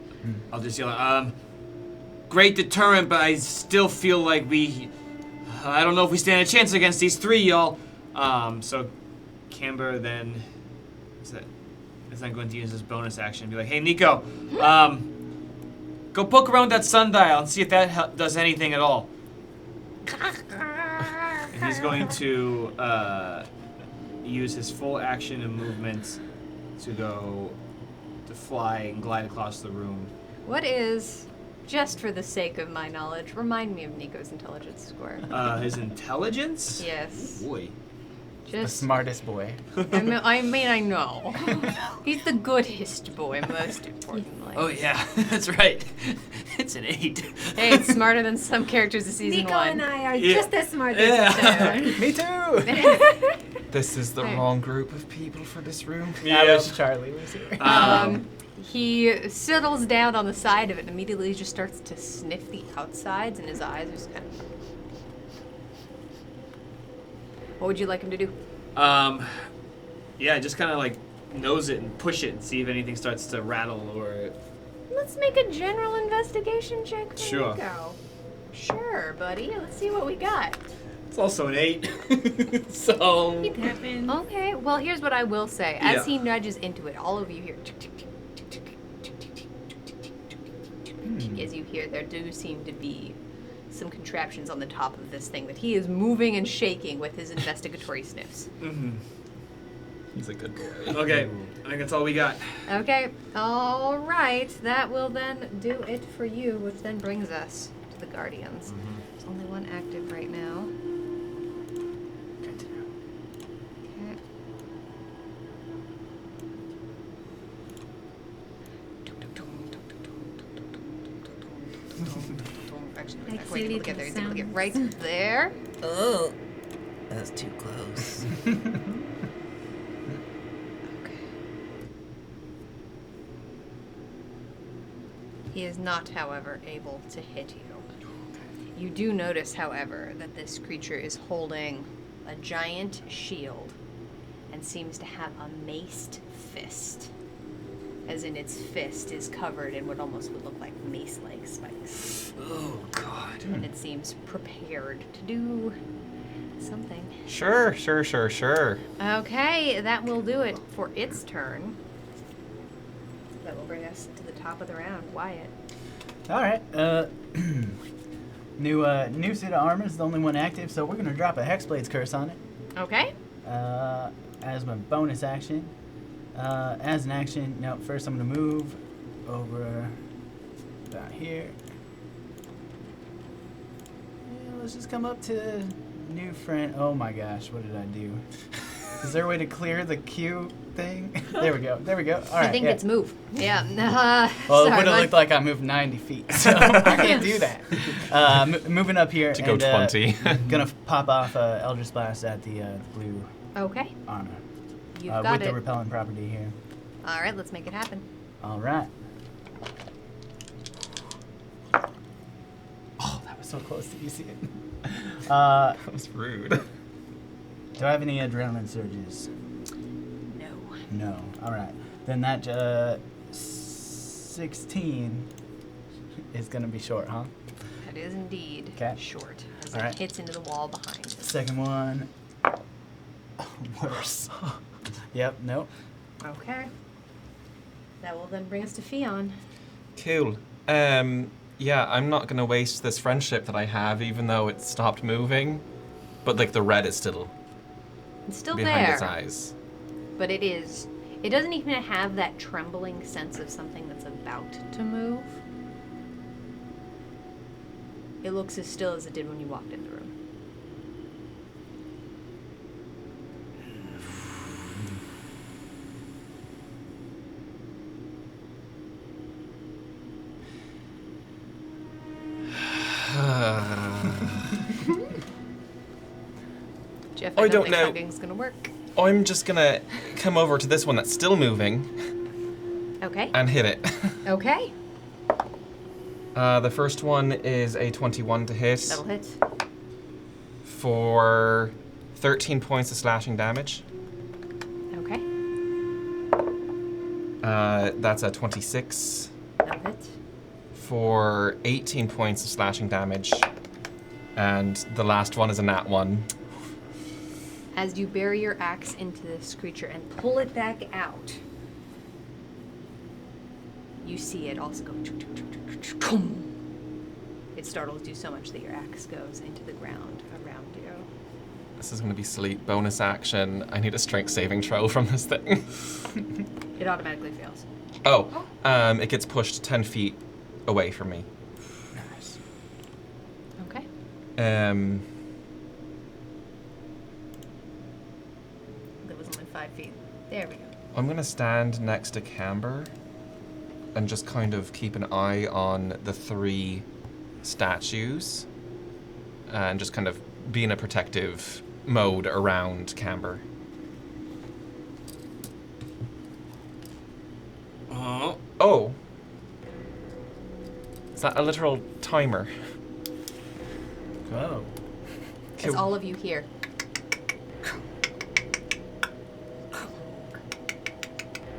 [SPEAKER 2] I'll just yell, great deterrent, but I still feel like I don't know if we stand a chance against these three, y'all. So Camber then is then going to use his bonus action and be like, hey, Nico, go poke around that sundial and see if that does anything at all. And he's going to use his full action and movement to fly and glide across the room.
[SPEAKER 1] What is, just for the sake of my knowledge, remind me of Nico's intelligence score.
[SPEAKER 2] His intelligence?
[SPEAKER 1] Yes.
[SPEAKER 2] Boy.
[SPEAKER 3] The
[SPEAKER 1] Just,
[SPEAKER 3] smartest boy.
[SPEAKER 1] I mean, I know. He's the goodest boy, most importantly.
[SPEAKER 2] Oh yeah, that's right. It's an 8.
[SPEAKER 1] Hey, it's smarter than some characters of season
[SPEAKER 5] Nico
[SPEAKER 1] 1.
[SPEAKER 5] and I are
[SPEAKER 2] Yeah.
[SPEAKER 5] just as smart
[SPEAKER 2] Yeah.
[SPEAKER 5] as each other.
[SPEAKER 3] Me too.
[SPEAKER 4] This is the
[SPEAKER 1] Hey.
[SPEAKER 4] wrong group of people for this room.
[SPEAKER 3] I wish Charlie was here.
[SPEAKER 1] He settles down on the side of it and immediately just starts to sniff the outsides, and his eyes are just kind of... What would you like him to do?
[SPEAKER 2] Yeah, just kind of like nose it and push it and see if anything starts to rattle or...
[SPEAKER 1] Let's make a general investigation check for
[SPEAKER 2] Sure.
[SPEAKER 1] Nico. Sure, buddy. Let's see what we got.
[SPEAKER 2] It's also an 8. So...
[SPEAKER 5] It happens.
[SPEAKER 1] Okay, well, here's what I will say. As
[SPEAKER 2] Yeah.
[SPEAKER 1] he nudges into it, all of you hear tick, tick, tick, tick, tick, tick, tick, tick, tick, tick, tick, tick, tick. As you hear, there do seem to be some contraptions on the top of this thing that he is moving and shaking with his investigatory sniffs.
[SPEAKER 2] Mhm.
[SPEAKER 4] He's a good boy.
[SPEAKER 2] Okay, I think that's all we got.
[SPEAKER 1] Okay, all right. That will then do it for you, which then brings us to the Guardians. There's only one active right now. Okay. Actually, we're not going to get there. He's able to get right there.
[SPEAKER 7] Oh, that's too close.
[SPEAKER 1] He is not, however, able to hit you. You do notice, however, that this creature is holding a giant shield and seems to have a maced fist. As in, its fist is covered in what almost would look like mace-like spikes.
[SPEAKER 2] Oh, God.
[SPEAKER 1] And it seems prepared to do something.
[SPEAKER 4] Sure.
[SPEAKER 1] Okay, that will do it for its turn. That will bring us to the top of the round. Wyatt.
[SPEAKER 3] All right. New suit of armor is the only one active, so we're gonna drop a Hexblade's Curse on it.
[SPEAKER 1] Okay.
[SPEAKER 3] As my bonus action. As an action, no. First, I'm gonna move over about here. Yeah, let's just come up to new friend. Oh my gosh, what did I do? Is there a way to clear the queue thing? There we go. All right.
[SPEAKER 1] I think
[SPEAKER 3] yeah.
[SPEAKER 1] it's move. Yeah.
[SPEAKER 3] Well, it
[SPEAKER 1] sorry,
[SPEAKER 3] would have
[SPEAKER 1] bud.
[SPEAKER 3] looked like I moved 90 feet, so I can't do that. Moving up here
[SPEAKER 4] To go
[SPEAKER 3] and
[SPEAKER 4] 20.
[SPEAKER 3] gonna pop off Eldritch Blast at the blue
[SPEAKER 1] Okay.
[SPEAKER 3] armor
[SPEAKER 1] You've
[SPEAKER 3] with
[SPEAKER 1] got
[SPEAKER 3] the
[SPEAKER 1] it.
[SPEAKER 3] repellent property here.
[SPEAKER 1] All right, let's make it happen.
[SPEAKER 3] All right. Oh, that was so close. Did you see it?
[SPEAKER 4] That was rude.
[SPEAKER 3] Do I have any adrenaline surges?
[SPEAKER 1] No.
[SPEAKER 3] No. All right. Then that 16 is gonna be short, huh?
[SPEAKER 1] That is indeed
[SPEAKER 3] 'Kay.
[SPEAKER 1] short as
[SPEAKER 3] All
[SPEAKER 1] it
[SPEAKER 3] right.
[SPEAKER 1] hits into the wall behind it.
[SPEAKER 3] Second one. Worse. Yep. Nope.
[SPEAKER 1] Okay. That will then bring us to Fionn.
[SPEAKER 4] Cool. Yeah, I'm not gonna waste this friendship that I have, even though it stopped moving. But like the red is still
[SPEAKER 1] It's still
[SPEAKER 4] behind
[SPEAKER 1] there,
[SPEAKER 4] its eyes.
[SPEAKER 1] but it is. It doesn't even have that trembling sense of something that's about to move. It looks as still as it did when you walked in the room. Jeff,
[SPEAKER 4] I
[SPEAKER 1] I
[SPEAKER 4] don't
[SPEAKER 1] think
[SPEAKER 4] know.
[SPEAKER 1] hugging's gonna work.
[SPEAKER 4] I'm just gonna come over to this one that's still moving
[SPEAKER 1] Okay.
[SPEAKER 4] and hit it.
[SPEAKER 1] Okay.
[SPEAKER 4] The first one is a 21 to hit
[SPEAKER 1] That'll hit.
[SPEAKER 4] for 13 points of slashing damage.
[SPEAKER 1] Okay.
[SPEAKER 4] That's a 26
[SPEAKER 1] That'll hit.
[SPEAKER 4] for 18 points of slashing damage. And the last one is a nat 1.
[SPEAKER 1] As you bury your axe into this creature and pull it back out, you see it also go. It startles you so much that your axe goes into the ground around you.
[SPEAKER 4] This is gonna be sleep bonus action. I need a strength saving throw from this thing.
[SPEAKER 1] It automatically fails.
[SPEAKER 4] Oh, it gets pushed 10 feet away from me.
[SPEAKER 3] Nice.
[SPEAKER 1] Okay. That was only 5 feet. There we go.
[SPEAKER 4] I'm gonna stand next to Camber and just kind of keep an eye on the 3 statues and just kind of be in a protective mode around Camber. Oh. Is that a literal timer?
[SPEAKER 3] Oh.
[SPEAKER 1] As all of you hear.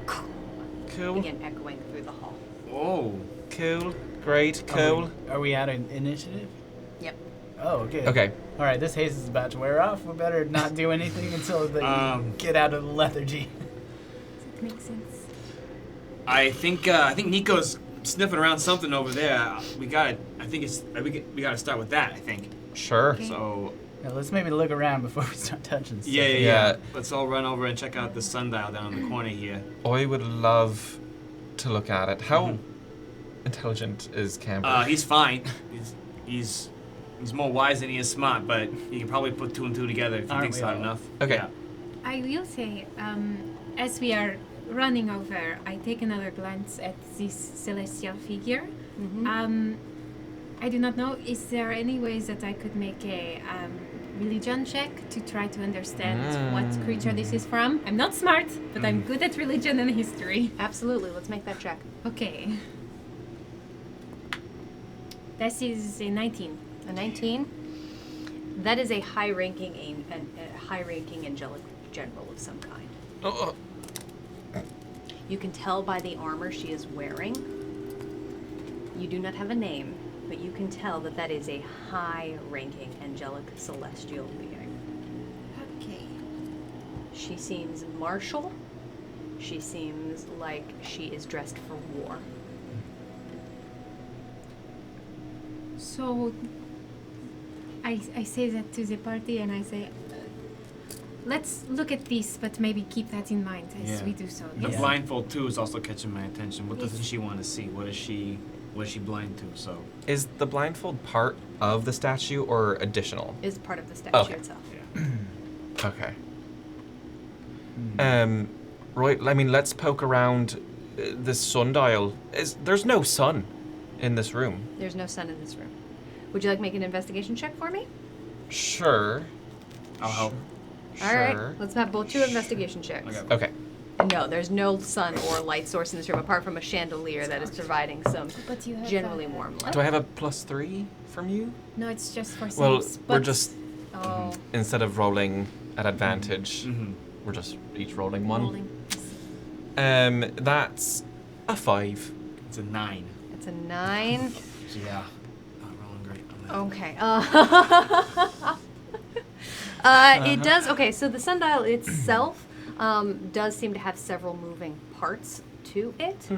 [SPEAKER 4] Cool.
[SPEAKER 1] Again, echoing through the hall.
[SPEAKER 2] Oh.
[SPEAKER 4] Cool. Great. Cool.
[SPEAKER 3] Are we out of initiative?
[SPEAKER 1] Yep.
[SPEAKER 3] Oh, good.
[SPEAKER 4] Okay.
[SPEAKER 3] All right, this haze is about to wear off. We better not do anything until they get out of the lethargy.
[SPEAKER 5] Does it make sense?
[SPEAKER 2] I think Nico's sniffing around something over there. We gotta start with that. I think.
[SPEAKER 4] Sure.
[SPEAKER 5] Okay.
[SPEAKER 2] So
[SPEAKER 3] Now, let's maybe look around before we start touching stuff.
[SPEAKER 2] yeah.
[SPEAKER 4] Yeah.
[SPEAKER 2] Let's all run over and check out the sundial down in the corner here.
[SPEAKER 4] I would love to look at it. How intelligent is Camber?
[SPEAKER 2] He's fine. He's more wise than he is smart, but you can probably put 2 and 2 together if you
[SPEAKER 3] Aren't
[SPEAKER 2] think
[SPEAKER 3] we
[SPEAKER 2] so
[SPEAKER 3] all?
[SPEAKER 2] enough.
[SPEAKER 4] Okay.
[SPEAKER 2] Yeah.
[SPEAKER 5] I will say, as we are running over, I take another glance at this celestial figure. I do not know, is there any ways that I could make a religion check to try to understand what creature this is from? I'm not smart, but I'm good at religion and history.
[SPEAKER 1] Absolutely. Let's make that check.
[SPEAKER 5] Okay. This is a 19.
[SPEAKER 1] A 19. That is a high-ranking angelic general of some kind.
[SPEAKER 4] Oh,
[SPEAKER 1] You can tell by the armor she is wearing. You do not have a name, but you can tell that that is a high-ranking angelic celestial being.
[SPEAKER 5] Okay.
[SPEAKER 1] She seems martial. She seems like she is dressed for war.
[SPEAKER 5] So I say that to the party and I say, let's look at this, but maybe keep that in mind as
[SPEAKER 2] Yeah.
[SPEAKER 5] we do so.
[SPEAKER 2] The
[SPEAKER 3] Yeah.
[SPEAKER 2] blindfold too is also catching my attention. What doesn't she want to see? What is she blind to? So
[SPEAKER 4] is the blindfold part of the statue or additional?
[SPEAKER 1] Is part of the statue
[SPEAKER 4] Okay.
[SPEAKER 1] itself.
[SPEAKER 2] yeah.
[SPEAKER 4] Okay. Right, I mean, let's poke around this sundial. There's no sun in this room.
[SPEAKER 1] There's no sun in this room. Would you like to make an investigation check for me?
[SPEAKER 4] Sure.
[SPEAKER 2] I'll help.
[SPEAKER 1] All right. Let's have both 2 investigation checks.
[SPEAKER 4] Okay.
[SPEAKER 1] No, there's no sun or light source in this room apart from a chandelier that is providing some
[SPEAKER 5] But you have
[SPEAKER 1] generally warm light.
[SPEAKER 4] Do I have a +3 from you?
[SPEAKER 5] No, it's just for
[SPEAKER 4] Well,
[SPEAKER 5] saves.
[SPEAKER 4] we're
[SPEAKER 5] but-
[SPEAKER 4] just,
[SPEAKER 1] Oh,
[SPEAKER 4] instead of rolling at advantage, we're just each rolling one. That's a 5.
[SPEAKER 2] It's a 9.
[SPEAKER 1] it's a 9.
[SPEAKER 2] Yeah. Not rolling great on that.
[SPEAKER 1] Okay. It does. Okay, so the sundial itself does seem to have several moving parts to it.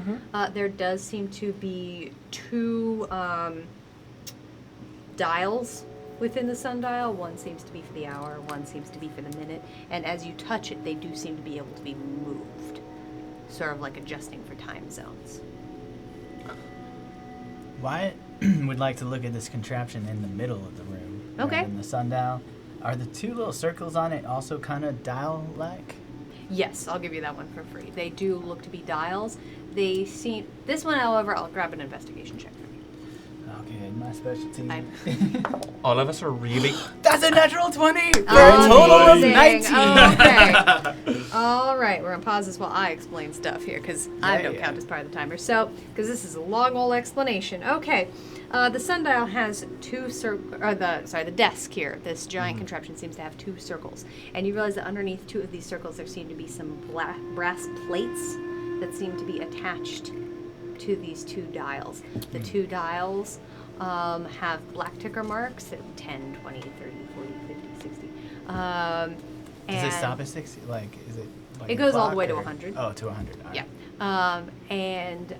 [SPEAKER 1] There does seem to be 2 dials within the sundial. One seems to be for the hour, one seems to be for the minute. And as you touch it, they do seem to be able to be moved, sort of like adjusting for time zones.
[SPEAKER 3] Wyatt would like to look at this contraption in the middle of the room.
[SPEAKER 1] Okay.
[SPEAKER 3] In the sundial. Are the 2 little circles on it also kind of dial-like?
[SPEAKER 1] Yes, I'll give you that one for free. They do look to be dials. They seem. This one, however, I'll grab an investigation check for you.
[SPEAKER 3] Okay, my specialty.
[SPEAKER 4] All of us are really...
[SPEAKER 3] That's a natural 20 for a total of
[SPEAKER 1] Amazing.
[SPEAKER 3] 19.
[SPEAKER 1] Okay. All right, we're gonna pause this while I explain stuff here because I don't count as part of the timer. So, because this is a long old explanation. Okay, the sundial has 2 the desk here. This giant contraption seems to have 2 circles, and you realize that underneath 2 of these circles there seem to be some brass plates that seem to be attached to these 2 dials. The 2 dials have black ticker marks at 10, 20, 30, 40, 50, 60.
[SPEAKER 3] Does it stop at 60? Like, is it like
[SPEAKER 1] It
[SPEAKER 3] a
[SPEAKER 1] goes all the
[SPEAKER 3] clock
[SPEAKER 1] way to
[SPEAKER 3] or-
[SPEAKER 1] 100.
[SPEAKER 3] Oh, to 100. All right.
[SPEAKER 1] Yeah. And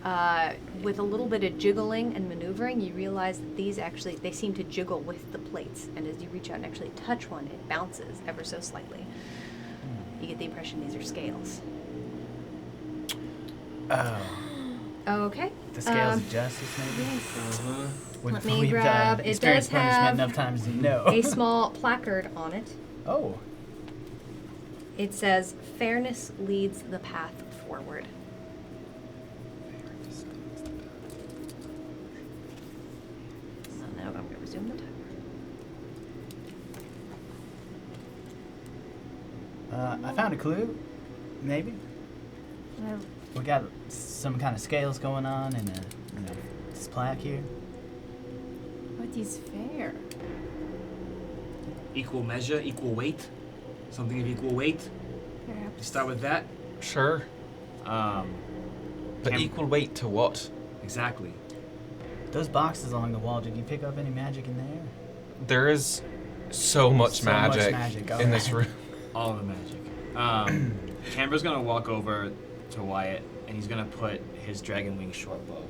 [SPEAKER 1] with a little bit of jiggling and maneuvering, you realize that these actually, they seem to jiggle with the plates. And as you reach out and actually touch one, it bounces ever so slightly. You get the impression these are scales.
[SPEAKER 3] Oh,
[SPEAKER 1] Okay.
[SPEAKER 3] the scales of justice, maybe?
[SPEAKER 1] Let me grab- it
[SPEAKER 3] experienced
[SPEAKER 1] does
[SPEAKER 3] punishment
[SPEAKER 1] have
[SPEAKER 3] enough times to know.
[SPEAKER 1] A small placard on it.
[SPEAKER 3] Oh.
[SPEAKER 1] It says, "Fairness leads the path forward." So now I'm going to resume the timer.
[SPEAKER 3] I found a clue, maybe.
[SPEAKER 5] Well,
[SPEAKER 3] We got some kind of scales going on and this plaque here.
[SPEAKER 5] what is fair?
[SPEAKER 2] Equal measure, equal weight. Something of equal weight. You
[SPEAKER 5] Perhaps.
[SPEAKER 2] start with that.
[SPEAKER 4] Sure. But
[SPEAKER 2] Cam-
[SPEAKER 4] equal weight to what?
[SPEAKER 2] Exactly.
[SPEAKER 3] Those boxes along the wall, did you pick up any magic in there?
[SPEAKER 4] There is so much
[SPEAKER 3] So much
[SPEAKER 4] magic,
[SPEAKER 3] magic,
[SPEAKER 4] in this
[SPEAKER 3] alright.
[SPEAKER 4] room.
[SPEAKER 2] All the magic. Canberra's gonna walk over to Wyatt and he's gonna put his dragon wing short bow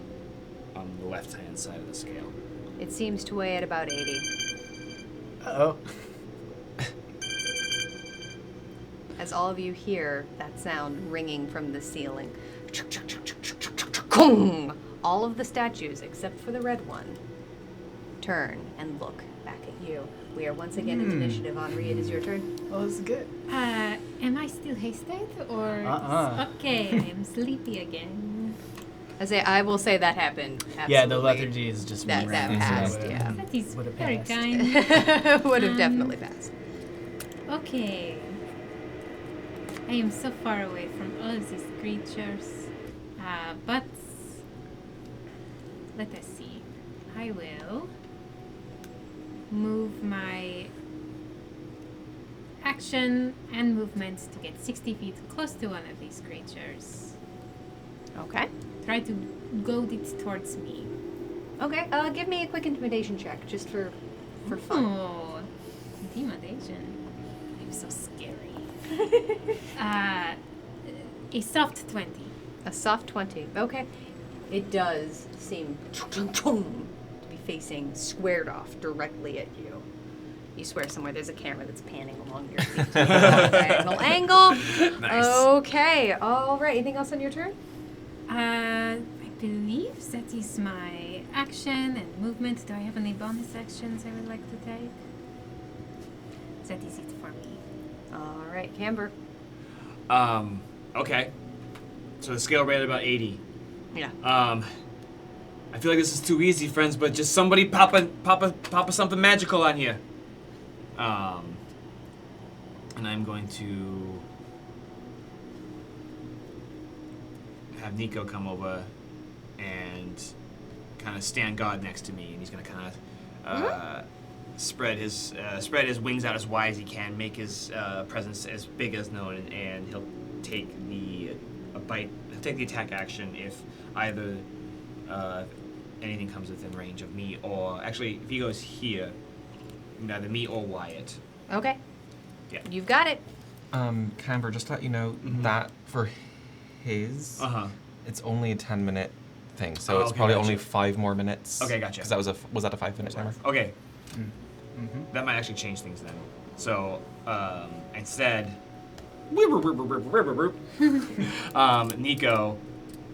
[SPEAKER 2] on the left hand side of the scale.
[SPEAKER 1] It seems to weigh at about 80.
[SPEAKER 3] Uh-oh.
[SPEAKER 1] As all of you hear that sound ringing from the ceiling. All of the statues, except for the red one, turn and look back at you. We are once again in initiative. Henri, it is your turn.
[SPEAKER 3] Oh, this is good.
[SPEAKER 5] Am I still hasted or? Okay, I'm sleepy again.
[SPEAKER 1] I will say that happened.
[SPEAKER 3] Yeah, the
[SPEAKER 1] absolutely.
[SPEAKER 3] lethargy is just
[SPEAKER 1] That
[SPEAKER 3] ran,
[SPEAKER 1] passed,
[SPEAKER 3] so,
[SPEAKER 1] yeah.
[SPEAKER 5] That is
[SPEAKER 3] Would've
[SPEAKER 5] very
[SPEAKER 3] passed.
[SPEAKER 5] kind.
[SPEAKER 1] Would have definitely passed.
[SPEAKER 5] Okay. I am so far away from all of these creatures. But let us see. I will move my action and movement to get 60 feet close to one of these creatures.
[SPEAKER 1] Okay.
[SPEAKER 5] Try to goad it towards me.
[SPEAKER 1] Okay. Give me a quick intimidation check, just for fun.
[SPEAKER 5] Oh, intimidation. I'm so scary. A soft 20.
[SPEAKER 1] A soft 20. Okay. It does seem to be facing squared off directly at you. You swear somewhere there's a camera that's panning along your feet. To get a diagonal angle.
[SPEAKER 2] Nice.
[SPEAKER 1] Okay. All right. Anything else on your turn?
[SPEAKER 5] I believe that is my action and movement. Do I have any bonus actions I would like to take? That is it for me.
[SPEAKER 1] All right, Camber.
[SPEAKER 2] Okay. So the scale rate at about 80.
[SPEAKER 1] Yeah.
[SPEAKER 2] I feel like this is too easy, friends, but just somebody pop a something magical on here. And I'm going to have Nico come over and kind of stand guard next to me, and he's gonna kind of spread his wings out as wide as he can, make his presence as big as known, and he'll take the attack action if either anything comes within range of me, or actually if he goes here, neither me or Wyatt.
[SPEAKER 1] Okay.
[SPEAKER 2] Yeah.
[SPEAKER 1] You've got it.
[SPEAKER 4] Camber, just to let you know that for his, it's only a 10-minute thing, so it's
[SPEAKER 2] okay,
[SPEAKER 4] probably
[SPEAKER 2] gotcha.
[SPEAKER 4] only 5 more minutes.
[SPEAKER 2] Okay, gotcha.
[SPEAKER 4] Because that was that a 5-minute timer?
[SPEAKER 2] Okay. That might actually change things then. So instead, Nico,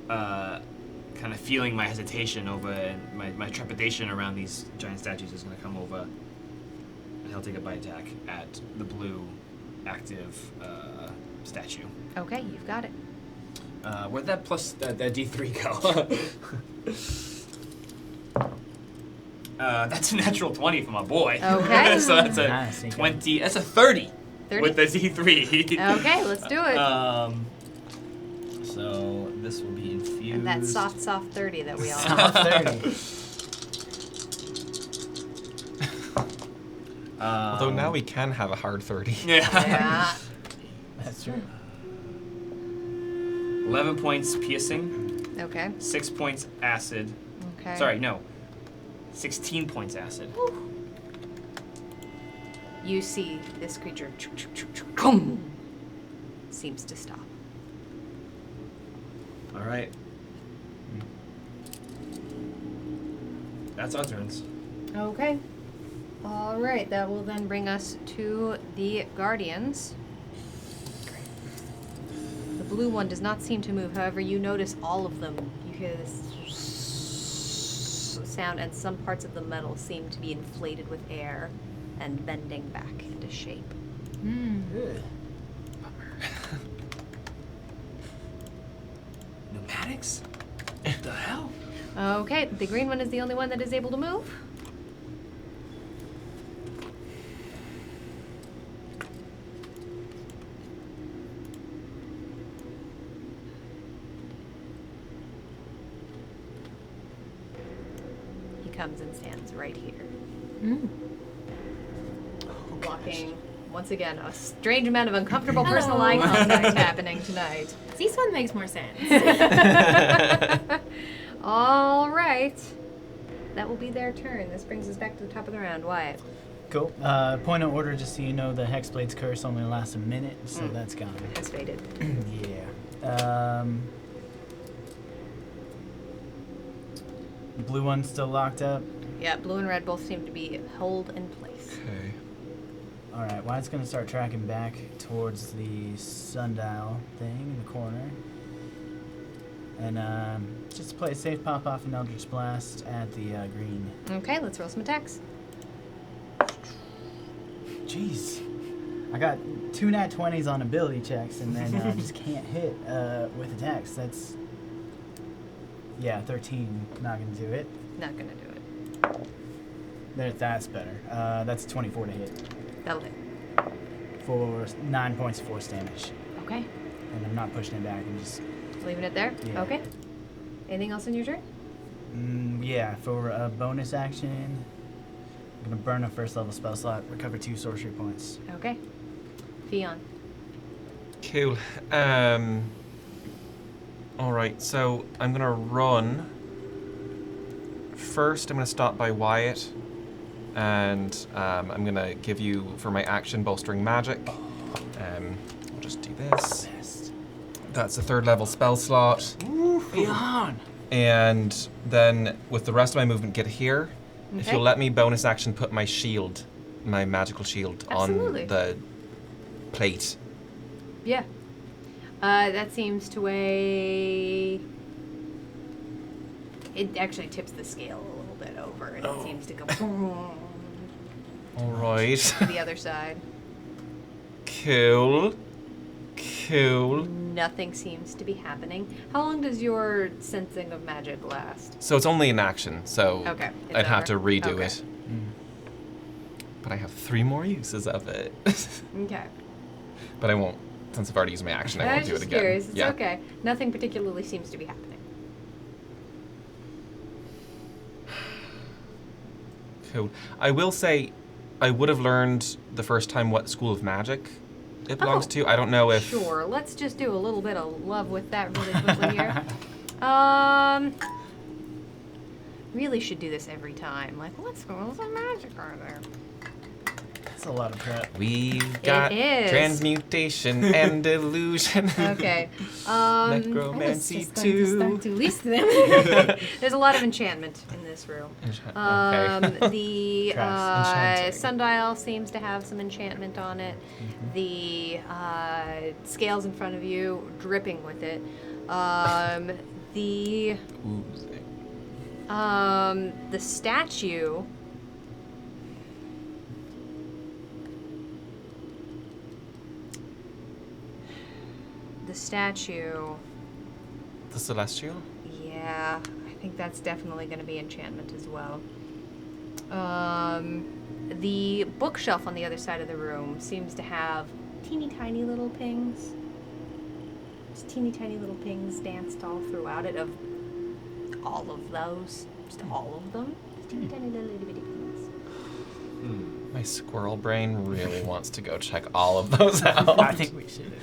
[SPEAKER 2] kind of feeling my hesitation over and my trepidation around these giant statues, is going to come over and he'll take a bite attack at the blue active statue.
[SPEAKER 1] Okay, you've got it.
[SPEAKER 2] Where'd that plus that D3 go? That's a natural 20 for my boy.
[SPEAKER 1] Okay.
[SPEAKER 2] So that's a
[SPEAKER 3] Nice, you got
[SPEAKER 2] 20. That's a 30,
[SPEAKER 1] 30?
[SPEAKER 2] with the D3.
[SPEAKER 1] Okay, let's do it.
[SPEAKER 2] So this will be infused.
[SPEAKER 1] And that soft 30 that we all
[SPEAKER 3] Soft 30.
[SPEAKER 4] Although now we can have a hard 30.
[SPEAKER 2] Yeah.
[SPEAKER 1] Yeah.
[SPEAKER 3] That's true.
[SPEAKER 2] 11 points piercing,
[SPEAKER 1] Okay.
[SPEAKER 2] 6 points acid.
[SPEAKER 1] Okay.
[SPEAKER 2] Sorry, no. 16 points acid.
[SPEAKER 1] You see this creature seems to stop.
[SPEAKER 2] All right. That's our turns.
[SPEAKER 1] Okay. All right. That will then bring us to the Guardians. The blue one does not seem to move. However, you notice all of them. You hear this sound, and some parts of the metal seem to be inflated with air and bending back into shape.
[SPEAKER 3] Good.
[SPEAKER 2] Pneumatics? What the hell?
[SPEAKER 1] Okay. The green one is the only one that is able to move. Comes and stands right here. Walking, once again, a strange amount of uncomfortable personal eye contact happening tonight.
[SPEAKER 5] This one makes more sense.
[SPEAKER 1] All right. That will be their turn. This brings us back to the top of the round. Wyatt.
[SPEAKER 3] Cool. Point of order, just so you know, the Hexblade's curse only lasts a minute, so that's gone.
[SPEAKER 1] Has faded.
[SPEAKER 3] Yeah. The blue one's still locked up.
[SPEAKER 1] Yeah, blue and red both seem to be held in place.
[SPEAKER 4] Okay.
[SPEAKER 3] All right, Wyatt's gonna start tracking back towards the sundial thing in the corner, and just to play it safe, pop off an Eldritch Blast at the green.
[SPEAKER 1] Okay, let's roll some attacks.
[SPEAKER 3] Jeez, I got 2 nat 20s on ability checks, and then just can't hit with attacks. That's 13. Not gonna do it.
[SPEAKER 1] Not gonna do it.
[SPEAKER 3] That's better. That's 24 to hit
[SPEAKER 1] That'll hit.
[SPEAKER 3] for 9 points of force damage,
[SPEAKER 1] Okay.
[SPEAKER 3] and I'm not pushing it back. I'm just
[SPEAKER 1] Leaving it there?
[SPEAKER 3] Yeah.
[SPEAKER 1] Okay. Anything else in your turn?
[SPEAKER 3] yeah. For a bonus action, I'm gonna burn a first level spell slot, recover 2 sorcery points.
[SPEAKER 1] Okay. Fion.
[SPEAKER 4] Cool. All right, so I'm gonna run. First, I'm gonna stop by Wyatt, and I'm gonna give you, for my action, bolstering magic. I'll just do this. That's a 3rd level spell slot.
[SPEAKER 3] Beyond.
[SPEAKER 4] And then with the rest of my movement, get here. If
[SPEAKER 1] Okay.
[SPEAKER 4] you'll let me bonus action put my shield, my magical shield,
[SPEAKER 1] Absolutely.
[SPEAKER 4] on the plate.
[SPEAKER 1] Yeah. That seems to weigh. It actually tips the scale a little bit over, and it seems to go
[SPEAKER 4] All right.
[SPEAKER 1] to the other side.
[SPEAKER 4] Cool. Cool.
[SPEAKER 1] Nothing seems to be happening. How long does your sensing of magic last?
[SPEAKER 4] So it's only an action, so
[SPEAKER 1] Okay, it's
[SPEAKER 4] I'd have to
[SPEAKER 1] over.
[SPEAKER 4] redo
[SPEAKER 1] Okay.
[SPEAKER 4] it. But I have 3 more uses of it.
[SPEAKER 1] Okay.
[SPEAKER 4] But I won't, since I've already used my action, I
[SPEAKER 1] I
[SPEAKER 4] won't
[SPEAKER 1] was
[SPEAKER 4] do it
[SPEAKER 1] just
[SPEAKER 4] again.
[SPEAKER 1] curious. It's
[SPEAKER 4] yeah.
[SPEAKER 1] okay. Nothing particularly seems to be happening.
[SPEAKER 4] Cool. I will say, I would have learned the first time what school of magic it belongs
[SPEAKER 1] Oh,
[SPEAKER 4] to. I don't know if.
[SPEAKER 1] Sure. Let's just do a little bit of love with that really quickly here. Really should do this every time. Like, what schools of magic are there?
[SPEAKER 3] That's a lot of prep.
[SPEAKER 4] We've got
[SPEAKER 1] is.
[SPEAKER 4] transmutation and illusion.
[SPEAKER 1] Okay.
[SPEAKER 4] Necromancy
[SPEAKER 5] Just going to start
[SPEAKER 4] too.
[SPEAKER 5] to list them.
[SPEAKER 1] There's a lot of enchantment in this room.
[SPEAKER 4] Okay.
[SPEAKER 1] The
[SPEAKER 3] Enchanting.
[SPEAKER 1] sundial seems to have some enchantment on it. The scales in front of you dripping with it. The statue. The statue.
[SPEAKER 4] The celestial?
[SPEAKER 1] Yeah, I think that's definitely going to be enchantment as well. The bookshelf on the other side of the room seems to have teeny tiny little pings. Just teeny tiny little pings danced all throughout it of all of those. Just all of them. Just teeny tiny little itty bitty pings.
[SPEAKER 4] My squirrel brain really wants to go check all of those out.
[SPEAKER 3] I think we should.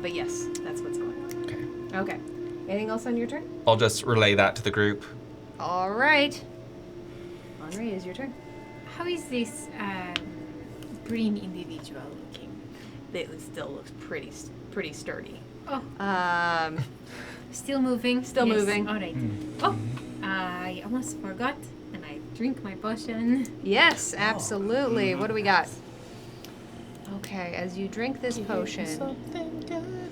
[SPEAKER 1] But yes, that's what's going on.
[SPEAKER 4] Okay.
[SPEAKER 1] Okay. Anything else on your turn?
[SPEAKER 4] I'll just relay that to the group.
[SPEAKER 1] All right. Henri, it is your turn.
[SPEAKER 5] How is this green individual looking?
[SPEAKER 1] It still looks pretty sturdy.
[SPEAKER 5] Oh, still moving.
[SPEAKER 1] Still
[SPEAKER 5] Yes,
[SPEAKER 1] moving.
[SPEAKER 5] All right. Oh, I almost forgot, and I drink my potion.
[SPEAKER 1] Yes, absolutely. What do we got? Okay, as you drink this potion,
[SPEAKER 3] Something good.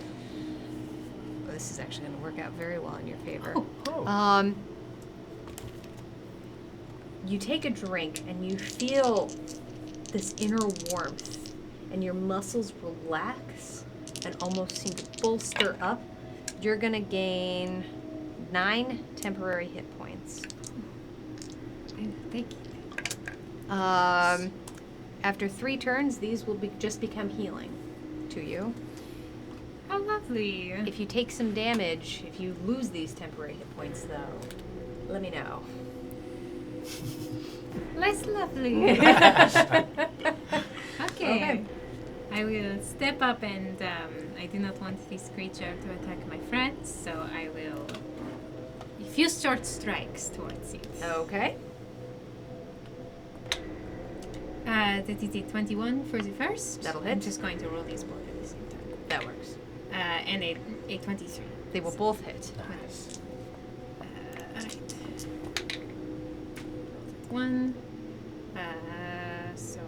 [SPEAKER 1] this is actually going to work out very well in your favor.
[SPEAKER 3] Oh.
[SPEAKER 1] You take a drink and you feel this inner warmth, and your muscles relax and almost seem to bolster up. You're going to gain 9 temporary hit points.
[SPEAKER 5] Thank you.
[SPEAKER 1] After 3 turns, these will just become healing to you.
[SPEAKER 5] How lovely.
[SPEAKER 1] If you take some damage, if you lose these temporary hit points, though, let me know.
[SPEAKER 5] Less lovely. Okay. I will step up, and I do not want this creature to attack my friends, so I will a few short strikes towards it.
[SPEAKER 1] Okay.
[SPEAKER 5] That is a 21 for the first.
[SPEAKER 1] That'll hit.
[SPEAKER 5] I'm just going to roll these both at the same time.
[SPEAKER 1] That works.
[SPEAKER 5] And a 23.
[SPEAKER 1] They will both hit.
[SPEAKER 3] Nice.
[SPEAKER 5] Alright. 1. So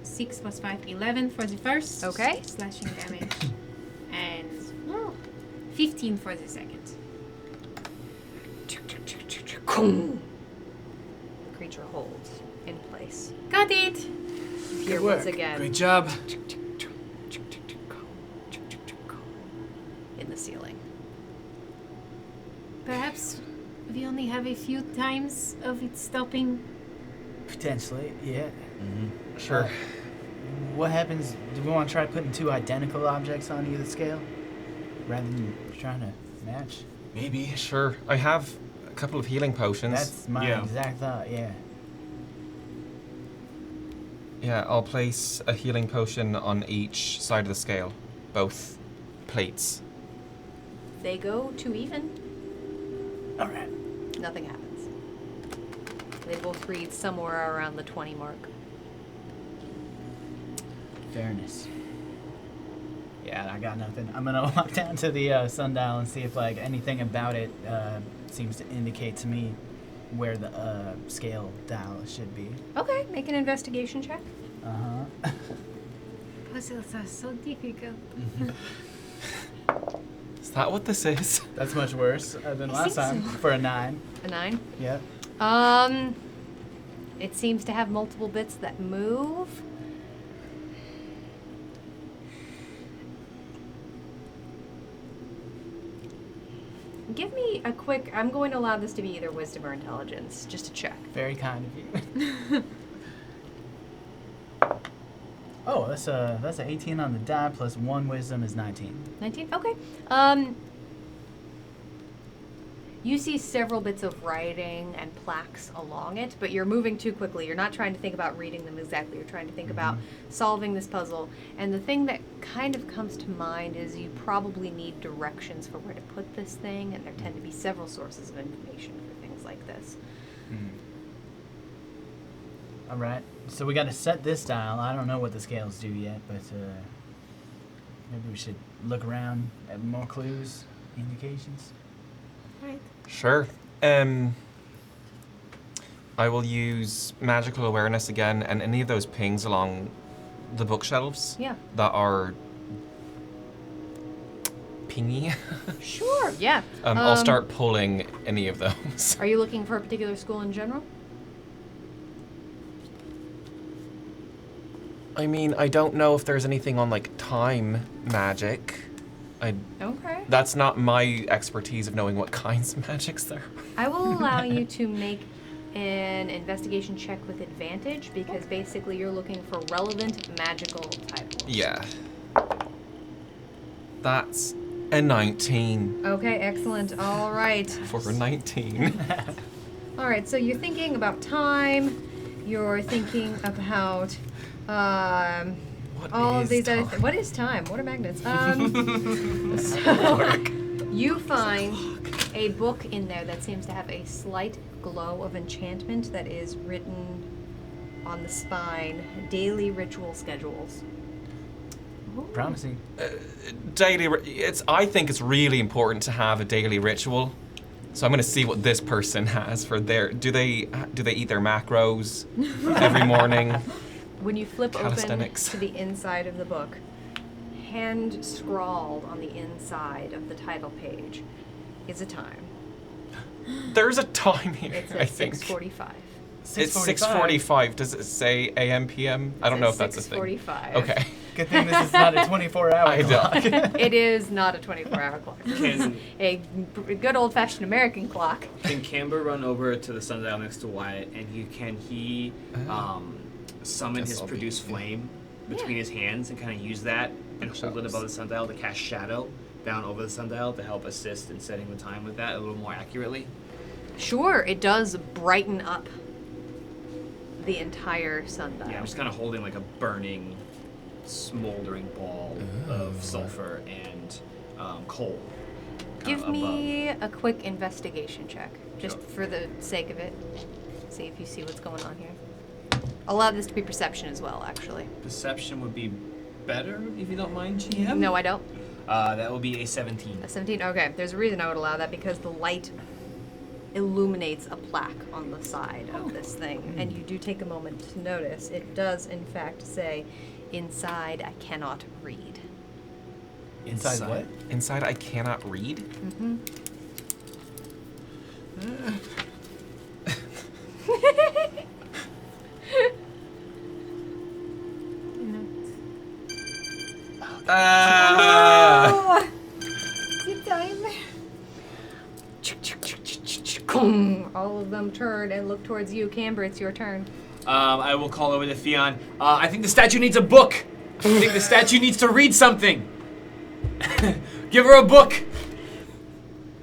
[SPEAKER 5] 6 plus 5, 11 for the first.
[SPEAKER 1] Okay.
[SPEAKER 5] Slashing damage. And 15 for the second.
[SPEAKER 1] The creature holds in place.
[SPEAKER 5] Got it!
[SPEAKER 1] Here once again.
[SPEAKER 2] Great job.
[SPEAKER 1] In the ceiling.
[SPEAKER 5] Perhaps we only have a few times of it stopping.
[SPEAKER 3] Potentially, yeah.
[SPEAKER 4] Sure.
[SPEAKER 3] What happens? Do we want to try putting 2 identical objects on either scale rather than trying to match?
[SPEAKER 2] Maybe.
[SPEAKER 4] Sure. I have a couple of healing potions.
[SPEAKER 3] That's my
[SPEAKER 2] Yeah.
[SPEAKER 3] exact thought. Yeah.
[SPEAKER 4] Yeah, I'll place a healing potion on each side of the scale. Both plates.
[SPEAKER 1] They go to even.
[SPEAKER 3] All right.
[SPEAKER 1] Nothing happens. They both read somewhere around the 20 mark.
[SPEAKER 3] Fairness. Yeah, I got nothing. I'm gonna walk down to the sundial and see if like anything about it seems to indicate to me where the scale dial should be.
[SPEAKER 1] Okay, make an investigation check.
[SPEAKER 3] Uh-huh.
[SPEAKER 5] Puzzles are so difficult.
[SPEAKER 4] Is that what this is?
[SPEAKER 3] That's much worse than last time for a 9.
[SPEAKER 1] A 9.
[SPEAKER 3] Yep.
[SPEAKER 1] It seems to have multiple bits that move. Give me a quick. I'm going to allow this to be either wisdom or intelligence, just to check.
[SPEAKER 3] Very kind of you. Oh, that's an 18 on the die plus 1 wisdom is 19.
[SPEAKER 1] 19. Okay. You see several bits of writing and plaques along it, but you're moving too quickly. You're not trying to think about reading them exactly. You're trying to think about solving this puzzle. And the thing that kind of comes to mind is you probably need directions for where to put this thing, and there tend to be several sources of information for things like this.
[SPEAKER 3] All right. So we got to set this dial. I don't know what the scales do yet, but maybe we should look around at more clues, indications.
[SPEAKER 5] Right.
[SPEAKER 4] Sure. I will use magical awareness again, and any of those pings along the bookshelves
[SPEAKER 1] Yeah.
[SPEAKER 4] that are pingy.
[SPEAKER 1] Sure. Yeah.
[SPEAKER 4] I'll start pulling any of those.
[SPEAKER 1] Are you looking for a particular school in general?
[SPEAKER 4] I mean, I don't know if there's anything on like time magic.
[SPEAKER 1] Okay.
[SPEAKER 4] That's not my expertise of knowing what kinds of magics there are.
[SPEAKER 1] I will allow you to make an investigation check with advantage because basically you're looking for relevant magical titles.
[SPEAKER 4] Yeah. That's a 19.
[SPEAKER 1] Okay, excellent. All right.
[SPEAKER 4] For a 19.
[SPEAKER 1] All right, so you're thinking about time. You're thinking about all of these other things. What is time? What are magnets? So you find a book in there that seems to have a slight glow of enchantment that is written on the spine. Daily ritual schedules.
[SPEAKER 3] Promising.
[SPEAKER 4] I think it's really important to have a daily ritual. So I'm going to see what this person has for their. Do they eat their macros every morning?
[SPEAKER 1] When you flip open
[SPEAKER 4] Calisthenics.
[SPEAKER 1] to the inside of the book, hand scrawled on the inside of the title page is a time.
[SPEAKER 4] There's a time here.
[SPEAKER 1] It's
[SPEAKER 4] I
[SPEAKER 1] at
[SPEAKER 4] think
[SPEAKER 1] 6:45.
[SPEAKER 4] it's 6:45. Does it say AM PM? I don't know if that's a thing.
[SPEAKER 1] 6:45.
[SPEAKER 4] Okay.
[SPEAKER 3] Good thing this is not a 24-hour
[SPEAKER 4] I
[SPEAKER 3] clock.
[SPEAKER 1] It is not a 24-hour clock. A good old-fashioned American clock.
[SPEAKER 2] Can Camber run over to the sundial next to Wyatt, and he summon
[SPEAKER 4] Guess
[SPEAKER 2] his
[SPEAKER 4] I'll be-
[SPEAKER 2] produce flame between his hands and kind of use that and hold it above the sundial to cast shadow down over the sundial to help assist in setting the time with that a little more accurately?
[SPEAKER 1] Sure, it does brighten up the entire sundial.
[SPEAKER 2] Yeah, I'm just kind of holding like a burning, smoldering ball of sulfur and coal.
[SPEAKER 1] Give me a quick investigation check, just for the sake of it. See if you see what's going on here. Allow this to be perception as well, actually.
[SPEAKER 2] Perception would be better, if you don't mind, GM?
[SPEAKER 1] No, I don't.
[SPEAKER 2] That will be a 17.
[SPEAKER 1] A 17? Okay, there's a reason I would allow that, because the light illuminates a plaque on the side of this thing, and you do take a moment to notice. It does, in fact, say, "Inside, I cannot read."
[SPEAKER 3] Inside what?
[SPEAKER 4] Inside, I cannot read.
[SPEAKER 1] Mm-hmm. All of them turn and look towards you. Camber, it's your turn.
[SPEAKER 2] I will call over to Theon. I think the statue needs a book. I think the statue needs to read something. Give her a book.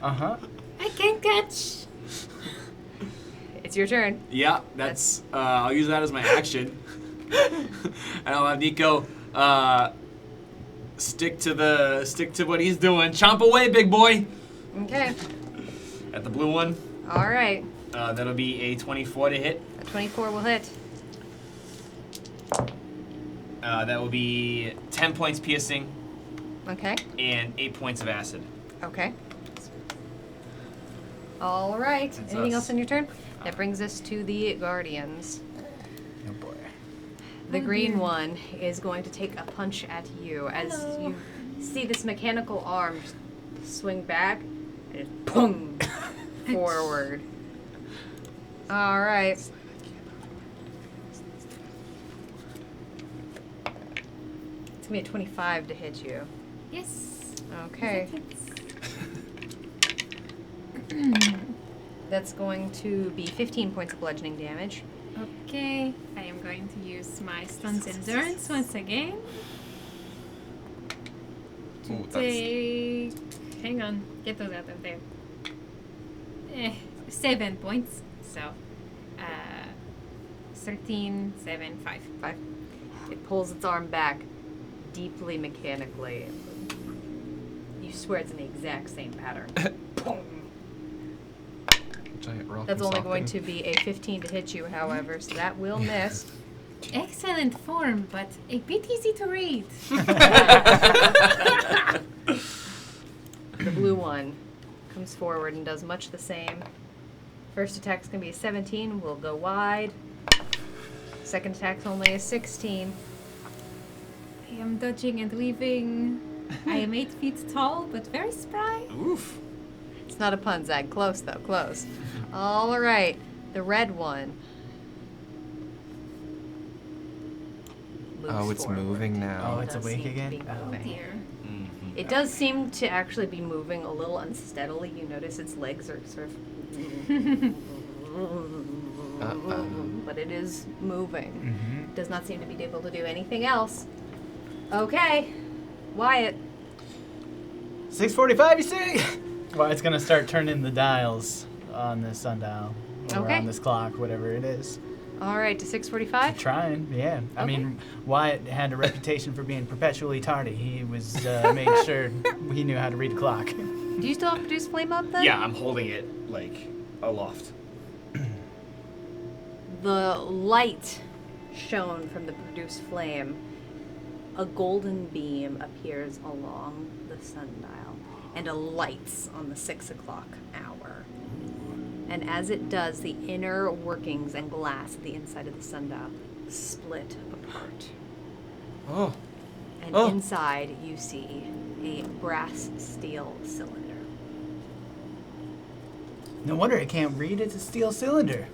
[SPEAKER 3] Uh-huh.
[SPEAKER 5] I can't catch.
[SPEAKER 1] It's your turn.
[SPEAKER 2] Yeah, that's. I'll use that as my action, and I'll have Nico stick to what he's doing. Chomp away, big boy.
[SPEAKER 1] Okay.
[SPEAKER 2] At the blue one.
[SPEAKER 1] All right.
[SPEAKER 2] That'll be a 24 to hit.
[SPEAKER 1] A 24 will hit.
[SPEAKER 2] That will be 10 points piercing
[SPEAKER 1] Okay.
[SPEAKER 2] and 8 points of acid.
[SPEAKER 1] Okay. All right.
[SPEAKER 2] That's
[SPEAKER 1] Anything
[SPEAKER 2] us.
[SPEAKER 1] else on your turn? That brings us to the Guardians.
[SPEAKER 3] Oh boy.
[SPEAKER 1] The green one is going to take a punch at you as you see this mechanical arm just swing back and just boom forward. All right. It's gonna be a 25 to hit you.
[SPEAKER 5] Yes.
[SPEAKER 1] Okay. That's going to be 15 points of bludgeoning damage.
[SPEAKER 5] Okay, I am going to use my Stun's Endurance once again.
[SPEAKER 4] Ooh, that's
[SPEAKER 5] Take... Hang on, get those out of there. 7 points, so 13, 7, 5.
[SPEAKER 1] 5. It pulls its arm back deeply mechanically. You swear it's in the exact same pattern.
[SPEAKER 4] giant rock.
[SPEAKER 1] That's only going to be a 15 to hit you, however, so that will miss.
[SPEAKER 5] Excellent form, but a bit easy to read.
[SPEAKER 1] The blue one comes forward and does much the same. First attack's going to be a 17, will go wide. Second attack's only a 16.
[SPEAKER 5] I am dodging and weaving. I am 8 feet tall, but very spry.
[SPEAKER 2] Oof.
[SPEAKER 1] It's not a pun, Zag. Close, though. Close. All right. The red one. Moves
[SPEAKER 4] Oh, it's
[SPEAKER 1] forward.
[SPEAKER 4] moving now.
[SPEAKER 3] Oh, it's
[SPEAKER 1] Does
[SPEAKER 3] awake
[SPEAKER 1] seem to
[SPEAKER 3] again?
[SPEAKER 1] be
[SPEAKER 3] Oh.
[SPEAKER 5] Oh
[SPEAKER 1] moving.
[SPEAKER 5] dear.
[SPEAKER 1] It does seem to actually be moving a little unsteadily. You notice its legs are sort of... But it is moving. Does not seem to be able to do anything else. Okay. Wyatt.
[SPEAKER 3] 6:45, you see? Well, it's gonna start turning the dials on this sundial. Or
[SPEAKER 1] Okay.
[SPEAKER 3] on this clock, whatever it is.
[SPEAKER 1] All right, to 6:45.
[SPEAKER 3] Trying, yeah. I
[SPEAKER 1] Okay.
[SPEAKER 3] mean, Wyatt had a reputation for being perpetually tardy. He was made sure he knew how to read a clock.
[SPEAKER 1] Do you still have produce flame up then?
[SPEAKER 2] Yeah, I'm holding it like aloft.
[SPEAKER 1] The light shown from the produced flame, a golden beam appears along the sundial and alights on the 6 o'clock hour. And as it does, the inner workings and glass at the inside of the sundial split apart.
[SPEAKER 4] Oh,
[SPEAKER 1] And
[SPEAKER 4] Oh.
[SPEAKER 1] inside you see a brass steel cylinder.
[SPEAKER 3] No wonder it can't read. It's a steel cylinder.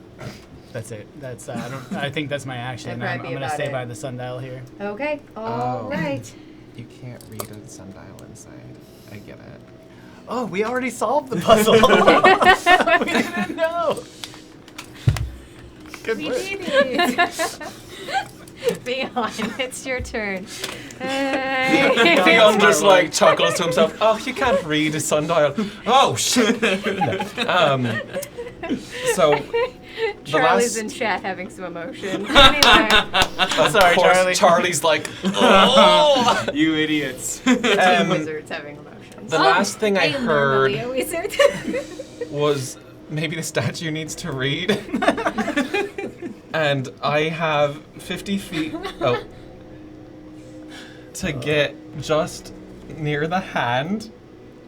[SPEAKER 3] That's it. That's I think that's my action.
[SPEAKER 1] That'd
[SPEAKER 3] I'm
[SPEAKER 1] probably be
[SPEAKER 3] gonna
[SPEAKER 1] about
[SPEAKER 3] stay
[SPEAKER 1] it.
[SPEAKER 3] by the sundial here.
[SPEAKER 1] Okay, all
[SPEAKER 4] Oh.
[SPEAKER 1] right.
[SPEAKER 4] you can't read a sundial inside. I get it.
[SPEAKER 3] Oh, we already solved the puzzle. We didn't know. Good
[SPEAKER 5] We
[SPEAKER 3] work.
[SPEAKER 5] did it!
[SPEAKER 1] Beyond, it's your turn.
[SPEAKER 4] Theon just like chuckles to himself. Oh, you can't read a sundial. Oh shit. No. So
[SPEAKER 1] Charlie's in chat having some emotion. Anyway,
[SPEAKER 4] of
[SPEAKER 3] Sorry,
[SPEAKER 4] course,
[SPEAKER 3] Charlie.
[SPEAKER 4] Charlie's like, oh.
[SPEAKER 2] You idiots.
[SPEAKER 1] wizards having emotions.
[SPEAKER 4] The last thing I
[SPEAKER 5] am normally
[SPEAKER 4] heard
[SPEAKER 5] a wizard.
[SPEAKER 4] was maybe the statue needs to read. And I have 50 feet to get just near the hand.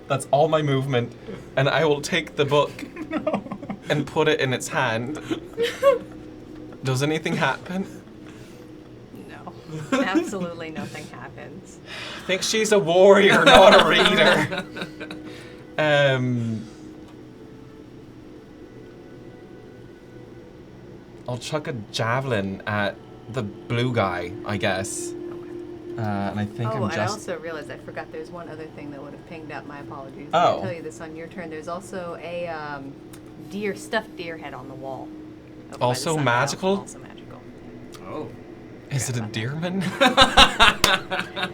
[SPEAKER 4] That's all my movement. And I will take the book and put it in its hand. Does anything happen?
[SPEAKER 1] No, absolutely nothing happens.
[SPEAKER 4] I think she's a warrior, not a reader. I'll chuck a javelin at the blue guy, I guess. And I think
[SPEAKER 1] Oh,
[SPEAKER 4] I'm
[SPEAKER 1] and I
[SPEAKER 4] just.
[SPEAKER 1] also realized I forgot there's one other thing that would have pinged up. My apologies.
[SPEAKER 4] Oh.
[SPEAKER 1] I'll tell you this on your turn. There's also a stuffed deer head on the wall. over by the
[SPEAKER 4] Also
[SPEAKER 1] sundial.
[SPEAKER 4] magical?
[SPEAKER 1] Also magical.
[SPEAKER 2] Oh.
[SPEAKER 4] Is it a deerman?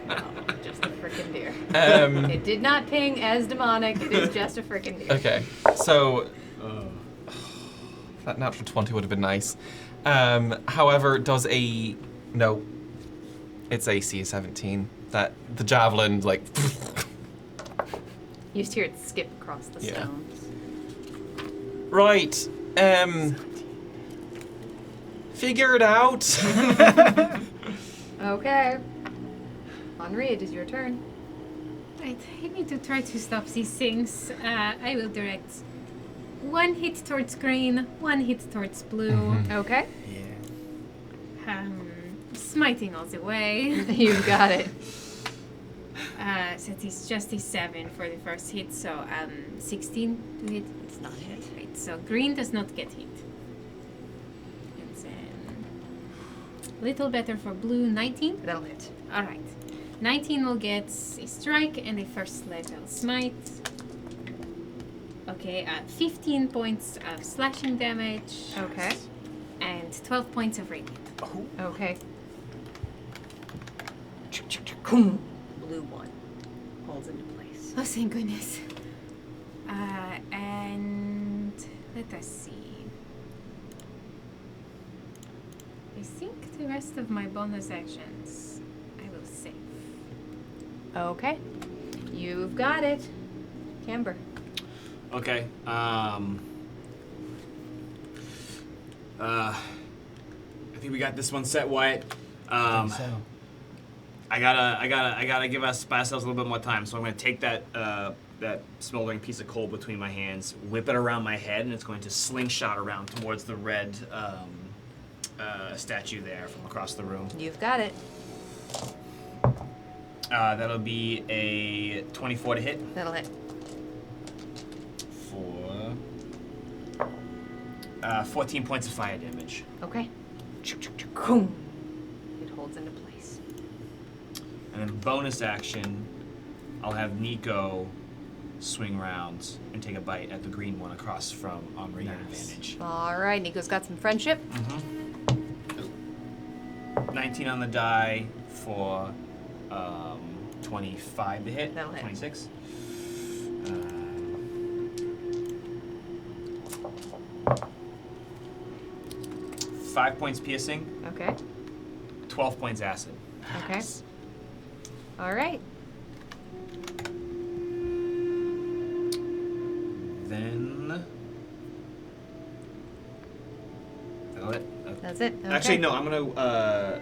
[SPEAKER 1] No, just a frickin' deer. It did not ping as demonic. It is just a frickin' deer.
[SPEAKER 4] Okay, so that natural 20 would have been nice. However, does a no? It's AC 17. That the javelin like.
[SPEAKER 1] You just hear it skip across the
[SPEAKER 4] Yeah.
[SPEAKER 1] stones.
[SPEAKER 4] Right. Figure it out.
[SPEAKER 1] Okay. Henri, it is your turn.
[SPEAKER 5] Right, I need to try to stop these things. I will direct one hit towards green, one hit towards blue.
[SPEAKER 1] Okay.
[SPEAKER 3] Yeah.
[SPEAKER 5] Smiting all the way.
[SPEAKER 1] You got it.
[SPEAKER 5] So it is just a 7 for the first hit, so 16 to hit.
[SPEAKER 1] It's not hit.
[SPEAKER 5] Right, so green does not get hit. And then a little better for blue, 19.
[SPEAKER 1] That'll hit.
[SPEAKER 5] Alright. 19 will get a strike and a first level smite. Okay, 15 points of slashing damage.
[SPEAKER 1] Okay.
[SPEAKER 5] And 12 points of radiant.
[SPEAKER 1] Okay. Blue one holds into place.
[SPEAKER 5] Oh, thank goodness. And let us see. I think the rest of my bonus actions I will save.
[SPEAKER 1] Okay. You've got it. Camber.
[SPEAKER 2] Okay. I think we got this one set, Wyatt.
[SPEAKER 3] I think so.
[SPEAKER 2] I gotta give us ourselves a little bit more time. So I'm gonna take that smoldering piece of coal between my hands, whip it around my head, and it's going to slingshot around towards the red statue there from across the room.
[SPEAKER 1] You've got it.
[SPEAKER 2] That'll be a 24 to hit.
[SPEAKER 1] That'll hit.
[SPEAKER 2] For 14 points of fire damage.
[SPEAKER 1] Okay. It holds into place.
[SPEAKER 2] And then bonus action, I'll have Nico swing round and take a bite at the green one across from Henri at advantage.
[SPEAKER 1] All right, Nico's got some friendship.
[SPEAKER 2] 19 on the die for 25 to hit.
[SPEAKER 1] That'll hit.
[SPEAKER 2] 26. 5 points piercing,
[SPEAKER 1] Okay.
[SPEAKER 2] 12 points acid.
[SPEAKER 1] Okay. All right.
[SPEAKER 2] Then. That'll it.
[SPEAKER 1] That's it. Okay.
[SPEAKER 2] Actually, no, I'm gonna. I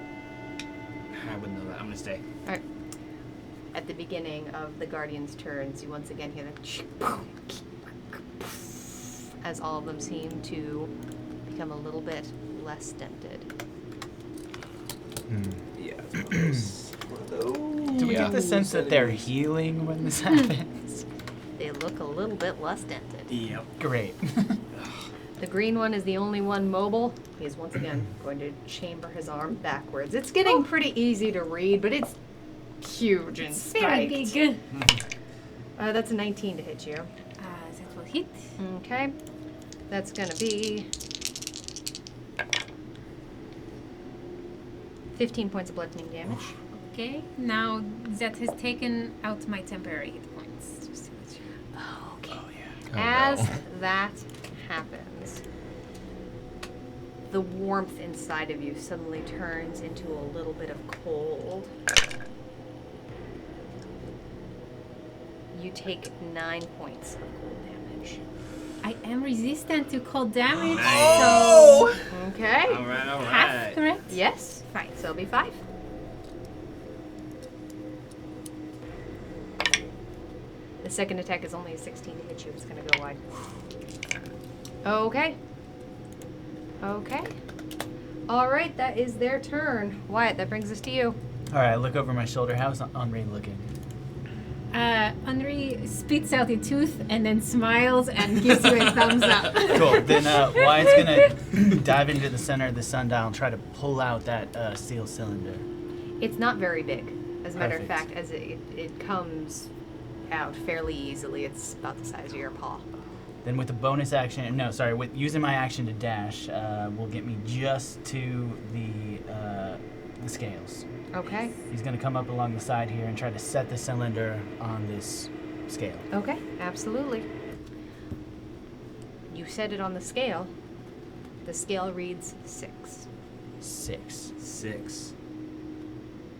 [SPEAKER 2] wouldn't know that. I'm gonna stay.
[SPEAKER 1] All right. At the beginning of the Guardian's turns, you once again hear the as all of them seem to become a little bit less dented.
[SPEAKER 2] Yeah.
[SPEAKER 3] Do we get the sense that they're healing when this happens?
[SPEAKER 1] They look a little bit less dented.
[SPEAKER 2] Yep.
[SPEAKER 3] Great.
[SPEAKER 1] The green one is the only one mobile. He is once again going to chamber his arm backwards. It's getting pretty easy to read, but it's huge and
[SPEAKER 5] Very
[SPEAKER 1] spiked.
[SPEAKER 5] big.
[SPEAKER 1] That's a 19 to hit you.
[SPEAKER 5] That will hit.
[SPEAKER 1] Okay. That's going to be 15 points of bludgeoning damage.
[SPEAKER 5] Okay, now that has taken out my temporary hit points. Just to let you know.
[SPEAKER 1] Okay.
[SPEAKER 4] Oh,
[SPEAKER 1] As
[SPEAKER 4] no.
[SPEAKER 1] that happens, the warmth inside of you suddenly turns into a little bit of cold. You take 9 points of cold damage.
[SPEAKER 5] I am resistant to cold damage,
[SPEAKER 2] Oh!
[SPEAKER 1] Okay.
[SPEAKER 2] All right, all
[SPEAKER 5] so half
[SPEAKER 2] right.
[SPEAKER 5] threat.
[SPEAKER 1] Yes.
[SPEAKER 5] 5.
[SPEAKER 1] So it'll be 5. The second attack is only a 16 to hit you. It's going to go wide. Okay. Okay. All right, that is their turn. Wyatt, that brings us to you.
[SPEAKER 3] All right, look over my shoulder. How's Henri looking?
[SPEAKER 5] Henri spits out a tooth and then smiles and gives you a thumbs up.
[SPEAKER 3] Cool. Then Wyatt's gonna dive into the center of the sundial and try to pull out that steel cylinder.
[SPEAKER 1] It's not very big. As a matter of
[SPEAKER 3] Perfect.
[SPEAKER 1] fact, as it comes out fairly easily. It's about the size of your paw.
[SPEAKER 3] Then with the bonus action, with using my action to dash, will get me just to the scales.
[SPEAKER 1] Okay.
[SPEAKER 3] He's gonna come up along the side here and try to set the cylinder on this scale.
[SPEAKER 1] Okay, absolutely. You set it on the scale. The scale reads 6.
[SPEAKER 3] 6.
[SPEAKER 2] 6.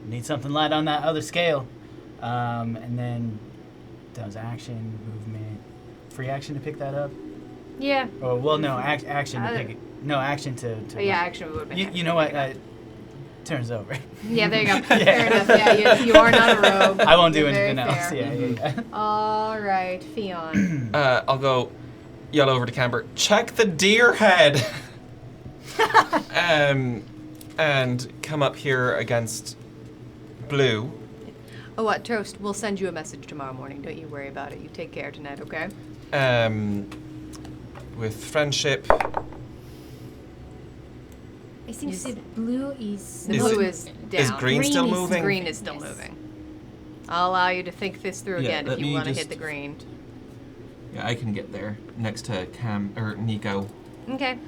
[SPEAKER 3] Need something light on that other scale. And then does action, movement, free action to pick that up?
[SPEAKER 1] Yeah.
[SPEAKER 3] Oh, well, no, action to pick it. No, action to
[SPEAKER 1] Yeah, action would have been.
[SPEAKER 3] You know what? Turns over.
[SPEAKER 1] Yeah, there you go. Fair enough. Yeah, you are not a rogue.
[SPEAKER 3] I won't do
[SPEAKER 1] You're very
[SPEAKER 3] anything else.
[SPEAKER 1] fair.
[SPEAKER 3] Yeah.
[SPEAKER 1] All right, Fionn.
[SPEAKER 4] I'll go yell over to Camber, check the deer head! And come up here against Blue.
[SPEAKER 1] Oh, what, Toast? We'll send you a message tomorrow morning. Don't you worry about it. You take care tonight, okay?
[SPEAKER 4] With friendship.
[SPEAKER 5] I think the blue is...
[SPEAKER 1] The
[SPEAKER 4] Is
[SPEAKER 1] blue
[SPEAKER 4] it-
[SPEAKER 1] is down.
[SPEAKER 4] Is green still
[SPEAKER 5] Green is
[SPEAKER 4] moving?
[SPEAKER 1] Green is still
[SPEAKER 5] Yes.
[SPEAKER 1] moving. I'll allow you to think this through
[SPEAKER 4] Yeah,
[SPEAKER 1] again
[SPEAKER 4] let
[SPEAKER 1] if you
[SPEAKER 4] me
[SPEAKER 1] want to
[SPEAKER 4] just-
[SPEAKER 1] hit the green.
[SPEAKER 4] Yeah, I can get there next to Cam or Nico.
[SPEAKER 1] Okay.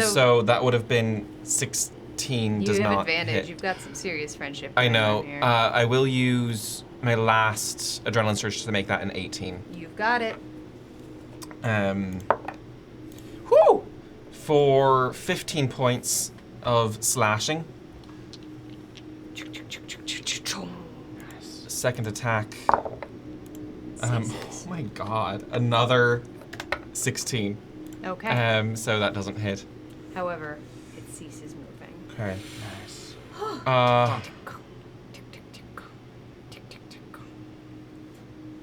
[SPEAKER 4] So that would have been 16.
[SPEAKER 1] You
[SPEAKER 4] Does
[SPEAKER 1] have
[SPEAKER 4] not
[SPEAKER 1] advantage.
[SPEAKER 4] hit.
[SPEAKER 1] You've got some serious friendship.
[SPEAKER 4] I
[SPEAKER 1] going on
[SPEAKER 4] know.
[SPEAKER 1] here.
[SPEAKER 4] I will use my last adrenaline surge to make that an 18.
[SPEAKER 1] You've got it.
[SPEAKER 4] Whoo! For 15 points of slashing. Second attack. Oh my god. Another 16.
[SPEAKER 1] Okay.
[SPEAKER 4] So that doesn't hit.
[SPEAKER 1] However, it ceases moving.
[SPEAKER 4] Okay.
[SPEAKER 3] Nice.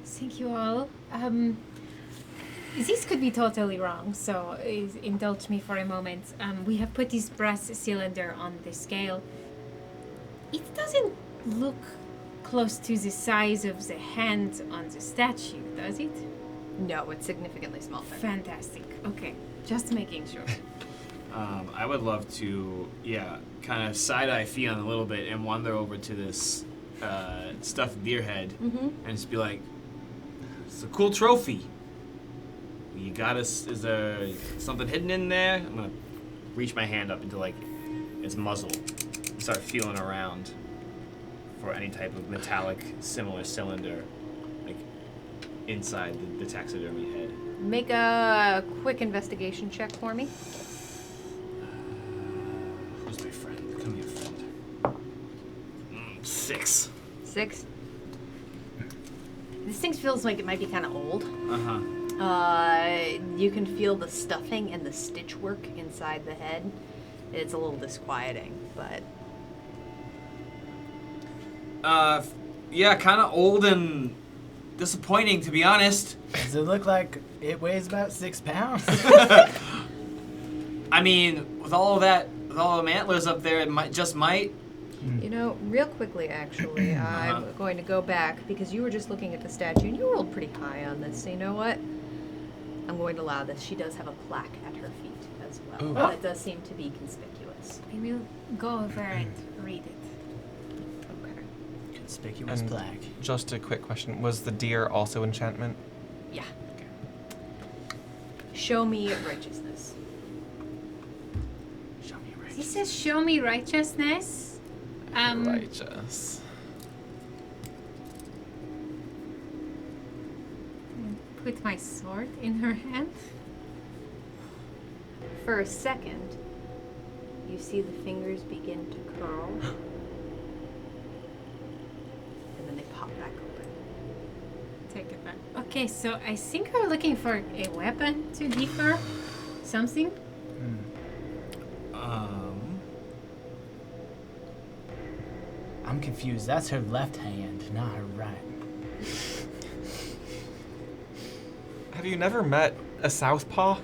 [SPEAKER 5] Thank you all. This could be totally wrong, so indulge me for a moment. We have put this brass cylinder on the scale. It doesn't look close to the size of the hand on the statue, does it?
[SPEAKER 1] No, it's significantly smaller.
[SPEAKER 5] Fantastic. Okay, just making sure.
[SPEAKER 2] I would love to, kind of side-eye Fion a little bit and wander over to this stuffed deer head and just be like, it's a cool trophy. You got us, is there something hidden in there? I'm gonna reach my hand up into like its muzzle and start feeling around for any type of metallic similar cylinder like inside the taxidermy head.
[SPEAKER 1] Make a quick investigation check for me.
[SPEAKER 2] Who's my friend? Come here, friend. 6.
[SPEAKER 1] 6. This thing feels like it might be kind of old.
[SPEAKER 2] Uh-huh.
[SPEAKER 1] You can feel the stuffing and the stitch work inside the head. It's a little disquieting, but...
[SPEAKER 2] Yeah, kind of old and disappointing, to be honest.
[SPEAKER 3] Does it look like it weighs about 6 pounds?
[SPEAKER 2] I mean, with all the antlers up there, it might.
[SPEAKER 1] You know, real quickly, actually, I'm going to go back because you were just looking at the statue and you rolled pretty high on this. So you know what? I'm going to allow this. She does have a plaque at her feet as well.
[SPEAKER 4] Ooh.
[SPEAKER 1] That does seem to be conspicuous.
[SPEAKER 5] I will go over and read it.
[SPEAKER 1] Okay.
[SPEAKER 3] Conspicuous
[SPEAKER 4] And
[SPEAKER 3] plaque.
[SPEAKER 4] just a quick question. Was the deer also enchantment?
[SPEAKER 1] Yeah. Show me righteousness.
[SPEAKER 3] Show me right.
[SPEAKER 5] This says, "Show me righteousness."
[SPEAKER 4] Righteous.
[SPEAKER 5] Put my sword in her hand.
[SPEAKER 1] For a second, you see the fingers begin to curl. And then they pop back open.
[SPEAKER 5] Take it back. Okay, so I think we're looking for a weapon to give her. Something.
[SPEAKER 3] I'm confused. That's her left hand, not her right.
[SPEAKER 4] Have you never met a southpaw?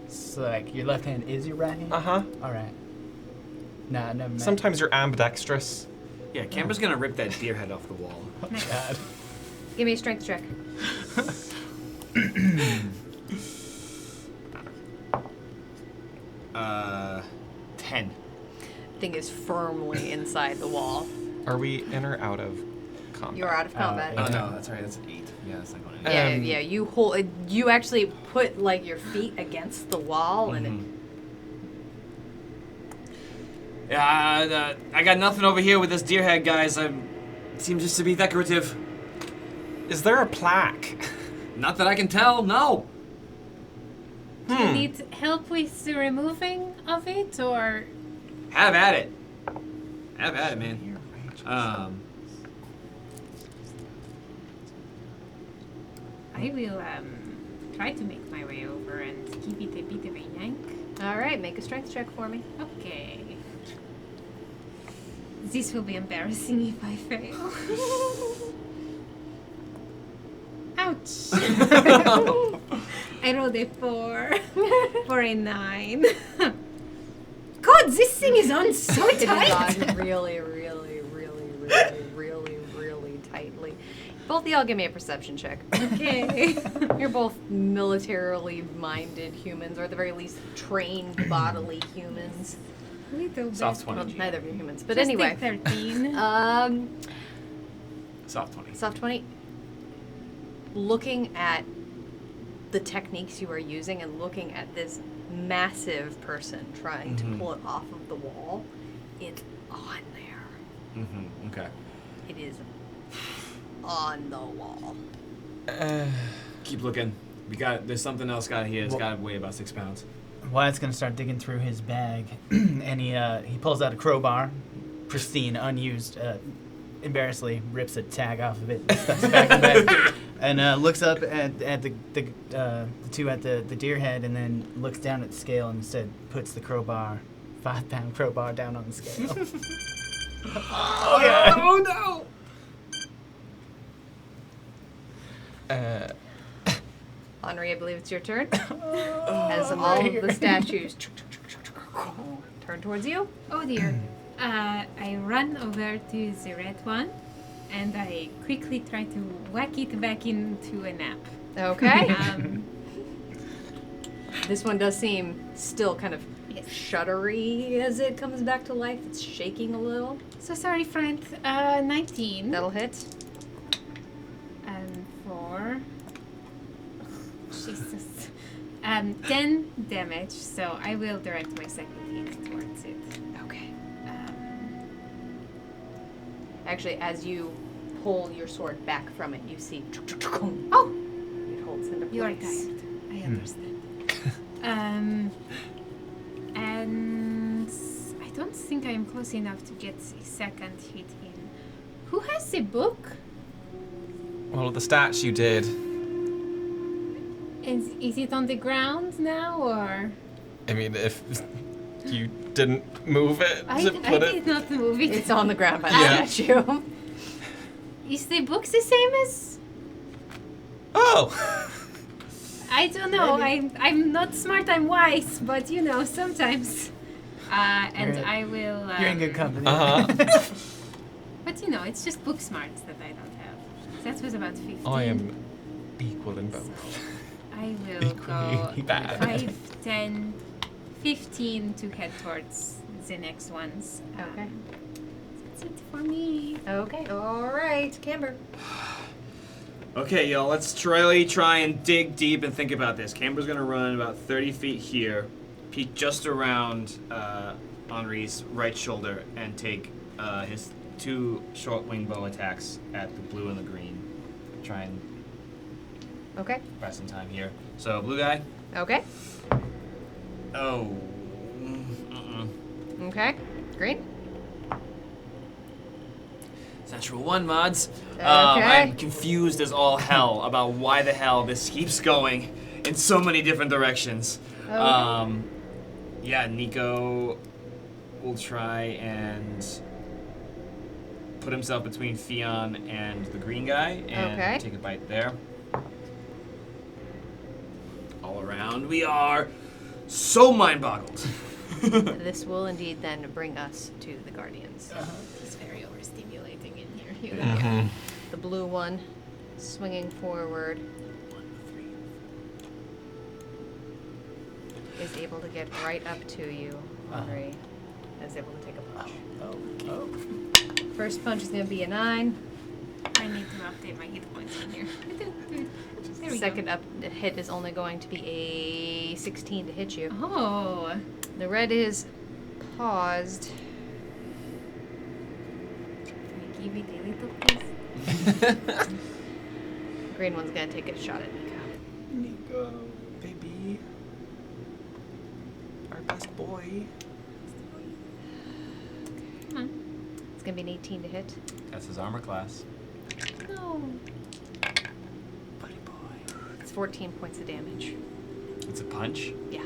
[SPEAKER 3] So like your left hand is your right hand?
[SPEAKER 4] Uh-huh.
[SPEAKER 3] Alright. Nah, I never met.
[SPEAKER 4] Sometimes you're ambidextrous.
[SPEAKER 2] Yeah, Camber's gonna rip that deer head off the wall.
[SPEAKER 3] Oh my god.
[SPEAKER 1] Give me a strength check.
[SPEAKER 2] 10.
[SPEAKER 1] Thing is firmly inside the wall.
[SPEAKER 4] Are we in or out of combat?
[SPEAKER 1] You're out of combat.
[SPEAKER 2] Oh no, that's right. That's an 8. Yeah, that's not going in.
[SPEAKER 1] Yeah,
[SPEAKER 4] Um,
[SPEAKER 1] yeah. You hold. You actually put like your feet against the wall, and it,
[SPEAKER 2] Yeah, I got nothing over here with this deer head, guys. It seems just to be decorative.
[SPEAKER 4] Is there a plaque?
[SPEAKER 2] Not that I can tell. No.
[SPEAKER 5] Do you need help with the removing of it, or?
[SPEAKER 2] Have at it. Have at it, man.
[SPEAKER 5] I will try to make my way over and give it a bit of a yank.
[SPEAKER 1] all right. Make a strength check for me.
[SPEAKER 5] Okay. This will be embarrassing if I fail. Ouch! I rolled a 4 for a 9. God, this thing is on so
[SPEAKER 1] It is
[SPEAKER 5] tight.
[SPEAKER 1] on really, really, really, really, really, really tightly. Both of y'all give me a perception check.
[SPEAKER 5] Okay.
[SPEAKER 1] You're both militarily minded humans, or at the very least trained bodily humans.
[SPEAKER 5] Little bit.
[SPEAKER 2] Soft
[SPEAKER 1] Well,
[SPEAKER 2] 20.
[SPEAKER 1] neither of you humans, but
[SPEAKER 5] Just
[SPEAKER 1] anyway.
[SPEAKER 5] take 13.
[SPEAKER 2] Soft 20.
[SPEAKER 1] Soft 20. looking at the techniques you are using and looking at this massive person trying to pull it off of the wall, it's on there.
[SPEAKER 2] Okay.
[SPEAKER 1] It is on the wall.
[SPEAKER 2] Keep looking. There's something else got here. It's got to weigh about 6 pounds.
[SPEAKER 3] Wyatt's gonna start digging through his bag, and he pulls out a crowbar, pristine, unused. Embarrassingly, rips a tag off of it, stuffs it back in the bag, and looks up at the two at the deer head, and then looks down at the scale and instead puts the crowbar, 5-pound crowbar, down on the scale.
[SPEAKER 2] Oh no!
[SPEAKER 1] Henri, I believe it's your turn. As all of the statues turn towards you.
[SPEAKER 5] Oh dear. I run over to the red one, and I quickly try to whack it back into a nap.
[SPEAKER 1] Okay. This one does seem still kind of shuddery as it comes back to life. It's shaking a little.
[SPEAKER 5] So sorry, friend. 19.
[SPEAKER 1] That'll hit.
[SPEAKER 5] And 4. Jesus. 10 damage, so I will direct my second hit towards it.
[SPEAKER 1] Okay. Actually, as you pull your sword back from it, you see. Oh! It holds into place.
[SPEAKER 5] You are tired. I understand. And I don't think I am close enough to get a second hit in. Who has a book?
[SPEAKER 4] Well, the stats you did.
[SPEAKER 5] Is it on the ground now, or?
[SPEAKER 4] I mean, if you didn't move it
[SPEAKER 5] I
[SPEAKER 4] to put
[SPEAKER 5] did
[SPEAKER 4] it.
[SPEAKER 5] not move it.
[SPEAKER 1] It's on the ground by the
[SPEAKER 4] Yeah.
[SPEAKER 1] statue.
[SPEAKER 5] Is the book the same as?
[SPEAKER 4] Oh!
[SPEAKER 5] I don't know. I'm not smart. I'm wise, but you know sometimes. And I will.
[SPEAKER 3] You're in good company.
[SPEAKER 5] But you know, it's just book smarts that I don't have. That was about 15.
[SPEAKER 4] I am equal in both.
[SPEAKER 5] I will
[SPEAKER 4] Equally
[SPEAKER 5] go
[SPEAKER 4] bad.
[SPEAKER 5] 5, 10, 15 to head towards the next ones.
[SPEAKER 1] Okay.
[SPEAKER 5] That's it for me.
[SPEAKER 1] Okay. All right. Camber.
[SPEAKER 2] Okay, y'all, let's really try and dig deep and think about this. Camber's gonna run about 30 feet here, peek just around Henri's right shoulder, and take his 2 short wing bow attacks at the blue and the green. Try and
[SPEAKER 1] Okay.
[SPEAKER 2] buy some time here. So, blue guy.
[SPEAKER 1] Okay.
[SPEAKER 2] Oh.
[SPEAKER 1] Okay. Green.
[SPEAKER 2] Natural 1 mods.
[SPEAKER 1] Okay.
[SPEAKER 2] I'm confused as all hell about why the hell this keeps going in so many different directions.
[SPEAKER 1] Okay.
[SPEAKER 2] Yeah, Nico will try and put himself between Fion and the green guy and take a bite there. All around, we are so mind-boggled.
[SPEAKER 1] This will indeed then bring us to the Guardians.
[SPEAKER 5] It's very overstimulating in here.
[SPEAKER 1] The blue one, swinging forward, is able to get right up to you, Henri. Is able to take a punch. First punch is going to be a 9.
[SPEAKER 5] I need to update my hit points in here. There we
[SPEAKER 1] Second up hit is only going to be a 16 to hit you.
[SPEAKER 5] go. Oh.
[SPEAKER 1] The red is paused.
[SPEAKER 5] Can I give it a little piece?
[SPEAKER 1] Green one's going to take a shot at Nico.
[SPEAKER 4] Nico, baby. Our best boy.
[SPEAKER 5] Come on.
[SPEAKER 1] It's going to be an 18 to hit.
[SPEAKER 2] That's his armor class.
[SPEAKER 5] No.
[SPEAKER 2] Buddy boy.
[SPEAKER 1] It's 14 points of damage.
[SPEAKER 2] It's a punch.
[SPEAKER 1] Yeah.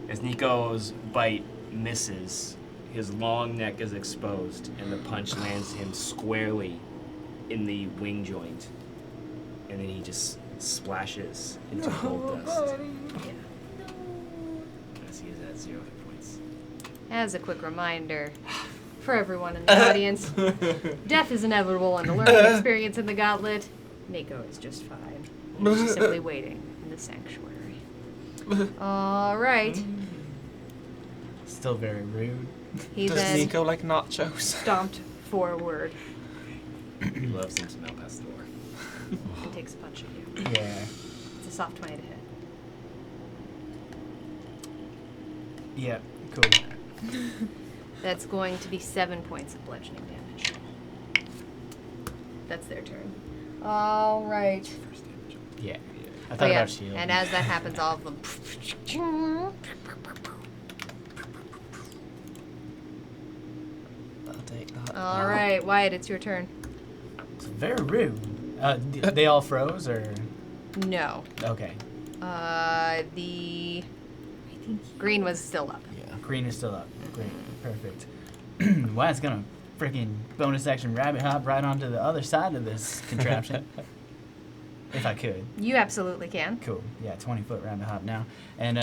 [SPEAKER 2] As Nico's bite misses, his long neck is exposed, and the punch lands him squarely in the wing joint. And then he just splashes into gold dust. As he is at 0 hit points.
[SPEAKER 1] As a quick reminder for everyone in the audience, death is inevitable and a learning experience in the Gauntlet. Nico is just fine. He's just simply waiting in the sanctuary. All right.
[SPEAKER 3] Still very rude.
[SPEAKER 1] He
[SPEAKER 4] Does
[SPEAKER 1] then
[SPEAKER 4] Nico like nachos?
[SPEAKER 1] stomped forward.
[SPEAKER 2] He loves him smell past the door.
[SPEAKER 1] He takes a punch at you.
[SPEAKER 3] Yeah.
[SPEAKER 1] It's a soft 20 to hit.
[SPEAKER 3] Yeah. Cool.
[SPEAKER 1] That's going to be 7 points of bludgeoning damage. That's their turn. All right.
[SPEAKER 3] Yeah. I
[SPEAKER 1] Oh,
[SPEAKER 3] thought
[SPEAKER 1] yeah.
[SPEAKER 3] about shield.
[SPEAKER 1] And as that happens, all of them.
[SPEAKER 4] I'll take that.
[SPEAKER 1] All right, Wyatt, it's your turn.
[SPEAKER 3] It's very rude. They all froze, or
[SPEAKER 1] No.
[SPEAKER 3] okay?
[SPEAKER 1] The green was still up.
[SPEAKER 4] Yeah.
[SPEAKER 3] Green is still up. Great. Perfect. Wyatt's gonna freaking bonus action rabbit hop right onto the other side of this contraption. If I could.
[SPEAKER 1] You absolutely can.
[SPEAKER 3] Cool. Yeah, 20-foot rabbit hop now. And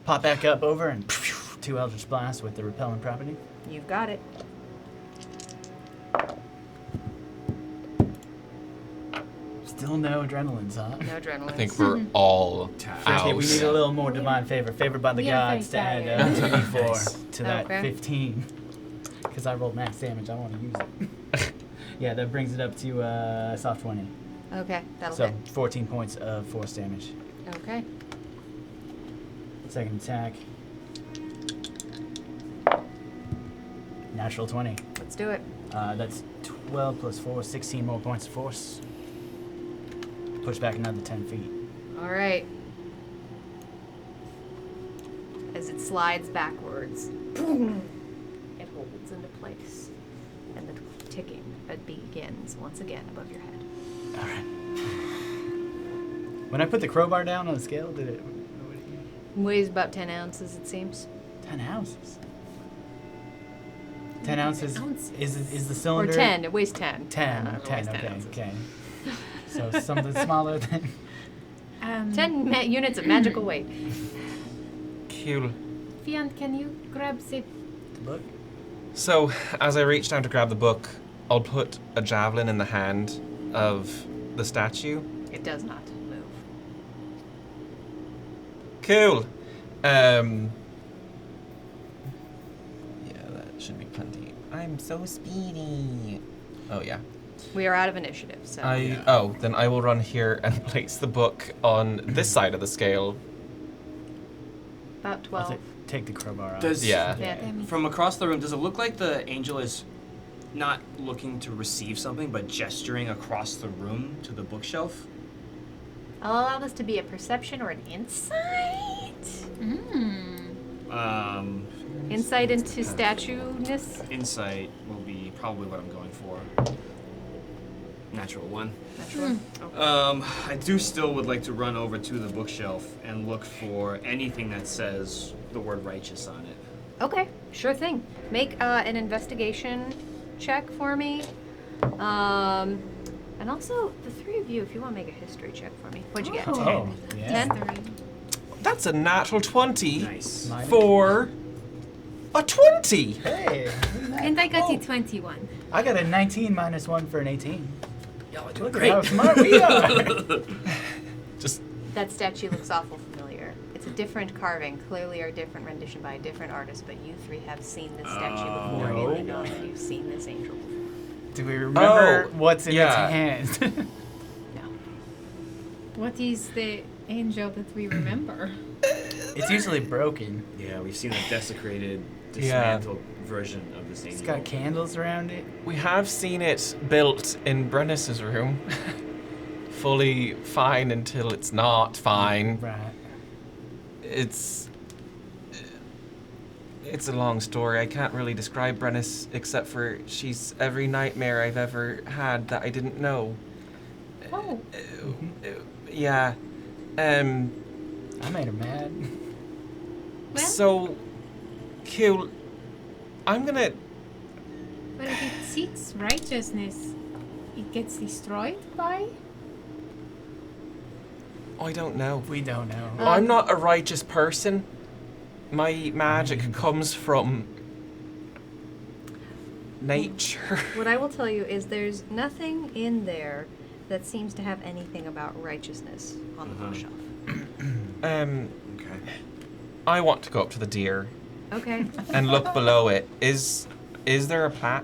[SPEAKER 3] pop back up over and 2 Eldritch Blasts with the repellent property.
[SPEAKER 1] You've got it.
[SPEAKER 3] Still no adrenaline's huh?
[SPEAKER 1] No adrenaline.
[SPEAKER 4] I think we're all out.
[SPEAKER 3] Okay, we need a little more divine favor. Favored by the
[SPEAKER 5] Yeah,
[SPEAKER 3] gods to
[SPEAKER 5] very
[SPEAKER 3] add 2d4
[SPEAKER 2] Nice.
[SPEAKER 3] to that
[SPEAKER 1] Okay.
[SPEAKER 3] 15. Because I rolled max damage, I want to use it. Yeah, that brings it up to soft 20.
[SPEAKER 1] Okay, that'll
[SPEAKER 3] So
[SPEAKER 1] hit.
[SPEAKER 3] 14 points of force damage.
[SPEAKER 1] Okay.
[SPEAKER 3] Second attack. Natural 20.
[SPEAKER 1] Let's do it.
[SPEAKER 3] That's 12 plus 4, 16 more points of force. Push back another 10 feet.
[SPEAKER 1] All right. As it slides backwards, boom, it holds into place. And the ticking begins once again above your head.
[SPEAKER 3] All right. When I put the crowbar down on the scale, did it?
[SPEAKER 1] Weighs about 10 ounces, it seems.
[SPEAKER 3] 10 ounces. 10 ounces
[SPEAKER 5] Ounces.
[SPEAKER 3] is the
[SPEAKER 1] Or
[SPEAKER 3] cylinder?
[SPEAKER 1] 10. It weighs 10.
[SPEAKER 3] 10.
[SPEAKER 1] It
[SPEAKER 3] 10.
[SPEAKER 1] weighs 10
[SPEAKER 3] Okay.
[SPEAKER 1] ounces.
[SPEAKER 3] Okay. So something smaller than
[SPEAKER 1] 10 units of magical weight.
[SPEAKER 4] Cool.
[SPEAKER 5] Fiant, can you grab the
[SPEAKER 3] the book.
[SPEAKER 4] So, as I reach down to grab the book, I'll put a javelin in the hand of the statue.
[SPEAKER 1] It does not move.
[SPEAKER 4] Cool. Yeah, that should be plenty. I'm so speedy. Oh yeah.
[SPEAKER 1] We are out of initiative, so.
[SPEAKER 4] Then I will run here and place the book on this side of the scale.
[SPEAKER 1] About 12.
[SPEAKER 3] Take the crowbar off.
[SPEAKER 2] Does
[SPEAKER 4] Yeah.
[SPEAKER 1] Yeah.
[SPEAKER 2] from across the room, does it look like the angel is not looking to receive something, but gesturing across the room to the bookshelf?
[SPEAKER 1] I'll allow this to be a perception or an insight. Insight into statue-ness.
[SPEAKER 2] Insight will be probably what I'm going for. Natural 1.
[SPEAKER 1] Natural.
[SPEAKER 2] I do still would like to run over to the bookshelf and look for anything that says the word righteous on it.
[SPEAKER 1] Okay, sure thing. Make an investigation check for me. And also, the three of you, if you want to make a history check for me. What'd you get?
[SPEAKER 3] Oh, yeah.
[SPEAKER 1] 10?
[SPEAKER 4] That's a natural 20
[SPEAKER 2] Nice.
[SPEAKER 4] for a 20.
[SPEAKER 3] Hey.
[SPEAKER 5] And I got you 21.
[SPEAKER 3] I got a 19 minus 1 for an 18.
[SPEAKER 2] Y'all are doing
[SPEAKER 3] Look at how
[SPEAKER 2] great.
[SPEAKER 3] smart we are.
[SPEAKER 4] Just
[SPEAKER 1] That statue looks awful familiar. It's a different carving, clearly a different rendition by a different artist, but you three have seen this statue before,
[SPEAKER 3] no.
[SPEAKER 1] and you know that you've seen this angel before.
[SPEAKER 3] Do we remember what's in
[SPEAKER 4] yeah.
[SPEAKER 3] its hand?
[SPEAKER 1] No.
[SPEAKER 5] What is the angel that we remember?
[SPEAKER 3] It's usually broken.
[SPEAKER 2] Yeah, we've seen a desecrated,
[SPEAKER 4] Yeah.
[SPEAKER 2] dismantled version of this
[SPEAKER 3] It's
[SPEAKER 2] angel.
[SPEAKER 3] got candles around it.
[SPEAKER 4] we have seen it built in Brennis's room. Fully fine until it's not fine.
[SPEAKER 3] Right.
[SPEAKER 4] It's a long story. I can't really describe Brennis except for she's every nightmare I've ever had that I didn't know.
[SPEAKER 5] Oh.
[SPEAKER 4] Yeah.
[SPEAKER 3] I made her mad.
[SPEAKER 5] Well,
[SPEAKER 4] So, cool. I'm gonna.
[SPEAKER 5] but if it seeks righteousness, it gets destroyed by?
[SPEAKER 4] I don't know.
[SPEAKER 3] We don't know.
[SPEAKER 4] I'm not a righteous person. My magic comes from nature.
[SPEAKER 1] What I will tell you is there's nothing in there that seems to have anything about righteousness on the bookshelf.
[SPEAKER 2] Okay.
[SPEAKER 4] I want to go up to the deer
[SPEAKER 1] Okay.
[SPEAKER 4] and look below it. Is there a plaque?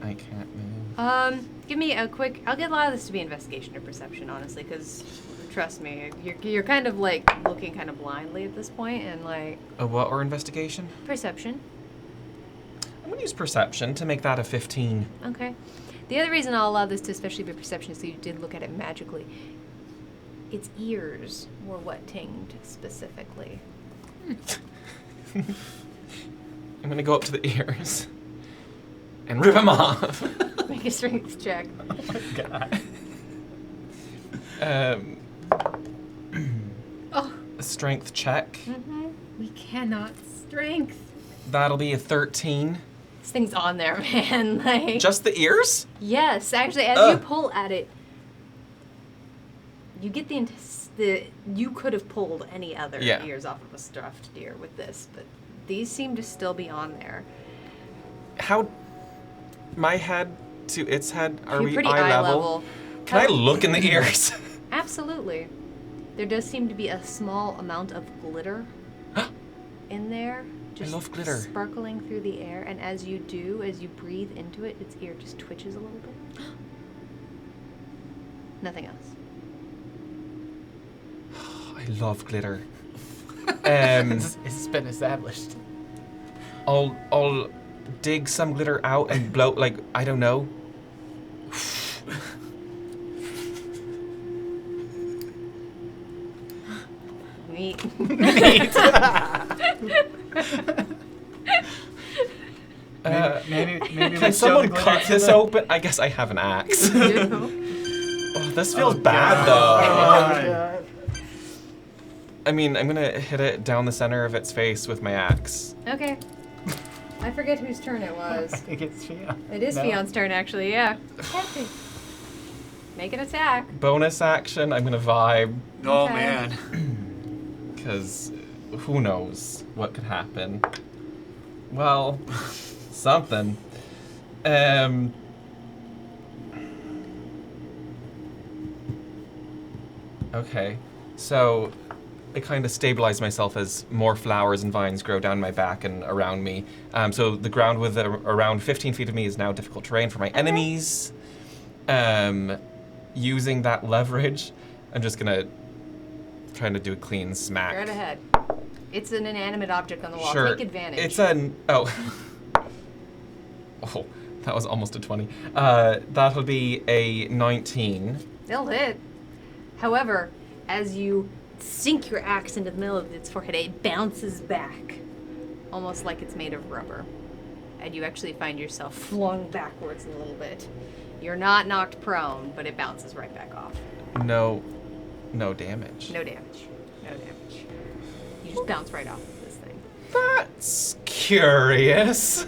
[SPEAKER 4] I can't move.
[SPEAKER 1] Give me a quick. I'll get a lot of this to be investigation or perception, honestly, because trust me, you're kind of like looking kind of blindly at this point, and like.
[SPEAKER 4] A what or investigation?
[SPEAKER 1] Perception.
[SPEAKER 4] I'm gonna use perception to make that a 15.
[SPEAKER 1] Okay. The other reason I'll allow this to especially be perception is that you did look at it magically. Its ears were what tinged specifically.
[SPEAKER 4] I'm gonna go up to the ears and rip them off.
[SPEAKER 1] Make a strength check.
[SPEAKER 3] Oh my god.
[SPEAKER 4] A strength check.
[SPEAKER 1] Mm-hmm.
[SPEAKER 5] We cannot strength.
[SPEAKER 4] That'll be a 13.
[SPEAKER 1] This thing's on there, man. Like.
[SPEAKER 4] Just the ears?
[SPEAKER 1] Yes, actually, as you pull at it, you get the you could have pulled any other ears off of a stuffed deer with this, but these seem to still be on there.
[SPEAKER 4] How? My head to its head? Are
[SPEAKER 1] You're
[SPEAKER 4] we
[SPEAKER 1] pretty
[SPEAKER 4] eye level? Can I look in the ears?
[SPEAKER 1] Absolutely. There does seem to be a small amount of glitter in there. Just
[SPEAKER 4] love glitter.
[SPEAKER 1] Sparkling through the air, and as you breathe into it, its ear just twitches a little bit. Nothing else.
[SPEAKER 4] I love glitter.
[SPEAKER 3] It's been established.
[SPEAKER 4] I'll dig some glitter out and blow, like, I don't know.
[SPEAKER 1] Neat.
[SPEAKER 3] Maybe
[SPEAKER 4] Can someone cut this open? I guess I have an axe. Oh, this feels bad, though. I mean, I'm gonna hit it down the center of its face with my axe.
[SPEAKER 1] Okay. I forget whose turn it was.
[SPEAKER 3] I think it's Fion.
[SPEAKER 1] It is Fion's turn, actually, yeah. Make an attack.
[SPEAKER 4] Bonus action, I'm gonna vibe.
[SPEAKER 2] Oh,
[SPEAKER 1] Okay.
[SPEAKER 2] man.
[SPEAKER 4] Because who knows what could happen. Well, something. Okay, so I kind of stabilize myself as more flowers and vines grow down my back and around me. So the ground with around 15 feet of me is now difficult terrain for my enemies. Using that leverage, I'm just gonna try to do a clean smack.
[SPEAKER 1] Right ahead. It's an inanimate object on the wall.
[SPEAKER 4] Sure.
[SPEAKER 1] Take advantage.
[SPEAKER 4] It's oh, that was almost a 20. That'll be a 19.
[SPEAKER 1] They'll hit. However, as you sink your axe into the middle of its forehead, it bounces back, almost like it's made of rubber. And you actually find yourself flung backwards a little bit. You're not knocked prone, but it bounces right back off.
[SPEAKER 4] No damage.
[SPEAKER 1] No damage. No damage. You just bounce right off of this thing.
[SPEAKER 4] That's curious.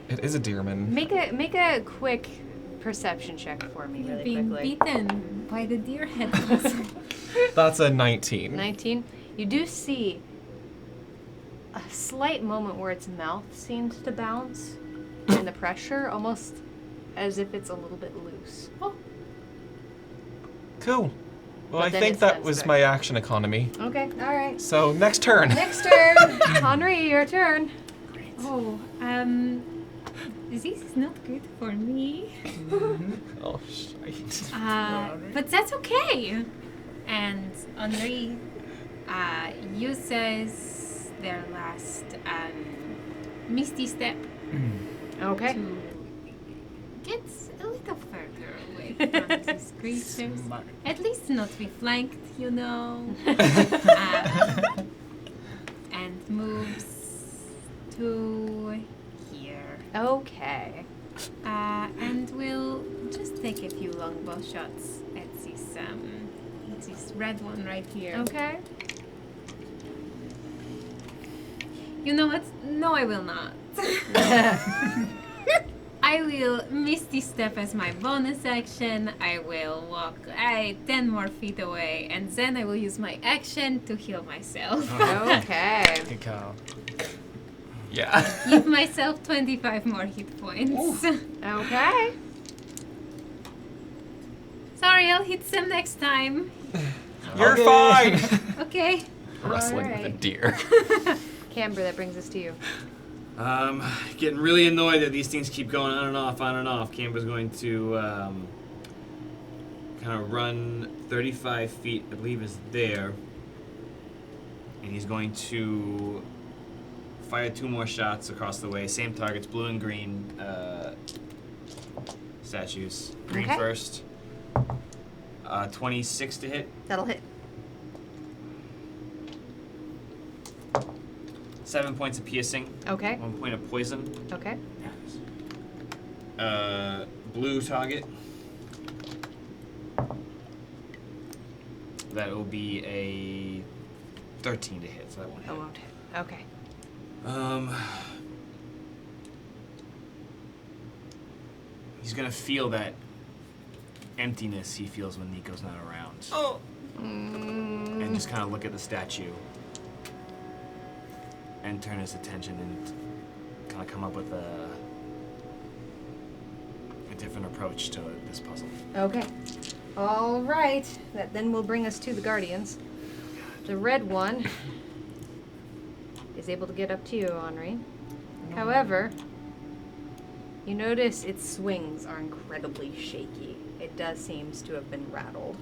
[SPEAKER 4] It is a deerman.
[SPEAKER 1] Make a quick perception check for me,
[SPEAKER 5] You're
[SPEAKER 1] really
[SPEAKER 5] being
[SPEAKER 1] quickly.
[SPEAKER 5] beaten by the deer head.
[SPEAKER 4] That's a 19.
[SPEAKER 1] 19. You do see a slight moment where its mouth seems to bounce in the pressure, almost as if it's a little bit loose.
[SPEAKER 5] Oh,
[SPEAKER 4] Cool. Well,
[SPEAKER 1] But
[SPEAKER 4] I
[SPEAKER 1] then
[SPEAKER 4] think
[SPEAKER 1] it's
[SPEAKER 4] that
[SPEAKER 1] sense
[SPEAKER 4] was
[SPEAKER 1] back.
[SPEAKER 4] my action economy.
[SPEAKER 1] Okay, all right.
[SPEAKER 4] So next turn.
[SPEAKER 1] Next turn, Henri, your turn.
[SPEAKER 5] oh, this is not good for me.
[SPEAKER 4] Oh, shite.
[SPEAKER 5] But that's okay. And Henri uses their last Misty Step
[SPEAKER 1] Okay.
[SPEAKER 5] to get a little further away from these creatures.
[SPEAKER 3] Smart.
[SPEAKER 5] At least not be flanked, you know. And moves to here.
[SPEAKER 1] Okay.
[SPEAKER 5] And we'll just take a few longbow shots at this red one right here.
[SPEAKER 1] Okay.
[SPEAKER 5] You know what? No, I will not. I will Misty Step as my bonus action. I will walk 10 more feet away, and then I will use my action to heal myself.
[SPEAKER 1] Okay.
[SPEAKER 3] Good call.
[SPEAKER 4] Yeah.
[SPEAKER 5] Give myself 25 more hit points.
[SPEAKER 1] Okay.
[SPEAKER 5] Sorry, I'll hit them next time.
[SPEAKER 4] You're fine.
[SPEAKER 5] Okay.
[SPEAKER 4] Wrestling with a
[SPEAKER 1] Alright.
[SPEAKER 4] deer.
[SPEAKER 1] Camber, that brings us to you.
[SPEAKER 2] Getting really annoyed that these things keep going on and off. Camber's going to kind of run 35 feet, I believe is there. And he's going to fire 2 more shots across the way. Same targets, blue and green statues. Green
[SPEAKER 1] Okay.
[SPEAKER 2] first. 26 to hit.
[SPEAKER 1] That'll hit.
[SPEAKER 2] 7 points of piercing.
[SPEAKER 1] Okay.
[SPEAKER 2] 1 point of poison.
[SPEAKER 1] Okay.
[SPEAKER 2] Blue target. That will be a 13 to hit, so that won't hit.
[SPEAKER 1] That won't hit. Okay.
[SPEAKER 2] He's gonna feel that emptiness he feels when Nico's not around.
[SPEAKER 4] Oh.
[SPEAKER 2] And just kind of look at the statue and turn his attention and kind of come up with a different approach to this puzzle.
[SPEAKER 1] Okay. All right. That then will bring us to the Guardians. The red one is able to get up to you, Henri. However, you notice its swings are incredibly shaky. It does seems to have been rattled.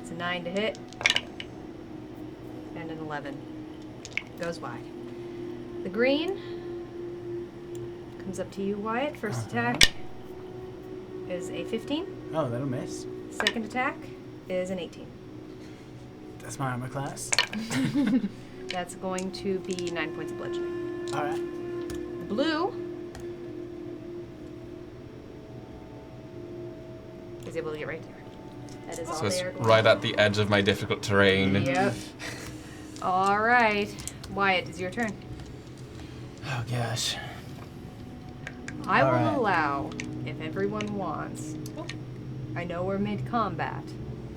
[SPEAKER 1] It's a 9 to hit. And an 11. Goes wide. The green comes up to you, Wyatt. First attack is a 15.
[SPEAKER 3] Oh, that'll miss.
[SPEAKER 1] Second attack is an 18.
[SPEAKER 3] That's my armor class.
[SPEAKER 1] That's going to be 9 points of bludgeoning.
[SPEAKER 3] All right.
[SPEAKER 1] The blue is able to get right there. That is all
[SPEAKER 4] So it's
[SPEAKER 1] they are going
[SPEAKER 4] right at the edge of my difficult terrain.
[SPEAKER 1] Yep. All right. Wyatt, it's your turn.
[SPEAKER 3] Oh gosh.
[SPEAKER 1] I will
[SPEAKER 3] All right.
[SPEAKER 1] allow, if everyone wants, I know we're mid-combat,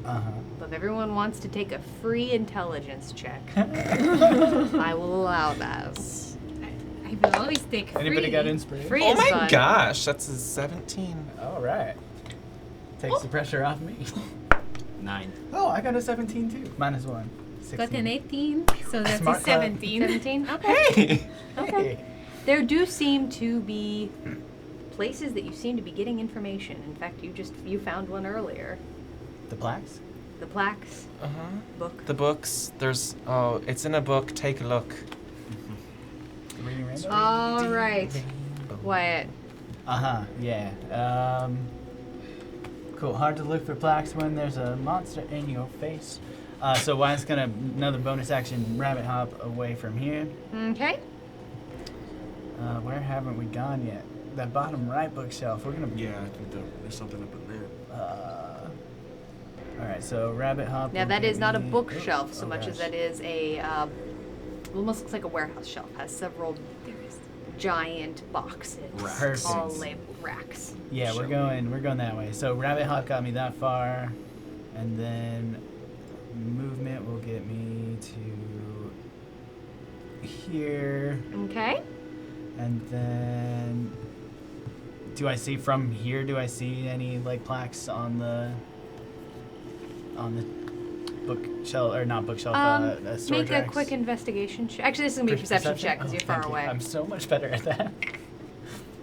[SPEAKER 1] but if everyone wants to take a free intelligence check, I will allow that.
[SPEAKER 5] I will always take free.
[SPEAKER 3] Anybody got inspiration?
[SPEAKER 1] Free
[SPEAKER 4] Oh
[SPEAKER 1] is
[SPEAKER 4] my
[SPEAKER 1] fun.
[SPEAKER 4] gosh, that's a 17.
[SPEAKER 3] All right. Takes the pressure off me.
[SPEAKER 2] 9.
[SPEAKER 3] Oh, I got a 17 too. Minus 1.
[SPEAKER 5] Got
[SPEAKER 3] 16.
[SPEAKER 5] an 18, so that's
[SPEAKER 3] Smart
[SPEAKER 5] a
[SPEAKER 3] club.
[SPEAKER 5] 17.
[SPEAKER 1] 17? Okay.
[SPEAKER 4] Hey!
[SPEAKER 1] Okay. There do seem to be places that you seem to be getting information. In fact, you found one earlier.
[SPEAKER 3] The plaques?
[SPEAKER 1] The plaques
[SPEAKER 4] Uh-huh.
[SPEAKER 1] book.
[SPEAKER 4] The books, it's in a book, take a look.
[SPEAKER 3] The Reading Rainbow?
[SPEAKER 1] All right. Wyatt.
[SPEAKER 3] Yeah. Cool. Hard to look for plaques when there's a monster in your face. So Wyatt's gonna another bonus action rabbit hop away from here.
[SPEAKER 1] Okay.
[SPEAKER 3] Where haven't we gone yet? That bottom right bookshelf. We're gonna.
[SPEAKER 2] Yeah, I think there's something up in there.
[SPEAKER 3] All right. So rabbit hop.
[SPEAKER 1] Now
[SPEAKER 3] will
[SPEAKER 1] that
[SPEAKER 3] get
[SPEAKER 1] is not a
[SPEAKER 3] me-
[SPEAKER 1] bookshelf so
[SPEAKER 3] oh,
[SPEAKER 1] much as
[SPEAKER 3] gosh.
[SPEAKER 1] that is a almost looks like a warehouse shelf. Has several giant boxes,
[SPEAKER 3] Racks.
[SPEAKER 1] all
[SPEAKER 3] Perfect.
[SPEAKER 1] labeled racks.
[SPEAKER 3] Yeah, we're going that way. So rabbit hop got me that far, and then movement will get me to here,
[SPEAKER 1] Okay.
[SPEAKER 3] and then do I see from here? Do I see any like plaques on the bookshelf or not bookshelf? Storage
[SPEAKER 1] Make a
[SPEAKER 3] racks?
[SPEAKER 1] quick investigation check. Actually, this is gonna be a perception check because
[SPEAKER 3] Oh,
[SPEAKER 1] you're far
[SPEAKER 3] thank you.
[SPEAKER 1] away.
[SPEAKER 3] I'm so much better at that.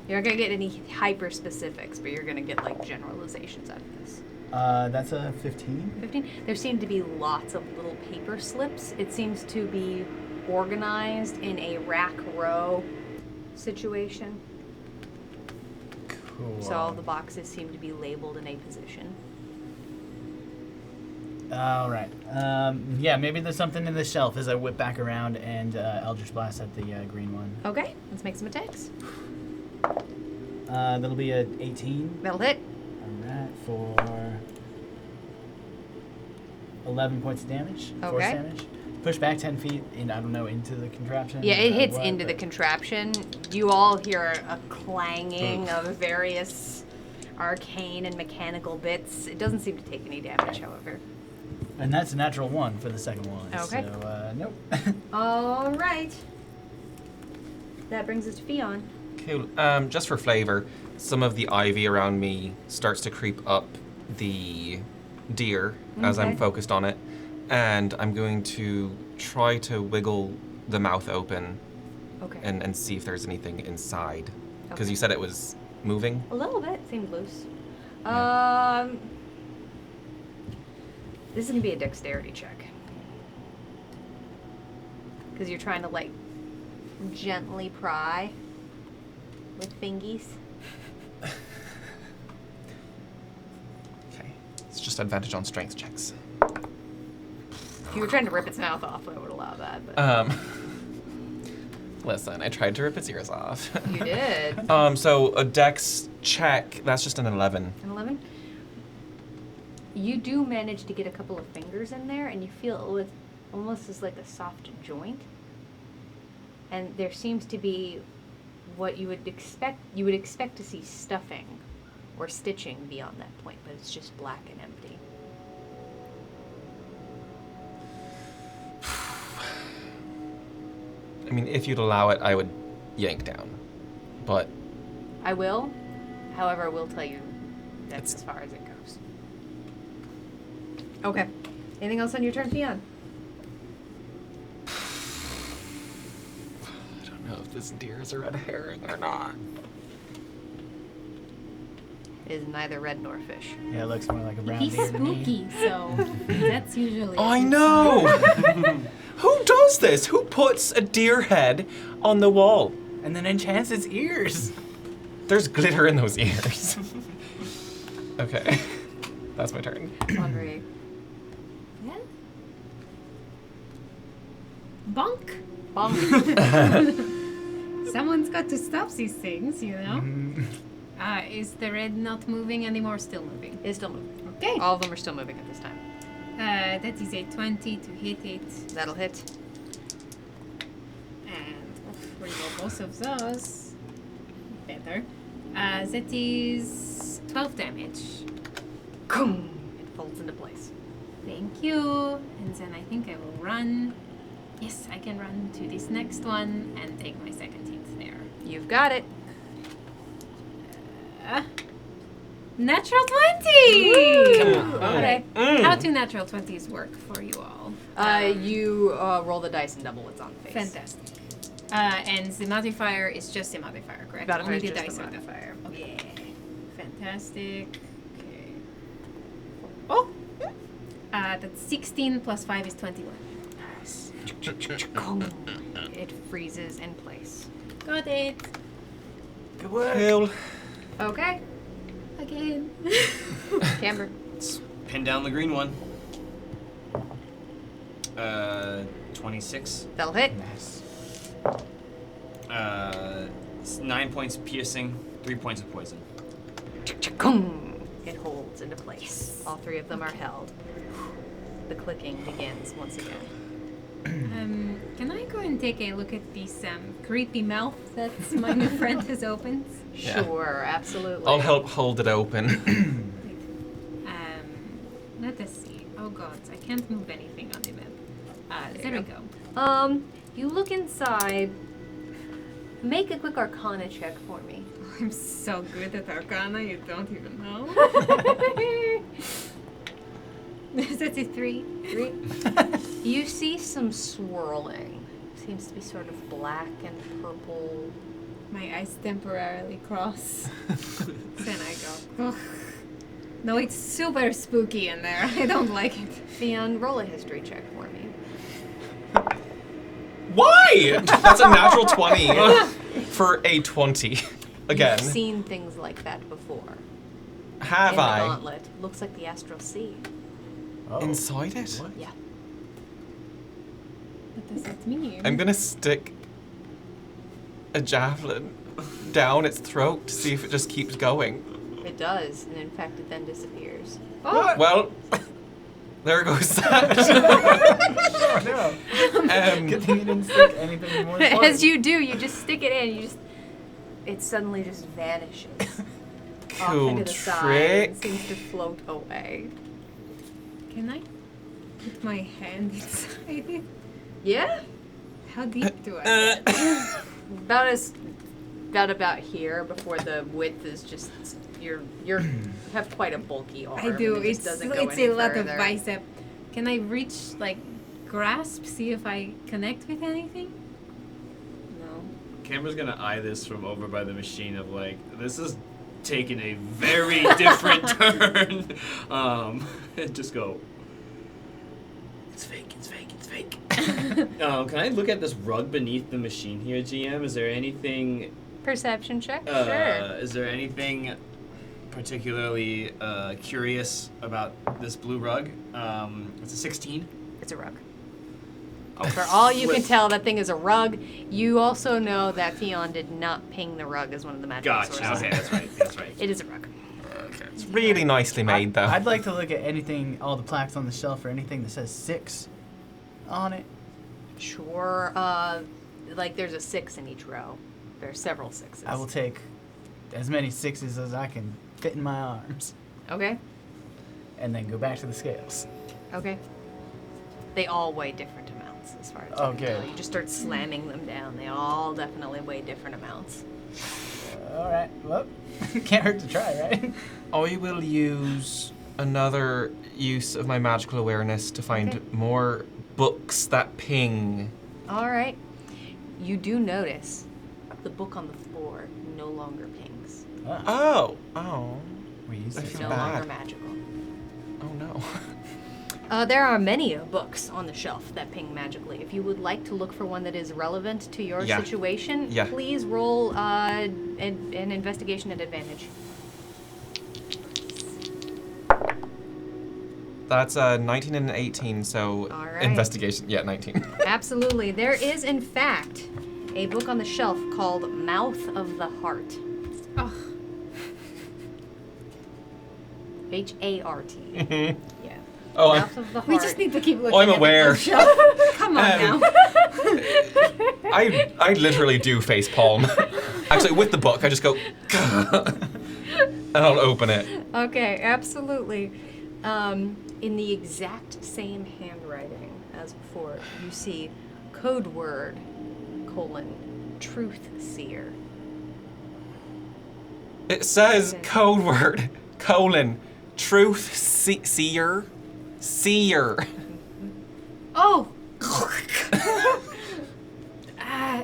[SPEAKER 1] You're not gonna get any hyper specifics, but you're gonna get like generalizations out of this.
[SPEAKER 3] That's a 15.
[SPEAKER 1] 15. There seem to be lots of little paper slips. It seems to be organized in a rack row situation.
[SPEAKER 3] Cool.
[SPEAKER 1] So all the boxes seem to be labeled in a position.
[SPEAKER 3] All right. Yeah, maybe there's something in the shelf as I whip back around and Eldritch Blast at the green one.
[SPEAKER 1] Okay, let's make some attacks.
[SPEAKER 3] That'll be a 18.
[SPEAKER 1] That'll hit.
[SPEAKER 3] All right, for 11 points of damage. Force
[SPEAKER 1] Okay.
[SPEAKER 3] damage. Push back 10 feet, and I don't know, into the contraption.
[SPEAKER 1] Yeah, it hits
[SPEAKER 3] what,
[SPEAKER 1] into the
[SPEAKER 3] but-
[SPEAKER 1] contraption. You all hear a clanging of various arcane and mechanical bits. It doesn't seem to take any damage, however.
[SPEAKER 3] And that's a natural 1 for the second one.
[SPEAKER 1] Okay.
[SPEAKER 3] So, nope.
[SPEAKER 1] All right. That brings us to Fion.
[SPEAKER 4] Cool. Just for flavor, some of the ivy around me starts to creep up the deer as I'm
[SPEAKER 1] Okay.
[SPEAKER 4] focused on it. and I'm going to try to wiggle the mouth open
[SPEAKER 1] Okay.
[SPEAKER 4] and see if there's anything inside. Because
[SPEAKER 1] Okay.
[SPEAKER 4] you said it was moving.
[SPEAKER 1] A little bit. Seemed loose. This is gonna be a dexterity check. Because you're trying to like gently pry with fingies.
[SPEAKER 4] Okay. It's just advantage on strength checks.
[SPEAKER 1] If you were trying to rip its mouth off, I would allow that. But
[SPEAKER 4] Listen, I tried to rip its ears off.
[SPEAKER 1] you did.
[SPEAKER 4] So a dex check, that's just an 11.
[SPEAKER 1] An 11. You do manage to get a couple of fingers in there, and you feel it with almost as like a soft joint. And there seems to be what you would expect. You would expect to see stuffing or stitching beyond that point, but it's just black and empty.
[SPEAKER 4] I mean, if you'd allow it, I would yank down. But
[SPEAKER 1] I will. However, I will tell you that's as far as it goes. Okay. Anything else on your turn, Theon?
[SPEAKER 4] I don't know if this deer is a red herring or not.
[SPEAKER 1] It is neither red nor fish.
[SPEAKER 3] Yeah, it looks more like a brown
[SPEAKER 5] He's
[SPEAKER 3] deer to me.
[SPEAKER 5] spooky, so that's usually.
[SPEAKER 4] I know! Who does this? Who puts a deer head on the wall?
[SPEAKER 3] And then enchants its ears.
[SPEAKER 4] There's glitter in those ears. Okay. That's my turn.
[SPEAKER 1] Henri.
[SPEAKER 5] Yeah. Bonk.
[SPEAKER 1] Bonk.
[SPEAKER 5] Someone's got to stop these things, you know. Is the red not moving anymore? Still moving.
[SPEAKER 1] It's still moving.
[SPEAKER 5] Okay.
[SPEAKER 1] All of them are still moving at this time.
[SPEAKER 5] That is a 20 to hit it,
[SPEAKER 1] That'll hit.
[SPEAKER 5] and reroll both of those. Better. That is 12 damage.
[SPEAKER 1] Boom. It folds into place.
[SPEAKER 5] Thank you. And then I think I will run. Yes, I can run to this next one and take my second hit there.
[SPEAKER 1] You've got it.
[SPEAKER 5] Natural 20!
[SPEAKER 4] Come on.
[SPEAKER 5] Okay. How do natural 20s work for you all?
[SPEAKER 1] You roll the dice and double what's on the face.
[SPEAKER 5] Fantastic. And the modifier is just a modifier, correct?
[SPEAKER 1] Modifier
[SPEAKER 5] Only
[SPEAKER 1] is
[SPEAKER 5] the
[SPEAKER 1] just
[SPEAKER 5] dice
[SPEAKER 1] the
[SPEAKER 5] are the
[SPEAKER 1] modifier.
[SPEAKER 5] Okay. Fantastic. Okay. Oh! That's 16 plus 5 is 21.
[SPEAKER 1] It freezes in place.
[SPEAKER 5] Got it.
[SPEAKER 3] Good work.
[SPEAKER 4] Cool.
[SPEAKER 1] Okay.
[SPEAKER 5] Again.
[SPEAKER 1] Camber.
[SPEAKER 2] Let's pin down the green one. 26.
[SPEAKER 1] That'll hit.
[SPEAKER 3] Nice.
[SPEAKER 2] 9 points piercing, 3 points of poison.
[SPEAKER 1] It holds into place. All three of them are held. The clicking begins once again.
[SPEAKER 5] Can I go and take a look at this creepy mouth that my new friend has opened?
[SPEAKER 4] Yeah.
[SPEAKER 1] Sure, absolutely.
[SPEAKER 4] I'll help hold it open.
[SPEAKER 5] Let us see. Oh god, I can't move anything on the map. There we go.
[SPEAKER 1] You look inside. Make a quick Arcana check for me.
[SPEAKER 5] I'm so good at Arcana, you don't even know. That's a 3.
[SPEAKER 1] You see some swirling. Seems to be sort of black and purple.
[SPEAKER 5] My eyes temporarily cross. Then I go, ugh. No, it's super spooky in there. I don't like it.
[SPEAKER 1] Theon, roll a history check for me.
[SPEAKER 4] Why? That's a natural 20 for a 20. Again.
[SPEAKER 1] You've seen things like that before.
[SPEAKER 4] Have
[SPEAKER 1] in the
[SPEAKER 4] I?
[SPEAKER 1] Gauntlet. Looks like the Astral Sea.
[SPEAKER 3] Oh.
[SPEAKER 4] Inside it?
[SPEAKER 3] What?
[SPEAKER 1] Yeah.
[SPEAKER 5] What does that mean?
[SPEAKER 4] I'm gonna stick a javelin down its throat to see if it just keeps going.
[SPEAKER 1] It does, and in fact, it then disappears.
[SPEAKER 3] What?
[SPEAKER 4] Well, there goes that.
[SPEAKER 3] Oh, no. Good thing you didn't stick anything more important.
[SPEAKER 1] As you do, you just stick it in. It suddenly just vanishes off
[SPEAKER 4] Cool
[SPEAKER 1] into the side
[SPEAKER 4] trick.
[SPEAKER 1] and seems to float away.
[SPEAKER 5] Can I put my hand inside it?
[SPEAKER 1] Yeah,
[SPEAKER 5] How deep do I get?
[SPEAKER 1] about here before the width is just you're have quite a bulky arm.
[SPEAKER 5] I do.
[SPEAKER 1] and it just
[SPEAKER 5] It's
[SPEAKER 1] doesn't go
[SPEAKER 5] a
[SPEAKER 1] any
[SPEAKER 5] lot of
[SPEAKER 1] further.
[SPEAKER 5] bicep. Can I reach, like, grasp, see if I connect with anything? No.
[SPEAKER 2] Camera's gonna eye this from over by the machine of like, this is taking a very different turn. And just go, it's fake, it's fake, it's fake. Can I look at this rug beneath the machine here, GM? Is there anything...
[SPEAKER 1] Perception check? Sure.
[SPEAKER 2] Is there anything particularly curious about this blue rug? It's a 16.
[SPEAKER 1] It's a rug. For all you can tell, that thing is a rug. You also know that Theon did not ping the rug as one of the magic sources.
[SPEAKER 2] Gotcha. Okay, that's right. That's right.
[SPEAKER 1] It is a rug.
[SPEAKER 4] It's really nicely made, though.
[SPEAKER 3] I'd like to look at anything, all the plaques on the shelf or anything that says 6 on it.
[SPEAKER 1] Sure. Like there's a 6 in each row. There are several 6s.
[SPEAKER 3] I will take as many 6s as I can fit in my arms
[SPEAKER 1] Okay.
[SPEAKER 3] and then go back to the scales.
[SPEAKER 1] Okay. They all weigh different amounts as far as I can tell. You just start slamming them down. They all definitely weigh different amounts.
[SPEAKER 3] All right. Well, can't hurt to try, right?
[SPEAKER 4] I will use another use of my magical awareness to find more books that ping.
[SPEAKER 1] All right. You do notice the book on the floor no longer pings.
[SPEAKER 4] Oh.
[SPEAKER 3] We used
[SPEAKER 4] I
[SPEAKER 3] to
[SPEAKER 1] It's
[SPEAKER 4] feel
[SPEAKER 1] no
[SPEAKER 4] bad.
[SPEAKER 1] longer magical.
[SPEAKER 4] Oh no.
[SPEAKER 1] There are many books on the shelf that ping magically. If you would like to look for one that is relevant to your
[SPEAKER 4] Yeah.
[SPEAKER 1] situation,
[SPEAKER 4] Yeah.
[SPEAKER 1] please roll an investigation at advantage.
[SPEAKER 4] That's 19 and 18, so
[SPEAKER 1] All right.
[SPEAKER 4] investigation. Yeah, 19.
[SPEAKER 1] Absolutely. There is, in fact, a book on the shelf called Mouth of the Heart.
[SPEAKER 5] Oh,
[SPEAKER 1] H-A-R-T.
[SPEAKER 4] Mhm.
[SPEAKER 1] Yeah.
[SPEAKER 4] Oh,
[SPEAKER 1] Mouth of the Heart.
[SPEAKER 5] we just need to keep looking.
[SPEAKER 4] Oh, I'm
[SPEAKER 5] at
[SPEAKER 4] aware.
[SPEAKER 5] the shelf. Come on now.
[SPEAKER 4] I literally do face palm. Actually, with the book, I just go, and I'll open it.
[SPEAKER 1] Okay, absolutely. In the exact same handwriting as before, you see code word, truth seer.
[SPEAKER 4] It says
[SPEAKER 1] Okay.
[SPEAKER 4] code word, truth seer. Seer.
[SPEAKER 5] Oh.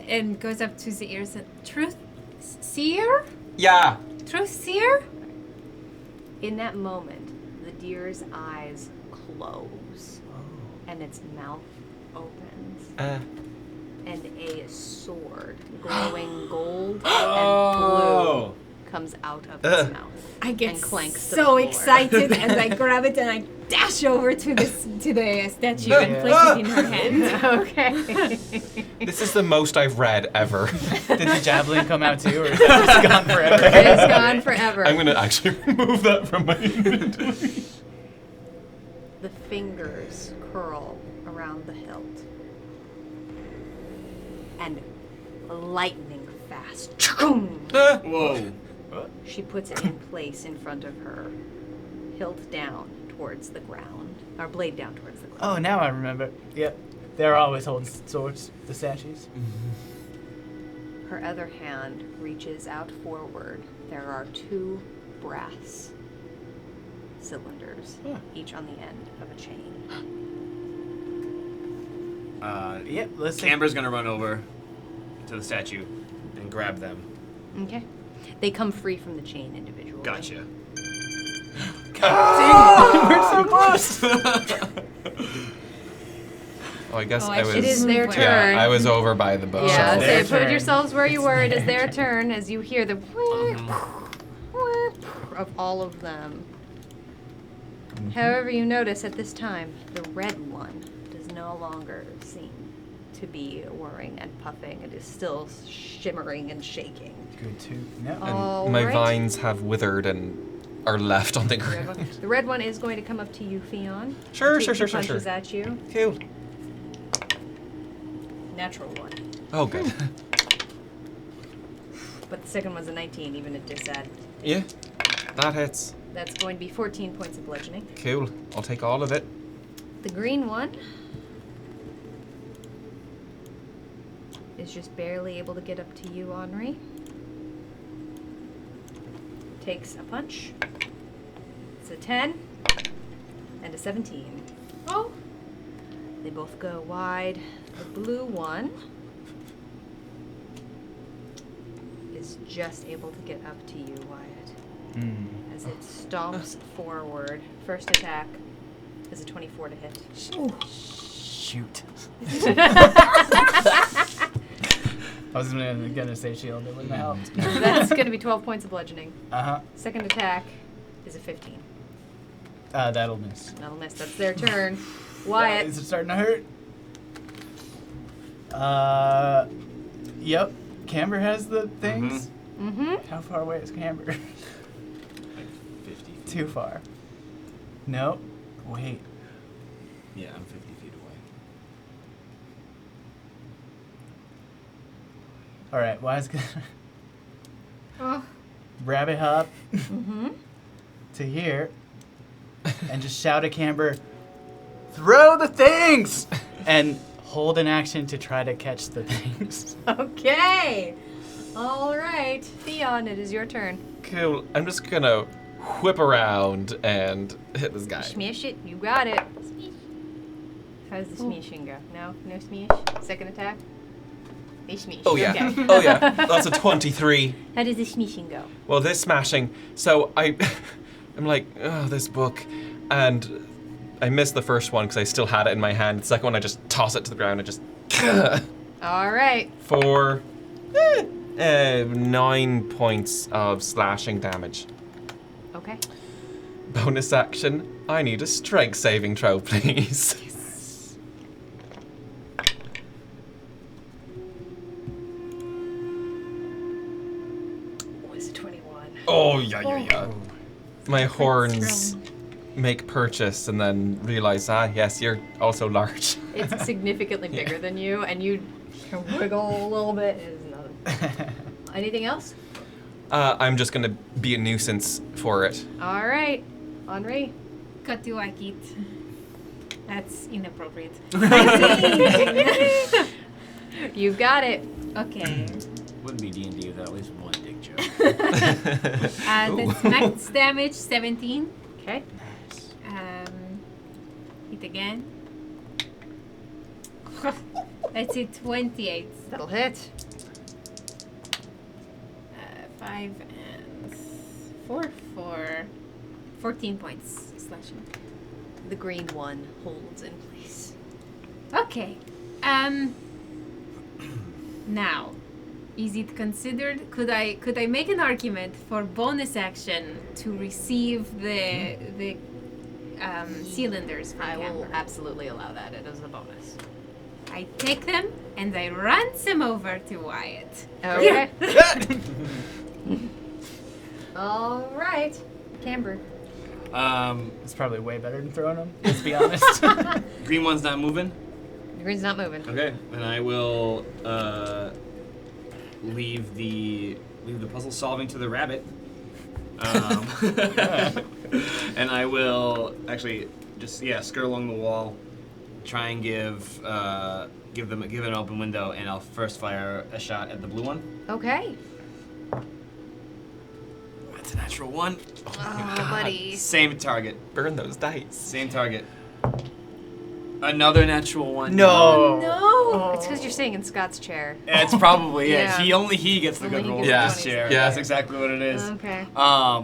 [SPEAKER 5] And goes up to the ears and truth seer?
[SPEAKER 4] Yeah.
[SPEAKER 5] Truth seer?
[SPEAKER 1] In that moment, the deer's eyes close and its mouth opens, and a sword glowing gold and blue comes out of its mouth.
[SPEAKER 5] I get
[SPEAKER 1] And clanks to the
[SPEAKER 5] so
[SPEAKER 1] floor.
[SPEAKER 5] excited and I grab it and I dash over to the statue and place it in her hand.
[SPEAKER 1] Okay.
[SPEAKER 4] This is the most I've read ever.
[SPEAKER 3] Did the javelin come out too, or is that just gone forever?
[SPEAKER 1] It's gone forever.
[SPEAKER 4] I'm gonna actually remove that from my inventory.
[SPEAKER 1] The fingers curl around the hilt. And lightning fast.
[SPEAKER 2] Whoa.
[SPEAKER 1] She puts it in place in front of her, hilt down towards the ground, or blade down towards the ground.
[SPEAKER 3] Oh, now I remember. Yep. They're always holding swords, the statues.
[SPEAKER 1] Her other hand reaches out forward. There are 2 brass cylinders, each on the end of a chain.
[SPEAKER 3] Yep, let's see.
[SPEAKER 2] Camber's gonna run over to the statue and grab them.
[SPEAKER 1] Okay. They come free from the chain individually.
[SPEAKER 2] Gotcha.
[SPEAKER 4] Oh, I guess
[SPEAKER 5] Oh,
[SPEAKER 4] I was.
[SPEAKER 1] It is their
[SPEAKER 5] Yeah,
[SPEAKER 1] turn.
[SPEAKER 4] Yeah, I was over by the book.
[SPEAKER 1] Yeah,
[SPEAKER 3] Oh, their
[SPEAKER 1] so put
[SPEAKER 3] turn.
[SPEAKER 1] yourselves where you were. It is their turn as you hear the of all of them. However, you notice at this time, the red one does no longer seem to be whirring and puffing. It is still shimmering and shaking.
[SPEAKER 3] Good too. No.
[SPEAKER 1] All
[SPEAKER 4] My
[SPEAKER 1] right.
[SPEAKER 4] vines have withered and are left on the ground.
[SPEAKER 1] The red one is going to come up to you, Theon.
[SPEAKER 4] Sure,
[SPEAKER 1] Take
[SPEAKER 4] sure, sure,
[SPEAKER 1] 2
[SPEAKER 4] sure,
[SPEAKER 1] punches
[SPEAKER 4] sure.
[SPEAKER 1] at you.
[SPEAKER 4] Cool.
[SPEAKER 1] Natural one.
[SPEAKER 4] Oh, good.
[SPEAKER 1] But the second one's a 19, even at disad.
[SPEAKER 4] Yeah, that hits.
[SPEAKER 1] That's going to be 14 points of bludgeoning.
[SPEAKER 4] Cool. I'll take all of it.
[SPEAKER 1] The green one is just barely able to get up to you, Henri. Takes a punch. It's a 10 and a 17.
[SPEAKER 5] Oh,
[SPEAKER 1] They both go wide. The blue one is just able to get up to you, Wyatt. As it stomps forward. First attack is a 24 to hit.
[SPEAKER 3] Shoot. I was gonna say shield, it wouldn't help.
[SPEAKER 1] That's going to be 12 points of bludgeoning.
[SPEAKER 3] Uh-huh.
[SPEAKER 1] Second attack is a 15.
[SPEAKER 3] That'll miss.
[SPEAKER 1] That'll miss. That's their turn. Wyatt.
[SPEAKER 3] Is it starting to hurt? Yep. Camber has the things.
[SPEAKER 1] Mm-hmm.
[SPEAKER 3] How far away is Camber?
[SPEAKER 2] Like 50.
[SPEAKER 3] Too far. No. Wait.
[SPEAKER 2] Yeah, I'm 50 feet away.
[SPEAKER 3] All right. Wise gonna
[SPEAKER 1] Oh.
[SPEAKER 3] rabbit hop
[SPEAKER 1] Mm-hmm.
[SPEAKER 3] to here and just shout at Camber, "Throw the things!" and hold an action to try to catch the things.
[SPEAKER 1] Okay. All right. Theon, it is your turn.
[SPEAKER 4] Cool. I'm just gonna whip around and hit this guy.
[SPEAKER 1] Smash it. You got it. How's the smashing go? No? No smash? Second attack? They smash.
[SPEAKER 4] Oh yeah.
[SPEAKER 1] Okay.
[SPEAKER 4] Oh yeah. That's a 23.
[SPEAKER 1] How does the smashing go?
[SPEAKER 4] Well, this smashing. So I'm like, oh, this book, and I missed the first one because I still had it in my hand. The second one, I just toss it to the ground and just
[SPEAKER 1] All right.
[SPEAKER 4] for 9 points of slashing damage.
[SPEAKER 1] Okay.
[SPEAKER 4] Bonus action. I need a strength saving throw, please.
[SPEAKER 1] Was it 21?
[SPEAKER 4] Oh yeah. My horns make purchase and then realize, yes, you're also large.
[SPEAKER 1] It's significantly bigger than you, and you can wiggle a little bit. It's nothing. Anything else?
[SPEAKER 4] I'm just gonna be a nuisance for it.
[SPEAKER 1] All right. Henri.
[SPEAKER 5] Cut to like it. That's inappropriate.
[SPEAKER 1] You've got it.
[SPEAKER 5] Okay.
[SPEAKER 2] Wouldn't be D&D without at least one dick joke.
[SPEAKER 5] That's max damage 17.
[SPEAKER 1] Okay.
[SPEAKER 5] Hit again. That's it, 28.
[SPEAKER 1] That'll hit.
[SPEAKER 5] 5 and 4 for 14 points slashing.
[SPEAKER 1] The green one holds in place.
[SPEAKER 5] Okay. Now, is it considered? Could I make an argument for bonus action to receive the cylinders from
[SPEAKER 1] I will
[SPEAKER 5] Camber?
[SPEAKER 1] absolutely allow that. It is a bonus.
[SPEAKER 5] I take them and I ransom over to Wyatt.
[SPEAKER 1] Okay. All right. Camber.
[SPEAKER 3] It's probably way better than throwing them, let's be honest.
[SPEAKER 2] Green one's not moving?
[SPEAKER 1] The green's not moving.
[SPEAKER 2] Okay, then I will leave the puzzle solving to the rabbit, and I will actually just skirt along the wall, try and give an open window, and I'll first fire a shot at the blue one.
[SPEAKER 1] Okay.
[SPEAKER 2] That's a natural one.
[SPEAKER 1] Oh, buddy.
[SPEAKER 2] Same target.
[SPEAKER 4] Burn those dice.
[SPEAKER 2] Same target. Another natural one.
[SPEAKER 3] No.
[SPEAKER 1] No. It's because you're sitting in Scott's chair.
[SPEAKER 2] It's probably it.
[SPEAKER 1] Yeah.
[SPEAKER 2] He gets the
[SPEAKER 1] Only
[SPEAKER 2] good
[SPEAKER 1] he
[SPEAKER 2] roll
[SPEAKER 1] gets
[SPEAKER 2] in
[SPEAKER 4] the
[SPEAKER 2] this
[SPEAKER 1] 20s.
[SPEAKER 2] chair.
[SPEAKER 4] Yeah.
[SPEAKER 2] That's exactly what it is.
[SPEAKER 1] Okay.
[SPEAKER 2] Yeah.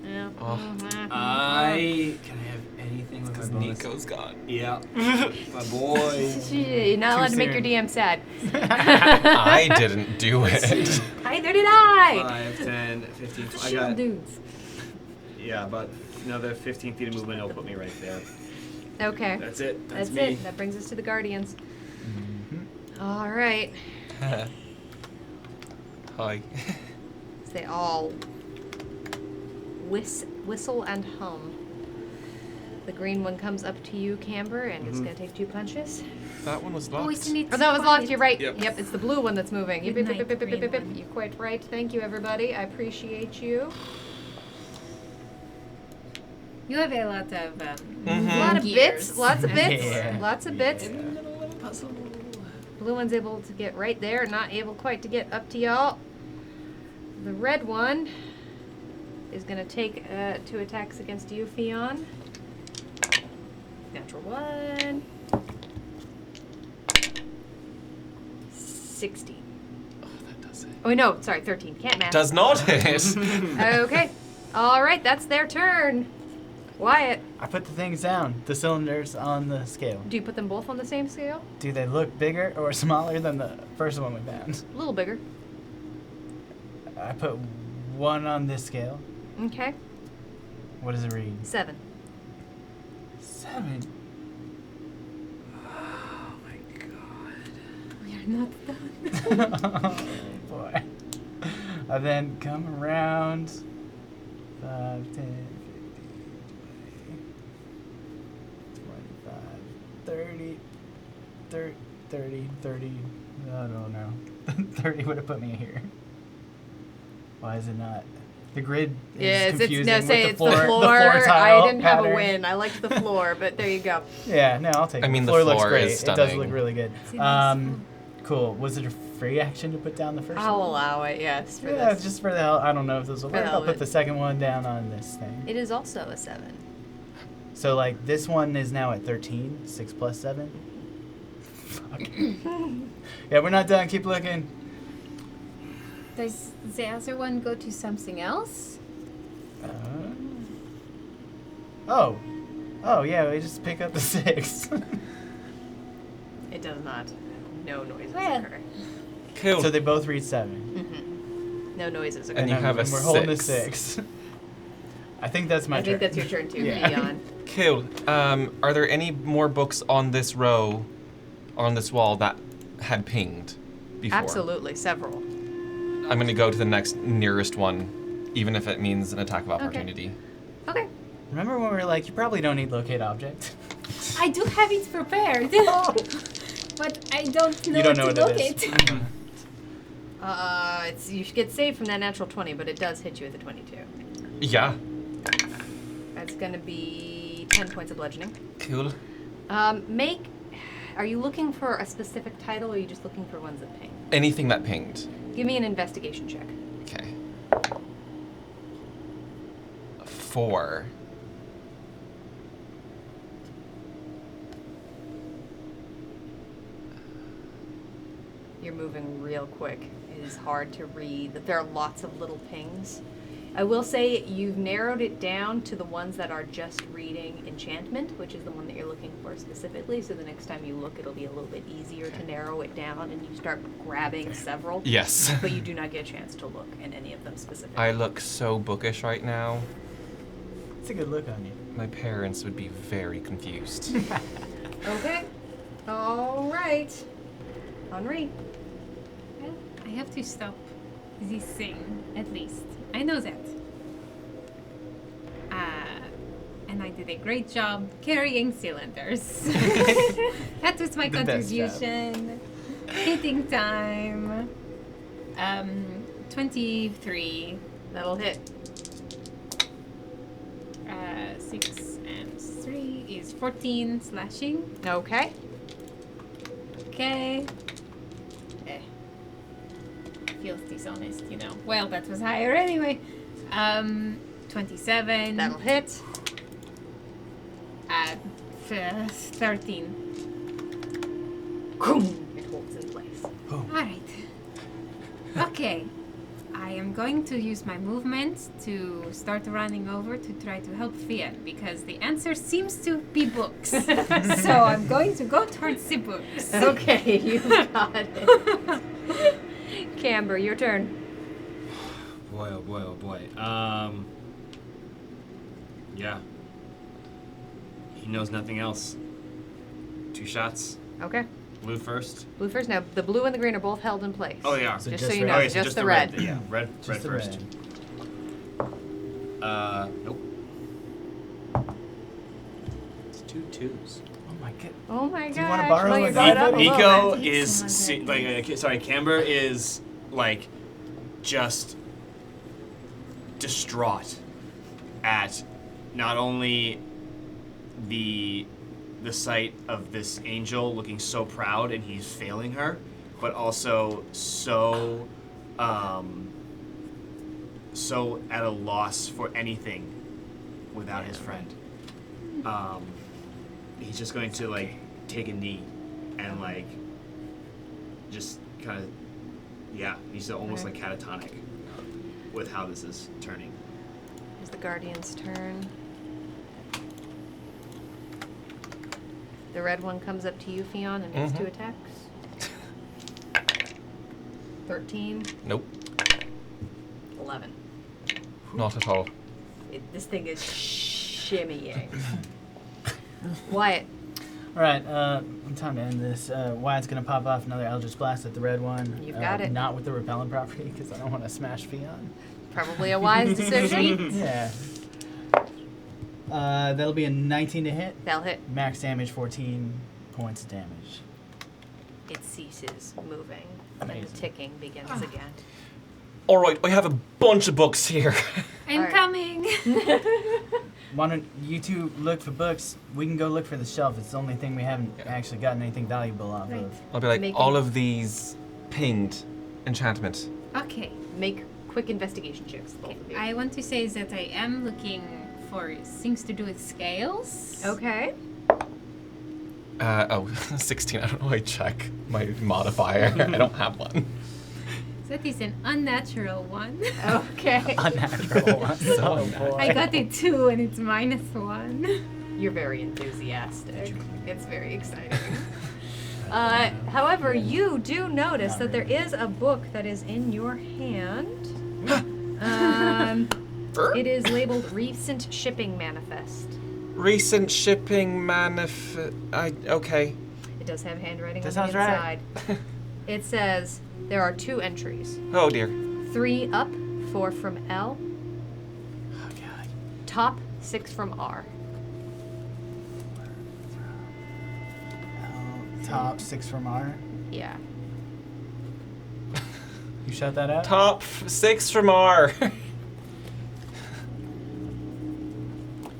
[SPEAKER 1] Yeah.
[SPEAKER 4] Oh.
[SPEAKER 1] Mhm.
[SPEAKER 2] Can I have anything with my bonus?
[SPEAKER 4] Nico's gone.
[SPEAKER 2] Yeah. My boy.
[SPEAKER 1] You're not allowed to make your
[SPEAKER 3] soon.
[SPEAKER 1] DM sad.
[SPEAKER 4] I didn't do it.
[SPEAKER 1] Neither did I.
[SPEAKER 2] 5, 10, 15. I
[SPEAKER 1] Shield
[SPEAKER 2] got
[SPEAKER 1] dudes.
[SPEAKER 2] about another 15 feet of movement. It'll put me right there.
[SPEAKER 1] Okay.
[SPEAKER 2] That's it.
[SPEAKER 1] That's
[SPEAKER 2] me.
[SPEAKER 1] it. That brings us to the Guardians. All right.
[SPEAKER 4] Hi.
[SPEAKER 1] They all whistle and hum. The green one comes up to you, Camber, and it's going to take 2 punches.
[SPEAKER 4] That one was
[SPEAKER 5] Oh,
[SPEAKER 4] locked.
[SPEAKER 5] isn't it
[SPEAKER 1] Oh, that was locked. You're right.
[SPEAKER 2] Yep.
[SPEAKER 1] Yep, it's the blue one that's moving. Yep,
[SPEAKER 5] Good
[SPEAKER 1] yep, yep,
[SPEAKER 5] night,
[SPEAKER 1] yep, yep, yep,
[SPEAKER 5] green
[SPEAKER 1] yep.
[SPEAKER 5] one.
[SPEAKER 1] You're quite right. Thank you, everybody. I appreciate you.
[SPEAKER 5] You have a lot of
[SPEAKER 1] A lot of
[SPEAKER 5] gears.
[SPEAKER 1] bits. Lots of bits.
[SPEAKER 3] Yeah.
[SPEAKER 1] Lots of bits. Blue one's able to get right there. Not able quite to get up to y'all. The red one is going to take 2 attacks against you, Theon. Natural 1. 60.
[SPEAKER 4] That does it.
[SPEAKER 1] Oh, wait, no, sorry, 13. Can't math.
[SPEAKER 4] Does not hit.
[SPEAKER 1] Okay. All right, that's their turn. Wyatt,
[SPEAKER 3] I put the things down, the cylinders on the scale.
[SPEAKER 1] do you put them both on the same scale?
[SPEAKER 3] Do they look bigger or smaller than the first one we found?
[SPEAKER 1] A little bigger.
[SPEAKER 3] I put one on this scale.
[SPEAKER 1] Okay.
[SPEAKER 3] What does it read?
[SPEAKER 1] 7.
[SPEAKER 3] 7.
[SPEAKER 5] We are not done.
[SPEAKER 3] Oh boy. I then come around 5, 10, 15, 20, 25, 30, I don't know. 30 would have put me here. Why is it not? The grid is
[SPEAKER 1] Yeah,
[SPEAKER 3] confusing
[SPEAKER 1] no,
[SPEAKER 3] with
[SPEAKER 1] say
[SPEAKER 3] the
[SPEAKER 1] it's
[SPEAKER 3] floor,
[SPEAKER 1] the floor.
[SPEAKER 3] floor tile
[SPEAKER 1] I didn't have a
[SPEAKER 3] pattern.
[SPEAKER 1] win. I liked the floor, but there you go.
[SPEAKER 3] Yeah, no, I'll take it.
[SPEAKER 4] I mean,
[SPEAKER 3] the
[SPEAKER 4] the
[SPEAKER 3] floor looks
[SPEAKER 4] floor
[SPEAKER 3] great.
[SPEAKER 4] is
[SPEAKER 3] It does
[SPEAKER 4] stunning.
[SPEAKER 3] look really good.
[SPEAKER 5] See this?
[SPEAKER 3] Cool. Was it a free action to put down the first
[SPEAKER 1] I'll
[SPEAKER 3] one?
[SPEAKER 1] allow it, yes, for
[SPEAKER 3] Yeah,
[SPEAKER 1] this.
[SPEAKER 3] just for the hell. I don't know if this will
[SPEAKER 1] For the
[SPEAKER 3] work.
[SPEAKER 1] hell
[SPEAKER 3] I'll
[SPEAKER 1] of
[SPEAKER 3] put
[SPEAKER 1] it.
[SPEAKER 3] the second one down on this thing.
[SPEAKER 1] It is also a 7.
[SPEAKER 3] So, like, this one is now at 13. 6 plus 7. Fuck. Yeah, we're not done. Keep looking.
[SPEAKER 5] Does the other one go to something else?
[SPEAKER 3] Oh, yeah, we just pick up the 6.
[SPEAKER 1] It does not. No noises
[SPEAKER 5] Well.
[SPEAKER 1] occur.
[SPEAKER 4] Cool.
[SPEAKER 3] So they both read 7.
[SPEAKER 1] No noises occur.
[SPEAKER 4] And you have a
[SPEAKER 3] we're holding a
[SPEAKER 4] 6.
[SPEAKER 3] 6. I think that's my
[SPEAKER 1] I
[SPEAKER 3] turn.
[SPEAKER 1] think that's your turn too,
[SPEAKER 3] Yeah.
[SPEAKER 1] Leon.
[SPEAKER 4] Cool. Are there any more books on this row, on this wall that had pinged before?
[SPEAKER 1] Absolutely, several.
[SPEAKER 4] I'm going to go to the next nearest one, even if it means an attack of opportunity.
[SPEAKER 1] Okay.
[SPEAKER 3] Remember when we were like, you probably don't need locate object?
[SPEAKER 5] I do have it prepared. But I don't know,
[SPEAKER 3] You don't know
[SPEAKER 5] what
[SPEAKER 3] what
[SPEAKER 5] to
[SPEAKER 3] it
[SPEAKER 5] look
[SPEAKER 3] is.
[SPEAKER 1] It's you should get saved from that natural 20, but it does hit you with a 22.
[SPEAKER 4] Yeah.
[SPEAKER 1] That's gonna be 10 points of bludgeoning.
[SPEAKER 4] Cool.
[SPEAKER 1] Are you looking for a specific title, or are you just looking for ones that ping?
[SPEAKER 4] Anything that pinged.
[SPEAKER 1] Give me an investigation check.
[SPEAKER 4] Okay. 4.
[SPEAKER 1] You're moving real quick. It is hard to read. There are lots of little pings. I will say you've narrowed it down to the ones that are just reading enchantment, which is the one that you're looking for specifically. So the next time you look, it'll be a little bit easier to narrow it down, and you start grabbing several.
[SPEAKER 4] Yes.
[SPEAKER 1] But you do not get a chance to look in any of them specifically.
[SPEAKER 4] I look so bookish right now.
[SPEAKER 3] It's a good look on you.
[SPEAKER 4] My parents would be very confused.
[SPEAKER 1] Okay. All right. Henri.
[SPEAKER 5] Well, I have to stop this thing, at least. I know that. And I did a great job carrying cylinders. That was my
[SPEAKER 3] The best job.
[SPEAKER 5] contribution. Hitting time. 23.
[SPEAKER 1] That'll hit.
[SPEAKER 5] 6 and 3 is 14 slashing.
[SPEAKER 1] Okay.
[SPEAKER 5] Okay. Feels dishonest, you know. Well, that was higher anyway. 27.
[SPEAKER 1] That'll hit.
[SPEAKER 5] 13.
[SPEAKER 1] It holds in place.
[SPEAKER 5] Alright. Okay. I am going to use my movement to start running over to try to help Fian because the answer seems to be books. So I'm going to go towards the books.
[SPEAKER 1] Okay, you got it. Camber, your turn.
[SPEAKER 2] Boy, oh boy, oh boy. Yeah. He knows nothing else. 2 shots.
[SPEAKER 1] Okay.
[SPEAKER 2] Blue first.
[SPEAKER 1] Blue first. Now, the blue and the green are both held in place.
[SPEAKER 2] Oh, they are.
[SPEAKER 3] So
[SPEAKER 1] Just so
[SPEAKER 3] just
[SPEAKER 1] you
[SPEAKER 3] red.
[SPEAKER 1] know,
[SPEAKER 2] Okay, so
[SPEAKER 1] just the red.
[SPEAKER 2] Yeah, red
[SPEAKER 3] Just the
[SPEAKER 2] first.
[SPEAKER 3] red.
[SPEAKER 2] Nope. It's 2 twos.
[SPEAKER 3] Oh my god.
[SPEAKER 1] Oh my
[SPEAKER 3] Do
[SPEAKER 1] gosh.
[SPEAKER 3] you wanna borrow
[SPEAKER 1] well,
[SPEAKER 3] a
[SPEAKER 1] you brought it up a
[SPEAKER 3] Nico?
[SPEAKER 1] little
[SPEAKER 2] Nico
[SPEAKER 1] bit.
[SPEAKER 2] is Camber is like just distraught at not only the sight of this angel looking so proud and he's failing her, but also so at a loss for anything without his friend. He's just going to like take a knee and like just kind of, yeah, he's almost like catatonic with how this is turning.
[SPEAKER 1] It's the Guardian's turn. The red one comes up to you, Fionn, and makes 2 attacks. 13.
[SPEAKER 4] Nope.
[SPEAKER 1] 11.
[SPEAKER 4] Not at all.
[SPEAKER 1] This thing is shimmying. Wyatt.
[SPEAKER 3] Alright, time to end this. Wyatt's gonna pop off another Eldritch Blast at the red one.
[SPEAKER 1] You've got it.
[SPEAKER 3] Not with the repellent property, because I don't want to smash Fionn.
[SPEAKER 1] Probably a wise decision.
[SPEAKER 3] Yeah. That'll be a 19 to hit.
[SPEAKER 1] That'll hit.
[SPEAKER 3] Max damage, 14 points of damage.
[SPEAKER 1] It ceases moving. And
[SPEAKER 3] Amazing.
[SPEAKER 1] the ticking begins again.
[SPEAKER 4] All right, I have a bunch of books here.
[SPEAKER 5] I'm
[SPEAKER 1] Alright.
[SPEAKER 5] coming.
[SPEAKER 3] Why don't you two look for books? We can go look for the shelf. It's the only thing we haven't actually gotten anything valuable off
[SPEAKER 1] Right.
[SPEAKER 3] of.
[SPEAKER 4] I'll be like,
[SPEAKER 1] Making-
[SPEAKER 4] all of these pinged enchantment.
[SPEAKER 5] Okay.
[SPEAKER 1] Make quick investigation checks, both of you.
[SPEAKER 5] I want to say that I am looking for things to do with scales.
[SPEAKER 1] Okay.
[SPEAKER 4] 16. I don't know. I check my modifier. I don't have one.
[SPEAKER 5] That is an unnatural one.
[SPEAKER 1] Okay.
[SPEAKER 3] Unnatural one. Oh boy.
[SPEAKER 5] I got a 2 and it's -1.
[SPEAKER 1] You're very enthusiastic. It's very exciting. However, you do notice that there is a book that is in your hand. It is labeled Recent Shipping Manifest.
[SPEAKER 4] Recent shipping okay.
[SPEAKER 1] It does have handwriting
[SPEAKER 3] That
[SPEAKER 1] on the
[SPEAKER 3] sounds right.
[SPEAKER 1] inside. It says there are 2 entries.
[SPEAKER 4] Oh dear.
[SPEAKER 1] 3 up, 4 from L.
[SPEAKER 3] Oh god.
[SPEAKER 1] Top, 6 from R.
[SPEAKER 3] Top 6 from R.
[SPEAKER 1] Yeah.
[SPEAKER 3] You shut that out?
[SPEAKER 4] Top 6 from R.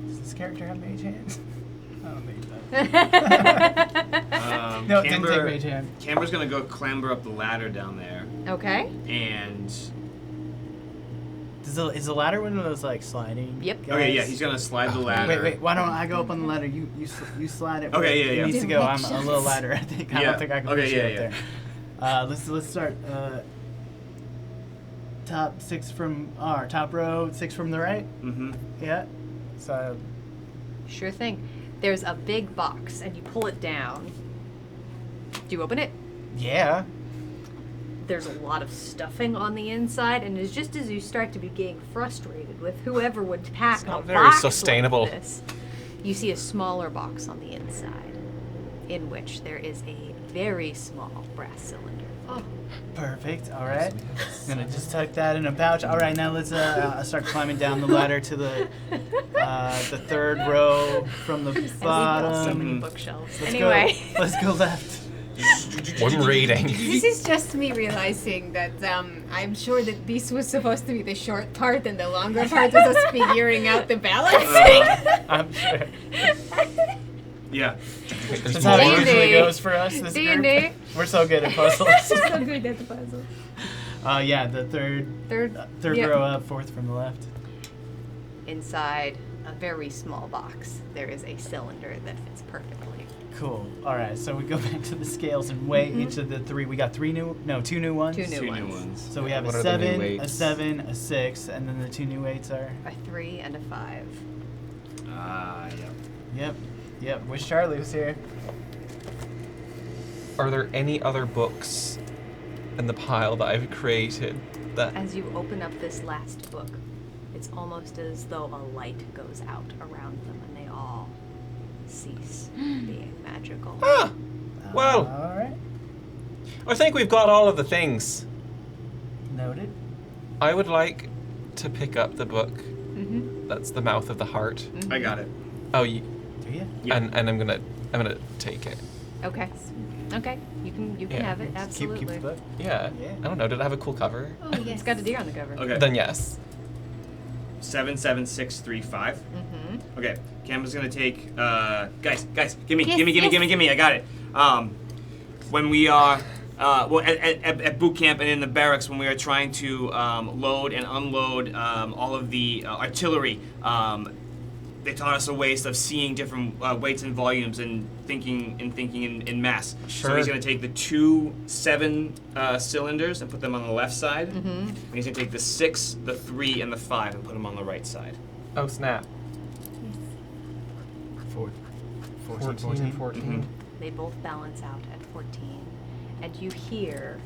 [SPEAKER 3] Does this character have mage hands? I don't think so. No, it didn't take mage hand.
[SPEAKER 2] Camber's gonna go clamber up the ladder down there,
[SPEAKER 1] Okay.
[SPEAKER 2] and
[SPEAKER 3] Is the ladder one of those like sliding?
[SPEAKER 1] Yep.
[SPEAKER 3] guys?
[SPEAKER 2] okay, yeah, he's gonna slide the ladder.
[SPEAKER 3] Wait. Why don't I go up on the ladder? You slide it.
[SPEAKER 2] Okay, yeah,
[SPEAKER 3] It
[SPEAKER 2] yeah.
[SPEAKER 3] needs to go. I'm a little ladder. I think. I
[SPEAKER 2] Yeah.
[SPEAKER 3] don't think I can
[SPEAKER 2] Okay,
[SPEAKER 3] push
[SPEAKER 2] yeah,
[SPEAKER 3] it up there. Let's start. Top 6 from R. Top row 6 from the right.
[SPEAKER 2] Mm-hmm.
[SPEAKER 3] Yeah. So
[SPEAKER 1] Sure thing. There's a big box, and you pull it down. Do you open it?
[SPEAKER 3] yeah.
[SPEAKER 1] There's a lot of stuffing on the inside, and it's just as you start to be getting frustrated with whoever would pack
[SPEAKER 4] It's not
[SPEAKER 1] a
[SPEAKER 4] very
[SPEAKER 1] box
[SPEAKER 4] sustainable.
[SPEAKER 1] like this, you see a smaller box on the inside, in which there is a very small brass cylinder.
[SPEAKER 3] Perfect. All right. I'm gonna just tuck that in a pouch. All right. Now let's start climbing down the ladder to the 3rd row from the
[SPEAKER 1] So many
[SPEAKER 3] bottom.
[SPEAKER 1] bookshelves.
[SPEAKER 3] Let's
[SPEAKER 1] Anyway.
[SPEAKER 3] go. Let's go left.
[SPEAKER 4] I'm reading.
[SPEAKER 5] This is just me realizing that I'm sure that this was supposed to be the short part and the longer part was us figuring out the balancing.
[SPEAKER 3] I'm sure.
[SPEAKER 2] Yeah.
[SPEAKER 3] That's how it
[SPEAKER 1] D&D.
[SPEAKER 3] usually goes for us. This
[SPEAKER 1] D&D.
[SPEAKER 3] group. We're so good at puzzles.
[SPEAKER 5] So good at the puzzle.
[SPEAKER 3] Yeah, the third
[SPEAKER 1] Third yep.
[SPEAKER 3] row up, 4th from the left.
[SPEAKER 1] Inside a very small box, there is a cylinder that fits perfectly.
[SPEAKER 3] Cool. All right, so we go back to the scales and weigh each of the 3. We got 2 new ones.
[SPEAKER 1] 2 new
[SPEAKER 2] Two new
[SPEAKER 1] ones.
[SPEAKER 2] ones.
[SPEAKER 3] So we have
[SPEAKER 4] What
[SPEAKER 3] a
[SPEAKER 4] are the new
[SPEAKER 3] 7, a
[SPEAKER 4] weights?
[SPEAKER 3] 7, a 6, and then the 2 new weights are.
[SPEAKER 1] A 3 and a 5.
[SPEAKER 2] Yeah.
[SPEAKER 3] Yep. Wish Charlie was here.
[SPEAKER 4] Are there any other books in the pile that I've created that
[SPEAKER 1] As you open up this last book, it's almost as though a light goes out around them and they all cease being magical.
[SPEAKER 4] Well,
[SPEAKER 3] All right.
[SPEAKER 4] I think we've got all of the things.
[SPEAKER 3] Noted.
[SPEAKER 4] I would like to pick up the book.
[SPEAKER 1] Mm-hmm.
[SPEAKER 4] That's the Mouth of the Heart.
[SPEAKER 2] I got it.
[SPEAKER 4] Oh,
[SPEAKER 3] Do you?
[SPEAKER 2] Yeah.
[SPEAKER 4] and I'm gonna take it.
[SPEAKER 1] Okay. Okay. You can
[SPEAKER 4] Yeah.
[SPEAKER 1] have it.
[SPEAKER 3] Keep
[SPEAKER 1] Absolutely.
[SPEAKER 3] the book.
[SPEAKER 4] Yeah.
[SPEAKER 3] Yeah.
[SPEAKER 4] I don't know. Did it have a cool cover?
[SPEAKER 5] Oh, yes.
[SPEAKER 1] It's got a deer on the cover.
[SPEAKER 2] Okay.
[SPEAKER 4] Then yes.
[SPEAKER 2] 77635.
[SPEAKER 1] Mm-hmm.
[SPEAKER 2] Okay. Camber's gonna take. Guys, gimme.
[SPEAKER 5] Yes,
[SPEAKER 2] I got it. When we are. At boot camp and in the barracks, when we are trying to load and unload all of the artillery, taught us a ways of seeing different weights and volumes and thinking in mass.
[SPEAKER 4] Sure.
[SPEAKER 2] So he's going to take the 2 7 cylinders and put them on the left side. And he's going to take the 6, the 3, and the 5 and put them on the right side.
[SPEAKER 4] Oh, snap. 14.
[SPEAKER 1] They both balance out at 14. And you hear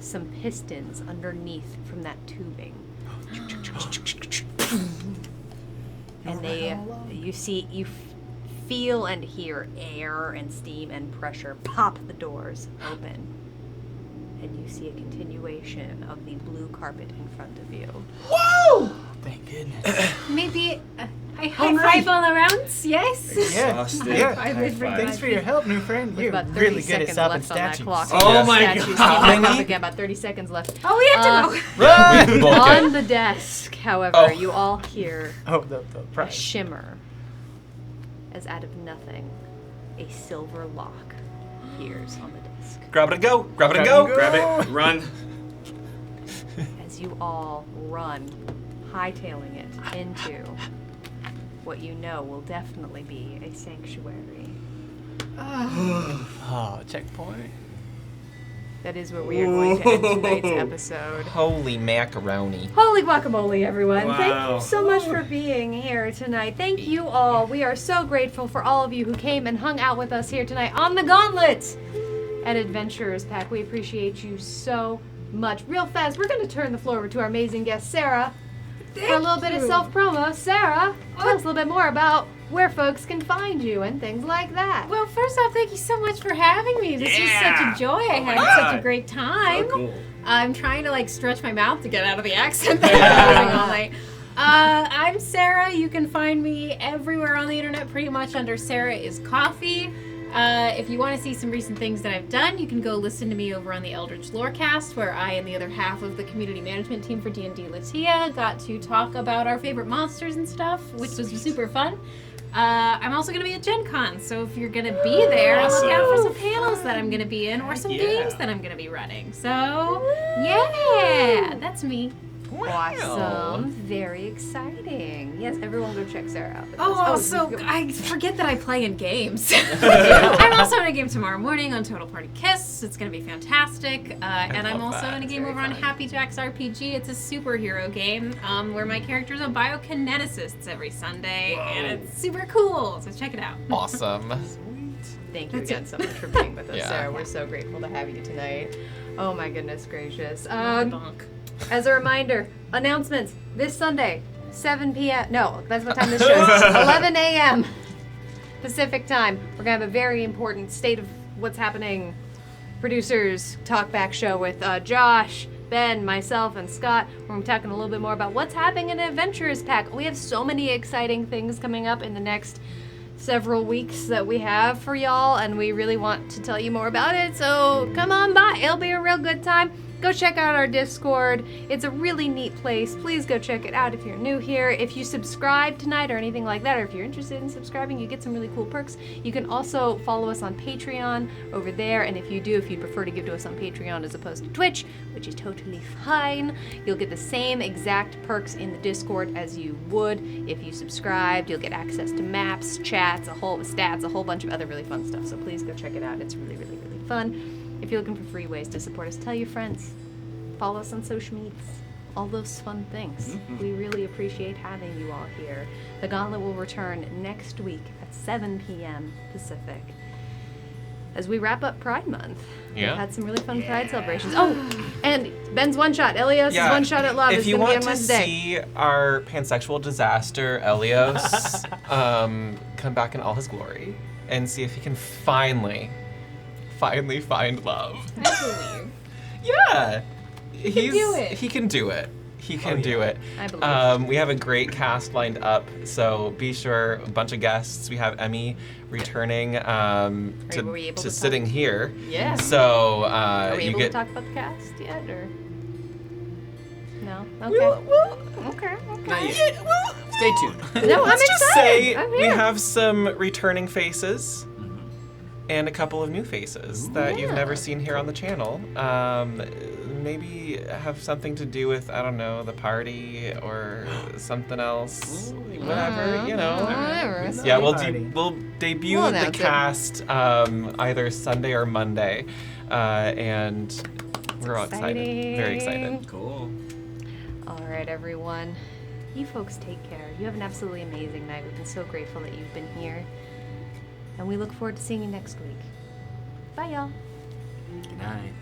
[SPEAKER 1] some pistons underneath from that tubing. And you feel and hear air and steam and pressure pop the doors open. And you see a continuation of the blue carpet in front of you.
[SPEAKER 3] Whoa! Thank goodness.
[SPEAKER 5] Maybe I high five all around. Yes.
[SPEAKER 2] Exhausted.
[SPEAKER 3] Yeah.
[SPEAKER 2] High five.
[SPEAKER 3] Thanks for your help, new friend.
[SPEAKER 1] With
[SPEAKER 3] You're
[SPEAKER 1] about 30
[SPEAKER 3] really good at
[SPEAKER 1] seconds
[SPEAKER 3] stopping
[SPEAKER 1] left on that
[SPEAKER 3] statues.
[SPEAKER 1] clock.
[SPEAKER 2] Oh my
[SPEAKER 1] Statues
[SPEAKER 2] God.
[SPEAKER 1] came back up again, about 30 seconds left.
[SPEAKER 5] Oh, we have to go.
[SPEAKER 3] Run!
[SPEAKER 4] We book
[SPEAKER 1] On
[SPEAKER 4] it.
[SPEAKER 1] the desk, however,
[SPEAKER 4] Oh.
[SPEAKER 1] you all hear
[SPEAKER 3] Oh, the
[SPEAKER 1] a
[SPEAKER 3] price.
[SPEAKER 1] shimmer as out of nothing, a silver lock appears on the desk.
[SPEAKER 4] Grab it and go. Grab it and go.
[SPEAKER 2] Grab it. Run.
[SPEAKER 1] As you all run, hightailing it into what you know will definitely be a sanctuary.
[SPEAKER 3] Oh, checkpoint.
[SPEAKER 1] That is where we are going to end tonight's episode.
[SPEAKER 4] Holy macaroni.
[SPEAKER 1] Holy guacamole, everyone. Thank
[SPEAKER 2] Wow.
[SPEAKER 1] you so much for being here tonight. Thank you all. We are so grateful for all of you who came and hung out with us here tonight on the Gauntlet at Adventurers Pack. We appreciate you so much. Real fast, we're going to turn the floor over to our amazing guest, Sarah, for a little bit of self-promo. Sarah, tell us a little bit more about where folks can find you and things like that.
[SPEAKER 5] Well, first off, thank you so much for having me. This was
[SPEAKER 2] Yeah.
[SPEAKER 5] such a joy. I had
[SPEAKER 2] my
[SPEAKER 5] such
[SPEAKER 2] God.
[SPEAKER 5] a great time.
[SPEAKER 2] So cool.
[SPEAKER 5] I'm trying to stretch my mouth to get out of the accent that I've been doing all night. I'm Sarah. You can find me everywhere on the internet, pretty much under Sarah is Coffee. If you want to see some recent things that I've done, you can go listen to me over on the Eldritch Lorecast, where I and the other half of the community management team for D&D Latia got to talk about our favorite monsters and stuff, which was super fun. I'm also going to be at Gen Con, so if you're going to be there, look out for some panels that I'm going to be in or some games that I'm going to be running. So, yeah, that's me.
[SPEAKER 1] Awesome. Very exciting. Yes, everyone go check Sarah out.
[SPEAKER 5] Also, I forget that I play in games. I'm also in a game tomorrow morning on Total Party Kiss. It's going to be fantastic. And I'm
[SPEAKER 4] love
[SPEAKER 5] also
[SPEAKER 4] that.
[SPEAKER 5] in a game over on Happy Jack's RPG. It's a superhero game where my characters are biokineticists every Sunday. And it's super cool. So check it out.
[SPEAKER 4] Awesome.
[SPEAKER 1] Thank you again so much for being with us,
[SPEAKER 4] Yeah.
[SPEAKER 1] Sarah. We're so grateful to have you tonight. Oh my goodness gracious.
[SPEAKER 5] Bonk.
[SPEAKER 1] As a reminder, announcements this Sunday, 7 p.m. No, that's what time this show is. 11 a.m. Pacific time. We're going to have a very important state of what's happening producers talkback show with Josh, Ben, myself, and Scott. We're talking a little bit more about what's happening in Adventurers Pack. We have so many exciting things coming up in the next several weeks that we have for y'all, and we really want to tell you more about it, so come on by. It'll be a real good time. Go check out our Discord. It's a really neat place. Please go check it out if you're new here. If you subscribe tonight or anything like that, or if you're interested in subscribing, you get some really cool perks. You can also follow us on Patreon over there, and if you'd prefer to give to us on Patreon as opposed to Twitch, which is totally fine, you'll get the same exact perks in the Discord as you would if you subscribed. You'll get access to maps, chats, stats, a whole bunch of other really fun stuff. So please go check it out. It's really, really, really fun. If you're looking for free ways to support us, tell your friends. Follow us on social medias. All those fun things. We really appreciate having you all here. The Gauntlet will return next week at 7 p.m. Pacific as we wrap up Pride Month.
[SPEAKER 4] Yeah.
[SPEAKER 1] We've had some really fun Pride celebrations. Oh, and Ben's one shot. Elios' one shot at love
[SPEAKER 4] If
[SPEAKER 1] is
[SPEAKER 4] you
[SPEAKER 1] going to be
[SPEAKER 4] want
[SPEAKER 1] on
[SPEAKER 4] to
[SPEAKER 1] Wednesday.
[SPEAKER 4] see our pansexual disaster, Elios, come back in all his glory and see if he can finally find love.
[SPEAKER 5] I believe.
[SPEAKER 4] Yeah. He
[SPEAKER 5] can do it.
[SPEAKER 4] He can do it. He can do it.
[SPEAKER 1] I believe.
[SPEAKER 4] We have a great cast lined up, so be sure. A bunch of guests. We have Emmy returning
[SPEAKER 1] were we able
[SPEAKER 4] to
[SPEAKER 1] to
[SPEAKER 4] sitting
[SPEAKER 1] talk?
[SPEAKER 4] here.
[SPEAKER 1] Yeah.
[SPEAKER 4] So
[SPEAKER 1] Are we
[SPEAKER 4] you
[SPEAKER 1] able
[SPEAKER 4] get.
[SPEAKER 1] to talk about the cast yet, or no? Okay. Okay.
[SPEAKER 2] Not yet. Stay tuned.
[SPEAKER 1] No, I'm
[SPEAKER 4] Let's
[SPEAKER 1] excited.
[SPEAKER 4] just say
[SPEAKER 1] I'm
[SPEAKER 4] we
[SPEAKER 1] here.
[SPEAKER 4] have some returning faces. and a couple of new faces that you've never seen here on the channel. Maybe have something to do with, I don't know, the party or something else. Whatever, you know.
[SPEAKER 1] Whatever.
[SPEAKER 4] Yeah,
[SPEAKER 3] Party.
[SPEAKER 4] we'll debut
[SPEAKER 1] We'll
[SPEAKER 4] the
[SPEAKER 1] announce it.
[SPEAKER 4] cast either Sunday or Monday, and we're all excited. Very excited.
[SPEAKER 2] Cool.
[SPEAKER 1] All right, everyone. You folks take care. You have an absolutely amazing night. We've been so grateful that you've been here. And we look forward to seeing you next week. Bye, y'all.
[SPEAKER 2] Good night.